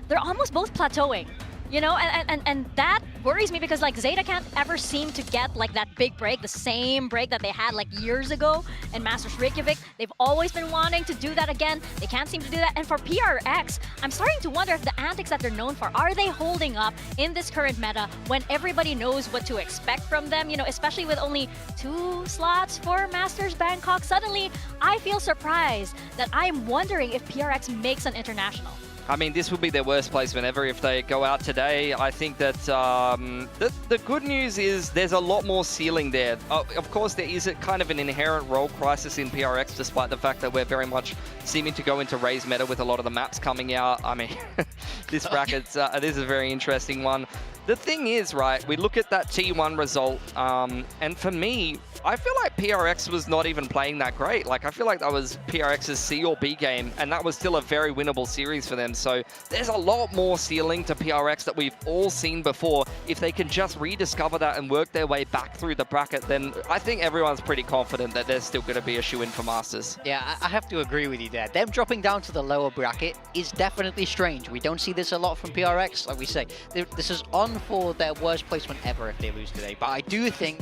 they're almost both plateauing, you know? And that worries me because, like, ZETA can't ever seem to get, like, that big break, the same break that they had, like, years ago in Masters Reykjavik. They've always been wanting to do that again. They can't seem to do that. And for PRX, I'm starting to wonder if the antics that they're known for, are they holding up in this current meta when everybody knows what to expect from them? You know, especially with only 2 slots for Masters Bangkok. Suddenly, I feel surprised that I'm wondering if PRX makes an international. I mean, this would be their worst placement ever if they go out today. I think that the good news is there's a lot more ceiling there. Of course, there is a kind of an inherent role crisis in PRX, despite the fact that we're very much seeming to go into raise meta with a lot of the maps coming out. I mean, this bracket's this is a very interesting one. The thing is, right, we look at that T1 result, and for me, I feel like PRX was not even playing that great. Like, I feel like that was PRX's C or B game, and that was still a very winnable series for them. So there's a lot more ceiling to PRX that we've all seen before. If they can just rediscover that and work their way back through the bracket, then I think everyone's pretty confident that they're still going to be a shoe-in for Masters. Yeah, I have to agree with you there. Them dropping down to the lower bracket is definitely strange. We don't see this a lot from PRX, like we say. This is on for their worst placement ever if they lose today. But I do think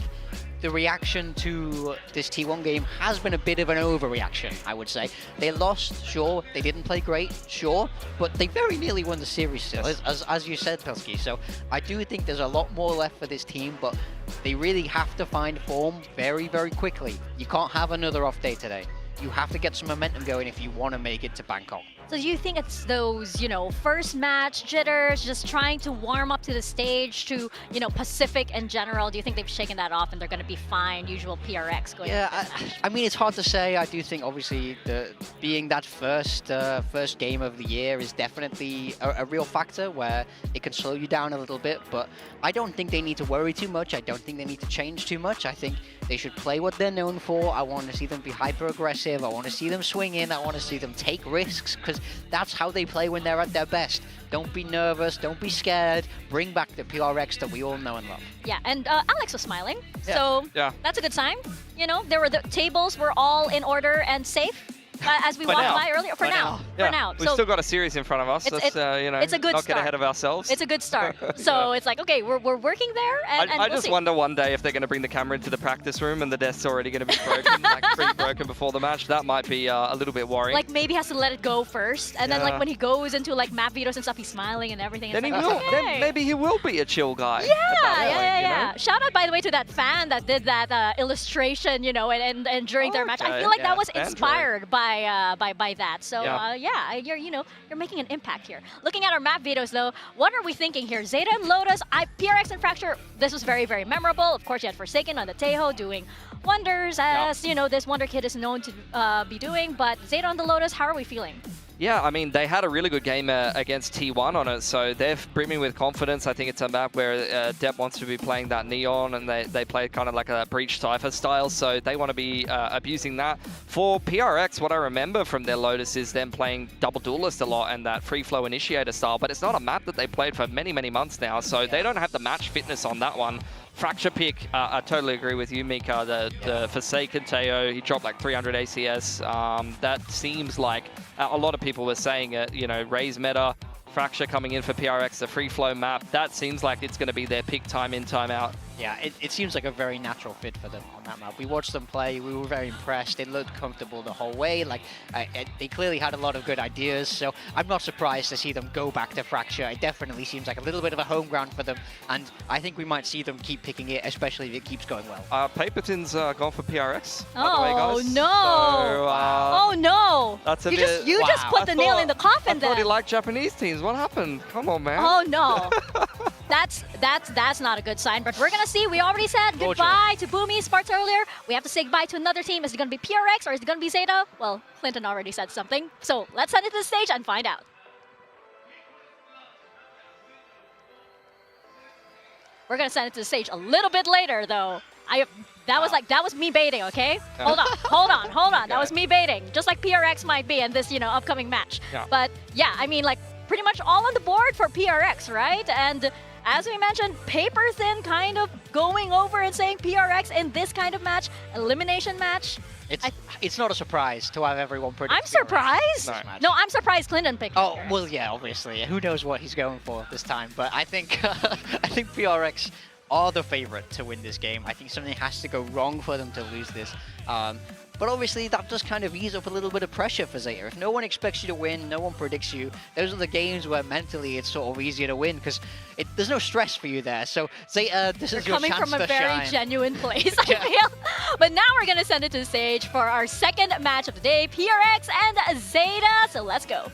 the reaction to this T1 game has been a bit of an overreaction, I would say. They lost, sure. They didn't play great, sure. But they very nearly won the series still, as you said, Pilski. So I do think there's a lot more left for this team, but they really have to find form very quickly. You can't have another off day today. You have to get some momentum going if you want to make it to Bangkok. So do you think it's those, you know, first match jitters, just trying to warm up to the stage, to, you know, Pacific in general? Do you think they've shaken that off and they're going to be fine, usual PRX going? Yeah, I mean, it's hard to say. I do think, obviously, being that first game of the year is definitely a real factor where it can slow you down a little bit. But I don't think they need to worry too much. I don't think they need to change too much. I think they should play what they're known for. I want to see them be hyper-aggressive. I want to see them swing in. I want to see them take risks, because that's how they play when they're at their best. Don't be nervous. Don't be scared. Bring back the PRX that we all know and love. Yeah, and Alex was smiling, so yeah, that's a good sign. You know, the tables were all in order and safe. As we walked by earlier, for now. We've still got a series in front of us. Let's you know, it's a good not start. Get ahead of ourselves. It's a good start. So it's like, okay, we're working there, and I just wonder one day if they're going to bring the camera into the practice room and the desk's already going to be broken, like pre-broken before the match. That might be a little bit worrying. Like, maybe he has to let it go first, and then like when he goes into like map vetoes and stuff, he's smiling and everything. Then it's he like, will. okay. Then maybe he will be a chill guy. Yeah. Shout out, by the way, to that fan that did that illustration, you know, and during their match. I feel like that was inspired by that. So you're making an impact here. Looking at our map vetoes though, what are we thinking here? ZETA and Lotus, PRX and Fracture, this was very memorable. Of course, you had Forsaken on the Tejo doing wonders, as you know, this Wonder Kid is known to be doing. But ZETA on the Lotus, how are we feeling? Yeah, I mean, they had a really good game against T1 on it, so they're brimming with confidence. I think it's a map where Depp wants to be playing that Neon, and they play kind of like a Breach Cypher style, so they want to be abusing that. For PRX, what I remember from their Lotus is them playing Double Duelist a lot and that Free Flow Initiator style, but it's not a map that they played for many, many months now, so they don't have the match fitness on that one. Fracture pick, I totally agree with you, Mika. The Forsaken Teo, he dropped like 300 ACS. That seems like a lot of people were saying it, you know, Raze meta, Fracture coming in for PRX, the free flow map. That seems like it's going to be their pick time in, time out. Yeah, it seems like a very natural fit for them on that map. We watched them play, we were very impressed. They looked comfortable the whole way. Like, they clearly had a lot of good ideas, so I'm not surprised to see them go back to Fracture. It definitely seems like a little bit of a home ground for them, and I think we might see them keep picking it, especially if it keeps going well. Paperton's gone for PRX, by Oh, the way, guys. no. So, oh, no. That's a you bit... You just put the nail in the coffin I then. thought he liked Japanese teams. What happened? Come on, man. Oh, no. That's not a good sign, but we're gonna see. We already said goodbye to Boomy Sparks earlier. We have to say goodbye to another team. Is it gonna be PRX or is it gonna be ZETA? Well, Clinton already said something, so let's send it to the stage and find out. We're gonna send it to the stage a little bit later, though. That was me baiting, okay? Hold on. Okay. That was me baiting, just like PRX might be in this, you know, upcoming match. Yeah. But yeah, I mean, like pretty much all on the board for PRX, right? And as we mentioned, Paperton kind of going over and saying PRX in this kind of match, elimination match. It's not a surprise to have everyone predict. I'm surprised. No, I'm surprised Clinton picked. Oh, PRX. well, yeah, obviously. Who knows what he's going for this time? But I think PRX are the favorite to win this game. I think something has to go wrong for them to lose this. But obviously, that does kind of ease up a little bit of pressure for ZETA. If no one expects you to win, no one predicts you, those are the games where mentally it's sort of easier to win because there's no stress for you there. So ZETA, this is your chance to shine. Coming from a very genuine place, I feel. But now we're going to send it to the stage for our second match of the day, PRX and ZETA. So let's go.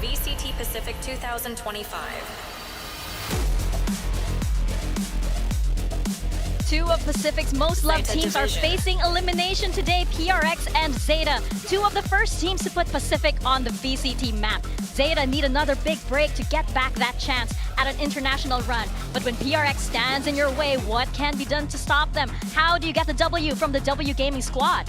VCT Pacific 2025. Two of Pacific's most loved ZETA teams are division. facing elimination today, PRX and ZETA. Two of the first teams to put Pacific on the VCT map. ZETA need another big break to get back that chance at an international run. But when PRX stands in your way, what can be done to stop them? How do you get the W from the W Gaming squad?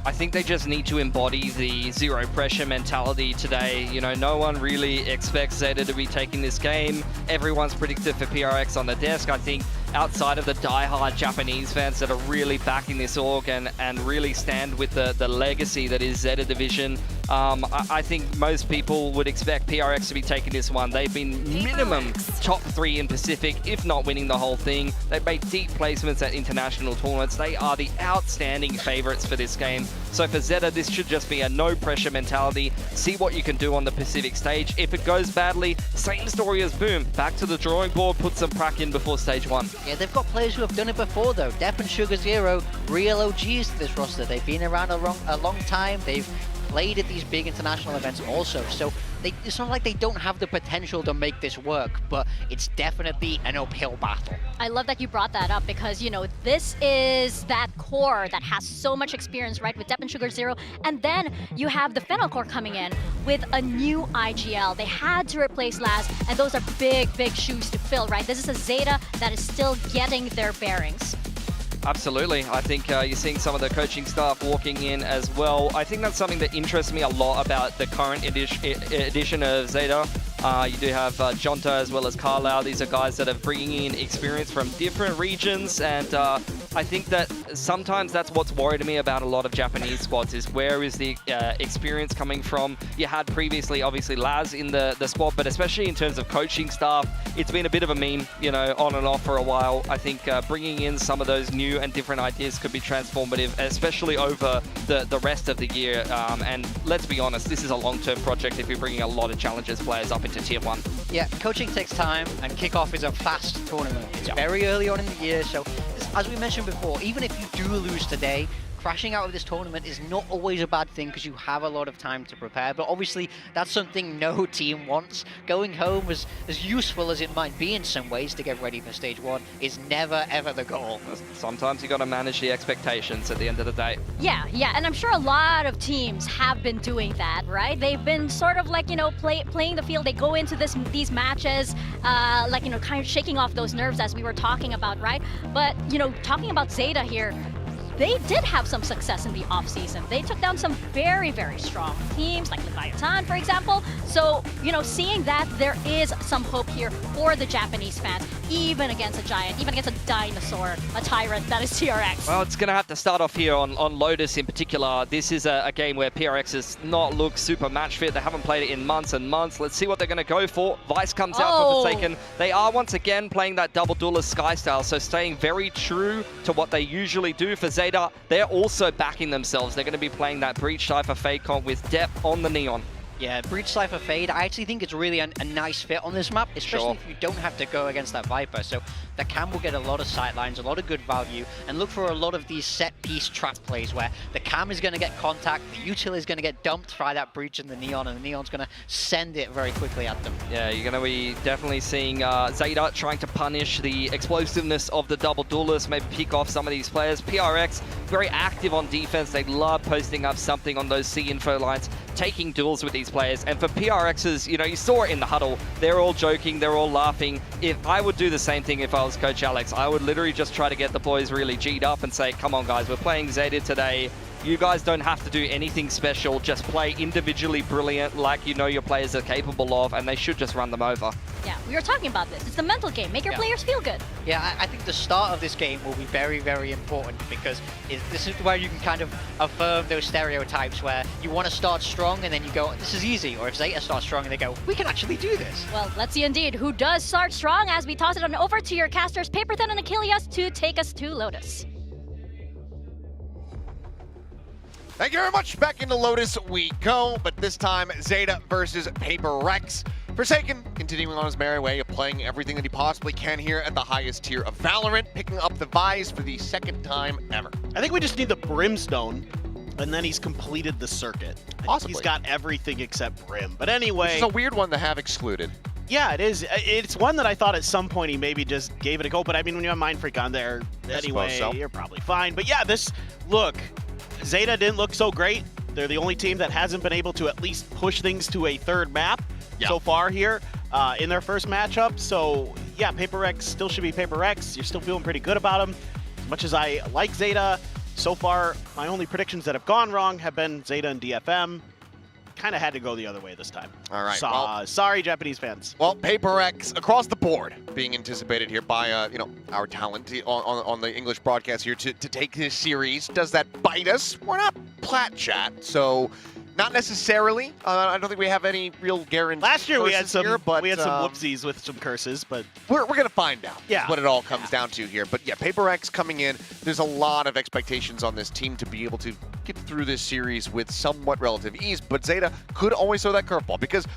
I think they just need to embody the zero pressure mentality today. You know, no one really expects ZETA to be taking this game. Everyone's predicted for PRX on the desk. I think outside of the diehard Japanese fans that are really backing this org and really stand with the legacy that is ZETA Division, I think most people would expect PRX to be taking this one. They've been minimum top 3 in Pacific, if not winning the whole thing. They've made deep placements at international tournaments. They are the outstanding favorites for this game. So for ZETA, this should just be a no pressure mentality. See what you can do on the Pacific stage. If it goes badly, same story as Boom. Back to the drawing board, put some prac in before stage 1. Yeah, they've got players who have done it before though. Depp and Sugar Zero, real OGs to this roster. They've been around a long time. They've played at these big international events also, so it's not like they don't have the potential to make this work, but it's definitely an uphill battle. I love that you brought that up because, you know, this is that core that has so much experience, right, with Dep and Sugar Zero, and then you have the Fennel core coming in with a new IGL. They had to replace Laz, and those are big, big shoes to fill, right? This is a ZETA that is still getting their bearings. Absolutely. I think you're seeing some of the coaching staff walking in as well. I think that's something that interests me a lot about the current edition of ZETA. You do have Jonta as well as Carlisle. These are guys that are bringing in experience from different regions, and I think that sometimes that's what's worried me about a lot of Japanese squads is where is the experience coming from. You had previously, obviously, Laz in the squad, but especially in terms of coaching staff, it's been a bit of a meme, you know, on and off for a while. I think bringing in some of those new and different ideas could be transformative, especially over the rest of the year. And let's be honest, this is a long-term project if you're bringing a lot of Challengers players up into Tier 1. Yeah, coaching takes time, and Kickoff is a fast tournament. It's very early on in the year, so as we mentioned before, even if you do lose today, crashing out of this tournament is not always a bad thing because you have a lot of time to prepare, but obviously that's something no team wants. Going home, as useful as it might be in some ways to get ready for Stage 1, is never ever the goal. Sometimes you got to manage the expectations at the end of the day. Yeah, and I'm sure a lot of teams have been doing that, right? They've been sort of like, you know, playing the field. They go into these matches, like, you know, kind of shaking off those nerves as we were talking about, right? But, you know, talking about ZETA here, they did have some success in the offseason. They took down some very, very strong teams like Leviathan, for example. So, you know, seeing that there is some hope here for the Japanese fans, even against a giant, even against a dinosaur, a tyrant that is TRX. Well, it's going to have to start off here on Lotus in particular. This is a game where PRX has not looked super match fit. They haven't played it in months and months. Let's see what they're going to go for. Vice comes out for Forsaken. They are once again playing that double duelist Sky style, so staying very true to what they usually do for ZETA. They're also backing themselves. They're going to be playing that Breach Cypher Fade comp with Dep on the Neon. Yeah, Breach Cypher Fade, I actually think it's really a nice fit on this map, especially if you don't have to go against that Viper. So the Cam will get a lot of sightlines, a lot of good value, and look for a lot of these set-piece trap plays where the Cam is going to get contact, the Util is going to get dumped by that Breach in the Neon, and the Neon's going to send it very quickly at them. Yeah, you're going to be definitely seeing ZETA trying to punish the explosiveness of the double duelist, maybe pick off some of these players. PRX, very active on defense. They love posting up something on those C-info lines, taking duels with these players. And for PRX's, you know, you saw it in the huddle. They're all joking, they're all laughing. If I would do the same thing if I was Coach Alex, I would literally just try to get the boys really G'd up and say, come on guys, we're playing ZETA today. You guys don't have to do anything special. Just play individually brilliant like you know your players are capable of, and they should just run them over. Yeah, we were talking about this. It's the mental game. Make your players feel good. Yeah, I think the start of this game will be very, very important because this is where you can kind of affirm those stereotypes where you want to start strong and then you go, this is easy. Or if ZETA starts strong and they go, we can actually do this. Well, let's see indeed who does start strong as we toss it on over to your casters, Paperthin and Achilles, to take us to Lotus. Thank you very much. Back into Lotus we go, but this time ZETA versus PRX. Forsaken continuing on his merry way of playing everything that he possibly can here at the highest tier of Valorant, picking up the Vice for the second time ever. I think we just need the Brimstone, and then he's completed the circuit. Possibly. He's got everything except Brim. But anyway... It's a weird one to have excluded. Yeah, it is. It's one that I thought at some point he maybe just gave it a go, but I mean, when you have Mind Freak on there, anyway, you're probably fine. But yeah, look, ZETA didn't look so great. They're the only team that hasn't been able to at least push things to a third map so far here in their first matchup. So yeah, PRX still should be PRX. You're still feeling pretty good about them. As much as I like ZETA, so far my only predictions that have gone wrong have been ZETA and DFM. Kind of had to go the other way this time. All right. So, sorry, Japanese fans. Well, PRX across the board being anticipated here by you know, our talent on the English broadcast here to take this series. Does that bite us? We're not plat chat, so not necessarily. I don't think we have any real guarantee. Last year we had some here, but, whoopsies with some curses, but we're gonna find out. Yeah, what it all comes down to here. But yeah, PRX coming in. There's a lot of expectations on this team to be able to get through this series with somewhat relative ease. But ZETA could always throw that curveball because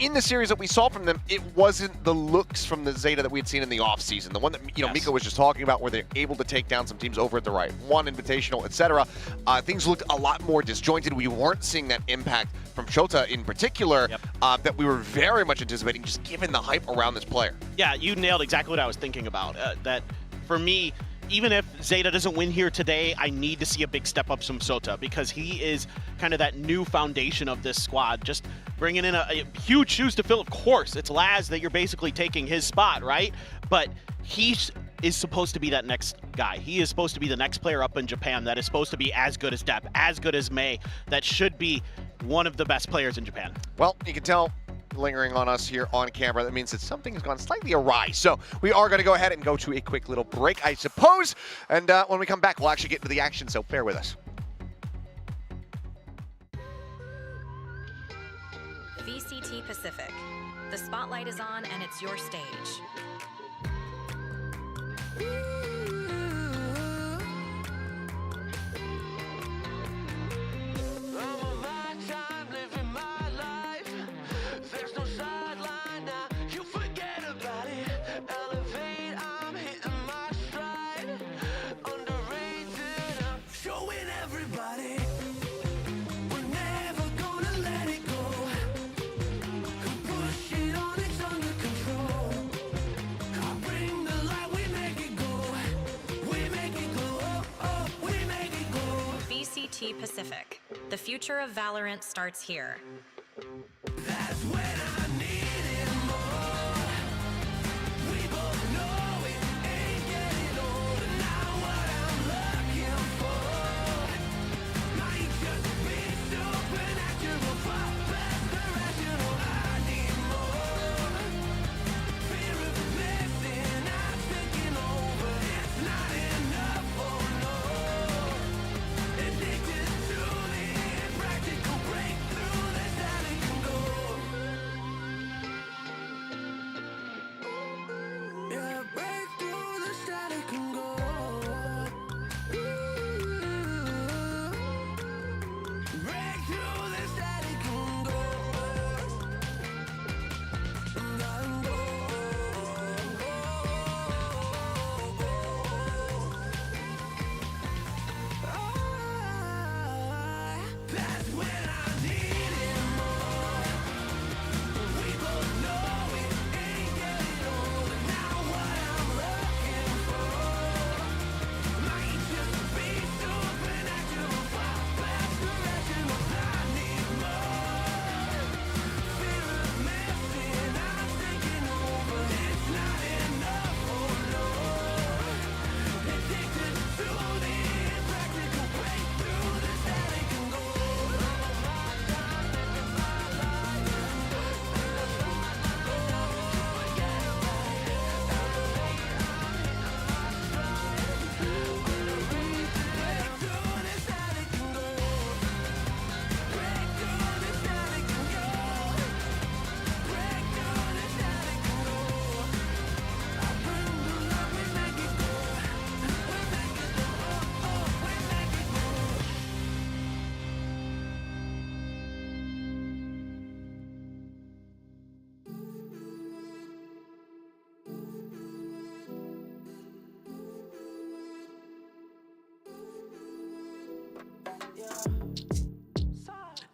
in the series that we saw from them, it wasn't the looks from the ZETA that we had seen in the offseason. The one that Miko was just talking about, where they're able to take down some teams over at the right one, Invitational, etc. Things looked a lot more disjointed. We weren't seeing that impact from Shota in particular that we were very much anticipating, just given the hype around this player. Yeah, you nailed exactly what I was thinking about. That for me, even if ZETA doesn't win here today, I need to see a big step up from Shota, because he is kind of that new foundation of this squad. Just bringing in a huge shoes to fill. Of course, it's Laz that you're basically taking his spot, right? But he is supposed to be that next guy. He is supposed to be the next player up in Japan that is supposed to be as good as Depp, as good as Mei, that should be one of the best players in Japan. Well, you can tell lingering on us here on camera, that means that something has gone slightly awry. So we are going to go ahead and go to a quick little break, I suppose. And when we come back, we'll actually get into the action, so bear with us. VCT Pacific. The spotlight is on and it's your stage. VCT Pacific. The future of Valorant starts here.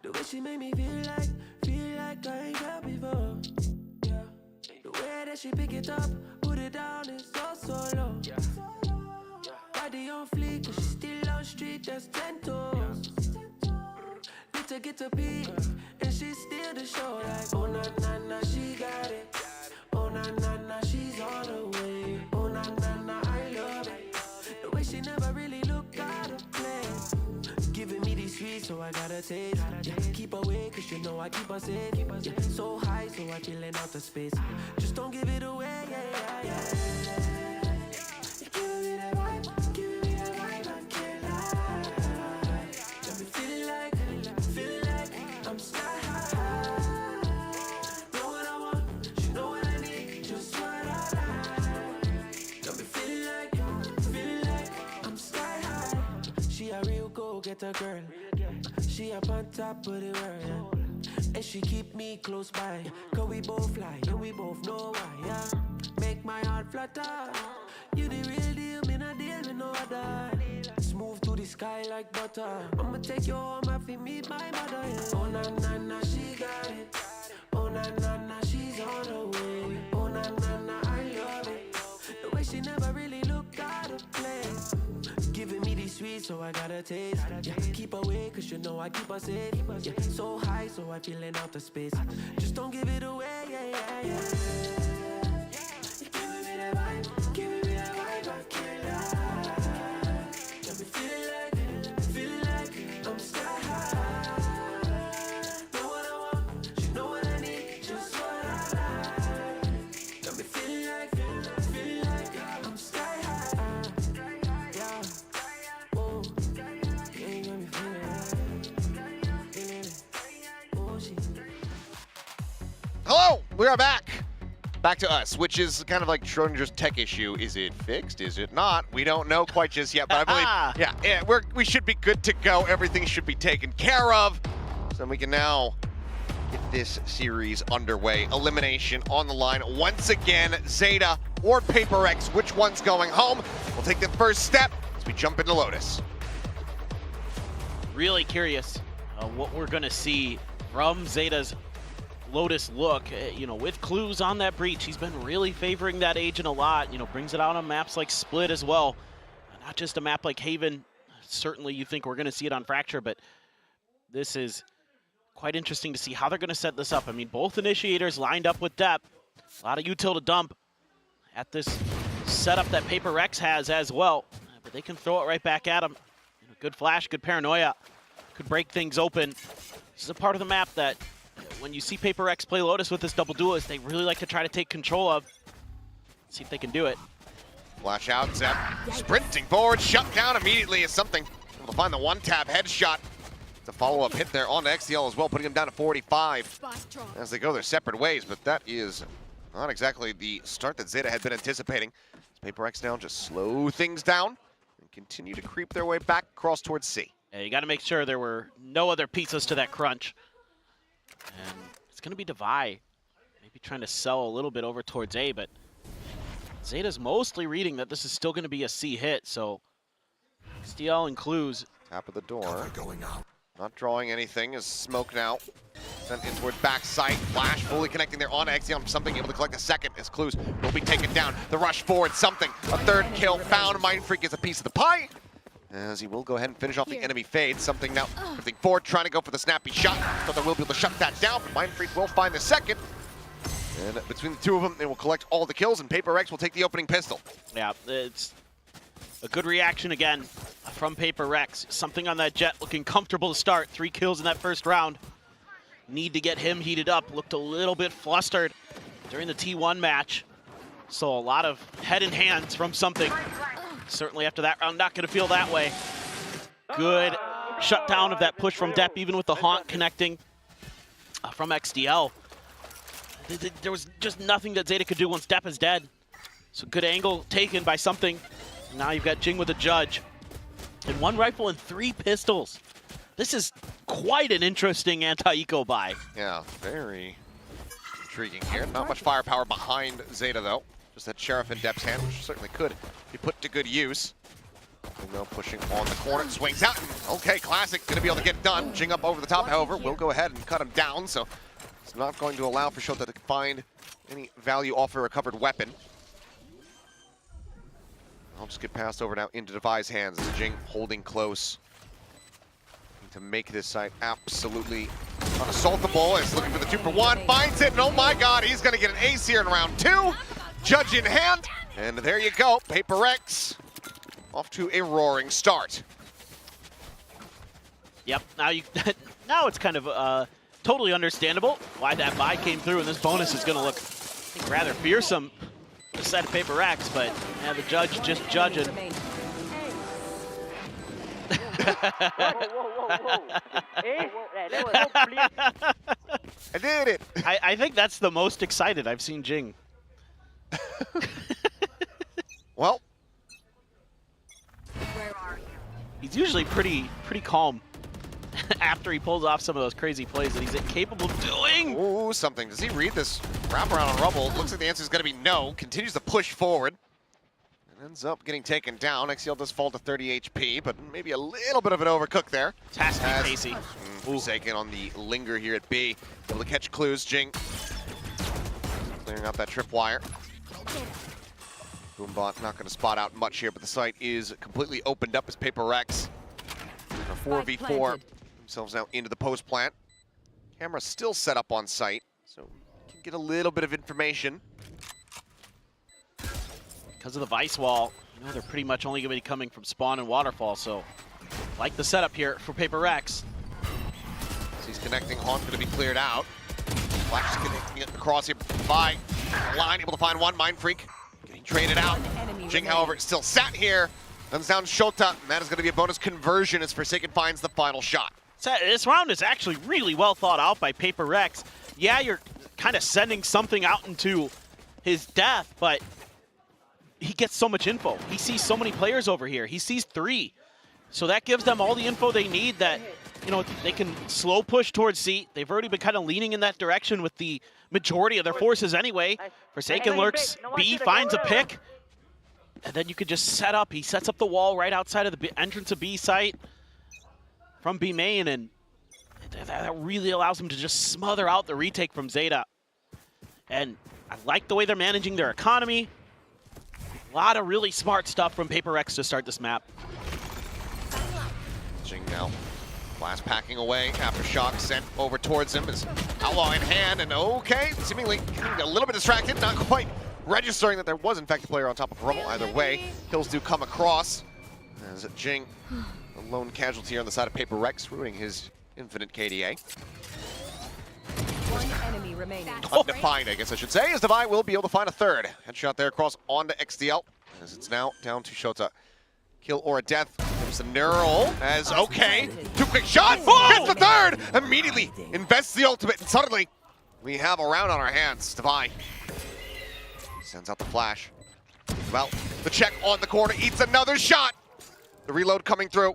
The way she made me feel like I ain't got before. Yeah. The way that she pick it up, put it down, it's so low. Yeah. Body on fleek, but she still on street, that's 10 toes. Need to get to peak, and she still the show. Like, oh na na na, she got it. Oh na na na, she's on her way. Oh na na na, I love it. The way she never really looked out of place. Giving me these streets, so I gotta take. Yeah, keep away, cause you know I keep her safe. Yeah, so high, so I chillin' out the space. Just don't give it away, yeah. You're giving me that vibe, giving me that vibe, I can't lie. Got me feeling like I'm sky high. Know what I want, you know what I need, just what I like. Got me feeling like I'm sky high. She a real go-getter girl. She up on top of the world, yeah. and she keep me close by. Cause we both fly, and we both know why, yeah. Make my heart flutter. You the real deal, me not deal with no other. Smooth to the sky like butter. I'ma take you home, I feel meet my mother, yeah. Oh na na na, she got it. Oh na na na, she's on her way. Oh na na na, I love it. The way she never really looked out of place. Giving me these sweets, so I gotta taste. Yeah, keep away, cause you know I keep her safe. Yeah, so high, so I feeling out of space. Just don't give it away, yeah, yeah, yeah. You're giving me that vibe, giving me that vibe, I can't lie. Got me feeling like I'm sky high. Know what I want, you know what I need, just what I like. Got me feeling like I'm sky high. Yeah. Oh, yeah, you got me feeling oh, she. Hello, we are back. Back to us, which is kind of like Schrodinger's tech issue. Is it fixed? Is it not? We don't know quite just yet, but I believe, yeah, we should be good to go. Everything should be taken care of. So we can now get this series underway. Elimination on the line. Once again, ZETA or PRX, which one's going home? We'll take the first step as we jump into Lotus. Really curious what we're going to see from ZETA's Lotus look, you know, with clues on that breach. He's been really favoring that agent a lot, you know, brings it out on maps like Split as well. Not just a map like Haven. Certainly you think we're going to see it on Fracture, but this is quite interesting to see how they're going to set this up. I mean, both initiators lined up with depth. A lot of util to dump at this setup that PRX has as well, but they can throw it right back at him. You know, good flash, good paranoia, could break things open. This is a part of the map that when you see PRX play Lotus with this double duelist, they really like to try to take control of. See if they can do it. Flash out, Zep sprinting forward, shut down immediately is something. Able to find the one-tap headshot. It's a follow-up hit there on XDL as well, putting him down to 45 as they go their separate ways, but that is not exactly the start that ZETA had been anticipating. PRX now just slow things down and continue to creep their way back across towards C. Yeah, you got to make sure there were no other pizzas to that crunch. And it's going to be Divide, maybe trying to sell a little bit over towards A, but ZETA's mostly reading that this is still going to be a C hit, so XDL and clues. Top of the door. Going out. Not drawing anything, is smoke now. Sent in towards backside. Flash fully connecting there on XDL. Something able to collect a second as clues will be taken down. The rush forward, something. A third kill found. Mind Freak gets a piece of the pie. As he will go ahead and finish off the enemy fade. Something now drifting forward, trying to go for the snappy shot. Thought they will be able to shut that down, but Mind Freak will find the second. And between the two of them, they will collect all the kills, and PRX will take the opening pistol. Yeah, it's a good reaction again from PRX. Something on that Jet looking comfortable to start. 3 kills in that first round. Need to get him heated up. Looked a little bit flustered during the T1 match. So a lot of head and hands from something. Certainly after that round, not going to feel that way. Good shutdown of that push from Depp, even with the haunt connecting from XDL. There was just nothing that ZETA could do once Depp is dead. So good angle taken by something. Now you've got Jing with a judge. And 1 rifle and 3 pistols. This is quite an interesting anti-eco buy. Yeah, very intriguing here. Not much firepower behind ZETA, though. Just that Sheriff in Depp's hand, which certainly could be put to good use. And now pushing on the corner, swings out. Okay, Classic gonna be able to get it done. Jing up over the top, however, will go ahead and cut him down, so it's not going to allow for Shota to find any value off a recovered weapon. I'll just get passed over now into Devi's hands as Jing holding close to make this site absolutely unassaultable. Is looking for the 2-for-1, finds it, and oh my god, he's gonna get an ace here in round 2. Judge in hand, and there you go, PRX off to a roaring start. Yep, now it's kind of totally understandable why that buy came through, and this bonus is gonna look, I think, rather fearsome to set of PRX, but yeah, the judge just judging. I did it. I think that's the most excited I've seen Jing. Well, he's usually pretty calm after he pulls off some of those crazy plays that he's capable of doing. Ooh, something. Does he read this wraparound on Rubble? Looks like the answer is going to be no. Continues to push forward. And ends up getting taken down. XCL does fall to 30 HP, but maybe a little bit of an overcook there. It has to be pacey. Forsaken on the linger here at B. Able to catch clues. Jing clearing out that tripwire. Boombot not going to spot out much here, but the site is completely opened up as PRX. A 4v4 themselves now into the post plant. Camera still set up on site, so you can get a little bit of information. Because of the Vice Wall, you know they're pretty much only going to be coming from spawn and waterfall, so like the setup here for PRX. As he's connecting, Haunt going to be cleared out. Flash is connecting it across here by line, able to find one. Mind Freak getting traded out. Jing, however, is still sat here. Guns down Shota, and that is going to be a bonus conversion as Forsaken finds the final shot. This round is actually really well thought out by PRX. Yeah, you're kind of sending something out into his death, but he gets so much info. He sees so many players over here. He sees 3. So that gives them all the info they need that, you know, they can slow push towards C. They've already been kind of leaning in that direction with the majority of their forces anyway. Forsaken lurks, B finds a pick. And then you could just set up. He sets up the wall right outside of the entrance of B site from B main, and that really allows him to just smother out the retake from ZETA. And I like the way they're managing their economy. A lot of really smart stuff from PRX to start this map. Jing now. Blast packing away after shock sent over towards him. Is Outlaw in hand, and okay, seemingly a little bit distracted, not quite registering that there was in fact a player on top of Rubble. Either way, kills do come across as Jing, a lone casualty on the side of PRX, ruining his infinite KDA. One enemy remaining. Undefined, I guess I should say, as Divine will be able to find a third. Headshot there across onto XDL, as it's now down to Shota. Kill or a death. There's a neural, as okay. 2 quick shots, gets the third! Immediately invests the ultimate, and suddenly we have a round on our hands. Divine sends out the flash. Well, the check on the corner, eats another shot. The reload coming through.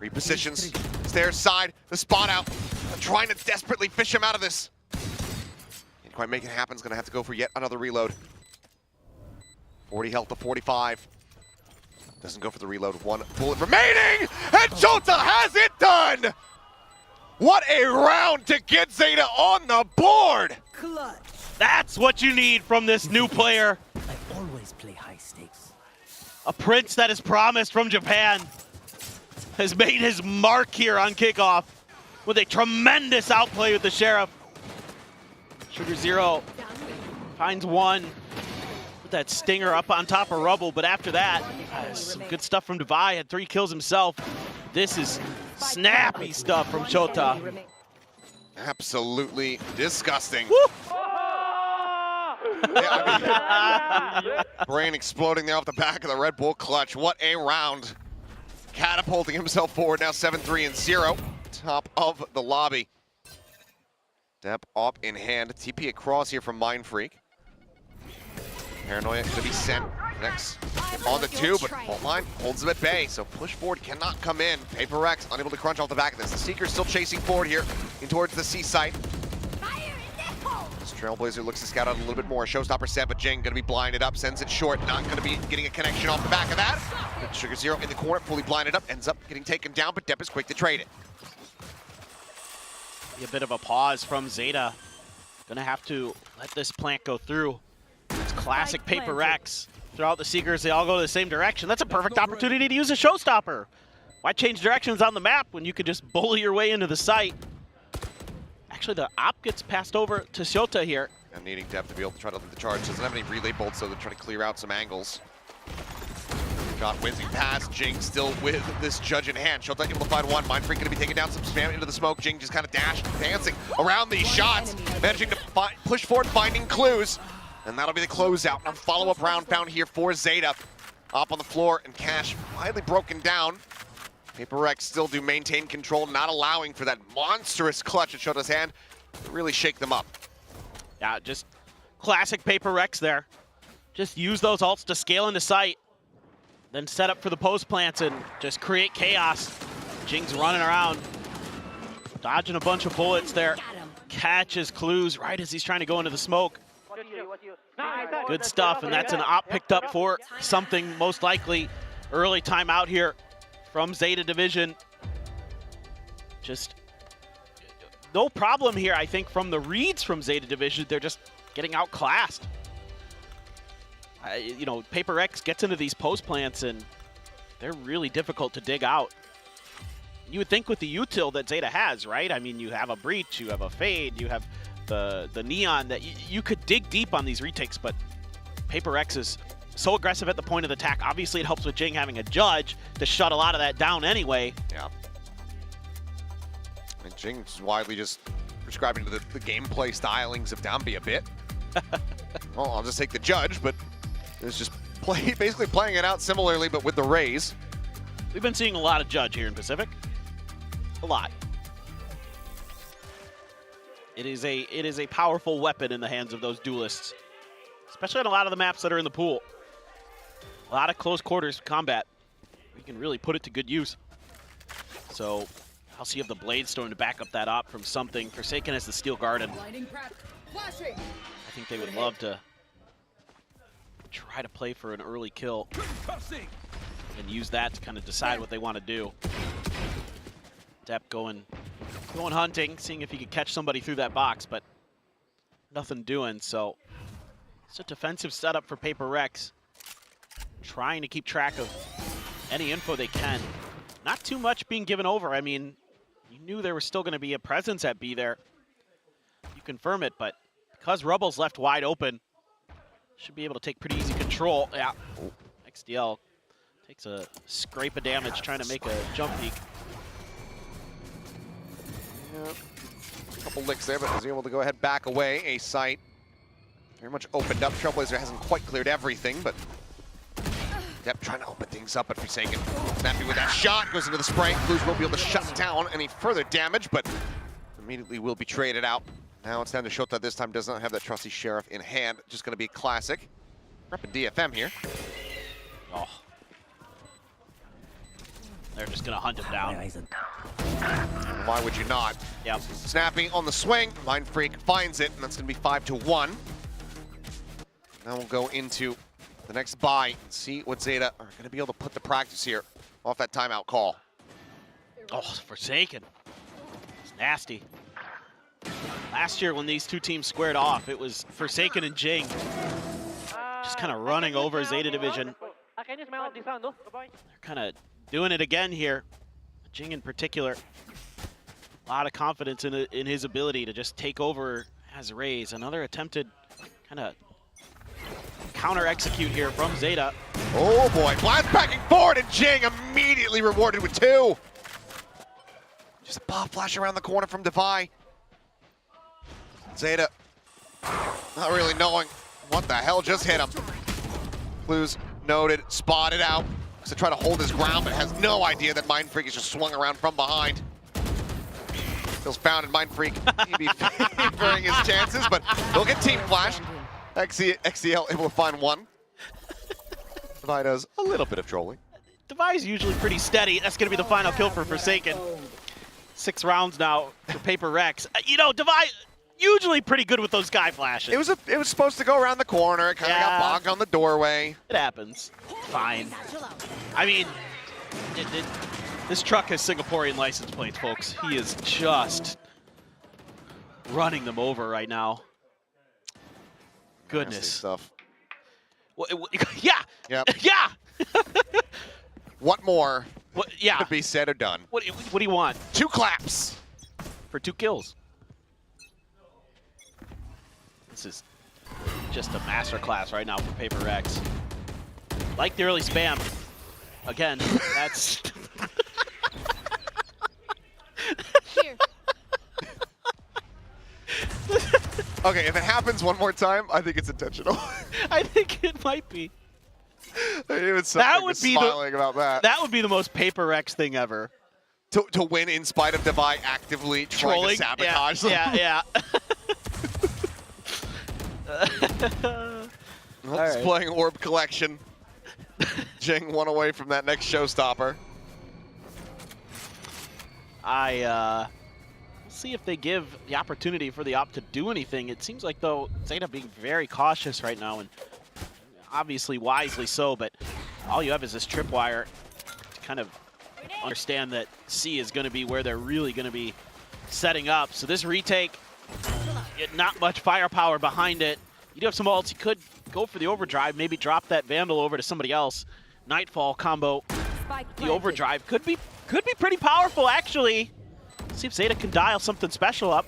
Repositions, stairs side, the spot out. Trying to desperately fish him out of this. Can't quite make it happen. He's gonna have to go for yet another reload. 40 health to 45. Doesn't go for the reload. 1 bullet remaining, and Jota has it done! What a round to get ZETA on the board! Clutch. That's what you need from this new player. I always play high stakes. A prince that is promised from Japan has made his mark here on Kickoff with a tremendous outplay with the Sheriff. Sugar Zero finds one. Put that stinger up on top of Rubble, but after that, some good stuff from Devi. Had 3 kills himself. This is snappy stuff from Shota. Absolutely disgusting. Brain exploding there off the back of the Red Bull clutch. What a round. Catapulting himself forward now 7-3 and 0. Top of the lobby. Step up in hand. TP across here from Mind Freak. Paranoia gonna be sent next on the 2, but Fault Line holds them at bay, so push forward cannot come in. PRX unable to crunch off the back of this. The Seeker's still chasing forward here in towards the C site. This Trailblazer looks to scout out a little bit more. Showstopper set, but Jing gonna be blinded up, sends it short, not gonna be getting a connection off the back of that. But Sugar Zero in the corner, fully blinded up, ends up getting taken down, but Depp is quick to trade it. Be a bit of a pause from ZETA. Gonna have to let this plant go through. It's classic PRX. Throughout the Seekers, they all go the same direction. That's a perfect opportunity to use a showstopper. Why change directions on the map when you could just bully your way into the site? Actually, the op gets passed over to Shota here. And needing depth to be able to try to lead the charge. Doesn't have any relay bolts, so they're trying to clear out some angles. Shot whizzing past. Jing still with this judge in hand. Shota able to find one. Mind Freak going to be taking down some spam into the smoke. Jing just kind of dancing around these shots. Managing to push forward, finding clues. And that'll be the closeout. Now follow-up round found here for ZETA. Up on the floor, and Cash widely broken down. PRX still do maintain control, not allowing for that monstrous clutch at Shota's hand to really shake them up. Yeah, just classic PRX there. Just use those ults to scale into sight. Then set up for the post plants and just create chaos. Jing's running around. Dodging a bunch of bullets there. Catches clues right as he's trying to go into the smoke. Good stuff, and that's an op picked up for something, most likely. Early timeout here from Zeta Division. Just no problem here, I think, from the reads from Zeta Division. They're just getting outclassed. You know, Paper X gets into these post plants, and they're really difficult to dig out. You would think with the util that Zeta has, right? I mean, you have a breach, you have a fade, you have the neon, that you could dig deep on these retakes, but Paper X is so aggressive at the point of attack. Obviously, it helps with Jing having a judge to shut a lot of that down anyway. Yeah. And Jing's widely just prescribing to the gameplay stylings of Dambi a bit. Well, I'll just take the judge, but it's just basically playing it out similarly, but with the raise. We've been seeing a lot of judge here in Pacific. A lot. It is a powerful weapon in the hands of those duelists, especially on a lot of the maps that are in the pool. A lot of close quarters combat. We can really put it to good use. So I'll see if the Blade Storm to back up that op from something. Forsaken has the Steel Garden. I think they would love to try to play for an early kill and use that to kind of decide what they want to do. Depp going hunting, seeing if he could catch somebody through that box, but nothing doing. So it's a defensive setup for Paper X, trying to keep track of any info they can. Not too much being given over. I mean, you knew there was still going to be a presence at B there. You confirm it, but because Rubble's left wide open, should be able to take pretty easy control. Yeah, XDL takes a scrape of damage trying to make a jump peek. Yeah. A couple licks there, but was able to go ahead, back away. A site very much opened up. Trailblazer hasn't quite cleared everything, but Depp trying to open things up, but Forsaken snappy with that shot, goes into the spray. Blues won't be able to shut down any further damage, but immediately will be traded out. Now it's down to Shota. This time does not have that trusty Sheriff in hand. Just going to be a classic. Repping DFM here. Oh. They're just going to hunt him down. Why would you not? Yep. Snappy on the swing. Mind Freak finds it, and that's going to be 5-1. Now we'll go into the next buy and see what Zeta are going to be able to put the practice here off that timeout call. Oh, Forsaken. It's nasty. Last year when these two teams squared off, it was Forsaken and Jing just kind of running over Zeta Division. They're kind of doing it again here. Jing in particular. A lot of confidence in his ability to just take over as Raze. Another attempted kind of counter-execute here from Zeta. Oh boy, blast backing forward and Jing immediately rewarded with 2. Just a pop flash around the corner from Devi. Zeta not really knowing what the hell just hit him. Clues noted, spotted out to try to hold his ground, but has no idea that Mind Freak is just swung around from behind. Feels found in Mind Freak. He'd be favoring his chances, but he'll get team flashed. XCL able to find 1. Devi does a little bit of trolling. Devi's usually pretty steady. That's going to be the final kill for Forsaken. 6 rounds now for Paper Rex. You know, Devi usually pretty good with those sky flashes. It was supposed to go around the corner. It kind of got bogged on the doorway. It happens. Fine. I mean, this truck has Singaporean license plates, folks. He is just running them over right now. Goodness. Nasty stuff. Yeah. Yep. Yeah. What more yeah. could be said or done? What do you want? 2 claps. For 2 kills. This is just a masterclass right now for Paper X. Like the early spam. Again, that's... Okay, if it happens one more time, I think it's intentional. I think it might be. That would be smiling about that. That would be the most Paper X thing ever. To win in spite of Devi actively trying to sabotage them. Yeah. Displaying Orb Collection. Jing 1 away from that next showstopper. see if they give the opportunity for the op to do anything. It seems like, though, ZETA being very cautious right now, and obviously wisely so, but all you have is this tripwire to kind of understand that C is going to be where they're really going to be setting up. So this retake, not much firepower behind it. You do have some ults. You could go for the overdrive, maybe drop that Vandal over to somebody else. Nightfall combo. The overdrive could be pretty powerful, actually. See if ZETA can dial something special up.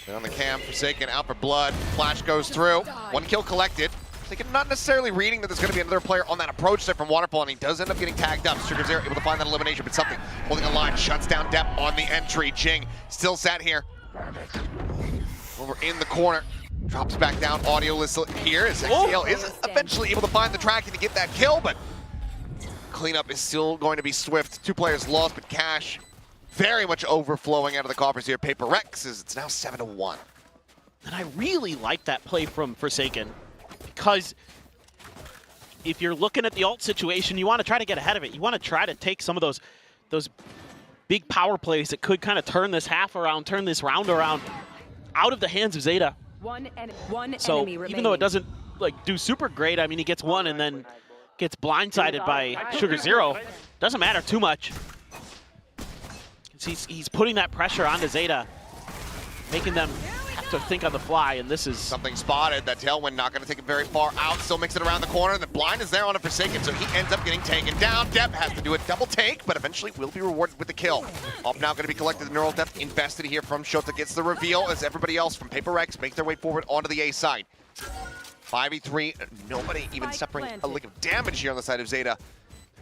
And on the cam, Forsaken out for blood. Flash goes through. 1 kill collected. Forsaken not necessarily reading that there's going to be another player on that approach there from Waterfall, and he does end up getting tagged up. SugarZero able to find that elimination, but something holding a line, shuts down Depp on the entry. Jing still sat here. Over in the corner. Drops back down. Audioless here as XCL is eventually able to find the tracking to get that kill, but cleanup is still going to be swift. 2 players lost, but cash very much overflowing out of the coffers here. PRX is it's now 7-1. And I really like that play from Forsaken, because if you're looking at the ult situation, you want to try to get ahead of it. You want to try to take some of those big power plays that could kind of turn this half around, turn this round around out of the hands of ZETA. So even though it doesn't like do super great, I mean, he gets 1 and then gets blindsided by SugarZero. Doesn't matter too much. He's putting that pressure onto ZETA, making them have to think on the fly, and this is... Something spotted. That tailwind not going to take it very far out. Still makes it around the corner. The blind is there on a Forsaken, so he ends up getting taken down. Depp has to do a double take, but eventually will be rewarded with the kill. Up now going to be collected. The Neural Depth invested here from Shota. Gets the reveal as everybody else from PRX make their way forward onto the A side. 5v3. Nobody even suffering a lick of damage here on the side of ZETA.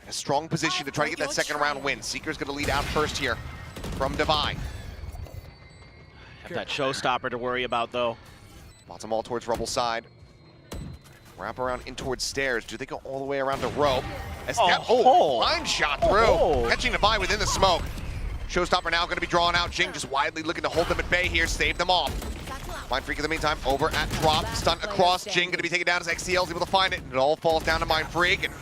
A strong position to try to get that second round win. Seeker's going to lead out first here from Divine. Have that showstopper to worry about, though. Spots them all towards Rubble's side. Wrap around in towards stairs. Do they go all the way around to rope? Line shot through. Catching Divine within the smoke. Showstopper now going to be drawn out. Jing just widely looking to hold them at bay here, save them off. Mindfreak in the meantime over at drop. Stunt across. Jing going to be taken down as XCL is able to find it. And it all falls down to Mindfreak. And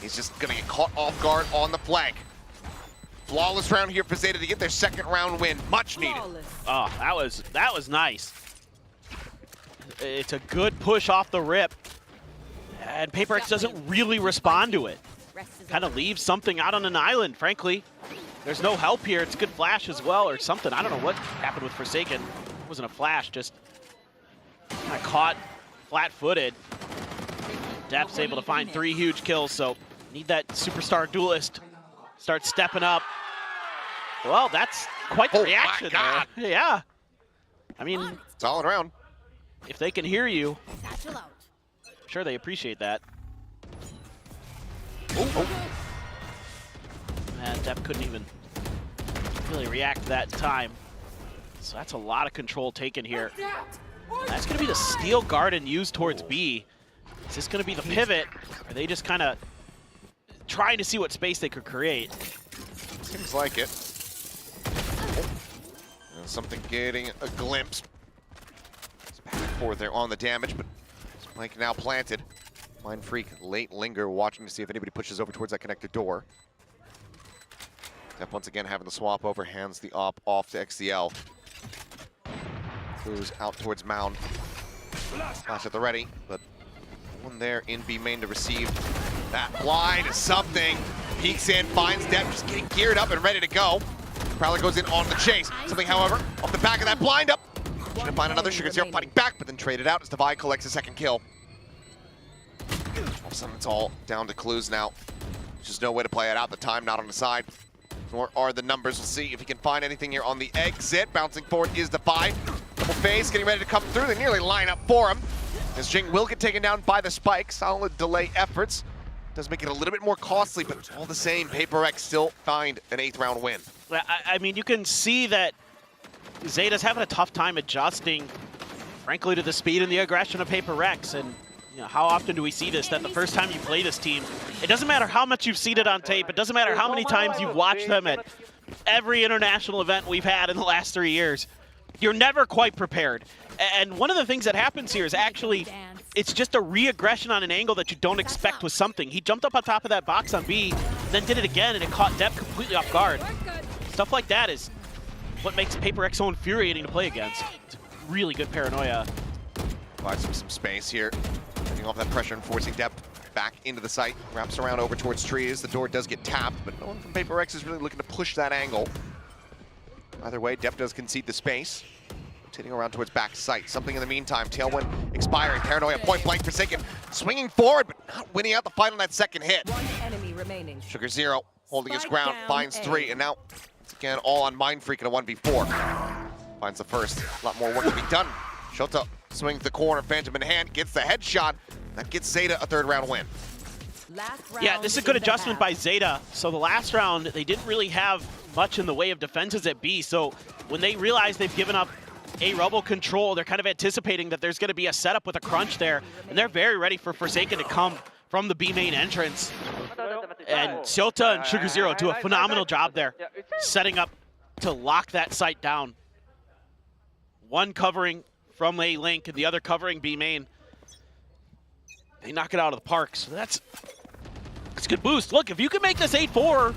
he's just going to get caught off guard on the flank. Flawless round here for ZETA to get their second round win. Much needed. Oh, that was nice. It's a good push off the rip. And PRX doesn't really respond to it. Kind of leaves something out on an island, frankly. There's no help here. It's a good flash as well or something. I don't know what happened with Forsaken. It wasn't a flash, just kind of caught flat-footed. Depp's able to find 3 huge kills, so need that superstar duelist. Start stepping up. Well, that's quite the reaction there. Yeah. I mean, solid round. If they can hear you, I'm sure they appreciate that. And Depp couldn't even really react to that in time. So that's a lot of control taken here. And that's going to be the Steel Garden used towards B. Is this going to be the pivot? Or are they just kind of trying to see what space they could create? Seems like it. Something getting a glimpse. It's back and forth there on the damage, but Spike now planted. Mindfreak late linger, watching to see if anybody pushes over towards that connected door. Depp once again having the swap over, hands the op off to XCL. Clues out towards Mound. Flash at the ready, but one there in B main to receive. That blind is something. Peeks in, finds Depp, just getting geared up and ready to go. Prowler goes in on the chase. Something, however, off the back of that blind up. Trying to find another. SugarZero fighting back, but then traded out as Divide collects a second kill. All of a sudden, it's all down to Clues now. There's just no way to play it out. The time not on the side, nor are the numbers. We'll see if he can find anything here on the exit. Bouncing forward is Divide. Double phase, getting ready to come through. They nearly line up for him. As Jing will get taken down by the spike. Solid delay efforts. Does make it a little bit more costly, but all the same, PRX still find an 8th round win. I mean, you can see that ZETA's having a tough time adjusting, frankly, to the speed and the aggression of PRX. And you know, how often do we see this, that the first time you play this team, it doesn't matter how much you've seen it on tape, it doesn't matter how many times you've watched them at every international event we've had in the last 3 years, you're never quite prepared. And one of the things that happens here is actually, it's just a re-aggression on an angle that you don't expect with something. He jumped up on top of that box on B, then did it again, and it caught Depp completely off guard. Stuff like that is what makes PRX so infuriating to play against. It's really good paranoia. Provides him some space here. Getting off that pressure and forcing Depp back into the site. Wraps around over towards trees. The door does get tapped, but no one from PRX is really looking to push that angle. Either way, Depp does concede the space. Rotating around towards back site. Something in the meantime. Tailwind expiring. Paranoia point blank Forsaken. Swinging forward, but not winning out the fight on that second hit. One enemy remaining. Sugar Zero holding his ground. down Finds A. 3, and now, once again, all on Mind Freak in a 1v4. Finds the first. A lot more work to be done. Shota swings the corner. Phantom in hand. Gets the headshot. That gets ZETA a 3rd round win. Yeah, this is a good adjustment by ZETA. So the last round, they didn't really have much in the way of defenses at B. So when they realize they've given up A rubble control, they're kind of anticipating that there's going to be a setup with a crunch there. And they're very ready for Forsaken to come from the B main entrance. And Shota and Sugar Zero do a phenomenal job there, setting up to lock that site down. One covering from A Link and the other covering B main. They knock it out of the park, so that's a good boost. Look, if you can make this 8-4,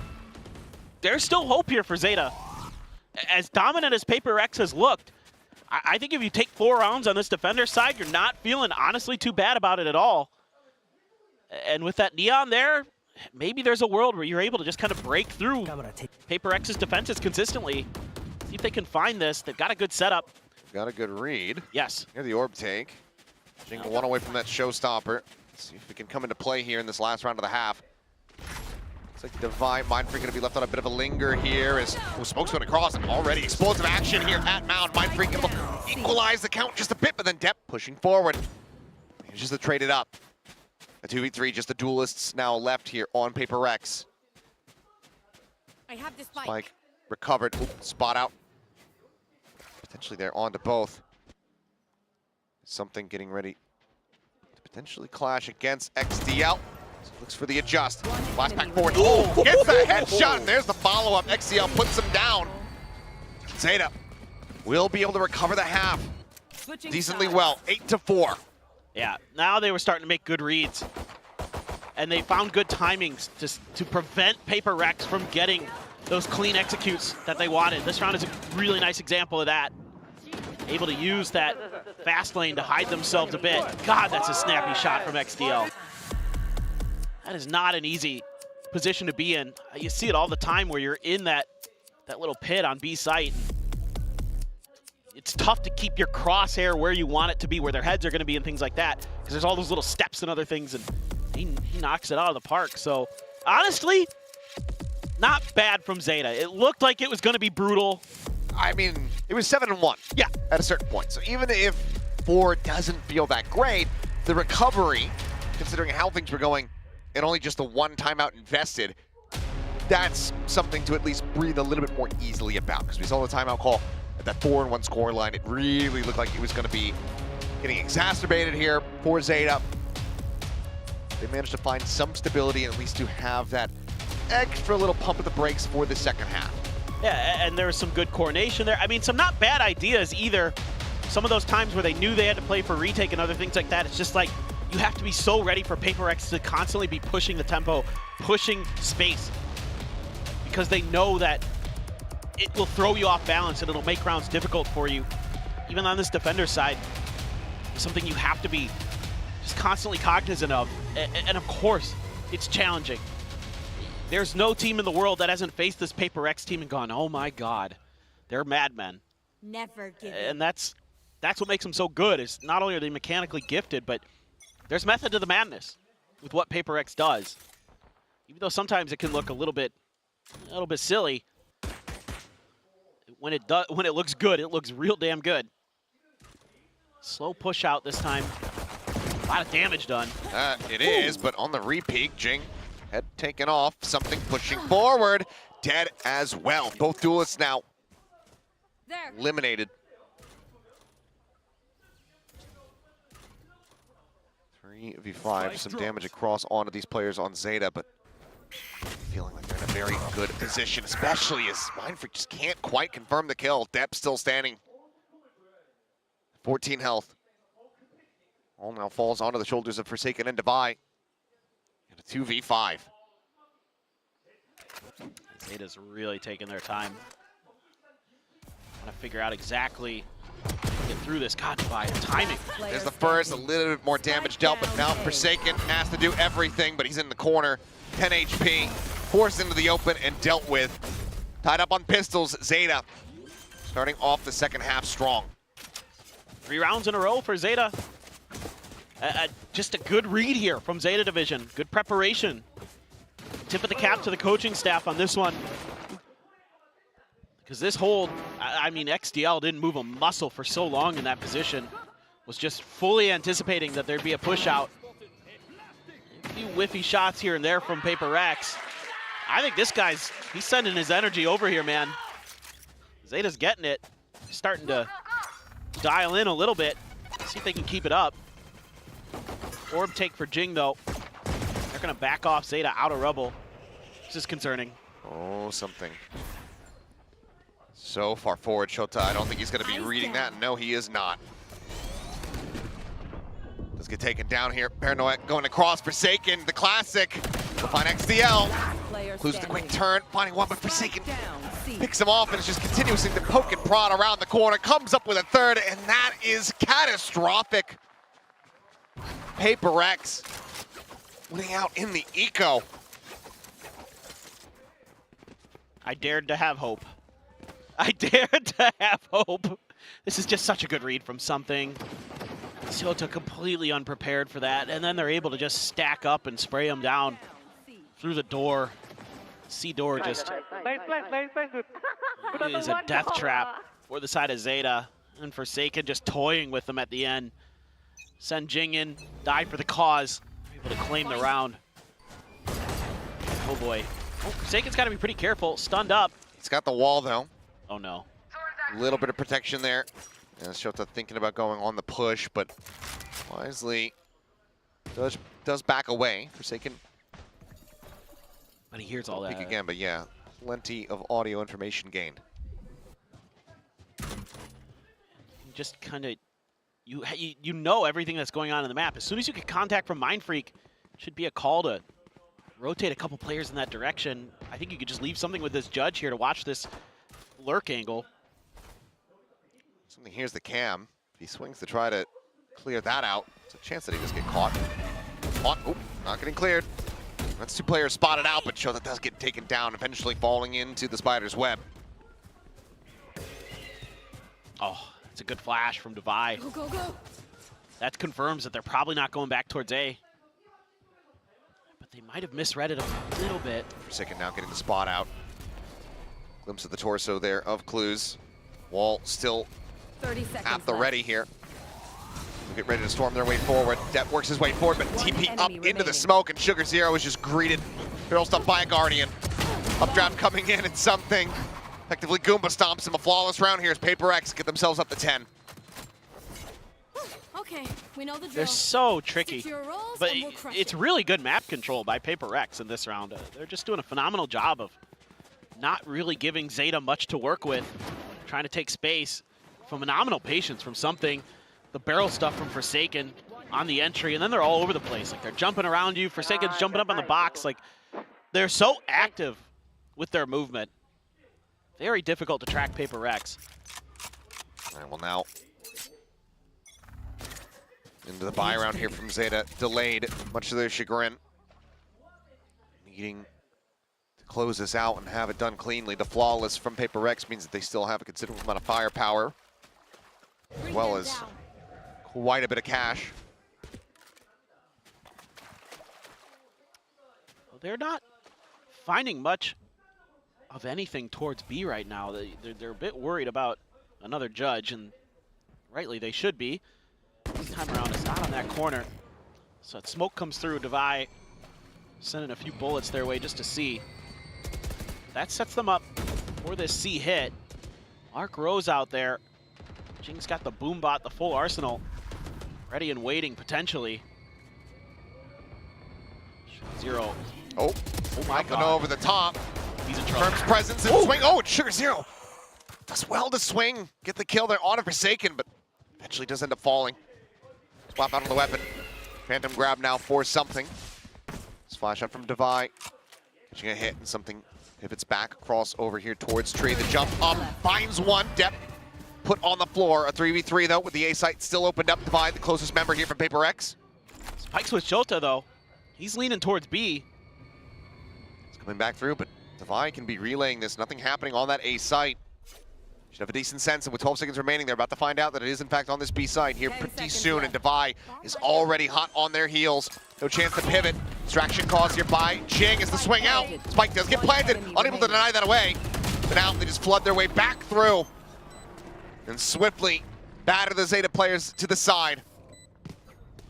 there's still hope here for ZETA. As dominant as PRX has looked, I think if you take 4 rounds on this defender side, you're not feeling honestly too bad about it at all. And with that Neon there, maybe there's a world where you're able to just kind of break through PRX's defenses consistently. See if they can find this. They've got a good setup. Got a good read. Yes. Here's the orb take. Jingle one away from that showstopper. See if we can come into play here in this last round of the half. Looks like Divine Mind Freak going to be left on a bit of a linger here as Smoke's going across and already explosive action here at Mound. Mind Freak able to equalize the count just a bit, but then Depp pushing forward. Manages to trade it up. A 2v3, just the duelists now left here on PRX. I have this Spike recovered. Ooh, spot out. Potentially they're on to both. Something getting ready to potentially clash against XDL. So looks for the adjust. Blast back forward. Oh, gets the headshot. There's the follow-up. XDL puts him down. ZETA will be able to recover the half decently well. 8-4. Yeah, now they were starting to make good reads. And they found good timings to prevent PRX from getting those clean executes that they wanted. This round is a really nice example of that. Able to use that fast lane to hide themselves a bit. God, that's a snappy shot from XDL. That is not an easy position to be in. You see it all the time where you're in that little pit on B site. It's tough to keep your crosshair where you want it to be, where their heads are going to be and things like that, because there's all those little steps and other things, and he knocks it out of the park. So honestly, not bad from ZETA. It looked like it was going to be brutal. I mean, it was 7-1. Yeah. At a certain point. So even if 4 doesn't feel that great, the recovery, considering how things were going, and only just the 1 timeout invested, that's something to at least breathe a little bit more easily about. Because we saw the timeout call at that 4-1 score line. It really looked like it was going to be getting exacerbated here for ZETA. They managed to find some stability and at least to have that extra little pump of the brakes for the second half. Yeah, and there was some good coordination there. I mean, some not bad ideas either. Some of those times where they knew they had to play for retake and other things like that, it's just like you have to be so ready for PRX to constantly be pushing the tempo, pushing space, because they know that it will throw you off balance and it'll make rounds difficult for you. Even on this defender side, it's something you have to be just constantly cognizant of. And of course, it's challenging. There's no team in the world that hasn't faced this PRX team and gone, oh my God, they're madmen. Never give And that's what makes them so good, is not only are they mechanically gifted, but there's method to the madness with what PRX does. Even though sometimes it can look a little bit silly, when it looks good, it looks real damn good. Slow push out this time. A lot of damage done. It is, but on the repeat, Jing, head taken off, something pushing forward, dead as well. Both duelists now eliminated. 3v5, some damage across onto these players on ZETA, but feeling like they're in a very good position, especially as Mind Freak just can't quite confirm the kill. Depp still standing. 14 health. All now falls onto the shoulders of Forsaken and Divine. And a 2v5. ZETA's really taking their time. Trying to figure out exactly how to get through this. God, by timing. There's the first, a little bit more damage dealt, but now Forsaken has to do everything, but he's in the corner. 10 HP, forced into the open and dealt with. Tied up on pistols, ZETA starting off the second half strong. 3 rounds in a row for ZETA. Just a good read here from ZETA Division. Good preparation. Tip of the cap to the coaching staff on this one. Because this hold, I mean, XDL didn't move a muscle for so long in that position. Was just fully anticipating that there'd be a push out. A few whiffy shots here and there from PRX. I think this guy's, he's sending his energy over here, man. ZETA's getting it. Starting to dial in a little bit. See if they can keep it up. Orb take for Jing, though. They're going to back off ZETA out of rubble. This is concerning. Oh, something. So far forward, Shota. I don't think he's going to be reading that. No, he is not. Let's get taken down here. Paranoia going across. Forsaken, the classic. We'll find XDL. Clues the quick turn, finding one, but Forsaken picks him off and is just continuously to poke and prod around the corner. Comes up with a third, and that is catastrophic. PRX winning out in the eco. I dared to have hope. I dared to have hope. This is just such a good read from something. Shota completely unprepared for that, and then they're able to just stack up and spray him down through the door. C door just it is a death trap for the side of ZETA, and Forsaken just toying with them at the end. Send Jing in, die for the cause, able to claim the round. Oh boy. Oh, Forsaken's got to be pretty careful, stunned up. He's got the wall though. Oh no. A little bit of protection there. And Shota thinking about going on the push, but wisely does back away. Forsaken. But he hears all that. Again, but yeah, plenty of audio information gained. Just kind of, you know everything that's going on in the map. As soon as you get contact from Mindfreak, should be a call to rotate a couple players in that direction. I think you could just leave something with this judge here to watch this lurk angle. Something here's the cam. If he swings to try to clear that out, there's a chance that he just get caught. Caught. Oh, not getting cleared. That's 2 players spotted out, but Shota does get taken down, eventually falling into the spider's web. Oh, that's a good flash from Devi. Go, go, go. That confirms that they're probably not going back towards A. But they might have misread it a little bit. Forsaken now getting the spot out. Glimpse of the torso there of Clues. Wall still 30 seconds at the left. ready here. They'll get ready to storm their way forward. Depp works his way forward, but TP up into the smoke, and Sugar Zero is just greeted. Barrel stuffed by a Guardian. Updraft coming in and something. Effectively Goomba stomps him. A flawless round here as PRX get themselves up to 10. Okay, we know the drill. They're so tricky, Stick to your roles but and we'll crush it's it. really good map control by PRX in this round. They're just doing a phenomenal job of not really giving ZETA much to work with, trying to take space. Phenomenal patience from something. The barrel stuff from Forsaken on the entry, and then they're all over the place. Like, they're jumping around you. Forsaken's jumping up on the box. Like, they're so active with their movement. Very difficult to track PRX. All right, well now, into the buy round here from ZETA. Delayed, much to their chagrin. Needing to close this out and have it done cleanly. The flawless from PRX means that they still have a considerable amount of firepower, as well as quite a bit of cash. They're not finding much of anything towards B right now. They're a bit worried about another judge, and rightly they should be. This time around, it's not on that corner. So smoke comes through, Devi sending a few bullets their way just to see. That sets them up for this C hit. Mark Rose out there. Jing's got the boom bot, the full arsenal, ready and waiting potentially. Zero. Oh my God. Over the top. He's in trouble. Confirms presence and swing. Oh, it's Sugar Zero. Does well to swing. Get the kill there on a Forsaken, but eventually does end up falling. Swap out on the weapon. Phantom grab now for something. Splash up from Devi. She's gonna hit and something pivots back across over here towards tree. The jump up finds one. Depp put on the floor. A 3v3 though, with the A site still opened up. Divide, the closest member here from PRX. Spikes with Jota though. He's leaning towards B. It's coming back through, but Divide can be relaying this. Nothing happening on that A site. Should have a decent sense, and with 12 seconds remaining, they're about to find out that it is in fact on this B side here pretty soon, and Divide is already hot on their heels. No chance to pivot. Distraction caused here by Jing as the swing out. Spike does get planted, unable to deny that away. But now they just flood their way back through and swiftly batter the ZETA players to the side.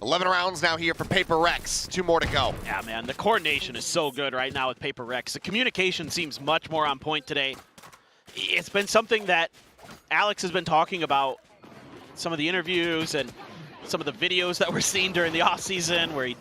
11 rounds now here for PRX. 2 more to go. Yeah, man, the coordination is so good right now with PRX. The communication seems much more on point today. It's been something that Alex has been talking about, some of the interviews and some of the videos that we're seeing during the offseason where he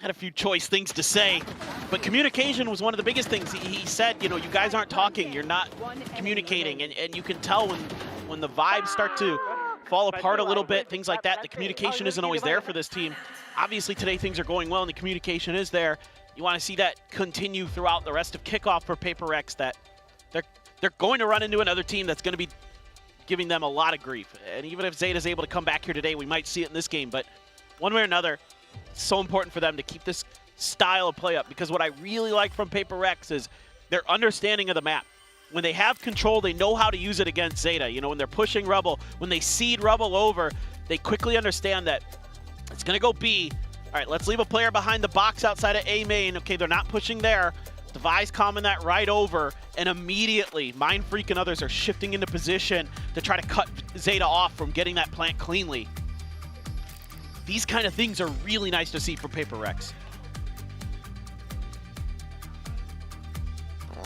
had a few choice things to say. But communication was one of the biggest things. He said, you know, you guys aren't talking, you're not communicating, and you can tell when the vibes start to fall apart a little bit, things like that. The communication isn't always there for this team. Obviously today things are going well and the communication is there. You want to see that continue throughout the rest of Kickoff for PRX, that they're going to run into another team that's going to be giving them a lot of grief. And even if ZETA is able to come back here today, we might see it in this game. But one way or another, it's so important for them to keep this style of play up, because what I really like from PRX is their understanding of the map. When they have control, they know how to use it against ZETA. You know, when they're pushing Rebel, when they seed Rebel over, they quickly understand that it's going to go B. All right, let's leave a player behind the box outside of A main. Okay, they're not pushing there. Device calming that right over, and immediately Mind Freak and others are shifting into position to try to cut ZETA off from getting that plant cleanly. These kind of things are really nice to see from PRX.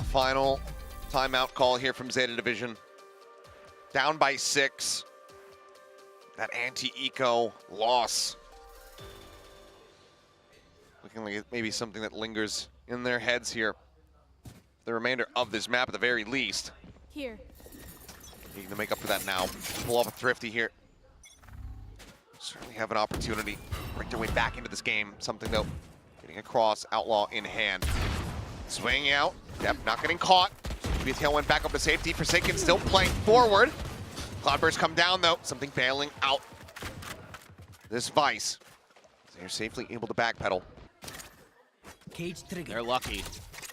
Final timeout call here from ZETA Division. Down by 6. That anti-eco loss. Looking like it may be something that lingers in their heads here. The remainder of this map at the very least. Here. Needing to make up for that now. Pull off a thrifty here. Certainly have an opportunity to break their way back into this game. Something though, getting across, Outlaw in hand. Swinging out, Depp not getting caught. Should be a tailwind back up to safety. Forsaken still playing forward. Cloudburst come down though, something bailing out this Vice. They're safely able to backpedal. They're lucky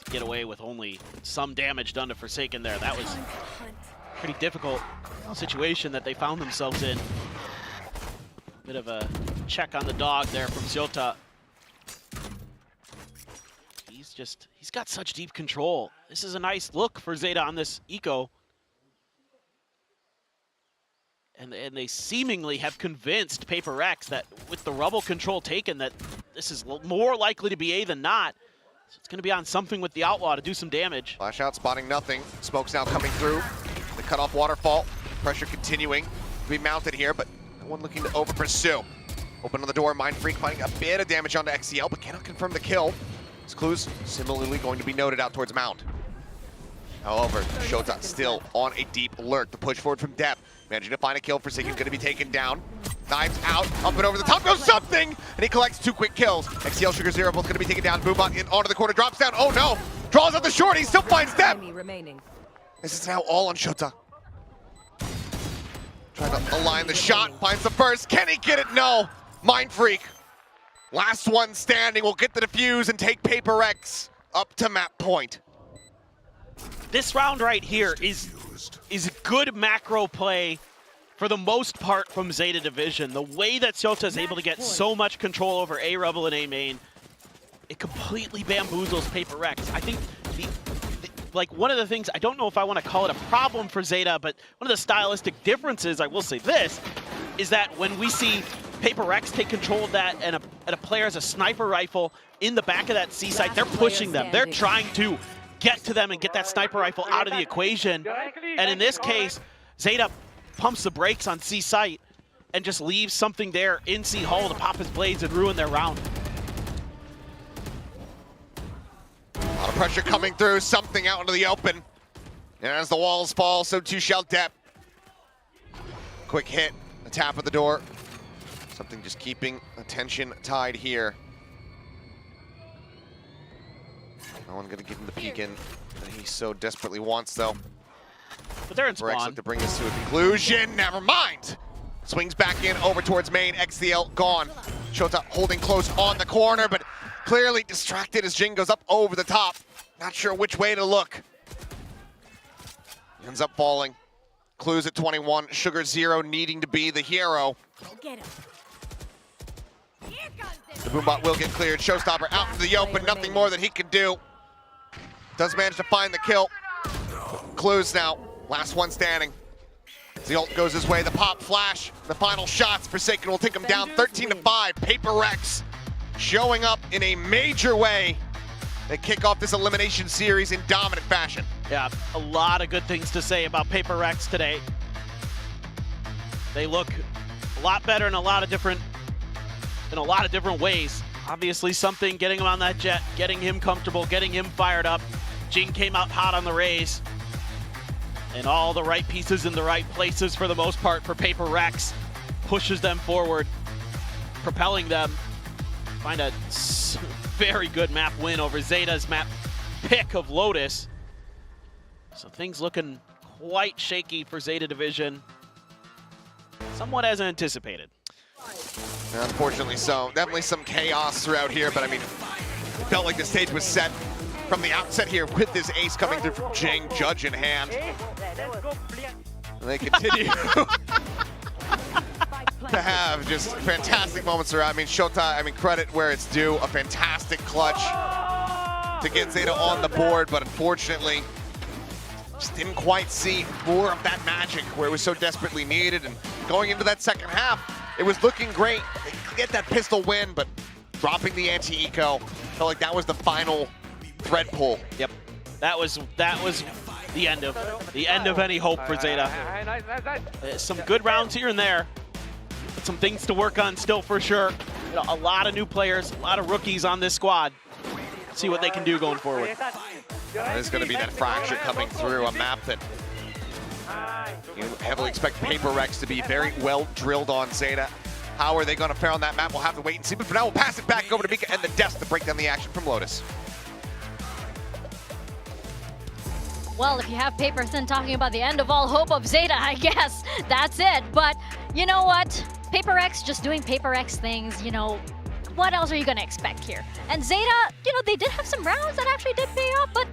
to get away with only some damage done to Forsaken there. That was a pretty difficult situation that they found themselves in. Bit of a check on the dog there from ZETA. He's got such deep control. This is a nice look for ZETA on this eco. And they seemingly have convinced PRX that with the Rebel control taken, that this is more likely to be A than not. So it's going to be on something with the Outlaw to do some damage. Flash out, spotting nothing. Smoke's now coming through. The cutoff waterfall. Pressure continuing to be mounted here, but no one looking to over pursue. Open on the door, Mind Freak finding a bit of damage onto XCL, but cannot confirm the kill. His clues similarly going to be noted out towards Mount. However, Shota still on a deep alert. The push forward from Depp. Managing to find a kill. Forsaken going to be taken down. Knives out, up and over the top goes something! And he collects 2 quick kills. XCL Sugar Zero both going to be taken down. Boomot in onto the corner, drops down. Oh no! Draws out the short, he still finds Depp! This is now all on Shota. Trying to align the shot, finds the first. Can he get it? No! Mind Freak. Last one standing will get the defuse and take PRX up to map point. This round right here is good macro play for the most part from ZETA Division. The way that ZETA is able to get so much control over A Rebel and A main, it completely bamboozles PRX. I think like one of the things, I don't know if I want to call it a problem for ZETA, but one of the stylistic differences, I will say this, is that when we see PRX take control of that and a player has a sniper rifle in the back of that C site, they're pushing them. They're trying to get to them and get that sniper rifle out of the equation. And in this case, ZETA pumps the brakes on C site and just leaves something there in C hull to pop his blades and ruin their round. A lot of pressure coming through, something out into the open. And as the walls fall, so too shall Depp. Quick hit, a tap at the door. Something just keeping attention tied here. No one gonna give him the peek in that he so desperately wants, though. But they're in PRX spawn. look to bring this to a conclusion. Never mind. Swings back in over towards main. XCL gone. Shota holding close on the corner, but clearly distracted as Jing goes up over the top. Not sure which way to look. Ends up falling. Clues at 21. Sugar Zero needing to be the hero. The Boombot will get cleared. Showstopper out into the open. Nothing more that he can do. Does manage to find the kill. Clues now. Last one standing. The ult goes his way. The pop flash. The final shots. Forsaken will take him down 13-5. PRX showing up in a major way. They kick off this elimination series in dominant fashion. Yeah, a lot of good things to say about PRX today. They look a lot better in a lot of different ways. Obviously something getting him on that jet, getting him comfortable, getting him fired up. Jing came out hot on the raise. And all the right pieces in the right places for the most part for PRX. Pushes them forward, propelling them. Find a very good map win over ZETA's map pick of Lotus. So things looking quite shaky for ZETA Division. Somewhat as anticipated. Unfortunately so. Definitely some chaos throughout here, but I mean, it felt like the stage was set from the outset here with this ace coming through from Jing, Judge in hand. And they continue to have just fantastic moments throughout. I mean, Shota, credit where it's due. A fantastic clutch to get ZETA on the board, but unfortunately, just didn't quite see more of that magic where it was so desperately needed. And going into that second half, it was looking great. They could get that pistol win, but dropping the anti-eco, felt like that was the final thread pull. Yep, that was the end of any hope for ZETA. Some good rounds here and there, but some things to work on still for sure. You know, a lot of new players, a lot of rookies on this squad. See what they can do going forward. There's going to be that fracture coming through, a map that you heavily expect PRX to be very well drilled on ZETA. How are they going to fare on that map? We'll have to wait and see. But for now, we'll pass it back over to Mika and the Deaths to break down the action from Lotus. Well, if you have Paperson talking about the end of all hope of ZETA, I guess that's it. But you know what? PRX just doing PRX things, you know, what else are you going to expect here? And ZETA, you know, they did have some rounds that actually did pay off, but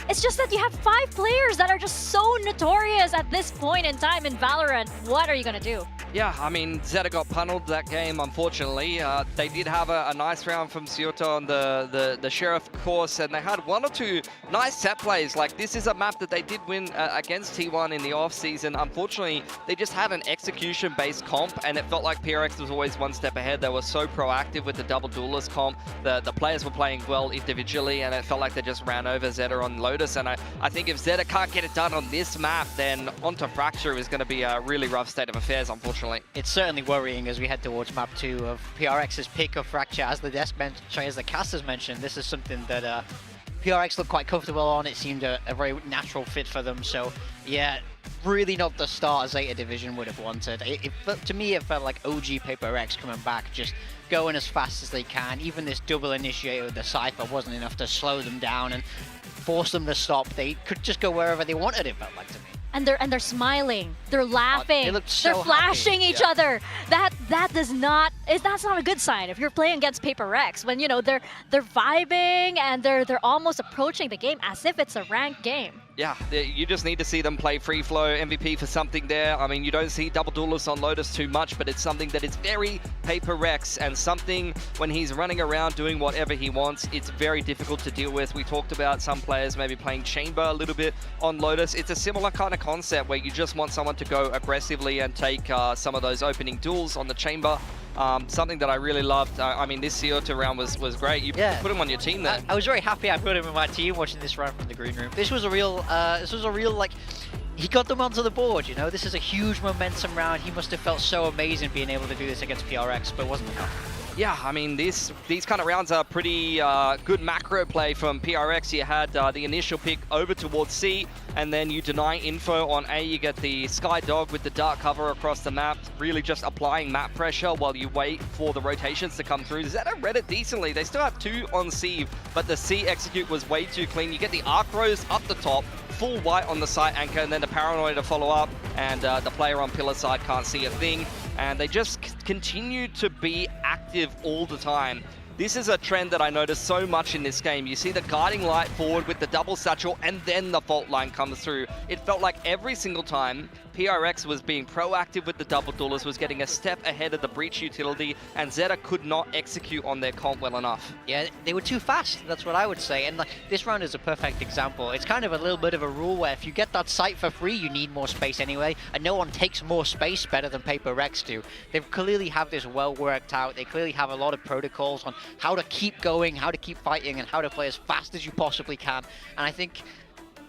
it's just that you have 5 players that are just so notorious at this point in time in Valorant. What are you going to do? Yeah, I mean, ZETA got punneled that game, unfortunately. They did have a nice round from ZETA on the Sheriff course, and they had 1 or 2 nice set plays. Like, this is a map that they did win against T1 in the off-season. Unfortunately, they just had an execution-based comp, and it felt like PRX was always one step ahead. They were so proactive with the double duelist comp. The players were playing well individually, and it felt like they just ran over ZETA on Lotus. And I think if ZETA can't get it done on this map, then onto Fracture is going to be a really rough state of affairs, unfortunately. It's certainly worrying as we head towards map 2 of PRX's pick of Fracture. As the casters mentioned, this is something that PRX looked quite comfortable on. It seemed a very natural fit for them. So yeah, really not the start ZETA Division would have wanted. To me, it felt like OG PRX coming back, just going as fast as they can. Even this double initiator with the Cypher wasn't enough to slow them down and force them to stop. They could just go wherever they wanted, it felt like to me. And they're smiling, they're laughing, they look so they're flashing happy. each other. That's not a good sign if you're playing against PRX, when you know they're vibing and they're almost approaching the game as if it's a ranked game. Yeah, you just need to see them play free flow MVP for something there. I mean, you don't see double duelists on Lotus too much, but it's something that is very PRX, and something when he's running around doing whatever he wants, it's very difficult to deal with. We talked about some players maybe playing Chamber a little bit on Lotus. It's a similar kind of concept where you just want someone to go aggressively and take some of those opening duels on the Chamber. Something that I really loved. I mean, this ZETA round was great. You put him on your team there. I was very happy I put him in my team watching this round from the green room. This was a real, like, he got them onto the board, you know? This is a huge momentum round. He must have felt so amazing being able to do this against PRX, but it wasn't enough. Yeah, I mean, these kind of rounds are pretty good macro play from PRX. You had the initial pick over towards C, and then you deny info on A. You get the Sky Dog with the dark cover across the map, really just applying map pressure while you wait for the rotations to come through. ZETA read it decently. They still have 2 on C, but the C execute was way too clean. You get the Arc Rose up the top, full white on the site anchor, and then the Paranoid to follow up, and the player on pillar side can't see a thing. And they just continue to be active all the time. This is a trend that I noticed so much in this game. You see the guiding light forward with the double satchel, and then the fault line comes through. It felt like every single time PRX was being proactive with the double duelist, was getting a step ahead of the breach utility, and ZETA could not execute on their comp well enough. Yeah, they were too fast, that's what I would say. And like, this round is a perfect example. It's kind of a little bit of a rule where if you get that site for free, you need more space anyway, and no one takes more space better than PRX do. They clearly have this well worked out. They clearly have a lot of protocols on how to keep going, how to keep fighting, and how to play as fast as you possibly can. And I think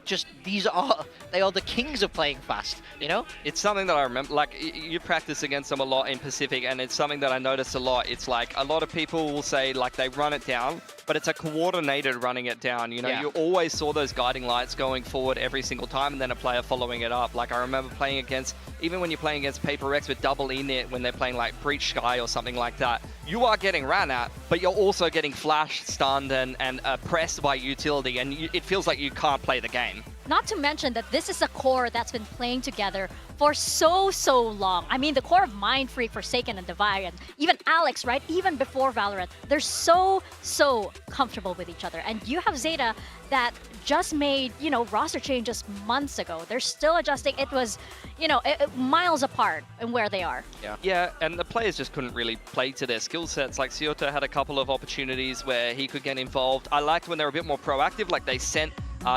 just they are the kings of playing fast, you know? It's something that I remember, like, you practice against them a lot in Pacific, and it's something that I notice a lot. It's like, a lot of people will say, like, they run it down, but it's a coordinated running it down, you know? Yeah. You always saw those guiding lights going forward every single time, and then a player following it up. Like, I remember playing against, even when you're playing against PRX with double init, when they're playing, like, Breach Sky or something like that, you are getting ran at, but you're also getting flashed, stunned, and pressed by utility, and it feels like you can't play the game. Not to mention that this is a core that's been playing together for so long. I mean, the core of Mind Freak, Forsaken, and Divide, and even Alex, right? Even before Valorant, they're so comfortable with each other. And you have ZETA that just made, you know, roster changes months ago. They're still adjusting. It was, you know, miles apart in where they are. Yeah, and the players just couldn't really play to their skill sets. Like, ZETA had a couple of opportunities where he could get involved. I liked when they were a bit more proactive, like they sent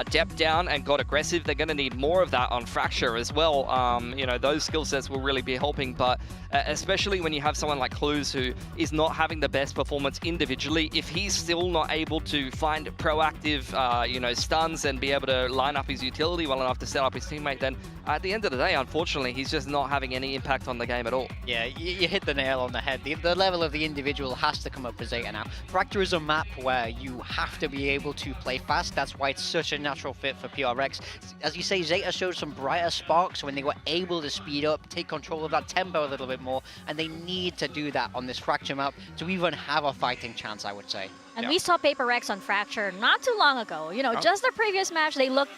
depth down and got aggressive. They're going to need more of that on Fracture as well. You know, those skill sets will really be helping, but especially when you have someone like Clues who is not having the best performance individually, if he's still not able to find proactive, you know, stuns and be able to line up his utility well enough to set up his teammate, then at the end of the day, unfortunately, he's just not having any impact on the game at all. Yeah, you hit the nail on the head. The level of the individual has to come up for ZETA now. Fracture is a map where you have to be able to play fast. That's why it's such a natural fit for PRX. As you say, ZETA showed some brighter sparks when they were able to speed up, take control of that tempo a little bit more, and they need to do that on this Fracture map to even have a fighting chance, I would say. And we saw PRX on Fracture not too long ago. You know, just their previous match, they looked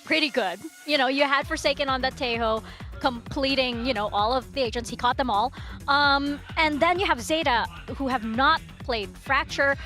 pretty good. You know, you had Forsaken on that Tejo, completing, you know, all of the agents. He caught them all. And then you have ZETA, who have not played Fracture.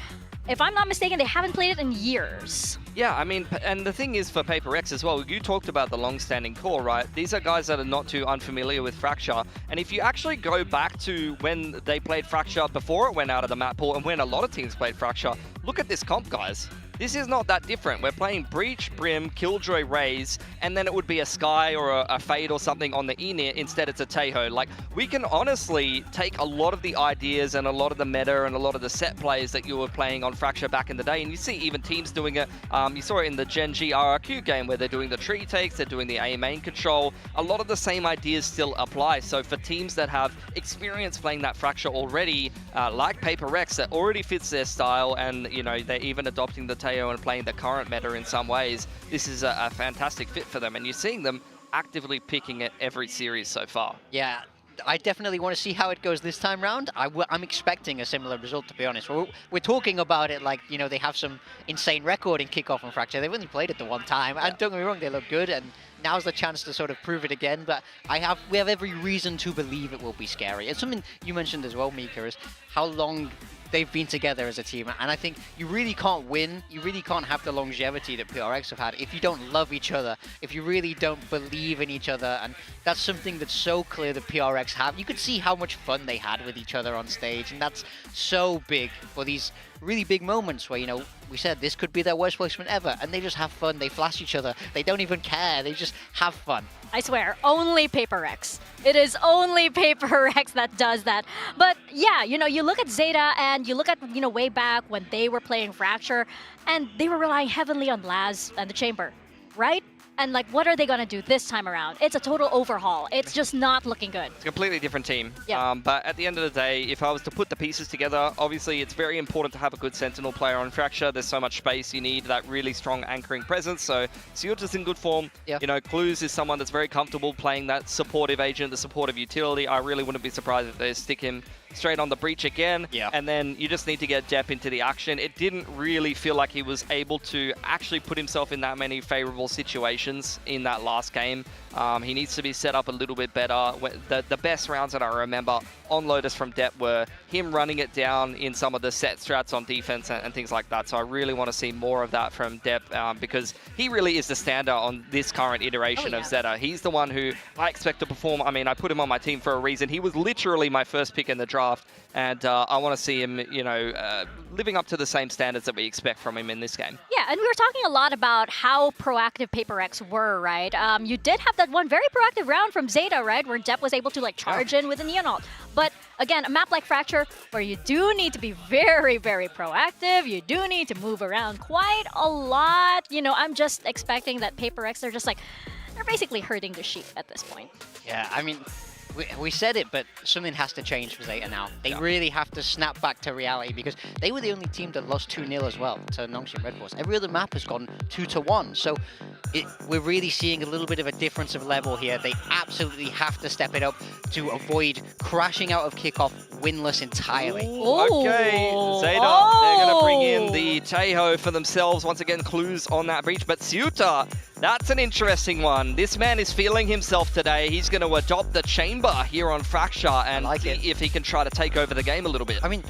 If I'm not mistaken, they haven't played it in years. Yeah, I mean, and the thing is for PRX as well, you talked about the long-standing core, right? These are guys that are not too unfamiliar with Fracture. And if you actually go back to when they played Fracture before it went out of the map pool and when a lot of teams played Fracture, look at this comp, guys. This is not that different. We're playing Breach, Brim, Killjoy, Raze, and then it would be a Sky or a Fade or something on the Enir. Instead, it's a Tejo. Like, we can honestly take a lot of the ideas and a lot of the meta and a lot of the set plays that you were playing on Fracture back in the day, and you see even teams doing it. You saw it in the Gen G RRQ game where they're doing the tree takes, they're doing the A main control. A lot of the same ideas still apply. So for teams that have experience playing that Fracture already, like PRX, that already fits their style, and you know, they're even adopting the and playing the current meta in some ways, this is a fantastic fit for them, and you're seeing them actively picking it every series so far. Yeah, I definitely want to see how it goes this time round. I'm expecting a similar result, to be honest. We're talking about it like, you know, they have some insane record in Kickoff and Fracture. They've only played it the one time, and don't get me wrong, they look good, and now's the chance to sort of prove it again, but we have every reason to believe it will be scary. And something you mentioned as well, Mika, is how long they've been together as a team, and I think you really can't win, you really can't have the longevity that PRX have had if you don't love each other, if you really don't believe in each other, and that's something that's so clear that PRX have. You could see how much fun they had with each other on stage, and that's so big for these really big moments where, you know, we said this could be their worst placement ever, and they just have fun, they flash each other, they don't even care, they just have fun. I swear, only PRX. It is only PRX that does that. But yeah, you know, you look at ZETA and you look at, you know, way back when they were playing Fracture, and they were relying heavily on Laz and the Chamber, right? And like, what are they gonna do this time around? It's a total overhaul. It's just not looking good. It's a completely different team. Yeah. But at the end of the day, if I was to put the pieces together, obviously it's very important to have a good Sentinel player on Fracture. There's so much space. You need that really strong anchoring presence. So ZETA's in good form. Yeah. You know, Clues is someone that's very comfortable playing that supportive agent, the supportive utility. I really wouldn't be surprised if they stick him straight on the breach again. Yeah. And then you just need to get Depp into the action. It didn't really feel like he was able to actually put himself in that many favorable situations in that last game. He needs to be set up a little bit better. The best rounds that I remember on Lotus from Depp were him running it down in some of the set strats on defense and things like that. So I really want to see more of that from Depp because he really is the standout on this current iteration of ZETA. He's the one who I expect to perform. I mean, I put him on my team for a reason. He was literally my first pick in the draft, and I want to see him, you know, living up to the same standards that we expect from him in this game. Yeah, and we were talking a lot about how proactive PRX were, right? You did have that one very proactive round from ZETA, right? Where Depp was able to like charge in with a Neon ult. But again, a map like Fracture, where you do need to be very, very proactive, you do need to move around quite a lot. You know, I'm just expecting that PRX, they're just like, they're basically herding the sheep at this point. Yeah, I mean, we said it, but something has to change for ZETA now. They really have to snap back to reality because they were the only team that lost 2-0 as well to Nongshim Red Force. Every other map has gone 2-1. So we're really seeing a little bit of a difference of level here. They absolutely have to step it up to avoid crashing out of Kickoff winless entirely. Okay, ZETA, they're going to bring in the Taeho for themselves. Once again, Clues on that breach, but ZETA, that's an interesting one. This man is feeling himself today. He's going to adopt the chamber here on Fracture and see if he can try to take over the game a little bit. I mean,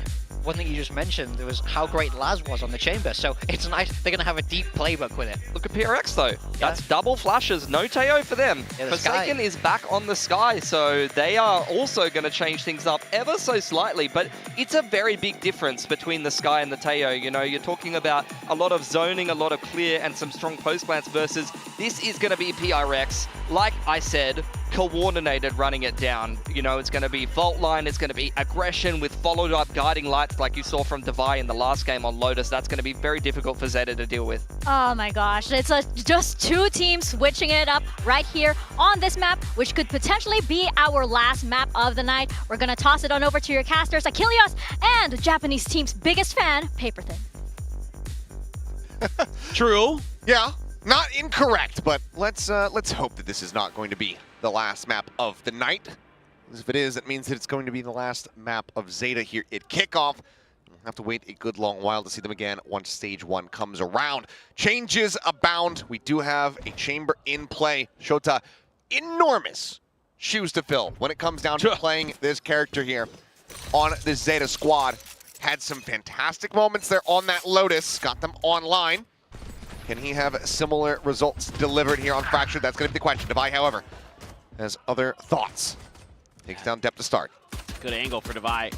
one thing you just mentioned, there was how great Laz was on the chamber, so it's nice. They're going to have a deep playbook with it. Look at PRX though. That's double flashes. No Taeo for them. Yeah, Forsaken is back on the Sky, so they are also going to change things up ever so slightly, but it's a very big difference between the Sky and the Taeo. You know, you're talking about a lot of zoning, a lot of clear, and some strong post plants versus this is going to be PRX. Like I said, coordinated running it down. You know, it's going to be vault line, it's going to be aggression with followed up guiding lights like you saw from Devi in the last game on Lotus. That's going to be very difficult for ZETA to deal with. Oh my gosh, it's just two teams switching it up right here on this map, which could potentially be our last map of the night. We're going to toss it on over to your casters, Achilles, and the Japanese team's biggest fan, Paperthin. True. Yeah, not incorrect, but let's hope that this is not going to be the last map of the night. Because if it is, it means that it's going to be the last map of ZETA here at Kickoff. We'll have to wait a good long while to see them again once Stage 1 comes around. Changes abound. We do have a chamber in play. Shota, enormous shoes to fill when it comes down to playing this character here on the ZETA squad. Had some fantastic moments there on that Lotus. Got them online. Can he have similar results delivered here on Fracture? That's going to be the question. Devi, however, has other thoughts. Takes down Depp to start. Good angle for Devi.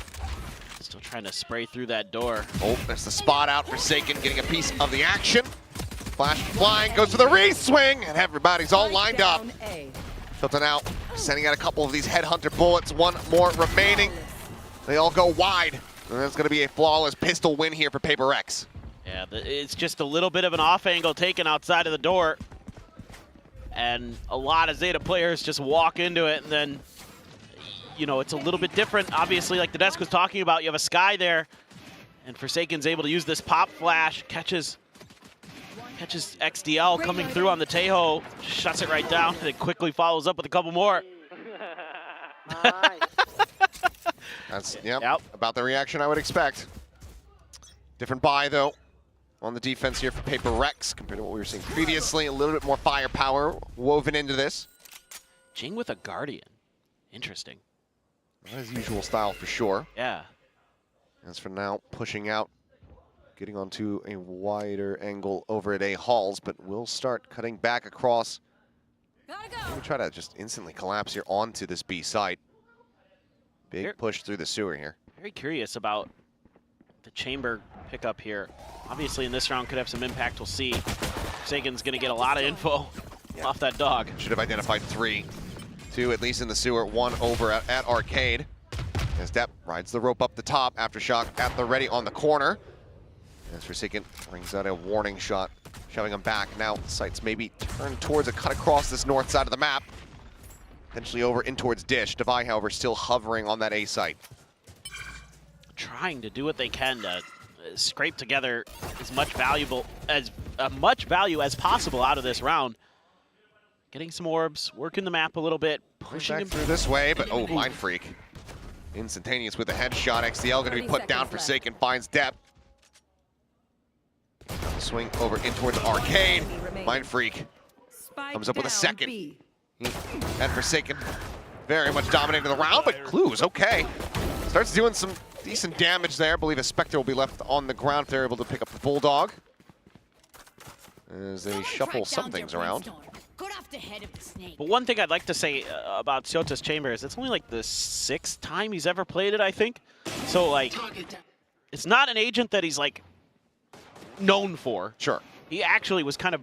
Still trying to spray through that door. Oh, that's the spot out. Forsaken getting a piece of the action. Flash flying, goes for the re-swing, and everybody's all lined up. Tilton out, sending out a couple of these headhunter bullets. One more remaining. They all go wide. And that's going to be a flawless pistol win here for PRX. Yeah, it's just a little bit of an off angle taken outside of the door. And a lot of ZETA players just walk into it, and then, you know, it's a little bit different. Obviously, like the desk was talking about, you have a Sky there, and Forsaken's able to use this pop flash, catches XDL coming through on the Taeho, shuts it right down, and then quickly follows up with a couple more. That's, about the reaction I would expect. Different buy, though, on the defense here for PRX compared to what we were seeing previously. A little bit more firepower woven into this. Jing with a Guardian. Interesting. Not his usual style for sure. Yeah. As for now, pushing out, getting onto a wider angle over at A Halls, but will start cutting back across. We try to just instantly collapse here onto this B site. Big push through the sewer here. Very curious about the chamber pickup here. Obviously in this round could have some impact, we'll see. Forsaken's gonna get a lot of info off that dog. Should have identified 3. 2 at least in the sewer, 1 over at Arcade. As Depp rides the rope up the top, Aftershock at the ready on the corner. As Forsaken brings out a warning shot, shoving him back. Now sights maybe turn towards a cut across this north side of the map. Potentially over in towards Dish. Devi, however, still hovering on that A site. Trying to do what they can to scrape together as much value as possible out of this round. Getting some orbs, working the map a little bit, pushing him through this way, but oh, Mind Freak. Instantaneous with a headshot. XDL going to be put down. Forsaken finds depth. Swing over in towards Arcade. Mind Freak comes up with a second. And Forsaken very much dominating the round, but Clues, okay. Starts doing some decent damage there. I believe a Spectre will be left on the ground if they're able to pick up the Bulldog. As they shuffle some things around. But one thing I'd like to say about ZETA's Chamber is it's only like the 6th time he's ever played it, I think. So, like, it's not an agent that he's, like, known for. Sure. He actually was kind of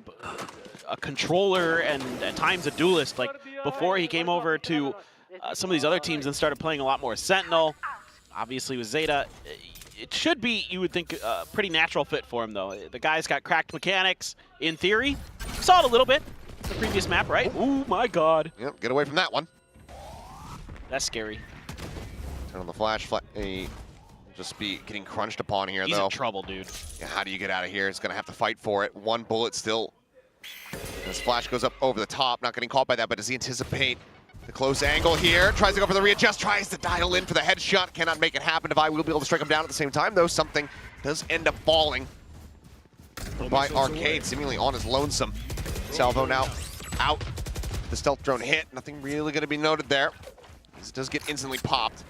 a controller and at times a duelist, like, before he came over to some of these other teams and started playing a lot more Sentinel. Obviously, with ZETA, it should be, you would think, a pretty natural fit for him, though. The guy's got cracked mechanics, in theory. Saw it a little bit. The previous map, right? Oh my god. Yep, get away from that one. That's scary. Turn on the flash. Just be getting crunched upon here, He's though. in trouble, dude. Yeah, how do you get out of here? He's going to have to fight for it. One bullet still. This flash goes up over the top. Not getting caught by that, but does he anticipate the close angle here? Tries to go for the readjust. Tries to dial in for the headshot. Cannot make it happen. Devi will be able to strike him down at the same time, though. Something does end up falling by Arcade, seemingly on his lonesome. Salvo now out. The stealth drone hit. Nothing really going to be noted there. This does get instantly popped.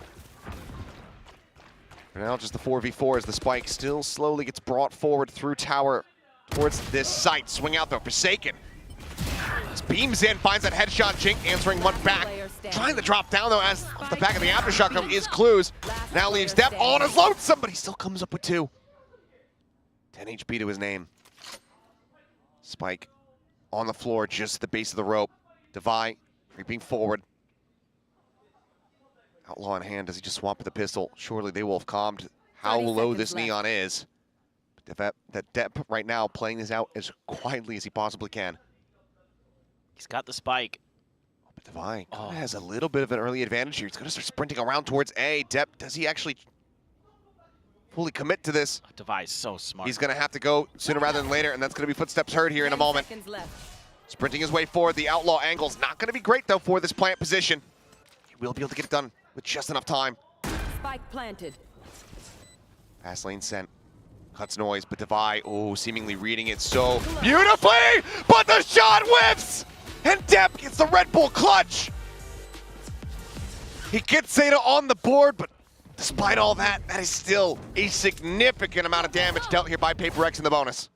For now, just the 4v4 as the spike still slowly gets brought forward through tower towards this site. Swing out though, Forsaken. Just beams in, finds that headshot. Jink answering one back. Trying to drop down though as off the back of the aftershock though is Clues. Now leaves Depp on his lonesome, but he still comes up with 2. 10 HP to his name. Spike on the floor, just at the base of the rope. Devi creeping forward. Outlaw in hand, does he just swap with the pistol? Surely they will have calmed how low this Neon is. But that Depp right now playing this out as quietly as he possibly can. He's got the spike. But Devi has a little bit of an early advantage here. He's going to start sprinting around towards A. Depp, does he actually fully commit to this? Devi's so smart. He's going to have to go sooner rather than later, and that's going to be footsteps heard here in a moment. Sprinting his way forward. The Outlaw angle's not going to be great, though, for this plant position. He will be able to get it done with just enough time. Spike planted. Fast lane sent. Cuts noise, but Devi, oh, seemingly reading it so beautifully, but the shot whiffs! And Depp gets the Red Bull clutch! He gets ZETA on the board, but despite all that, that is still a significant amount of damage dealt here by PRX in the bonus.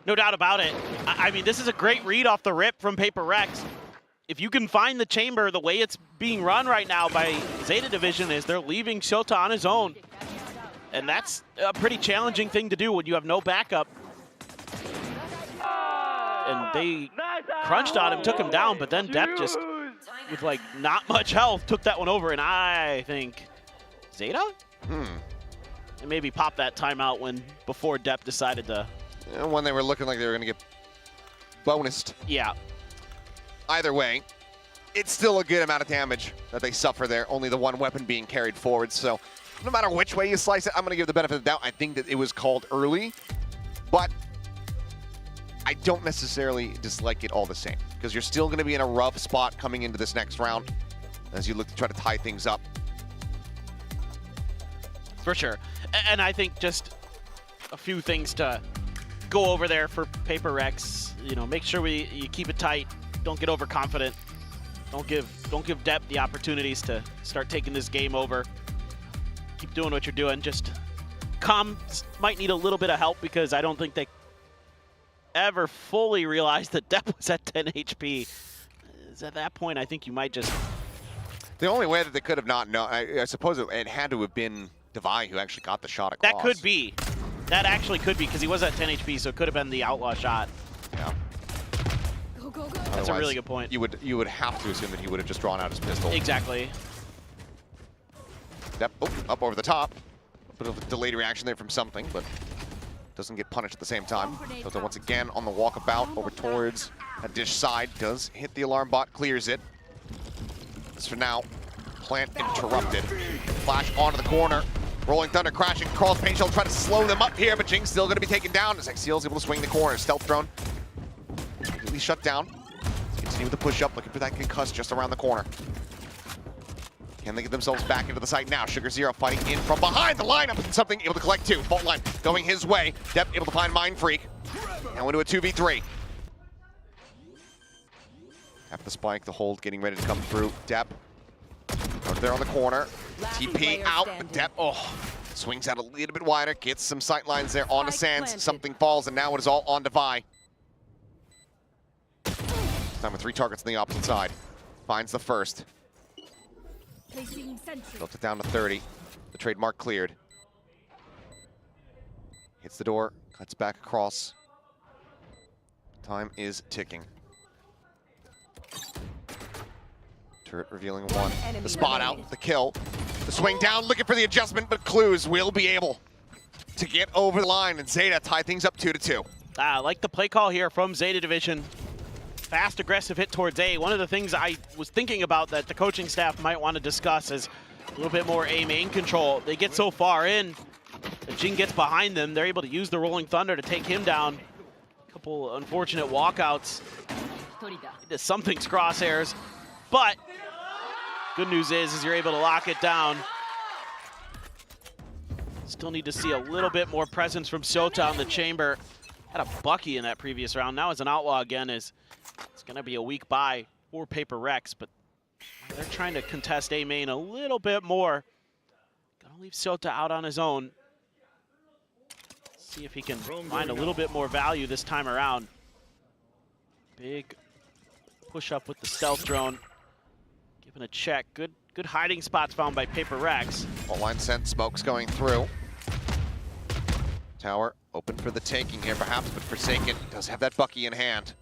No doubt about it. I mean, this is a great read off the rip from PRX. If you can find the chamber, the way it's being run right now by ZETA Division is they're leaving Shota on his own. And that's a pretty challenging thing to do when you have no backup. And they crunched on him, took him down, but then Depp just, with like not much health, took that one over. And I think ZETA? And maybe pop that timeout before Depp decided to. When they were looking like they were going to get bonused. Yeah. Either way, it's still a good amount of damage that they suffer there, only the one weapon being carried forward. So no matter which way you slice it, I'm going to give the benefit of the doubt. I think that it was called early, but I don't necessarily dislike it all the same, because you're still going to be in a rough spot coming into this next round as you look to try to tie things up. For sure. And I think just a few things to go over there for PRX. You know, make sure you keep it tight. Don't get overconfident. Don't give Depp the opportunities to start taking this game over. Keep doing what you're doing. Just comms might need a little bit of help, because I don't think they ever fully realized that Depp was at 10 HP. At that point, I think you might just... The only way that they could have not known, I suppose it had to have been Devi who actually got the shot across. That could be. That actually could be, because he was at 10 HP, so it could have been the Outlaw shot. Yeah. That's a really good point. You would have to assume that he would have just drawn out his pistol. Exactly. Up over the top. A bit of a delayed reaction there from something, but doesn't get punished at the same time. Zeta once again on the walkabout over towards a dish side. Does hit the alarm bot, clears it. As for now, plant interrupted. Flash onto the corner. Rolling Thunder crashing across Paint Shell, trying to slow them up here, but Jing's still going to be taken down as Exeal's able to swing the corner. Stealth drone completely shut down. Continue with the push up, looking for that concuss just around the corner. Can they get themselves back into the site now? Sugar Zero fighting in from behind the lineup and something able to collect two. Fault line going his way. Depp able to find Mind Freak. And we're into a 2v3. After the spike, the hold getting ready to come through. Depp out there on the corner. TP out, but Depp swings out a little bit wider, gets some sight lines there on the Sands. Something falls, and now it is all on Devi. This time with 3 targets on the opposite side. Finds the first. Built it down to 30. The trademark cleared. Hits the door, cuts back across. Time is ticking. Turret revealing one. The spot out, the kill. The swing down, looking for the adjustment, but Clues will be able to get over the line, and Zeta tie things up 2-2. I like the play call here from Zeta Division. Fast, aggressive hit towards A. One of the things I was thinking about that the coaching staff might want to discuss is a little bit more A main control. They get so far in, if Jing gets behind them, they're able to use the Rolling Thunder to take him down. A couple unfortunate walkouts. Something's crosshairs, but good news is you're able to lock it down. Still need to see a little bit more presence from Sota on the chamber. Had a Bucky in that previous round. Now as an outlaw again, it's going to be a weak buy for PRX, but they're trying to contest A main a little bit more. Gonna leave Sota out on his own. See if he can find a little bit more value this time around. Big push up with the stealth drone. Giving a check. Good hiding spots found by PRX. All line sent, smokes going through. Tower open for the taking here perhaps, but Forsaken does have that Bucky in hand.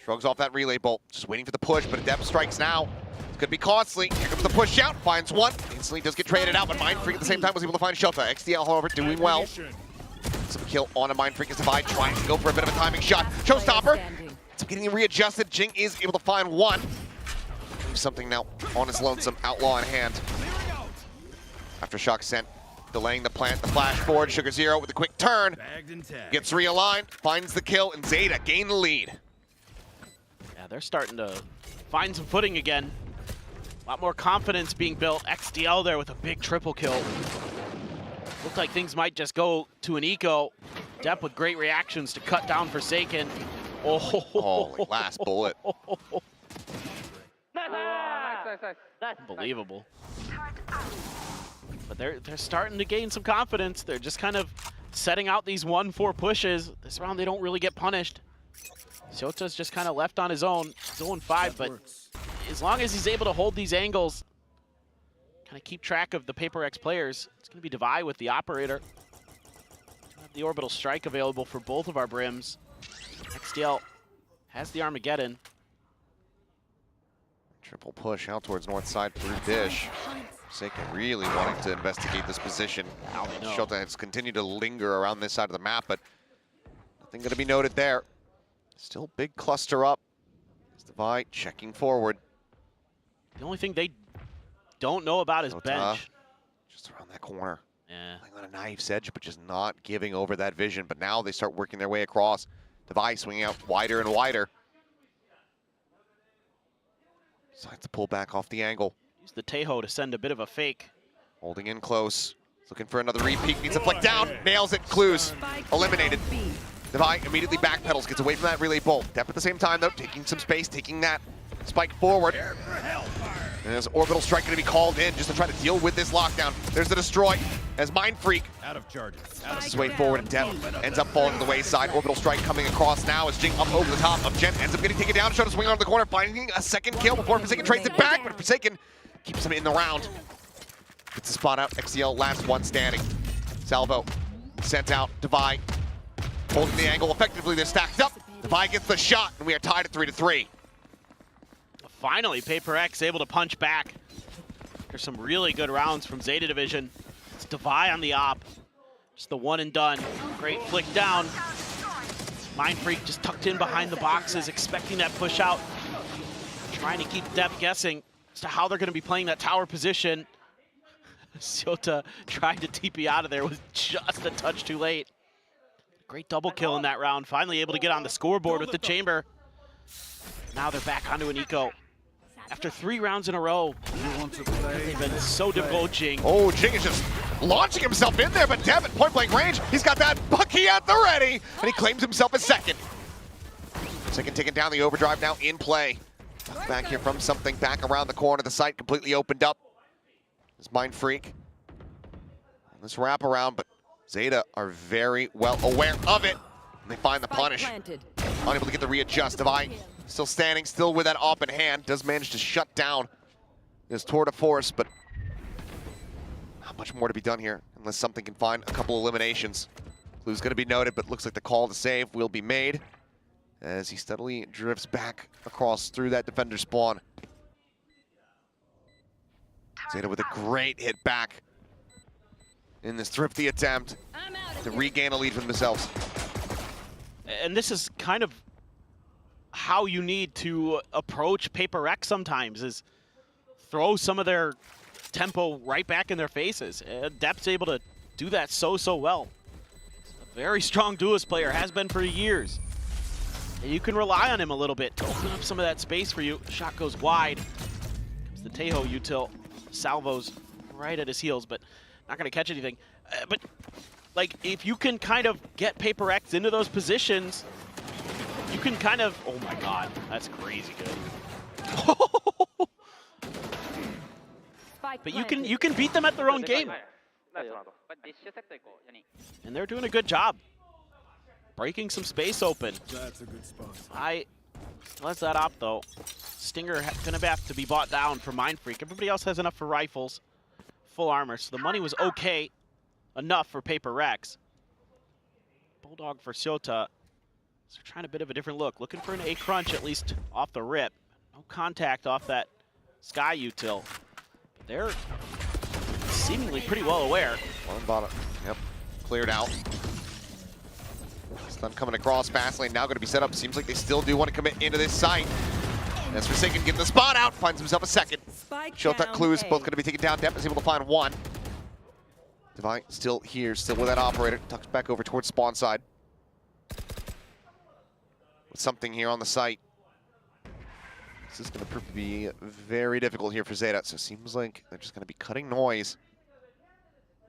Shrugs off that relay bolt, just waiting for the push, but Adept strikes now. It's gonna be costly. Here comes the push out, finds one. Instantly does get traded out, but Mind Freak at the same time was able to find Shelta. XDL, however, doing well. Some kill on a Mind Freak as Divide, trying to go for a bit of a timing shot. Showstopper, it's getting readjusted. Jing is able to find one. Something now on his lonesome, Outlaw in hand. After shock sent, delaying the plant, the flash forward. Sugar Zero with a quick turn. Gets realigned, finds the kill, and Zeta gain the lead. Yeah, they're starting to find some footing again. A lot more confidence being built. XDL there with a big triple kill. Looked like things might just go to an eco. Depp with great reactions to cut down Forsaken. Holy last bullet. Unbelievable. But they're starting to gain some confidence. They're just kind of setting out these 1-4 pushes. This round they don't really get punished. Shota's just kind of left on his own. 0-5, but as long as he's able to hold these angles, kind of keep track of the PRX players, it's going to be Devi with the operator. We have the orbital strike available for both of our brims. XDL has the Armageddon. Triple push out towards north side through dish. Forsaken really wanting to investigate this position. Shota has continued to linger around this side of the map, but nothing going to be noted there. Still big cluster up. Devi checking forward. The only thing they don't know about is bench. Just around that corner. Yeah. Playing on a knife's edge, but just not giving over that vision. But now they start working their way across. Devi swinging out wider and wider. Decides to pull back off the angle. Use the Tejo to send a bit of a fake. Holding in close. Looking for another repeat. Needs a flick down. Nails it. Clues. Eliminated. Devi immediately backpedals. Gets away from that relay bolt. Depp at the same time, though, taking some space, taking that spike forward. And there's orbital strike going to be called in just to try to deal with this lockdown. There's the destroy as Mind Freak out of charges. His way forward, and Depp ends up falling to the wayside. Orbital strike coming across now as Jing up over the top of Jen. Ends up getting taken down. Shota swinging on the corner, finding a second kill before Forsaken trades it back, but Forsaken keeps him in the round. Gets the spot out. XCL last one standing. Salvo sent out. Devi holding the angle effectively. They're stacked up. Devi gets the shot, and we are tied at 3-3. Finally, PRX able to punch back. There's some really good rounds from Zeta Division. It's Devi on the op. Just the one and done. Great flick down. Mind Freak just tucked in behind the boxes, expecting that push out. Trying to keep Depp guessing as to how they're going to be playing that tower position. ZETA trying to TP out of there was just a touch too late. Great double kill in that round. Finally able to get on the scoreboard with the chamber. Now they're back onto an eco. After 3 rounds in a row, they've been so difficult. Jing. Oh, Jing is just launching himself in there, but Depp at point-blank range, he's got that Bucky at the ready, and he claims himself a second. Second taking down, the overdrive now in play. Back here from something, back around the corner, the site completely opened up. This Mind Freak. This wraparound, but ZETA are very well aware of it. And they find the punish. Unable to get the readjust. Devi still standing, still with that op in hand. Does manage to shut down his tour de force, but not much more to be done here unless something can find a couple eliminations. Clue's going to be noted, but looks like the call to save will be made as he steadily drifts back across through that defender spawn. ZETA with a great hit back in this thrifty attempt to regain a lead for themselves. And this is kind of how you need to approach PRX sometimes, is throw some of their tempo right back in their faces. Depp's able to do that so well. A very strong duelist player, has been for years. And you can rely on him a little bit to open up some of that space for you. Shot goes wide. Comes the Tejo util. Salvo's right at his heels, but not going to catch anything. But like, if you can kind of get PRX into those positions, you can kind of, oh my god, that's crazy good. But you can beat them at their own game. And they're doing a good job. Breaking some space open. That's a good spot. Let's that op though. Stinger gonna have to be bought down for Mind Freak. Everybody else has enough for rifles, full armor, so the money was okay enough for PRX. Bulldog for ZETA. So they're trying a bit of a different look. Looking for an A crunch at least off the rip. No contact off that Sky util. But they're seemingly pretty well aware. One bottom. Yep. Cleared out. Stun coming across fast lane. Now going to be set up. Seems like they still do want to commit into this site. As Forsaken getting the spot out. Finds himself a second. Showtime Clues both going to be taken down. Depp is able to find one. Devi still here. Still with that operator. Tucks back over towards spawn side. With something here on the site. This is going to prove to be very difficult here for ZETA. So it seems like they're just going to be cutting noise.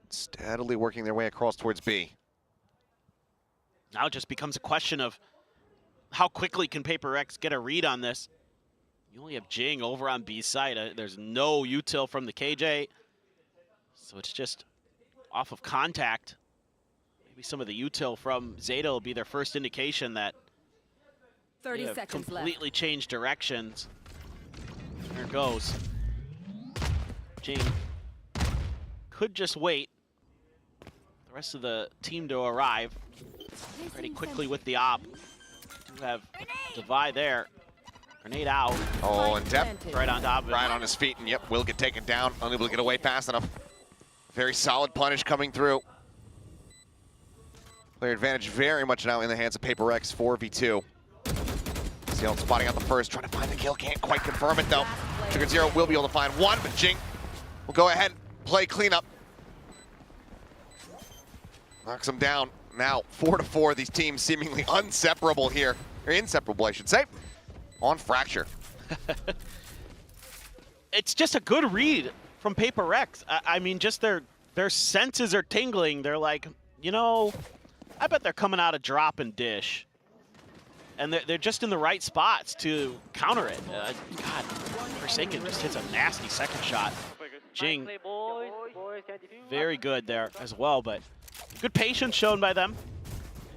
Steadily working their way across towards B. Now it just becomes a question of how quickly can PRX get a read on this. You only have Jing over on B side. There's no util from the KJ. So it's just off of contact. Maybe some of the util from ZETA will be their first indication that 30 they have seconds completely left. changed directions. There it goes. Jing could just wait. The rest of the team to arrive. Pretty quickly with the op. Do have Devi there. Grenade out. Oh, and Depp right on top of it. Right on his feet, and yep, will get taken down. Unable to get away fast enough. Very solid punish coming through. Player advantage very much now in the hands of PRX 4v2. Seal spotting out the first, trying to find the kill. Can't quite confirm it though. Sugar Zero will be able to find one, but Jing will go ahead and play cleanup. Knocks him down. Now 4-4. These teams seemingly inseparable here, or inseparable, I should say, on Fracture. It's just a good read from PRX. I mean, just their senses are tingling. They're like, you know, I bet they're coming out of drop and dish. And they're just in the right spots to counter it. God, Forsaken just hits a nasty second shot. Jing, very good there as well, but good patience shown by them.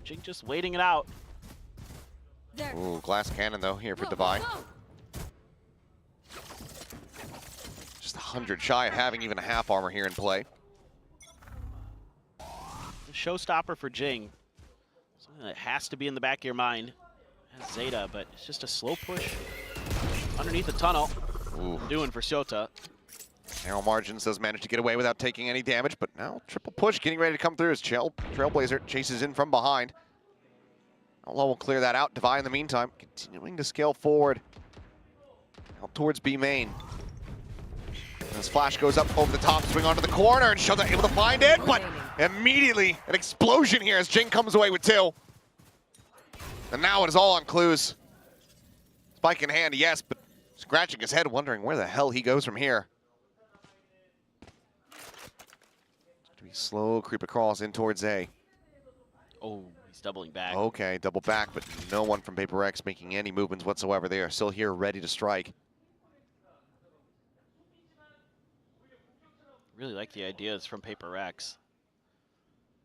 Jing just waiting it out. Ooh, glass cannon though here for Devi. Just 100 shy of having even a half armor here in play. The showstopper for Jing. Something that has to be in the back of your mind as ZETA, but it's just a slow push underneath the tunnel. Ooh. Doing for ZETA. Narrow margins does manage to get away without taking any damage, but now triple push getting ready to come through as Trailblazer chases in from behind. Outlaw will clear that out. Devi in the meantime continuing to scale forward. Out towards B main. As Flash goes up over the top, swing onto the corner, and Shota able to find it, but immediately an explosion here as Jing comes away with 2. And now it is all on Clues. Spike in hand, yes, but scratching his head, wondering where the hell he goes from here. Slow creep across in towards A. Oh, he's doubling back. Okay, double back, but no one from PRX making any movements whatsoever. They are still here ready to strike. Really like the ideas from PRX.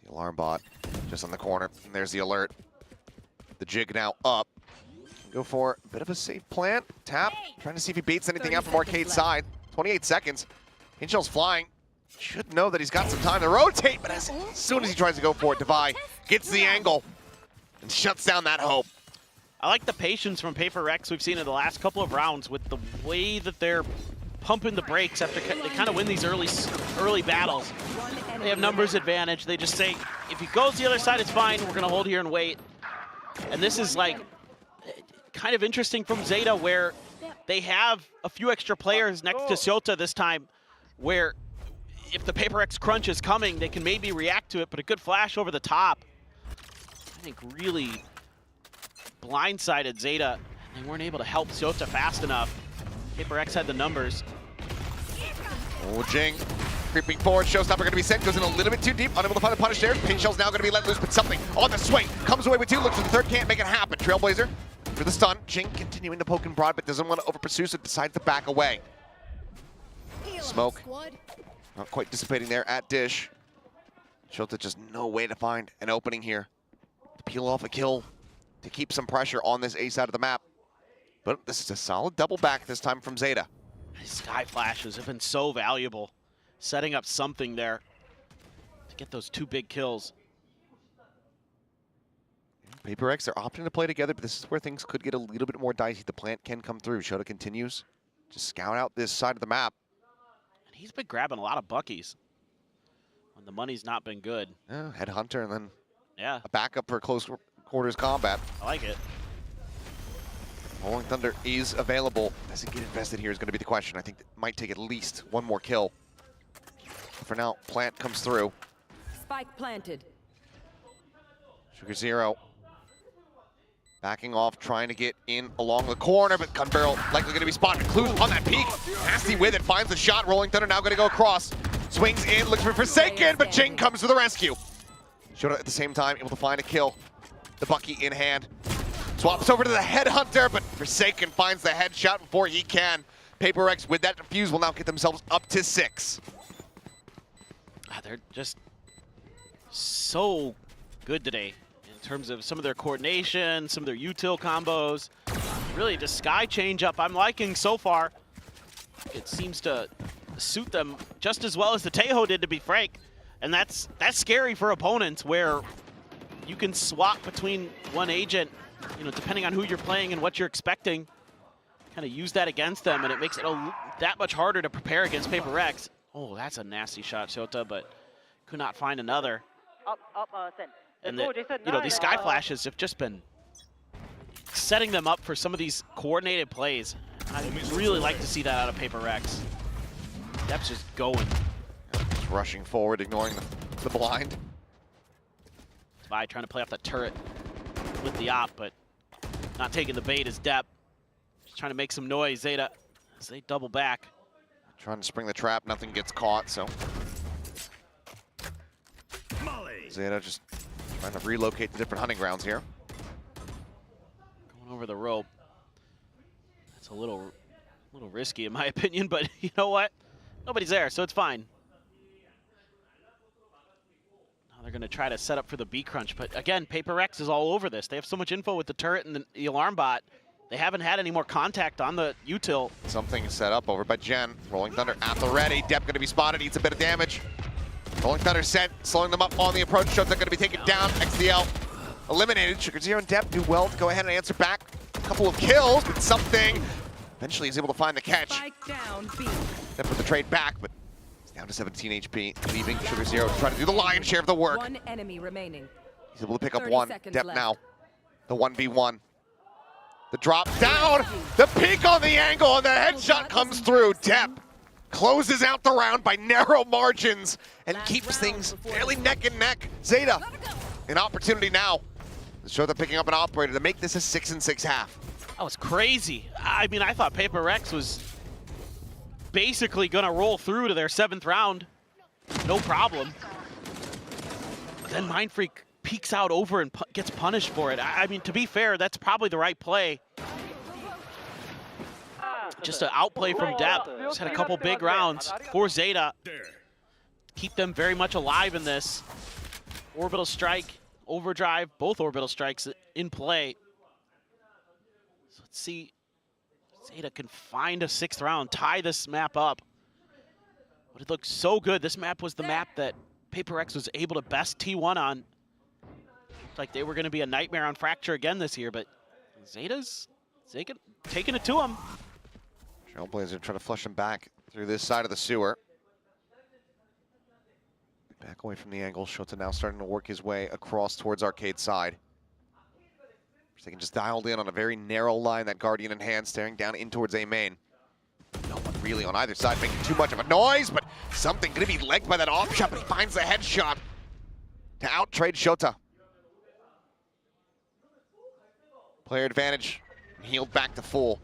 The alarm bot just on the corner. And there's the alert. The jig now up. Go for a bit of a safe plant. Tap, trying to see if he baits anything out from Arcade's side. 28 seconds. Angel's flying. Should know that he's got some time to rotate, but as soon as he tries to go for it, Devi gets the angle and shuts down that hope. I like the patience from PRX we've seen in the last couple of rounds with the way that they're pumping the brakes after they kind of win these early battles. They have numbers advantage. They just say, if he goes the other side, it's fine. We're going to hold here and wait. And this is like kind of interesting from ZETA, where they have a few extra players next to ZETA this time, where if the PRX crunch is coming, they can maybe react to it, but a good flash over the top, I think really blindsided ZETA. They weren't able to help ZETA fast enough. PRX had the numbers. Oh, Jing creeping forward. Showstopper going to be sent. Goes in a little bit too deep. Unable to find the punish there. Pain Shell's now going to be let loose, but something on the swing. Comes away with 2. Looks for the third. Can't make it happen. Trailblazer for the stun. Jing continuing to poke and prod, but doesn't want to over pursue, so decides to back away. Smoke. Not quite dissipating there at Dish. Shota just no way to find an opening here. To peel off a kill. To keep some pressure on this A side of the map. But this is a solid double back this time from ZETA. Sky flashes have been so valuable, setting up something there to get those 2 big kills. PRX, they're opting to play together, but this is where things could get a little bit more dicey. The plant can come through. Shota continues to scout out this side of the map. And he's been grabbing a lot of buckies when the money's not been good. Yeah, Headhunter and then a backup for close quarters combat. I like it. Rolling Thunder is available. Does it get invested here is going to be the question. I think it might take at least 1 more kill. For now, plant comes through. Spike planted. Sugar Zero backing off, trying to get in along the corner, but Gun Barrel likely going to be spotted. Clues on that peak. Nasty with it, finds the shot. Rolling Thunder now going to go across. Swings in, looks for Forsaken, but Jing comes to the rescue. Shota at the same time able to find a kill. The Bucky in hand. Swaps over to the Headhunter, but Forsaken finds the headshot before he can. PRX with that defuse will now get themselves up to 6. They're just so good today in terms of some of their coordination, some of their util combos. Really, the Sky change-up I'm liking so far. It seems to suit them just as well as the Tejo did, to be frank. And that's scary for opponents, where you can swap between one agent, you know, depending on who you're playing and what you're expecting, kind of use that against them, and it makes it that much harder to prepare against PRX. Oh, that's a nasty shot, Shota, but could not find another. And you know, these Sky Flashes have just been setting them up for some of these coordinated plays. I'd really like to see that out of PRX. Dep's just going. Just rushing forward, ignoring the blind. Devi trying to play off the turret with the op, but not taking the bait is Depp. Just trying to make some noise, ZETA, as they double back. Trying to spring the trap, nothing gets caught, so. ZETA just trying to relocate the different hunting grounds here. Going over the rope. That's a little risky in my opinion, but you know what? Nobody's there, so it's fine. Now they're gonna try to set up for the B crunch, but again, PRX is all over this. They have so much info with the turret and the alarm bot. They haven't had any more contact on the util. Something set up over by Jen. Rolling Thunder at the ready. Depp gonna be spotted, eats a bit of damage. Rolling Thunder sent, slowing them up on the approach. Shota gonna be taken down. XDL eliminated. Sugar Zero and Depp do well to go ahead and answer back. A couple of kills, but something eventually is able to find the catch. Spike down, B. Then put the trade back, but he's down to 17 HP, leaving Sugar Zero to try to do the lion's share of the work. One enemy remaining. He's able to pick up 30 one. seconds Depp left. now. The 1v1. The drop down. The peek on the angle, and the headshot comes through. Depp closes out the round by narrow margins and keeps things fairly neck and neck. ZETA, an opportunity now to show they're picking up an operator to make this a 6-6 half. That was crazy. I mean, I thought PRX was basically gonna roll through to their 7th round. No problem. But then Mindfreak peeks out over and gets punished for it. I mean, to be fair, that's probably the right play. Just an outplay from Depp. Just had a couple big rounds for ZETA. Keep them very much alive in this. Orbital strike, overdrive, both orbital strikes in play. So let's see if ZETA can find a 6th round, tie this map up. But it looks so good. This map was the map that PRX was able to best T1 on. Looked like they were going to be a nightmare on Fracture again this year, but ZETA's taking it to him. Trailblazer trying to flush him back through this side of the sewer. Back away from the angle. Shota now starting to work his way across towards arcade side. Forsaken just dialed in on a very narrow line, that Guardian in hand, staring down in towards A main. No one really on either side making too much of a noise, but something going to be legged by that off shot, but he finds the headshot to out-trade Shota. Player advantage, healed back to full.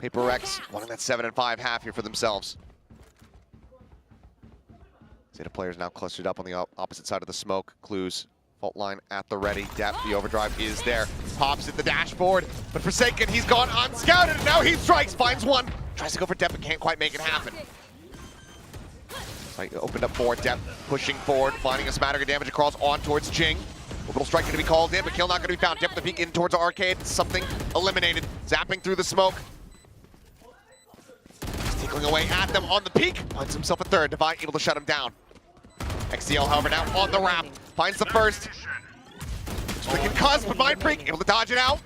PRX wanting that 7-5 half here for themselves. ZETA players now clustered up on the opposite side of the smoke. Clues, fault line at the ready. Depth, the overdrive is there. Pops at the dashboard, but Forsaken, he's gone unscouted, and now he strikes, finds one. Tries to go for Depp, but can't quite make it happen. Right, opened up for Depp, pushing forward, finding a smattering of damage across on towards Jing. Orbital strike going to be called in, but kill not going to be found. Depp the peek in towards the arcade, something eliminated. Zapping through the smoke. He's tickling away at them on the peak. Finds himself a 3rd. Divine able to shut him down. XDL, however, now on the ramp. Finds the first. Stricken cusp, but Mindfreak able to dodge it out.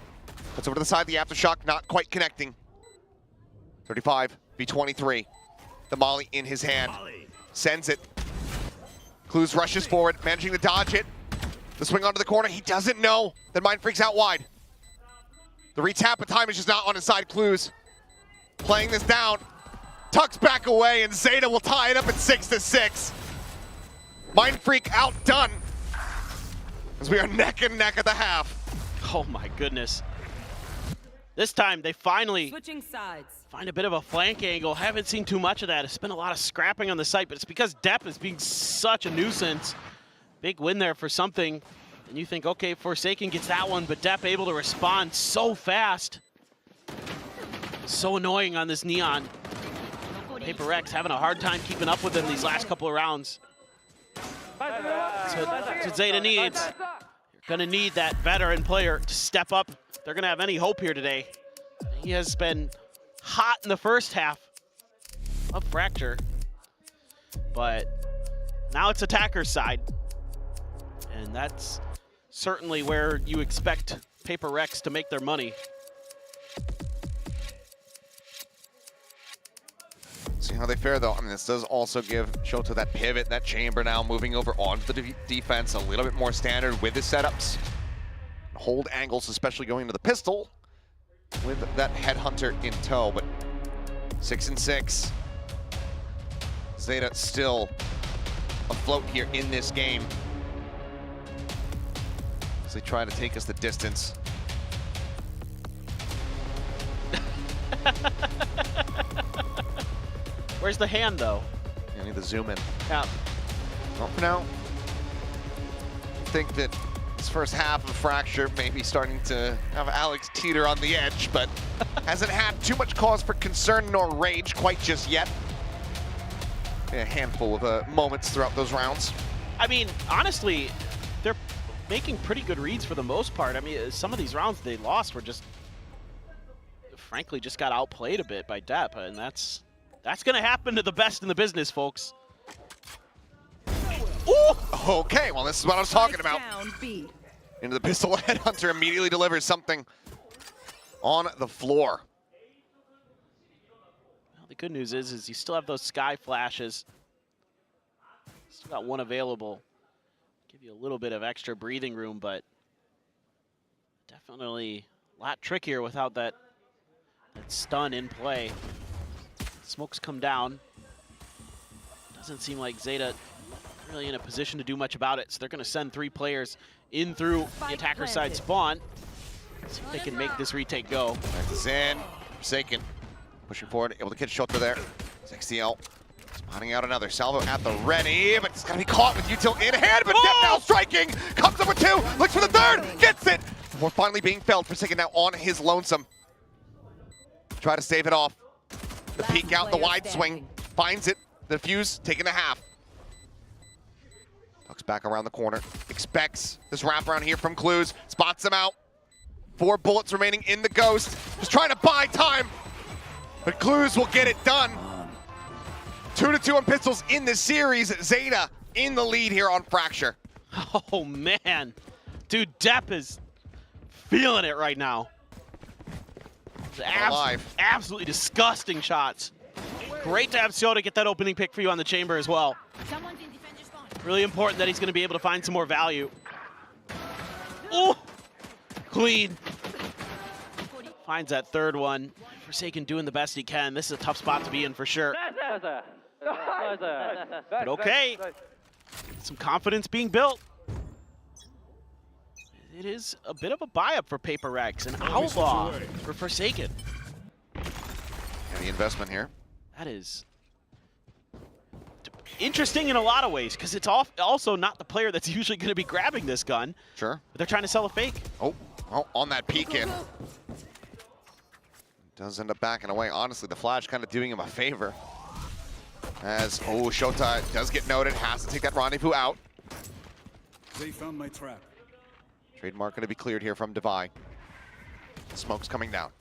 Puts over to the side, the aftershock not quite connecting. 35 v 23. The molly in his hand. Sends it. Clues rushes forward, managing to dodge it. The swing onto the corner, he doesn't know that Mindfreak's out wide. The retap, but time is just not on his side. Clues playing this down. Tucks back away, and ZETA will tie it up at 6-6. Mindfreak outdone as we are neck and neck at the half. Oh my goodness. This time they finally Switching sides. find a bit of a flank angle. Haven't seen too much of that. It's been a lot of scrapping on the site, but it's because Depp is being such a nuisance. Big win there for something. And you think, okay, Forsaken gets that one, but Depp able to respond so fast. So annoying on this Neon. PRX having a hard time keeping up with him these last couple of rounds. That's what ZETA needs. You're gonna need that veteran player to step up. If they're gonna have any hope here today. He has been hot in the first half of Fracture, but now it's attacker's side. And that's certainly where you expect PRX to make their money. See how they fare, though. I mean, this does also give Shota that pivot, that chamber now moving over onto the defense a little bit more standard with his setups. Hold angles, especially going to the pistol with that headhunter in tow. But 6-6. ZETA still afloat here in this game as they try to take us the distance. Where's the hand, though? I need to zoom in. Yeah. Well, for now, I think that this first half of Fracture may be starting to have Alex teeter on the edge, but hasn't had too much cause for concern nor rage quite just yet. A handful of moments throughout those rounds. I mean, honestly, they're making pretty good reads for the most part. I mean, some of these rounds they lost were just, frankly, just got outplayed a bit by Depp, and that's going to happen to the best in the business, folks. Ooh! Okay, well, this is what I was talking about. Into the pistol, headhunter immediately delivers something on the floor. The good news is you still have those sky flashes. Still got one available. Give you a little bit of extra breathing room, but definitely a lot trickier without that stun in play. Smokes come down. Doesn't seem like ZETA really in a position to do much about it, so they're going to send 3 players in through the attacker side spawn. See if they can make this retake go. That's in. Forsaken. Pushing forward, able to catch Shota there. XTL spotting out another. Salvo at the ready, but it's going to be caught with util in hand, but Depp now striking. Comes up with 2, looks for the 3rd, gets it. We're finally being felled. Forsaken now on his lonesome. Try to save it off. The peek out, the wide swing. Finds it. The fuse, taking the half. Tucks back around the corner. Expects this wraparound here from Clues. Spots him out. 4 bullets remaining in the Ghost. Just trying to buy time. But Clues will get it done. 2-2 on pistols in the series. ZETA in the lead here on Fracture. Oh, man. Dude, Depp is feeling it right now. Absolutely disgusting shots. Great to have Shota get that opening pick for you on the chamber as well. Really important that he's going to be able to find some more value. Oh, clean. Finds that 3rd one. Forsaken doing the best he can. This is a tough spot to be in for sure. But okay. Some confidence being built. It is a bit of a buy-up for PRX, an outlaw for Forsaken. And the investment here. That is interesting in a lot of ways, because it's also not the player that's usually going to be grabbing this gun. Sure. But they're trying to sell a fake. Oh, on that peek in. Does end up backing away. Honestly, the flash kind of doing him a favor. As, Shota does get noted, has to take that rendezvous out. They found my trap. Trademark going to be cleared here from Devi. Smoke's coming down.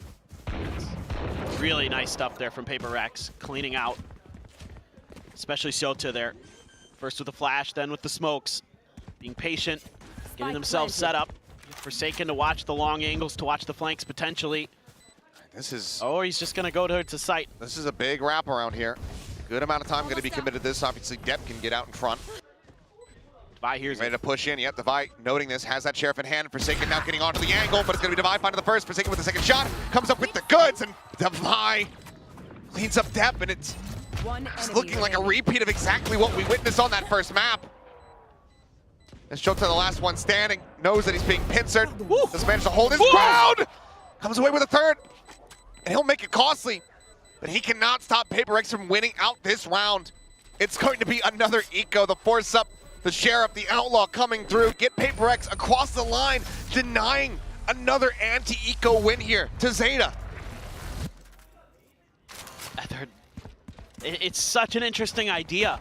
Really nice stuff there from PRX, cleaning out. Especially Shota there. First with the flash, then with the smokes. Being patient, getting themselves set up. Forsaken to watch the long angles, to watch the flanks potentially. This is... Oh, he's just going to go to sight. This is a big wraparound here. Good amount of time going to be committed to this. Obviously, Depp can get out in front. Devi here's ready to push in. Yep, Devi noting this, has that Sheriff in hand. Forsaken now getting onto the angle, but it's going to be Devi finding the first. Forsaken with the 2nd shot. Comes up with the goods, and Devi cleans up Depp, and it's looking like a repeat of exactly what we witnessed on that first map. As Shota, the last one standing, knows that he's being pincered. Just managed to hold his ground. Comes away with a 3rd. And he'll make it costly, but he cannot stop PRX from winning out this round. It's going to be another eco, the force up, the Sheriff, the Outlaw coming through, get PRX across the line, denying another anti-eco win here to ZETA. It's such an interesting idea.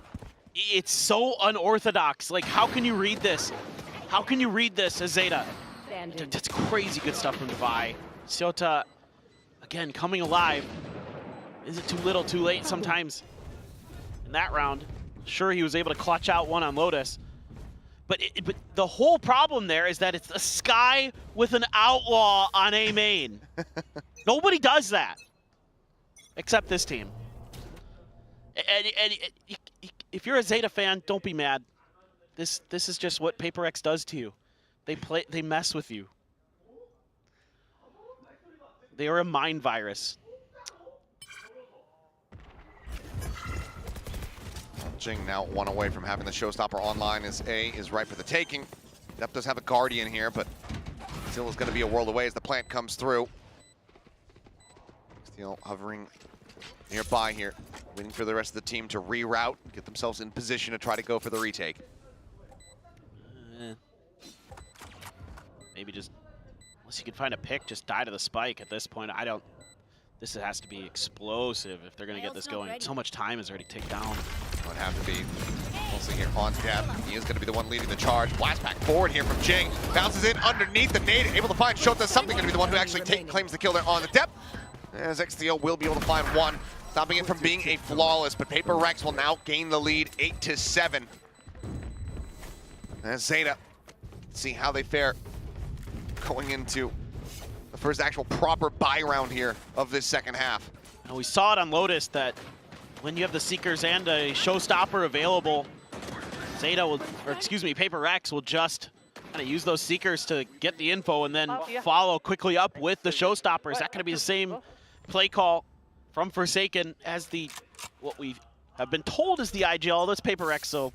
It's so unorthodox. Like, how can you read this? How can you read this as ZETA? That's crazy good stuff from Devi. Shota, again, coming alive. Is it too little, too late sometimes? In that round, sure, he was able to clutch out one on Lotus. But the whole problem there is that it's a Sky with an Outlaw on A main. Nobody does that. Except this team. And if you're a ZETA fan, don't be mad. This is just what PRX does to you. They mess with you. They are a mind virus. Jing now 1 away from having the showstopper online as A is right for the taking. Depp does have a Guardian here, but still is going to be a world away as the plant comes through. Still hovering nearby here, waiting for the rest of the team to reroute, get themselves in position to try to go for the retake. Maybe just, unless you can find a pick, just die to the spike at this point. This has to be explosive if they're going to get this going. So much time is already ticked down. Would have to be. Mostly here on Depp. He is going to be the one leading the charge. Blast back forward here from Jing. Bounces in underneath the nade, able to find Shota. Something going to be the one who actually claims the kill there on the Depp. As XTO will be able to find one, stopping it from being a flawless, but PRX will now gain the lead 8-7. As ZETA, see how they fare going into the first actual proper buy round here of this second half. And we saw it on Lotus that when you have the Seekers and a Showstopper available, ZETA will, or excuse me, PRX will just kind of use those Seekers to get the info and then follow quickly up with the Showstopper. Is that going to be the same play call from Forsaken as the, what we have been told is the IGL? That's PRX, so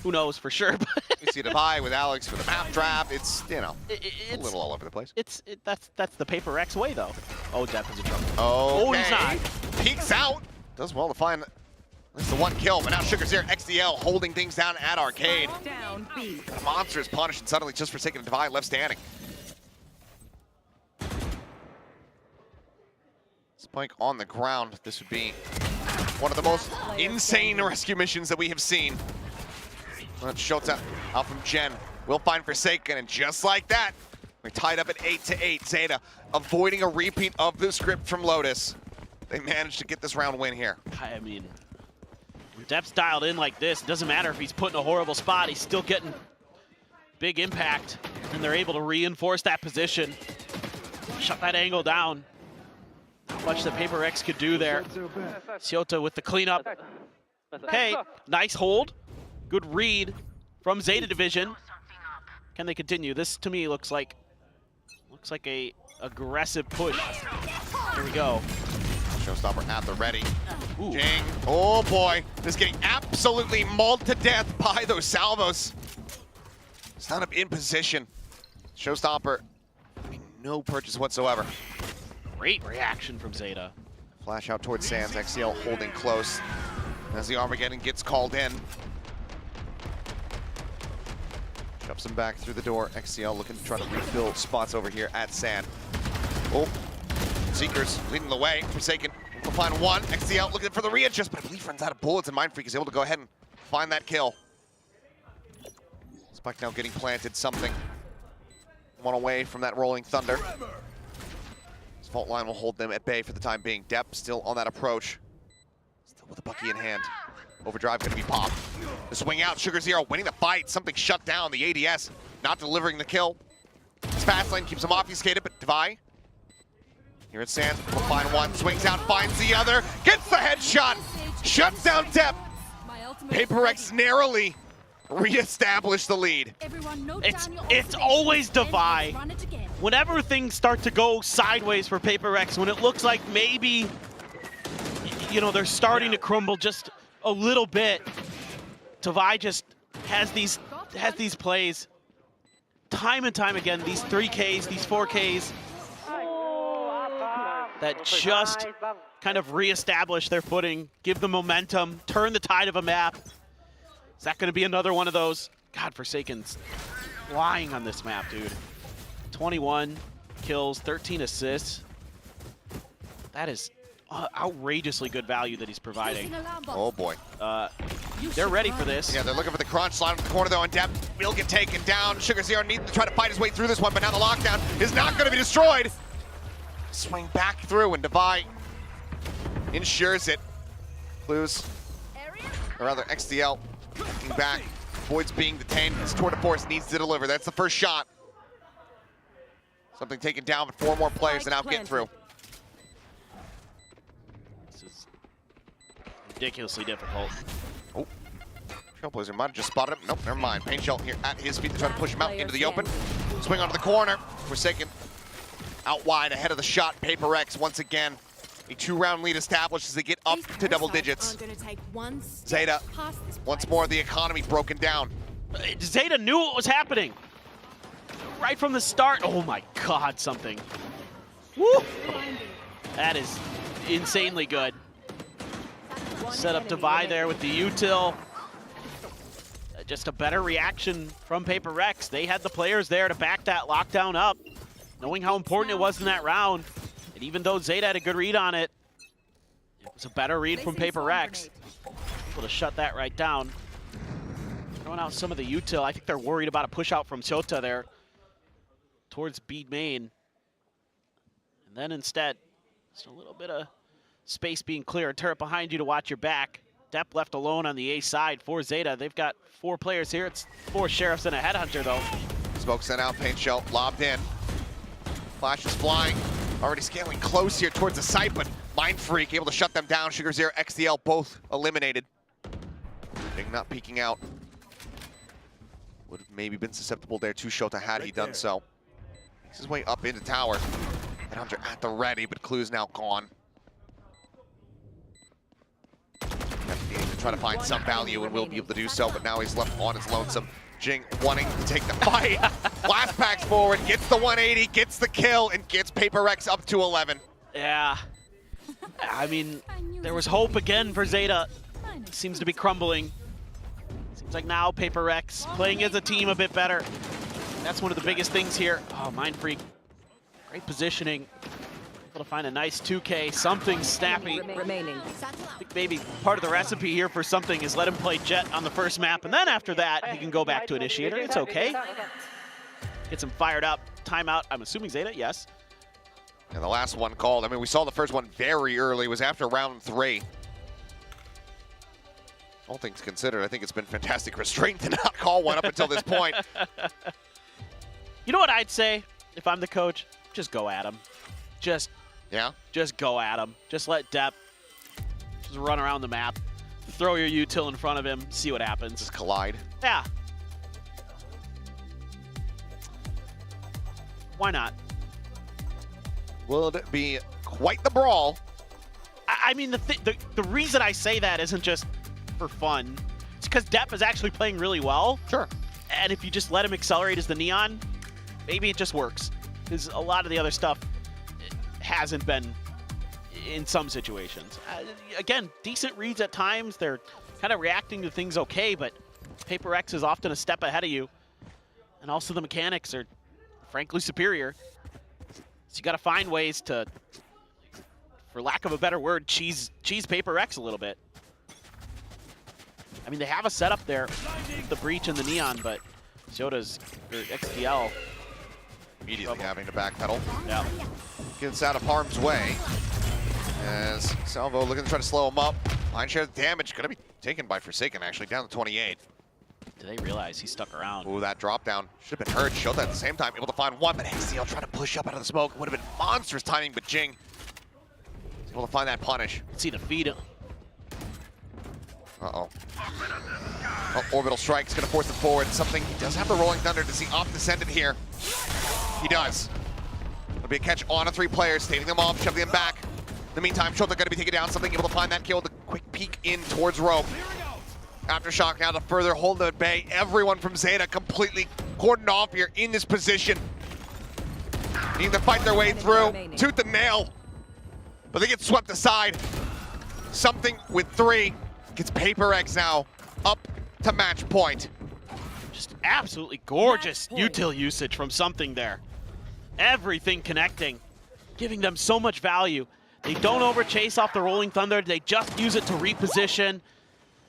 who knows for sure. We see Divide with Alex for the map trap. It's, you know, it's a little all over the place. That's the PRX way, though. Oh, Depp is in trouble. Okay. Oh, he's not. Peeks out. Does well to find at least the one kill, but now Sugar's here. XDL holding things down at Arcade. Down B. The monster is punished and suddenly just Forsaken and Divide left standing. Spike on the ground. This would be one of the most insane rescue missions that we have seen. Shota out from Jen. Will find Forsaken, and just like that, we're tied up at 8-8. ZETA avoiding a repeat of the script from Lotus. They managed to get this round win here. I mean, when Depp's dialed in like this, it doesn't matter if he's put in a horrible spot, he's still getting big impact, and they're able to reinforce that position, shut that angle down. Not much that PRX could do there. Shota with the cleanup. Okay, nice hold. Good read from ZETA Division. Can they continue? This to me looks like a aggressive push. Here we go. Showstopper at the ready. Jing. Oh boy. This getting absolutely mauled to death by those salvos. Stand up in position. Showstopper having no purchase whatsoever. Great reaction from ZETA. Flash out towards Sands. XCL holding close as the Armageddon gets called in. Shoves him back through the door. XCL looking to try to refill spots over here at Sand. Oh, Seekers leading the way. Forsaken will find one. XCL looking for the readjust, but I believe runs out of bullets, and Mindfreak is able to go ahead and find that kill. Spike now getting planted. Something. One away from that rolling thunder. This fault line will hold them at bay for the time being. Depp still on that approach. Still with a Bucky in hand. Overdrive gonna be popped. The swing out, Sugar Zero winning the fight. Something shut down, the ADS not delivering the kill. His fast lane keeps him obfuscated, but Devi here at Sands will find one, swings out, finds the other, gets the headshot, shuts down Depp. PRX narrowly reestablished the lead. It's always Devi. Whenever things start to go sideways for PRX, when it looks like maybe, you know, they're starting to crumble just a little bit, Devi just has these plays time and time again, these 3Ks, these 4Ks, that just kind of reestablish their footing, give them momentum, turn the tide of a map. Is that going to be another one of those? God, Forsaken's flying on this map, dude. 21 kills, 13 assists. That is outrageously good value that he's providing. Oh boy. They're ready for this. Yeah, they're looking for the crunch. Slide in the corner though, and Depp will get taken down. Sugar Zero needs to try to fight his way through this one, but now the lockdown is not going to be destroyed. Swing back through, and Devi ensures it. Clues, or rather XDL looking back. Void's being detained. His tour de force needs to deliver. That's the first shot. Something taken down, but 4 more players to now get through. This is ridiculously difficult. Oh, Trailblazer might have just spotted him. Nope, never mind. Pain Shell here at his feet to try to push him out into the open. Swing onto the corner. Forsaken out wide ahead of the shot. PRX once again. A 2-round lead established as they get up to double digits. ZETA, once more the economy broken down. ZETA knew what was happening right from the start. Oh my God, something. Woo! That is insanely good. Set up Devi there with the util. Just a better reaction from PRX. They had the players there to back that lockdown up, knowing how important it was in that round. And even though ZETA had a good read on it, it was a better read from PRX. Able to shut that right down. Throwing out some of the util. I think they're worried about a push out from Shota there towards B main. And then instead, just a little bit of space being clear. A turret behind you to watch your back. Depp left alone on the A side for ZETA. They've got 4 players here. It's 4 sheriffs and a headhunter though. Smoke sent out, Pain Shell lobbed in. Flash is flying. Already scaling close here towards the site, but Mind Freak able to shut them down. Sugar Zero, XDL both eliminated. Jing not peeking out. Would have maybe been susceptible there to Shota had he done so. Makes his way up into tower. Headhunter at the ready, but Clue's now gone. To try to find some value and will be able to do so, but now he's left on his lonesome. Jing wanting to take the fight. Blast packs forward, gets the 180, gets the kill, and gets PRX up to 11. Yeah. I mean, there was hope again for ZETA. Seems to be crumbling. Seems like now PRX playing as a team a bit better. That's one of the biggest things here. Oh, Mind Freak. Great positioning. Able to find a nice 2K, something snappy. Remaining. I think maybe part of the recipe here for something is let him play Jet on the first map, and then after that, he can go back to Initiator. It's okay. Gets him fired up. Timeout, I'm assuming ZETA, yes. And the last one called, I mean, we saw the first one very early. It was after round 3. All things considered, I think it's been fantastic restraint to not call one up until this point. You know what I'd say if I'm the coach? Just go at him. Just go at him. Just let Depp just run around the map. Throw your util in front of him. See what happens. Just collide. Yeah. Why not? Will it be quite the brawl? I mean, the reason I say that isn't just for fun. It's because Depp is actually playing really well. Sure. And if you just let him accelerate as the Neon, maybe it just works. Because a lot of the other stuff hasn't been in some situations. Again, decent reads at times. They're kind of reacting to things okay, but PRX is often a step ahead of you. And also the mechanics are frankly superior. So you got to find ways to, for lack of a better word, cheese PRX a little bit. I mean, they have a setup there, the Breach and the Neon, but Shota's XDL immediately having to backpedal. Yeah. Gets out of harm's way. As Salvo looking to try to slow him up. Line share damage going to be taken by Forsaken, actually, down to 28. Do they realize he stuck around? Ooh, that drop down should have been heard. Shota at the same time able to find one, but XDL trying to push up out of the smoke. Would have been monstrous timing, but Jing is able to find that punish. See the feed. Uh-oh. Oh, orbital strike's going to force it forward. Something, he does have the Rolling Thunder. Does he off-descend it here? He does. It'll be a catch on 3 players, staving them off, shoving them back. In the meantime, Shota going to be taken down. Something able to find that kill. The quick peek in towards rope. Aftershock now to further hold them at bay. Everyone from ZETA completely cordoned off here in this position. Needing to fight their way through, tooth and nail. But they get swept aside. Something with 3 gets PRX now up to match point. Just absolutely gorgeous util usage from Something there. Everything connecting, giving them so much value. They don't overchase off the Rolling Thunder. They just use it to reposition.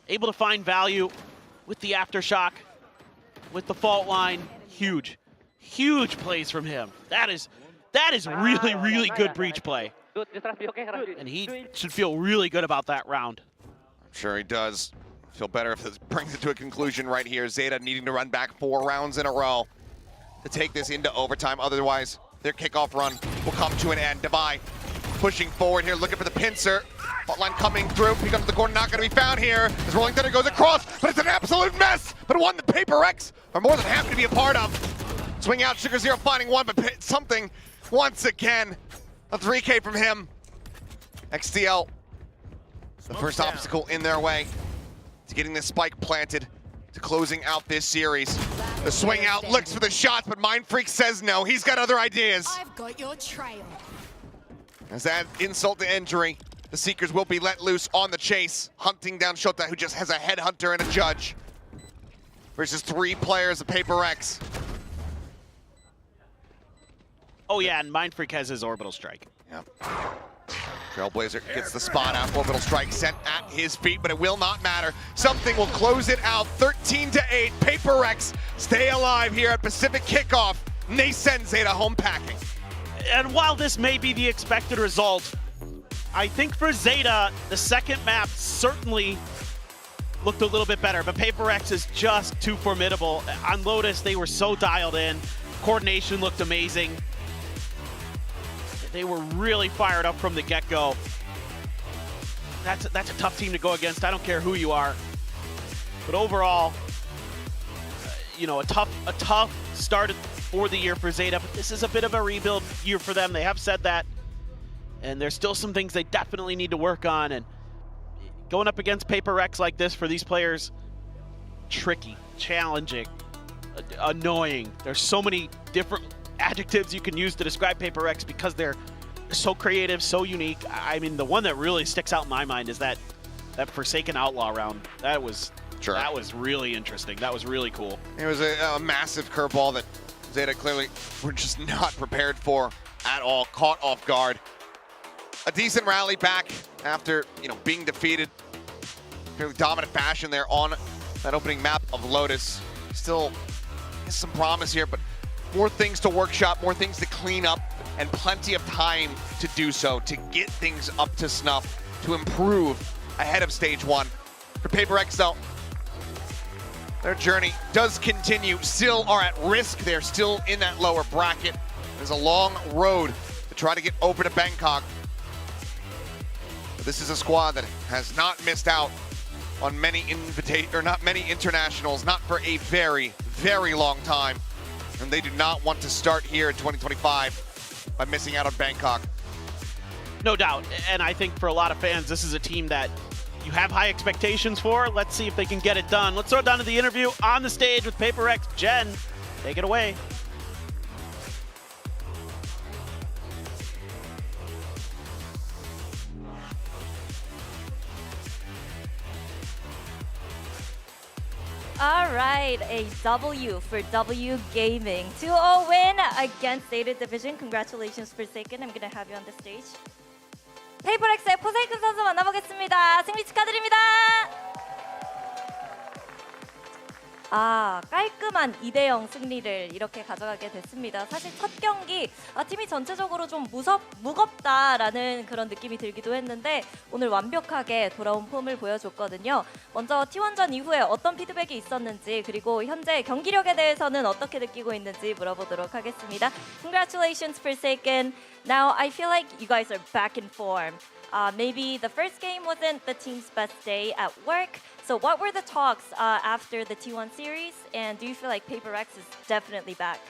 Able to find value with the Aftershock, with the fault line. Huge, huge plays from him. That is really, really good Breach play. And he should feel really good about that round. I'm sure he does. Feel better if this brings it to a conclusion right here. ZETA needing to run back 4 rounds in a row to take this into overtime. Otherwise, their kickoff run will come to an end. Devi pushing forward here, looking for the pincer. Line coming through, peek up to the corner, not going to be found here. As Rolling Thunder goes across, but it's an absolute mess. But one that PRX are more than happy to be a part of. Swing out, Sugar Zero finding one, but Something once again. A 3K from him. XDL, the first obstacle in their way to getting this spike planted, to closing out this series. The swing out looks for the shots, but Mind Freak says no. He's got other ideas. I've got your trail. As that insult to injury, the Seekers will be let loose on the chase, hunting down Shota, who just has a headhunter and a judge, versus 3 players of PRX. Oh yeah, and Mind Freak has his Orbital Strike. Yep. Trailblazer gets the spot out. Orbital Strike sent at his feet, but it will not matter. Something will close it out. 13-8. PRX stay alive here at Pacific Kickoff. And they send ZETA home packing. And while this may be the expected result, I think for ZETA, the second map certainly looked a little bit better, but PRX is just too formidable. On Lotus, they were so dialed in. Coordination looked amazing. They were really fired up from the get-go. that's a tough team to go against. I don't care who you are. But overall, you know, a tough start for the year for ZETA, but this is a bit of a rebuild year for them. They have said that. And there's still some things they definitely need to work on. And going up against PRX like this for these players, tricky, challenging, annoying. There's so many different adjectives you can use to describe PRX because they're so creative, so unique. I mean, the one that really sticks out in my mind is that Forsaken Outlaw round. That was really interesting. That was really cool. It was a massive curveball that ZETA clearly were just not prepared for at all. Caught off guard. A decent rally back after, you know, being defeated. Fairly dominant fashion there on that opening map of Lotus. Still has some promise here, but more things to workshop, more things to clean up, and plenty of time to do so, to get things up to snuff, to improve ahead of stage 1. For PRX though, their journey does continue. Still are at risk. They're still in that lower bracket. There's a long road to try to get over to Bangkok. But this is a squad that has not missed out on many internationals, not for a very, very long time. And they do not want to start here in 2025 by missing out on Bangkok. No doubt. And I think for a lot of fans, this is a team that you have high expectations for. Let's see if they can get it done. Let's throw it down to the interview on the stage with PRX. Jen, take it away. All right, a W for W Gaming. 2-0 win against ZETA Division. Congratulations, Forsaken. I'm going to have you on the stage. PRX의 포세이큰 선수 만나보겠습니다. 승리 축하드립니다. 깔끔한 2대0 승리를 이렇게 가져가게 됐습니다. 사실 첫 경기 팀이 전체적으로 좀 무겁다라는 그런 느낌이 들기도 했는데 오늘 완벽하게 돌아온 폼을 보여줬거든요. 먼저 T1전 이후에 어떤 피드백이 있었는지 그리고 현재 경기력에 대해서는 어떻게 느끼고 있는지 물어보도록 하겠습니다. Congratulations, Forsaken. Now I feel like you guys are back in form. Maybe the first game wasn't the team's best day at work. So what were the talks after the T1 series? And do you feel like PRX is definitely back?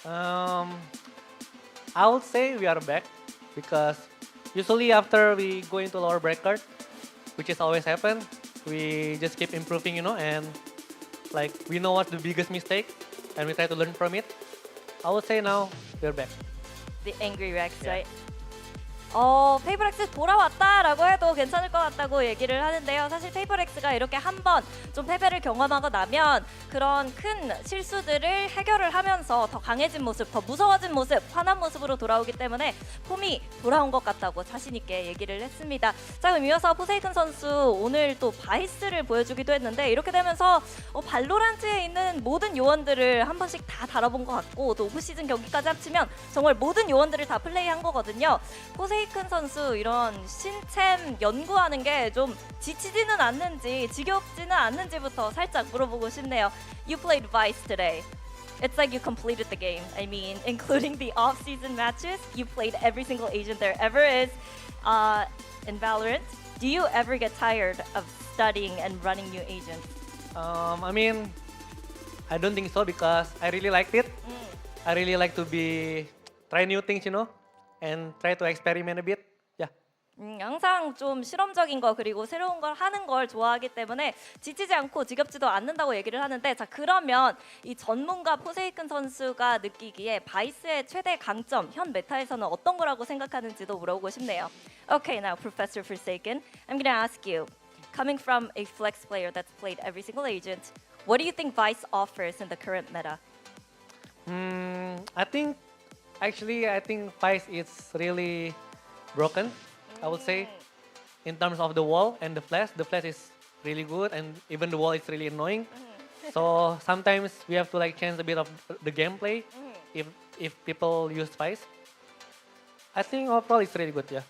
I would say we are back because usually after we go into lower bracket, which is always happen, we just keep improving, you know, and like we know what's the biggest mistake and we try to learn from it. I would say now we're back. The Angry Rex, right? PRX 돌아왔다라고 해도 괜찮을 것 같다고 얘기를 하는데요. 사실 PRX가 이렇게 한번 좀 패배를 경험하고 나면 그런 큰 실수들을 해결을 하면서 더 강해진 모습, 더 무서워진 모습, 환한 모습으로 돌아오기 때문에 폼이 돌아온 것 같다고 자신 있게 얘기를 했습니다. 자, 그럼 이어서 포세이큰 선수 오늘 또 바이스를 보여주기도 했는데 이렇게 되면서 발로란트에 있는 모든 요원들을 한 번씩 다 다뤄본 것 같고 또 오프시즌 경기까지 합치면 정말 모든 요원들을 다 플레이한 거거든요. 포세이큰 선수 이런 신챔 연구하는 게 좀 지치지는 않는지 지겹지는 않는지부터 살짝 물어보고 싶네요. You played Vice today. It's like you completed the game. I mean, including the off-season matches, you played every single agent there ever is in VALORANT. Do you ever get tired of studying and running new agents? I mean, I don't think so because I really liked it. I really like to try new things, you know, and try to experiment a bit. Yeah. 항상 좀 실험적인 거 그리고 새로운 걸 하는 걸 좋아하기 때문에 지치지 않고 지겹지도 않는다고 얘기를 하는데 자 그러면 이 전문가 포세이큰 선수가 느끼기에 바이스의 최대 강점 현 메타에서는 어떤 거라고 생각하는지도 물어보고 싶네요. Okay, now Professor Forsaken, I'm going to ask you, coming from a flex player that's played every single agent, what do you think Vice offers in the current meta? I think Vice is really broken. I would say, in terms of the wall and the flash is really good, and even the wall is really annoying. So sometimes we have to like change a bit of the gameplay if people use Vice. I think overall it's really good, yeah.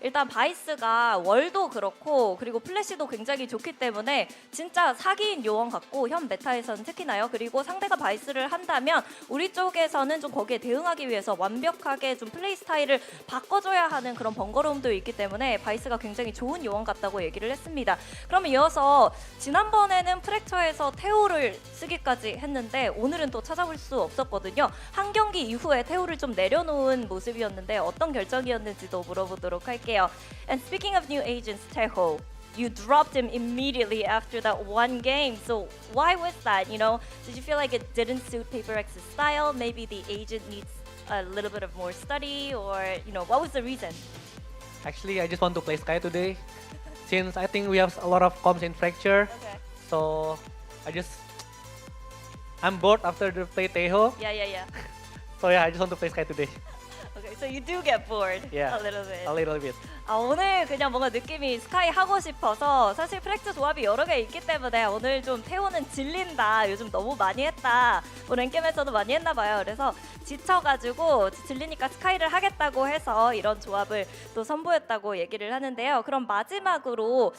일단 바이스가 월도 그렇고 그리고 플래시도 굉장히 좋기 때문에 진짜 사기인 요원 같고 현 메타에서는 특히나요. 그리고 상대가 바이스를 한다면 우리 쪽에서는 좀 거기에 대응하기 위해서 완벽하게 좀 플레이 스타일을 바꿔줘야 하는 그런 번거로움도 있기 때문에 바이스가 굉장히 좋은 요원 같다고 얘기를 했습니다. 그럼 이어서 지난번에는 프랙처에서 태오를 쓰기까지 했는데 오늘은 또 찾아볼 수 없었거든요. 한 경기 이후에 태오를 좀 내려놓은 모습이었는데 어떤 결정이었는지도 물어보도록 할게요. And speaking of new agents, Taeho, you dropped him immediately after that one game. So why was that? You know, did you feel like it didn't suit PRX's style? Maybe the agent needs a little bit of more study, or you know, what was the reason? Actually, I just want to play Sky today, since I think we have a lot of comms in Fracture. Okay. So I'm bored after the play Taeho. Yeah. So yeah, I just want to play Sky today. Okay, so you do get bored Yeah, a little bit. a little bit. 오늘 그냥 뭔가 느낌이 스카이 하고 싶어서 사실 프랙처 조합이 여러 개 있기 때문에 오늘 좀 태호는 질린다. 요즘 너무 많이 했다. 뭐 랭겜에서도 많이 했나 봐요. 그래서 지쳐가지고 질리니까 스카이를 하겠다고 해서 이런 조합을 또 선보였다고 얘기를 하는데요. 그럼 마지막으로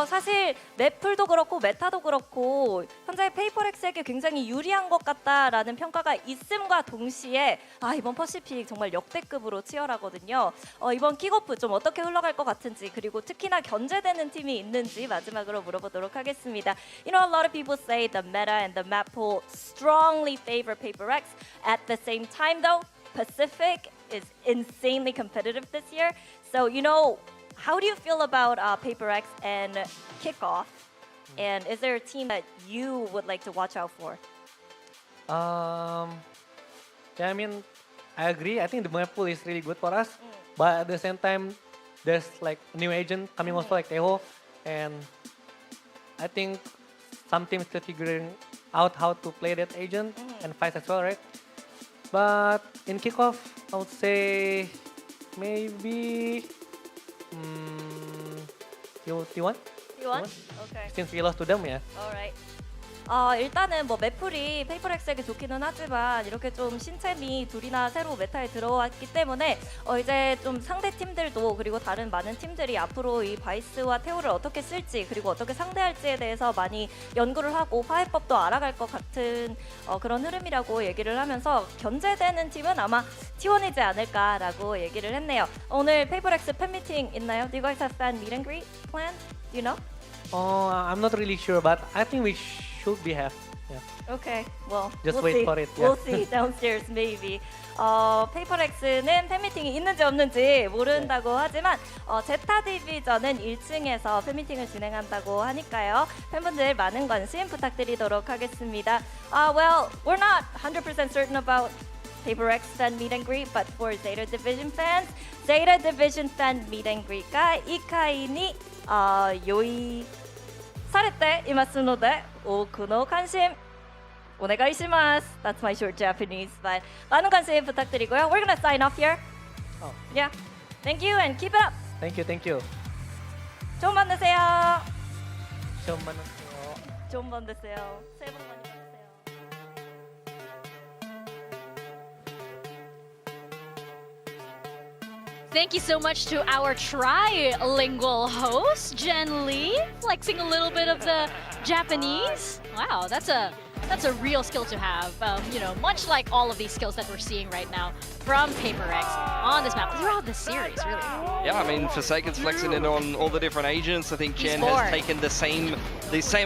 사실 맵풀도 그렇고 메타도 그렇고 현재 페이퍼렉스에게 굉장히 유리한 것 같다라는 평가가 있음과 동시에 이번 퍼시픽 정말 역대급으로 치열하거든요. 이번 킥오프 좀 어떻게 흘러갈 것 같은지 그리고 특히나 견제되는 팀이 있는지 마지막으로 물어보도록 하겠습니다. You know, a lot of people say the meta and the map pool strongly favor PRX. At the same time, though, Pacific is insanely competitive this year. So, you know, how do you feel about PRX and Kickoff? And is there a team that you would like to watch out for? Yeah, I mean, I agree. I think the map pool is really good for us. But at the same time, there's like a new agent coming also like Taeho. And I think some teams still figuring out how to play that agent and fight as well, right? But in Kickoff, I would say maybe T1? T1? Okay. Since we lost to them, yeah. Alright. 일단은 뭐 맵풀이 페이퍼렉스에게 좋기는 하지만 이렇게 좀 신챔이 둘이나 새로 메타에 들어왔기 때문에 이제 좀 상대 팀들도 그리고 다른 많은 팀들이 앞으로 이 바이스와 태오를 어떻게 쓸지 그리고 어떻게 상대할지에 대해서 많이 연구를 하고 파해법도 알아갈 것 같은 그런 흐름이라고 얘기를 하면서 견제되는 팀은 아마 T1이지 않을까라고 얘기를 했네요. 오늘 페이퍼렉스 팬미팅 있나요? Do you guys have fan meet and greet planned? Do you know? I'm not really sure, but I think we should be have. Yeah. Okay, well, Just we'll wait see. for it. We'll Yeah. see downstairs maybe. 페이퍼렉스는 팬미팅이 있는지 없는지 모른다고 하지만 제타 디비전은 1층에서 팬미팅을 진행한다고 하니까요. 팬분들 많은 관심 부탁드리도록 하겠습니다. Well, we're not 100% certain about PRX fan meet and greet, but for ZETA Division fans, ZETA Division fan meet and greet가 2回に用意されていますので多くの関心お願いします. That's my short Japanese, but 많은 관심 부탁드리고요. We're gonna sign off here. Yeah. Thank you and keep it up. Thank you. 좋은 밤 되세요. 좋은 밤 되세요. 좋은 밤 되세요. 새해 복 많이 받으세요. Thank you so much to our trilingual host, Jen Lee, flexing a little bit of the Japanese. Wow, that's a real skill to have. You know, much like all of these skills that we're seeing right now from PRX on this map throughout the series, really. Yeah, I mean, Forsaken's flexing in on all the different agents. I think Jen has taken the same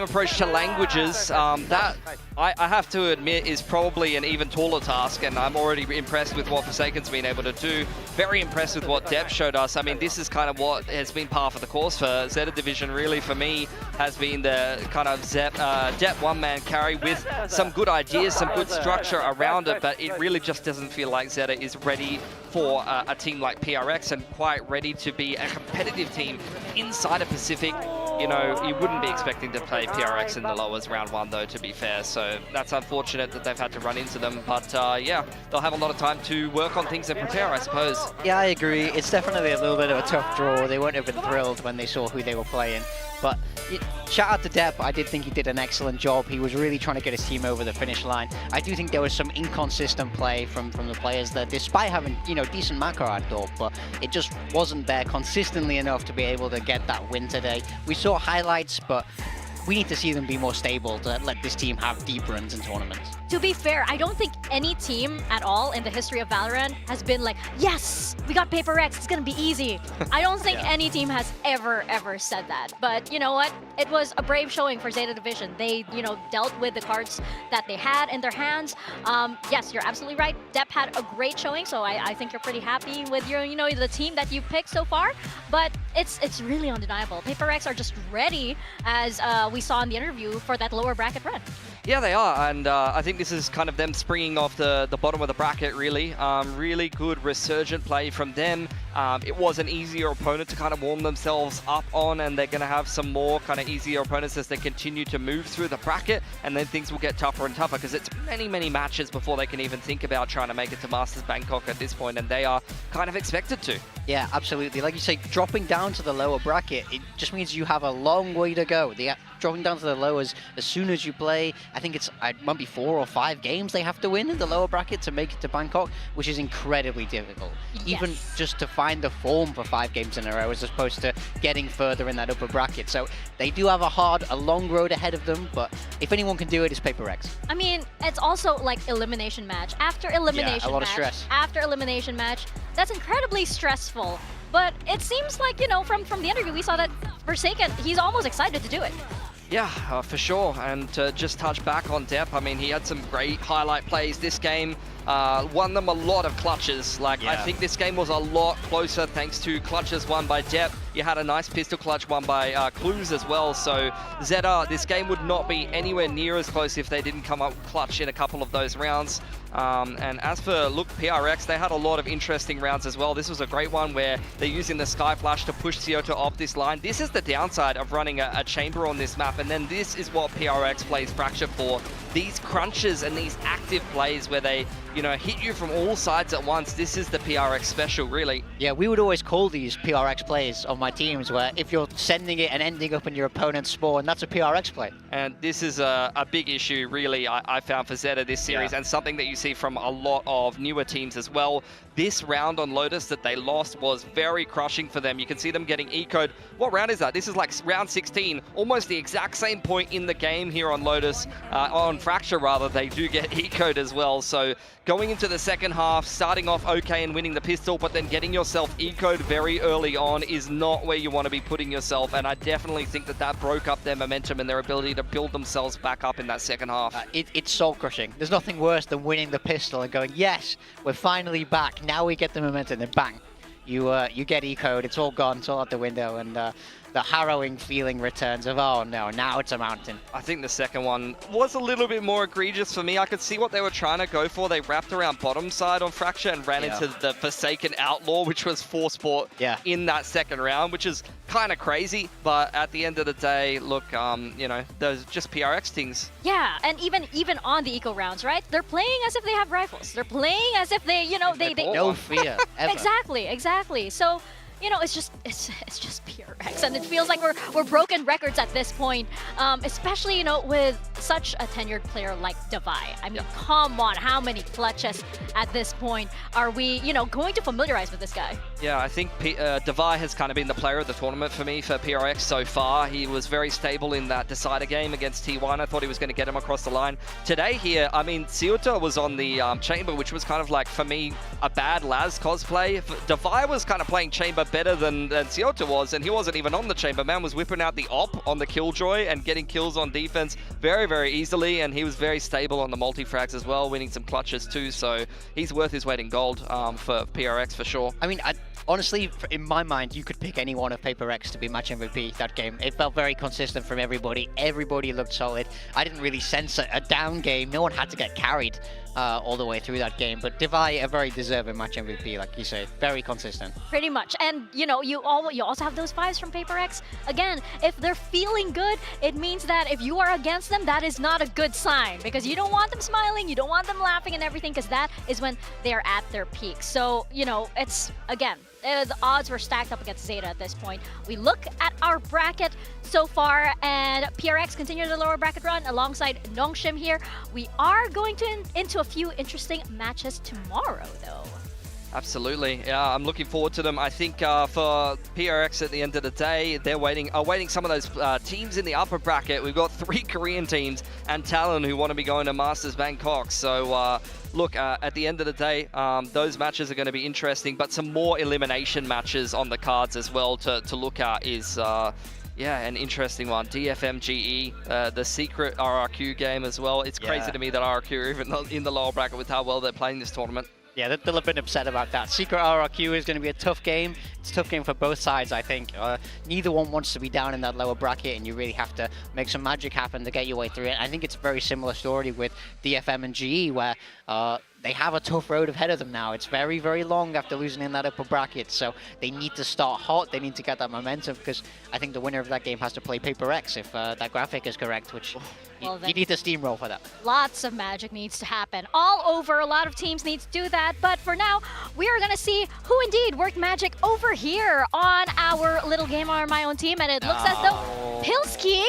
approach to languages. That I have to admit is probably an even taller task, and I'm already impressed with what Forsaken's been able to do. Very impressed with what Depp showed us. I mean, this is kind of what has been par for the course for ZETA Division. Really, for me, has been the kind of Depp one-man carry with some good ideas, some good structure around it, but it really just doesn't feel like ZETA is ready for a team like PRX and quite ready to be a competitive team inside of Pacific. you know, you wouldn't be expecting to play PRX in the lowers round 1 though, to be fair. So that's unfortunate that they've had to run into them. But yeah, they'll have a lot of time to work on things and prepare, I suppose. Yeah, I agree. It's definitely a little bit of a tough draw. They wouldn't have been thrilled when they saw who they were playing. But shout out to Depp. I did think he did an excellent job. He was really trying to get his team over the finish line. I do think there was some inconsistent play from the players there, despite having, you know, decent macro, I thought, but it just wasn't there consistently enough to be able to get that win today. We saw highlights, but we need to see them be more stable to let this team have deep runs in tournaments. To be fair, I don't think any team at all in the history of Valorant has been like, yes, we got PRX, it's gonna be easy. I don't think any team has ever said that. But you know what? It was a brave showing for ZETA Division. They, you know, dealt with the cards that they had in their hands. Yes, you're absolutely right. Depp had a great showing, so I think you're pretty happy with your, you know, the team that you picked so far. But it's really undeniable. PRX are just ready, as we saw in the interview, for that lower bracket run. Yeah, they are, and I think this is kind of them springing off the bottom of the bracket, really. Really good resurgent play from them. It was an easier opponent to kind of warm themselves up on, and they're going to have some more kind of easier opponents as they continue to move through the bracket, and then things will get tougher and tougher, because it's many matches before they can even think about trying to make it to Masters Bangkok at this point, and they are kind of expected to. Yeah, absolutely. Like you say, dropping down to the lower bracket, it just means you have a long way to go. Dropping down to the lowers, as soon as you play, I think it might be 4 or 5 games they have to win in the lower bracket to make it to Bangkok, which is incredibly difficult. Yes. Even just to find the form for 5 games in a row, as opposed to getting further in that upper bracket. So they do have a long road ahead of them, but if anyone can do it, it's PRX. I mean, it's also like elimination match after elimination a lot match of stress. after elimination match. That's incredibly stressful. But it seems like, you know, from the interview, we saw that Forsaken, he's almost excited to do it. Yeah, for sure. And to just touch back on Depp, I mean, he had some great highlight plays this game. Won them a lot of clutches. Like, I think this game was a lot closer thanks to clutches won by Depp. You had a nice pistol clutch won by Clues as well. So ZETA, this game would not be anywhere near as close if they didn't come up clutch in a couple of those rounds. And as for PRX, they had a lot of interesting rounds as well. This was a great one where they're using the Sky Flash to push ZETA off this line. This is the downside of running a chamber on this map, and then this is what PRX plays Fracture for. These crunches and these active plays where they, you know, hit you from all sides at once. This is the PRX special, really. Yeah, we would always call these PRX plays on my teams, where if you're sending it and ending up in your opponent's spawn, that's a PRX play. And this is a big issue, really, I found for ZETA this series, and something that you see from a lot of newer teams as well. This round on Lotus that they lost was very crushing for them. You can see them getting ecoed. What round is that? This is like round 16, almost the exact same point in the game here on Lotus, on Fracture rather, they do get ecoed as well. So going into the second half, starting off okay and winning the pistol, but then getting yourself ecoed very early on is not where you want to be putting yourself, and I definitely think that broke up their momentum and their ability to build themselves back up in that second half. It's soul-crushing. There's nothing worse than winning the pistol and going, yes, we're finally back. Now we get the momentum, and bang, you get ecoed. It's all gone. It's all out the window, and the harrowing feeling returns of, oh no, now it's a mountain. I think the second one was a little bit more egregious for me. I could see what they were trying to go for. They wrapped around bottom side on Fracture and ran into the Forsaken Outlaw, which was 4-sport in that second round, which is kind of crazy. But at the end of the day, look, you know, those just PRX things. Yeah, and even on the eco rounds, right? They're playing as if they have rifles. They're playing as if they, you know, they no fear ever. Exactly. So, you know, it's just PRX, and it feels like we're broken records at this point, especially, you know, with such a tenured player like Devi. I mean, come on, how many clutches at this point are we, you know, going to familiarize with this guy? Yeah, I think Devi has kind of been the player of the tournament for me for PRX so far. He was very stable in that decider game against T1. I thought he was going to get him across the line. Today here, I mean, ZETA was on the chamber, which was kind of like, for me, a bad Laz cosplay. Devi was kind of playing chamber better than ZETA was, and he wasn't even on the chamber. Man was whipping out the op on the Killjoy and getting kills on defense very easily, and he was very stable on the multi-frags as well, winning some clutches too, so he's worth his weight in gold for PRX for sure. I mean, honestly, in my mind, you could pick any one of PRX to be match MVP that game. It felt very consistent from everybody. Everybody looked solid. I didn't really sense a down game. No one had to get carried. all the way through that game. But Divai, a very deserving match MVP, like you say, very consistent. Pretty much. And you know, you also have those vibes from PRX. Again, if they're feeling good, it means that if you are against them, that is not a good sign, because you don't want them smiling, you don't want them laughing and everything, because that is when they're at their peak. So, you know, it's, again, the odds were stacked up against ZETA at this point. We look at our bracket so far, and PRX continue the lower bracket run alongside Nongshim here. We are going to into a few interesting matches tomorrow, though. Absolutely, yeah, I'm looking forward to them. I think for PRX at the end of the day, they're awaiting some of those teams in the upper bracket. We've got 3 Korean teams and Talon who want to be going to Masters Bangkok. So look, at the end of the day, those matches are going to be interesting, but some more elimination matches on the cards as well to look at is yeah, an interesting one. DFMGE, the secret RRQ game as well. It's crazy to me that RRQ are even in the lower bracket with how well they're playing this tournament. Yeah, they'll have been upset about that. Secret RRQ is going to be a tough game. It's a tough game for both sides, I think. Neither one wants to be down in that lower bracket, and you really have to make some magic happen to get your way through it. I think it's a very similar story with DFM and GE, where they have a tough road ahead of them now. It's very, very long after losing in that upper bracket, so they need to start hot. They need to get that momentum, because I think the winner of that game has to play PRX if that graphic is correct, which you need to steamroll for that. Lots of magic needs to happen all over. A lot of teams need to do that, but for now, we are going to see who indeed worked magic over here on our little game on my own team, and it looks as though Pilski...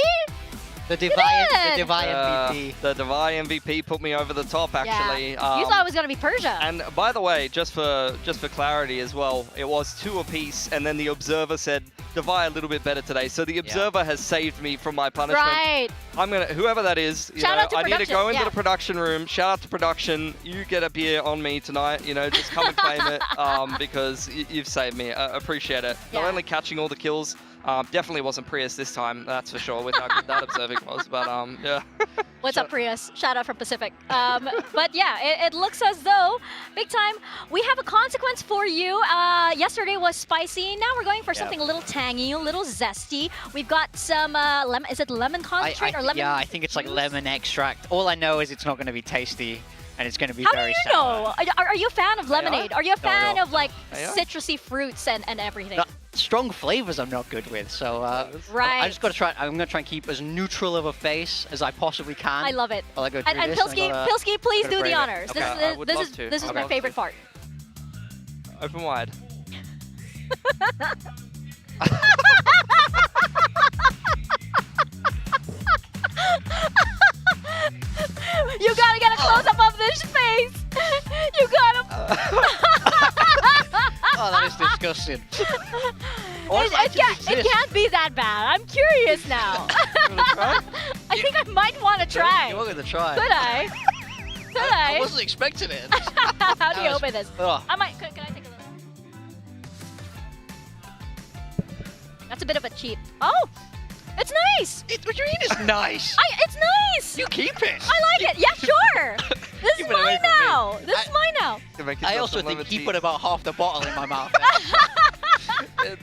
The Divai MVP. The Divai MVP put me over the top, actually. Yeah. You thought it was going to be Persia. And by the way, just for clarity as well, it was 2 apiece, and then the Observer said Divai a little bit better today. So the Observer has saved me from my punishment. Right. I'm gonna, whoever that is, Shout out to I need to go into production, the production room. Shout out to production. You get a beer on me tonight. You know, just come and claim it because you've saved me. Appreciate it. Not only catching all the kills. Definitely wasn't Prius this time, that's for sure, with how good that observing was. But yeah. What's up, Prius? Shout out from Pacific. But yeah, it looks as though, big time, we have a consequence for you. Yesterday was spicy. Now we're going for something a little tangy, a little zesty. We've got some lemon. Is it lemon concentrate or lemon? Yeah, I think it's like lemon extract. All I know is it's not going to be tasty. And it's going to be How very do you know? Are you a fan of lemonade? Are you a fan No. of like citrusy fruits and everything? No, strong flavors I'm not good with, so Right. I just got to try. I'm going to try and keep as neutral of a face as I possibly can. I love it. While I go through And this, Pilski, please gotta do brave the it. honors. Okay. This is my favorite part. Open wide. You gotta get a close up of this face. You gotta. Oh, that is disgusting. It can't be that bad. I'm curious now. I think I might want to try. You're going to try. Could I? Could I? I wasn't expecting it. How do you open this? Ugh. I might. Can I take a little? That's a bit of a cheat. Oh, it's nice. What do you mean it's nice? It's nice. You keep it. I like it. Yeah, sure. This is Keep it away mine from me. now. This is mine now. I also think he put about half the bottle in my mouth.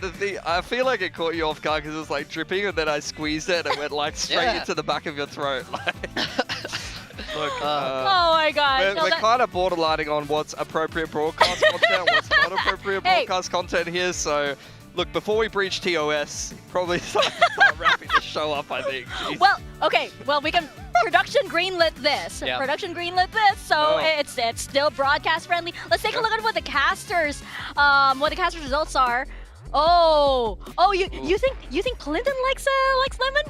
The thing, I feel like it caught you off guard because it was like dripping, and then I squeezed it and it went like straight into the back of your throat. Look, Oh my god. we're kind of borderlining on what's appropriate broadcast content, what's not appropriate broadcast content here. So, look, before we breach TOS, probably start wrapping the show up, I think. Jeez. Well, okay. Well, we can production greenlit this. Yeah. Production greenlit this, so it's still broadcast friendly. Let's take a look at what the casters results are. Oh, you think Clinton likes lemon?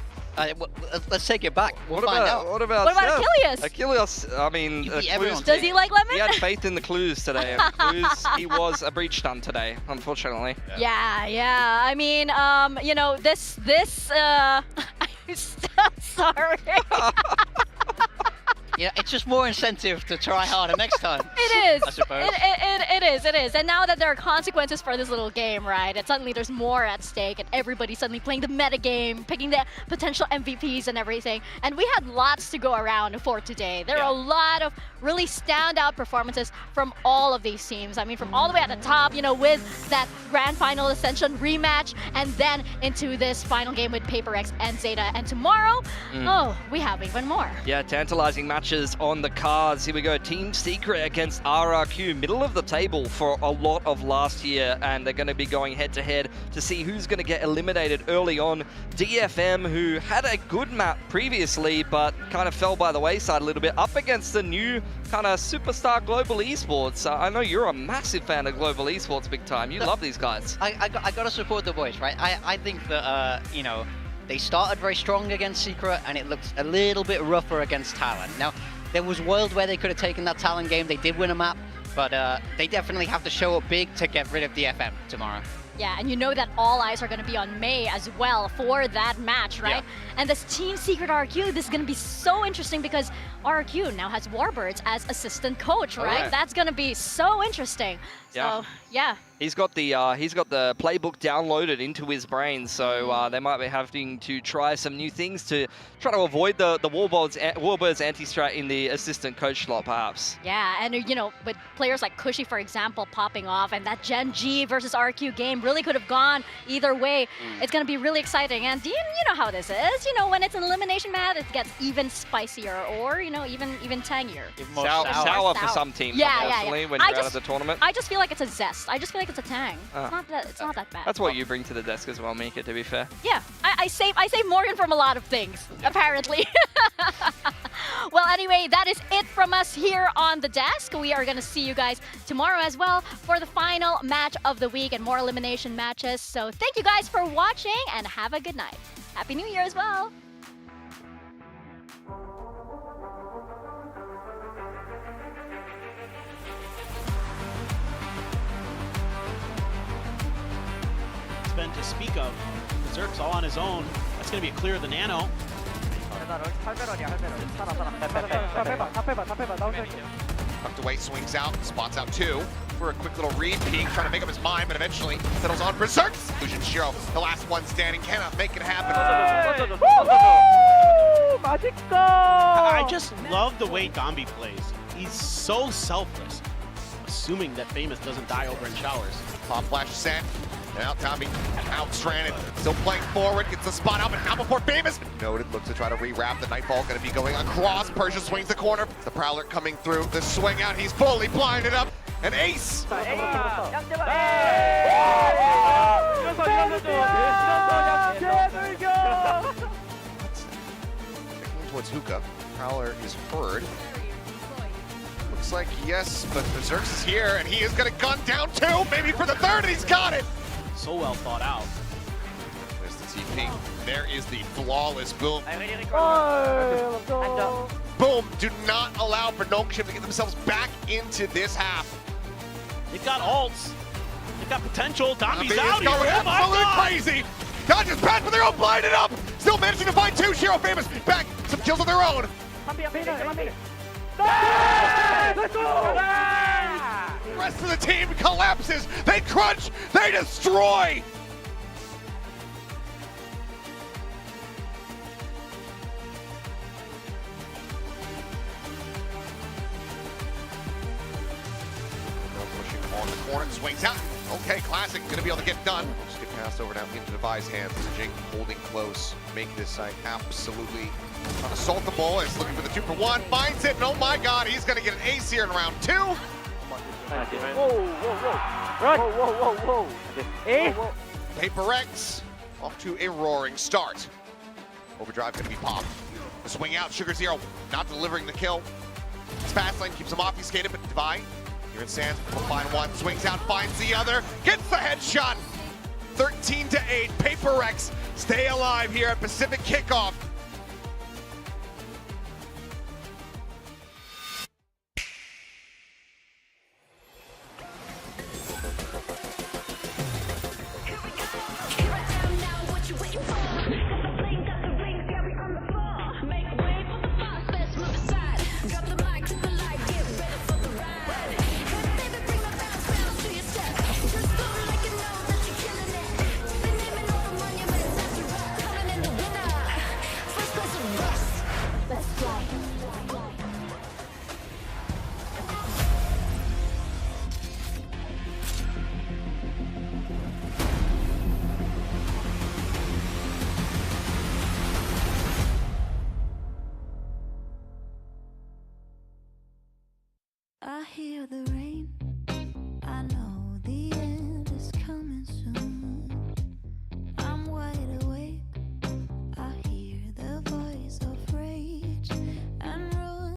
Let's take it back. We'll What find about out. what about What about Seth? Achilles? Achilles, I mean, Clues, Does he like lemon? He had faith in the Clues today. Clues, he was a breach stun today, unfortunately. Yeah. I mean, you know, this. I'm so sorry. Yeah, it's just more incentive to try harder next time. It is. I suppose. It is. And now that there are consequences for this little game, right? And suddenly there's more at stake and everybody's suddenly playing the meta game, picking the potential MVPs and everything. And we had lots to go around for today. There are a lot of really standout performances from all of these teams. I mean, from all the way at the top, you know, with that Grand Final Ascension rematch, and then into this final game with PRX and ZETA. And tomorrow, we have even more. Yeah, tantalizing matches on the cards. Here we go. Team Secret against RRQ, middle of the table for a lot of last year, and they're going to be going head-to-head to see who's going to get eliminated early on. DFM, who had a good map previously, but kind of fell by the wayside a little bit, up against the new kind of superstar global esports. I know you're a massive fan of global esports, big time. You love these guys. I got to support the boys, right? I think that, you know, they started very strong against Secret, and it looked a little bit rougher against Talon. Now, there was World where they could have taken that Talon game. They did win a map, but they definitely have to show up big to get rid of DFM tomorrow. Yeah, and you know that all eyes are going to be on May as well for that match, right? Yeah. And this Team Secret RRQ, this is going to be so interesting because RRQ now has Warbirds as assistant coach, right? Okay. That's going to be so interesting. Yeah. So, yeah. He's got the playbook downloaded into his brain, so they might be having to try some new things to try to avoid the Warbirds anti-strat in the assistant coach slot, perhaps. Yeah, and you know, with players like Cushy, for example, popping off, and that Gen G versus RQ game really could have gone either way. It's going to be really exciting, and you know how this is. You know, when it's an elimination match, it gets even spicier, or you know, even tangier. Sour for some teams, unfortunately, when you're out of the tournament. I just feel like it's a zest. I just feel like it's a tang. It's not that bad. That's what you bring to the desk as well, Mika, to be fair. Yeah, I save Morgan from a lot of things, apparently. Well, anyway, that is it from us here on the desk. We are going to see you guys tomorrow as well for the final match of the week and more elimination matches. So thank you guys for watching and have a good night. Happy New Year as well. Been to speak of. Zerk's all on his own. That's going to be a clear of the nano. Tucked away, swings out, spots out two for a quick little read. Peek trying to make up his mind, but eventually settles on Berserk. Fusion Shiro, the last one standing, cannot make it happen. I just love the way Gambi plays. He's so selfless, assuming that Famous doesn't die over in showers. Pop flash sent. Now Tommy out stranded, still playing forward, gets the spot out, but not before Famous. Noted, looks to try to rewrap. The Nightfall going to be going across. Persia swings the corner. The Prowler coming through. The swing out, he's fully blinded up. An ace! Towards Hookah. Prowler is heard. Looks like yes, but Berserks is here, and he is going to gun down two, maybe for the third, and he's got it! So well thought out. There's the TP. There is the flawless Boom. Boom, do not allow for Nongshim to get themselves back into this half. They've got ults. They've got potential. Dambi's Going out here. Oh my absolutely God. crazy. Dodge is bad, but they're all blinded up. Still managing to find two. Shiro Famous back. Some kills of their own. The rest of the team collapses. They crunch. They destroy. Pushing on the corner, swings out. Okay, Classic gonna be able to get done. Just get passed over now into Devi's hands. Jing holding close, make this side absolutely unassaultable. Is looking for the 2-for-1, finds it, and oh my God, he's gonna get an ace here in round two. PRX off to a roaring start. Overdrive gonna be popped. The swing out, Sugar Zero not delivering the kill. His fast lane keeps him obfuscated, but Devi here in Sands will find one, swings out, finds the other, gets the headshot. 13-8, PRX stay alive here at Pacific Kickoff.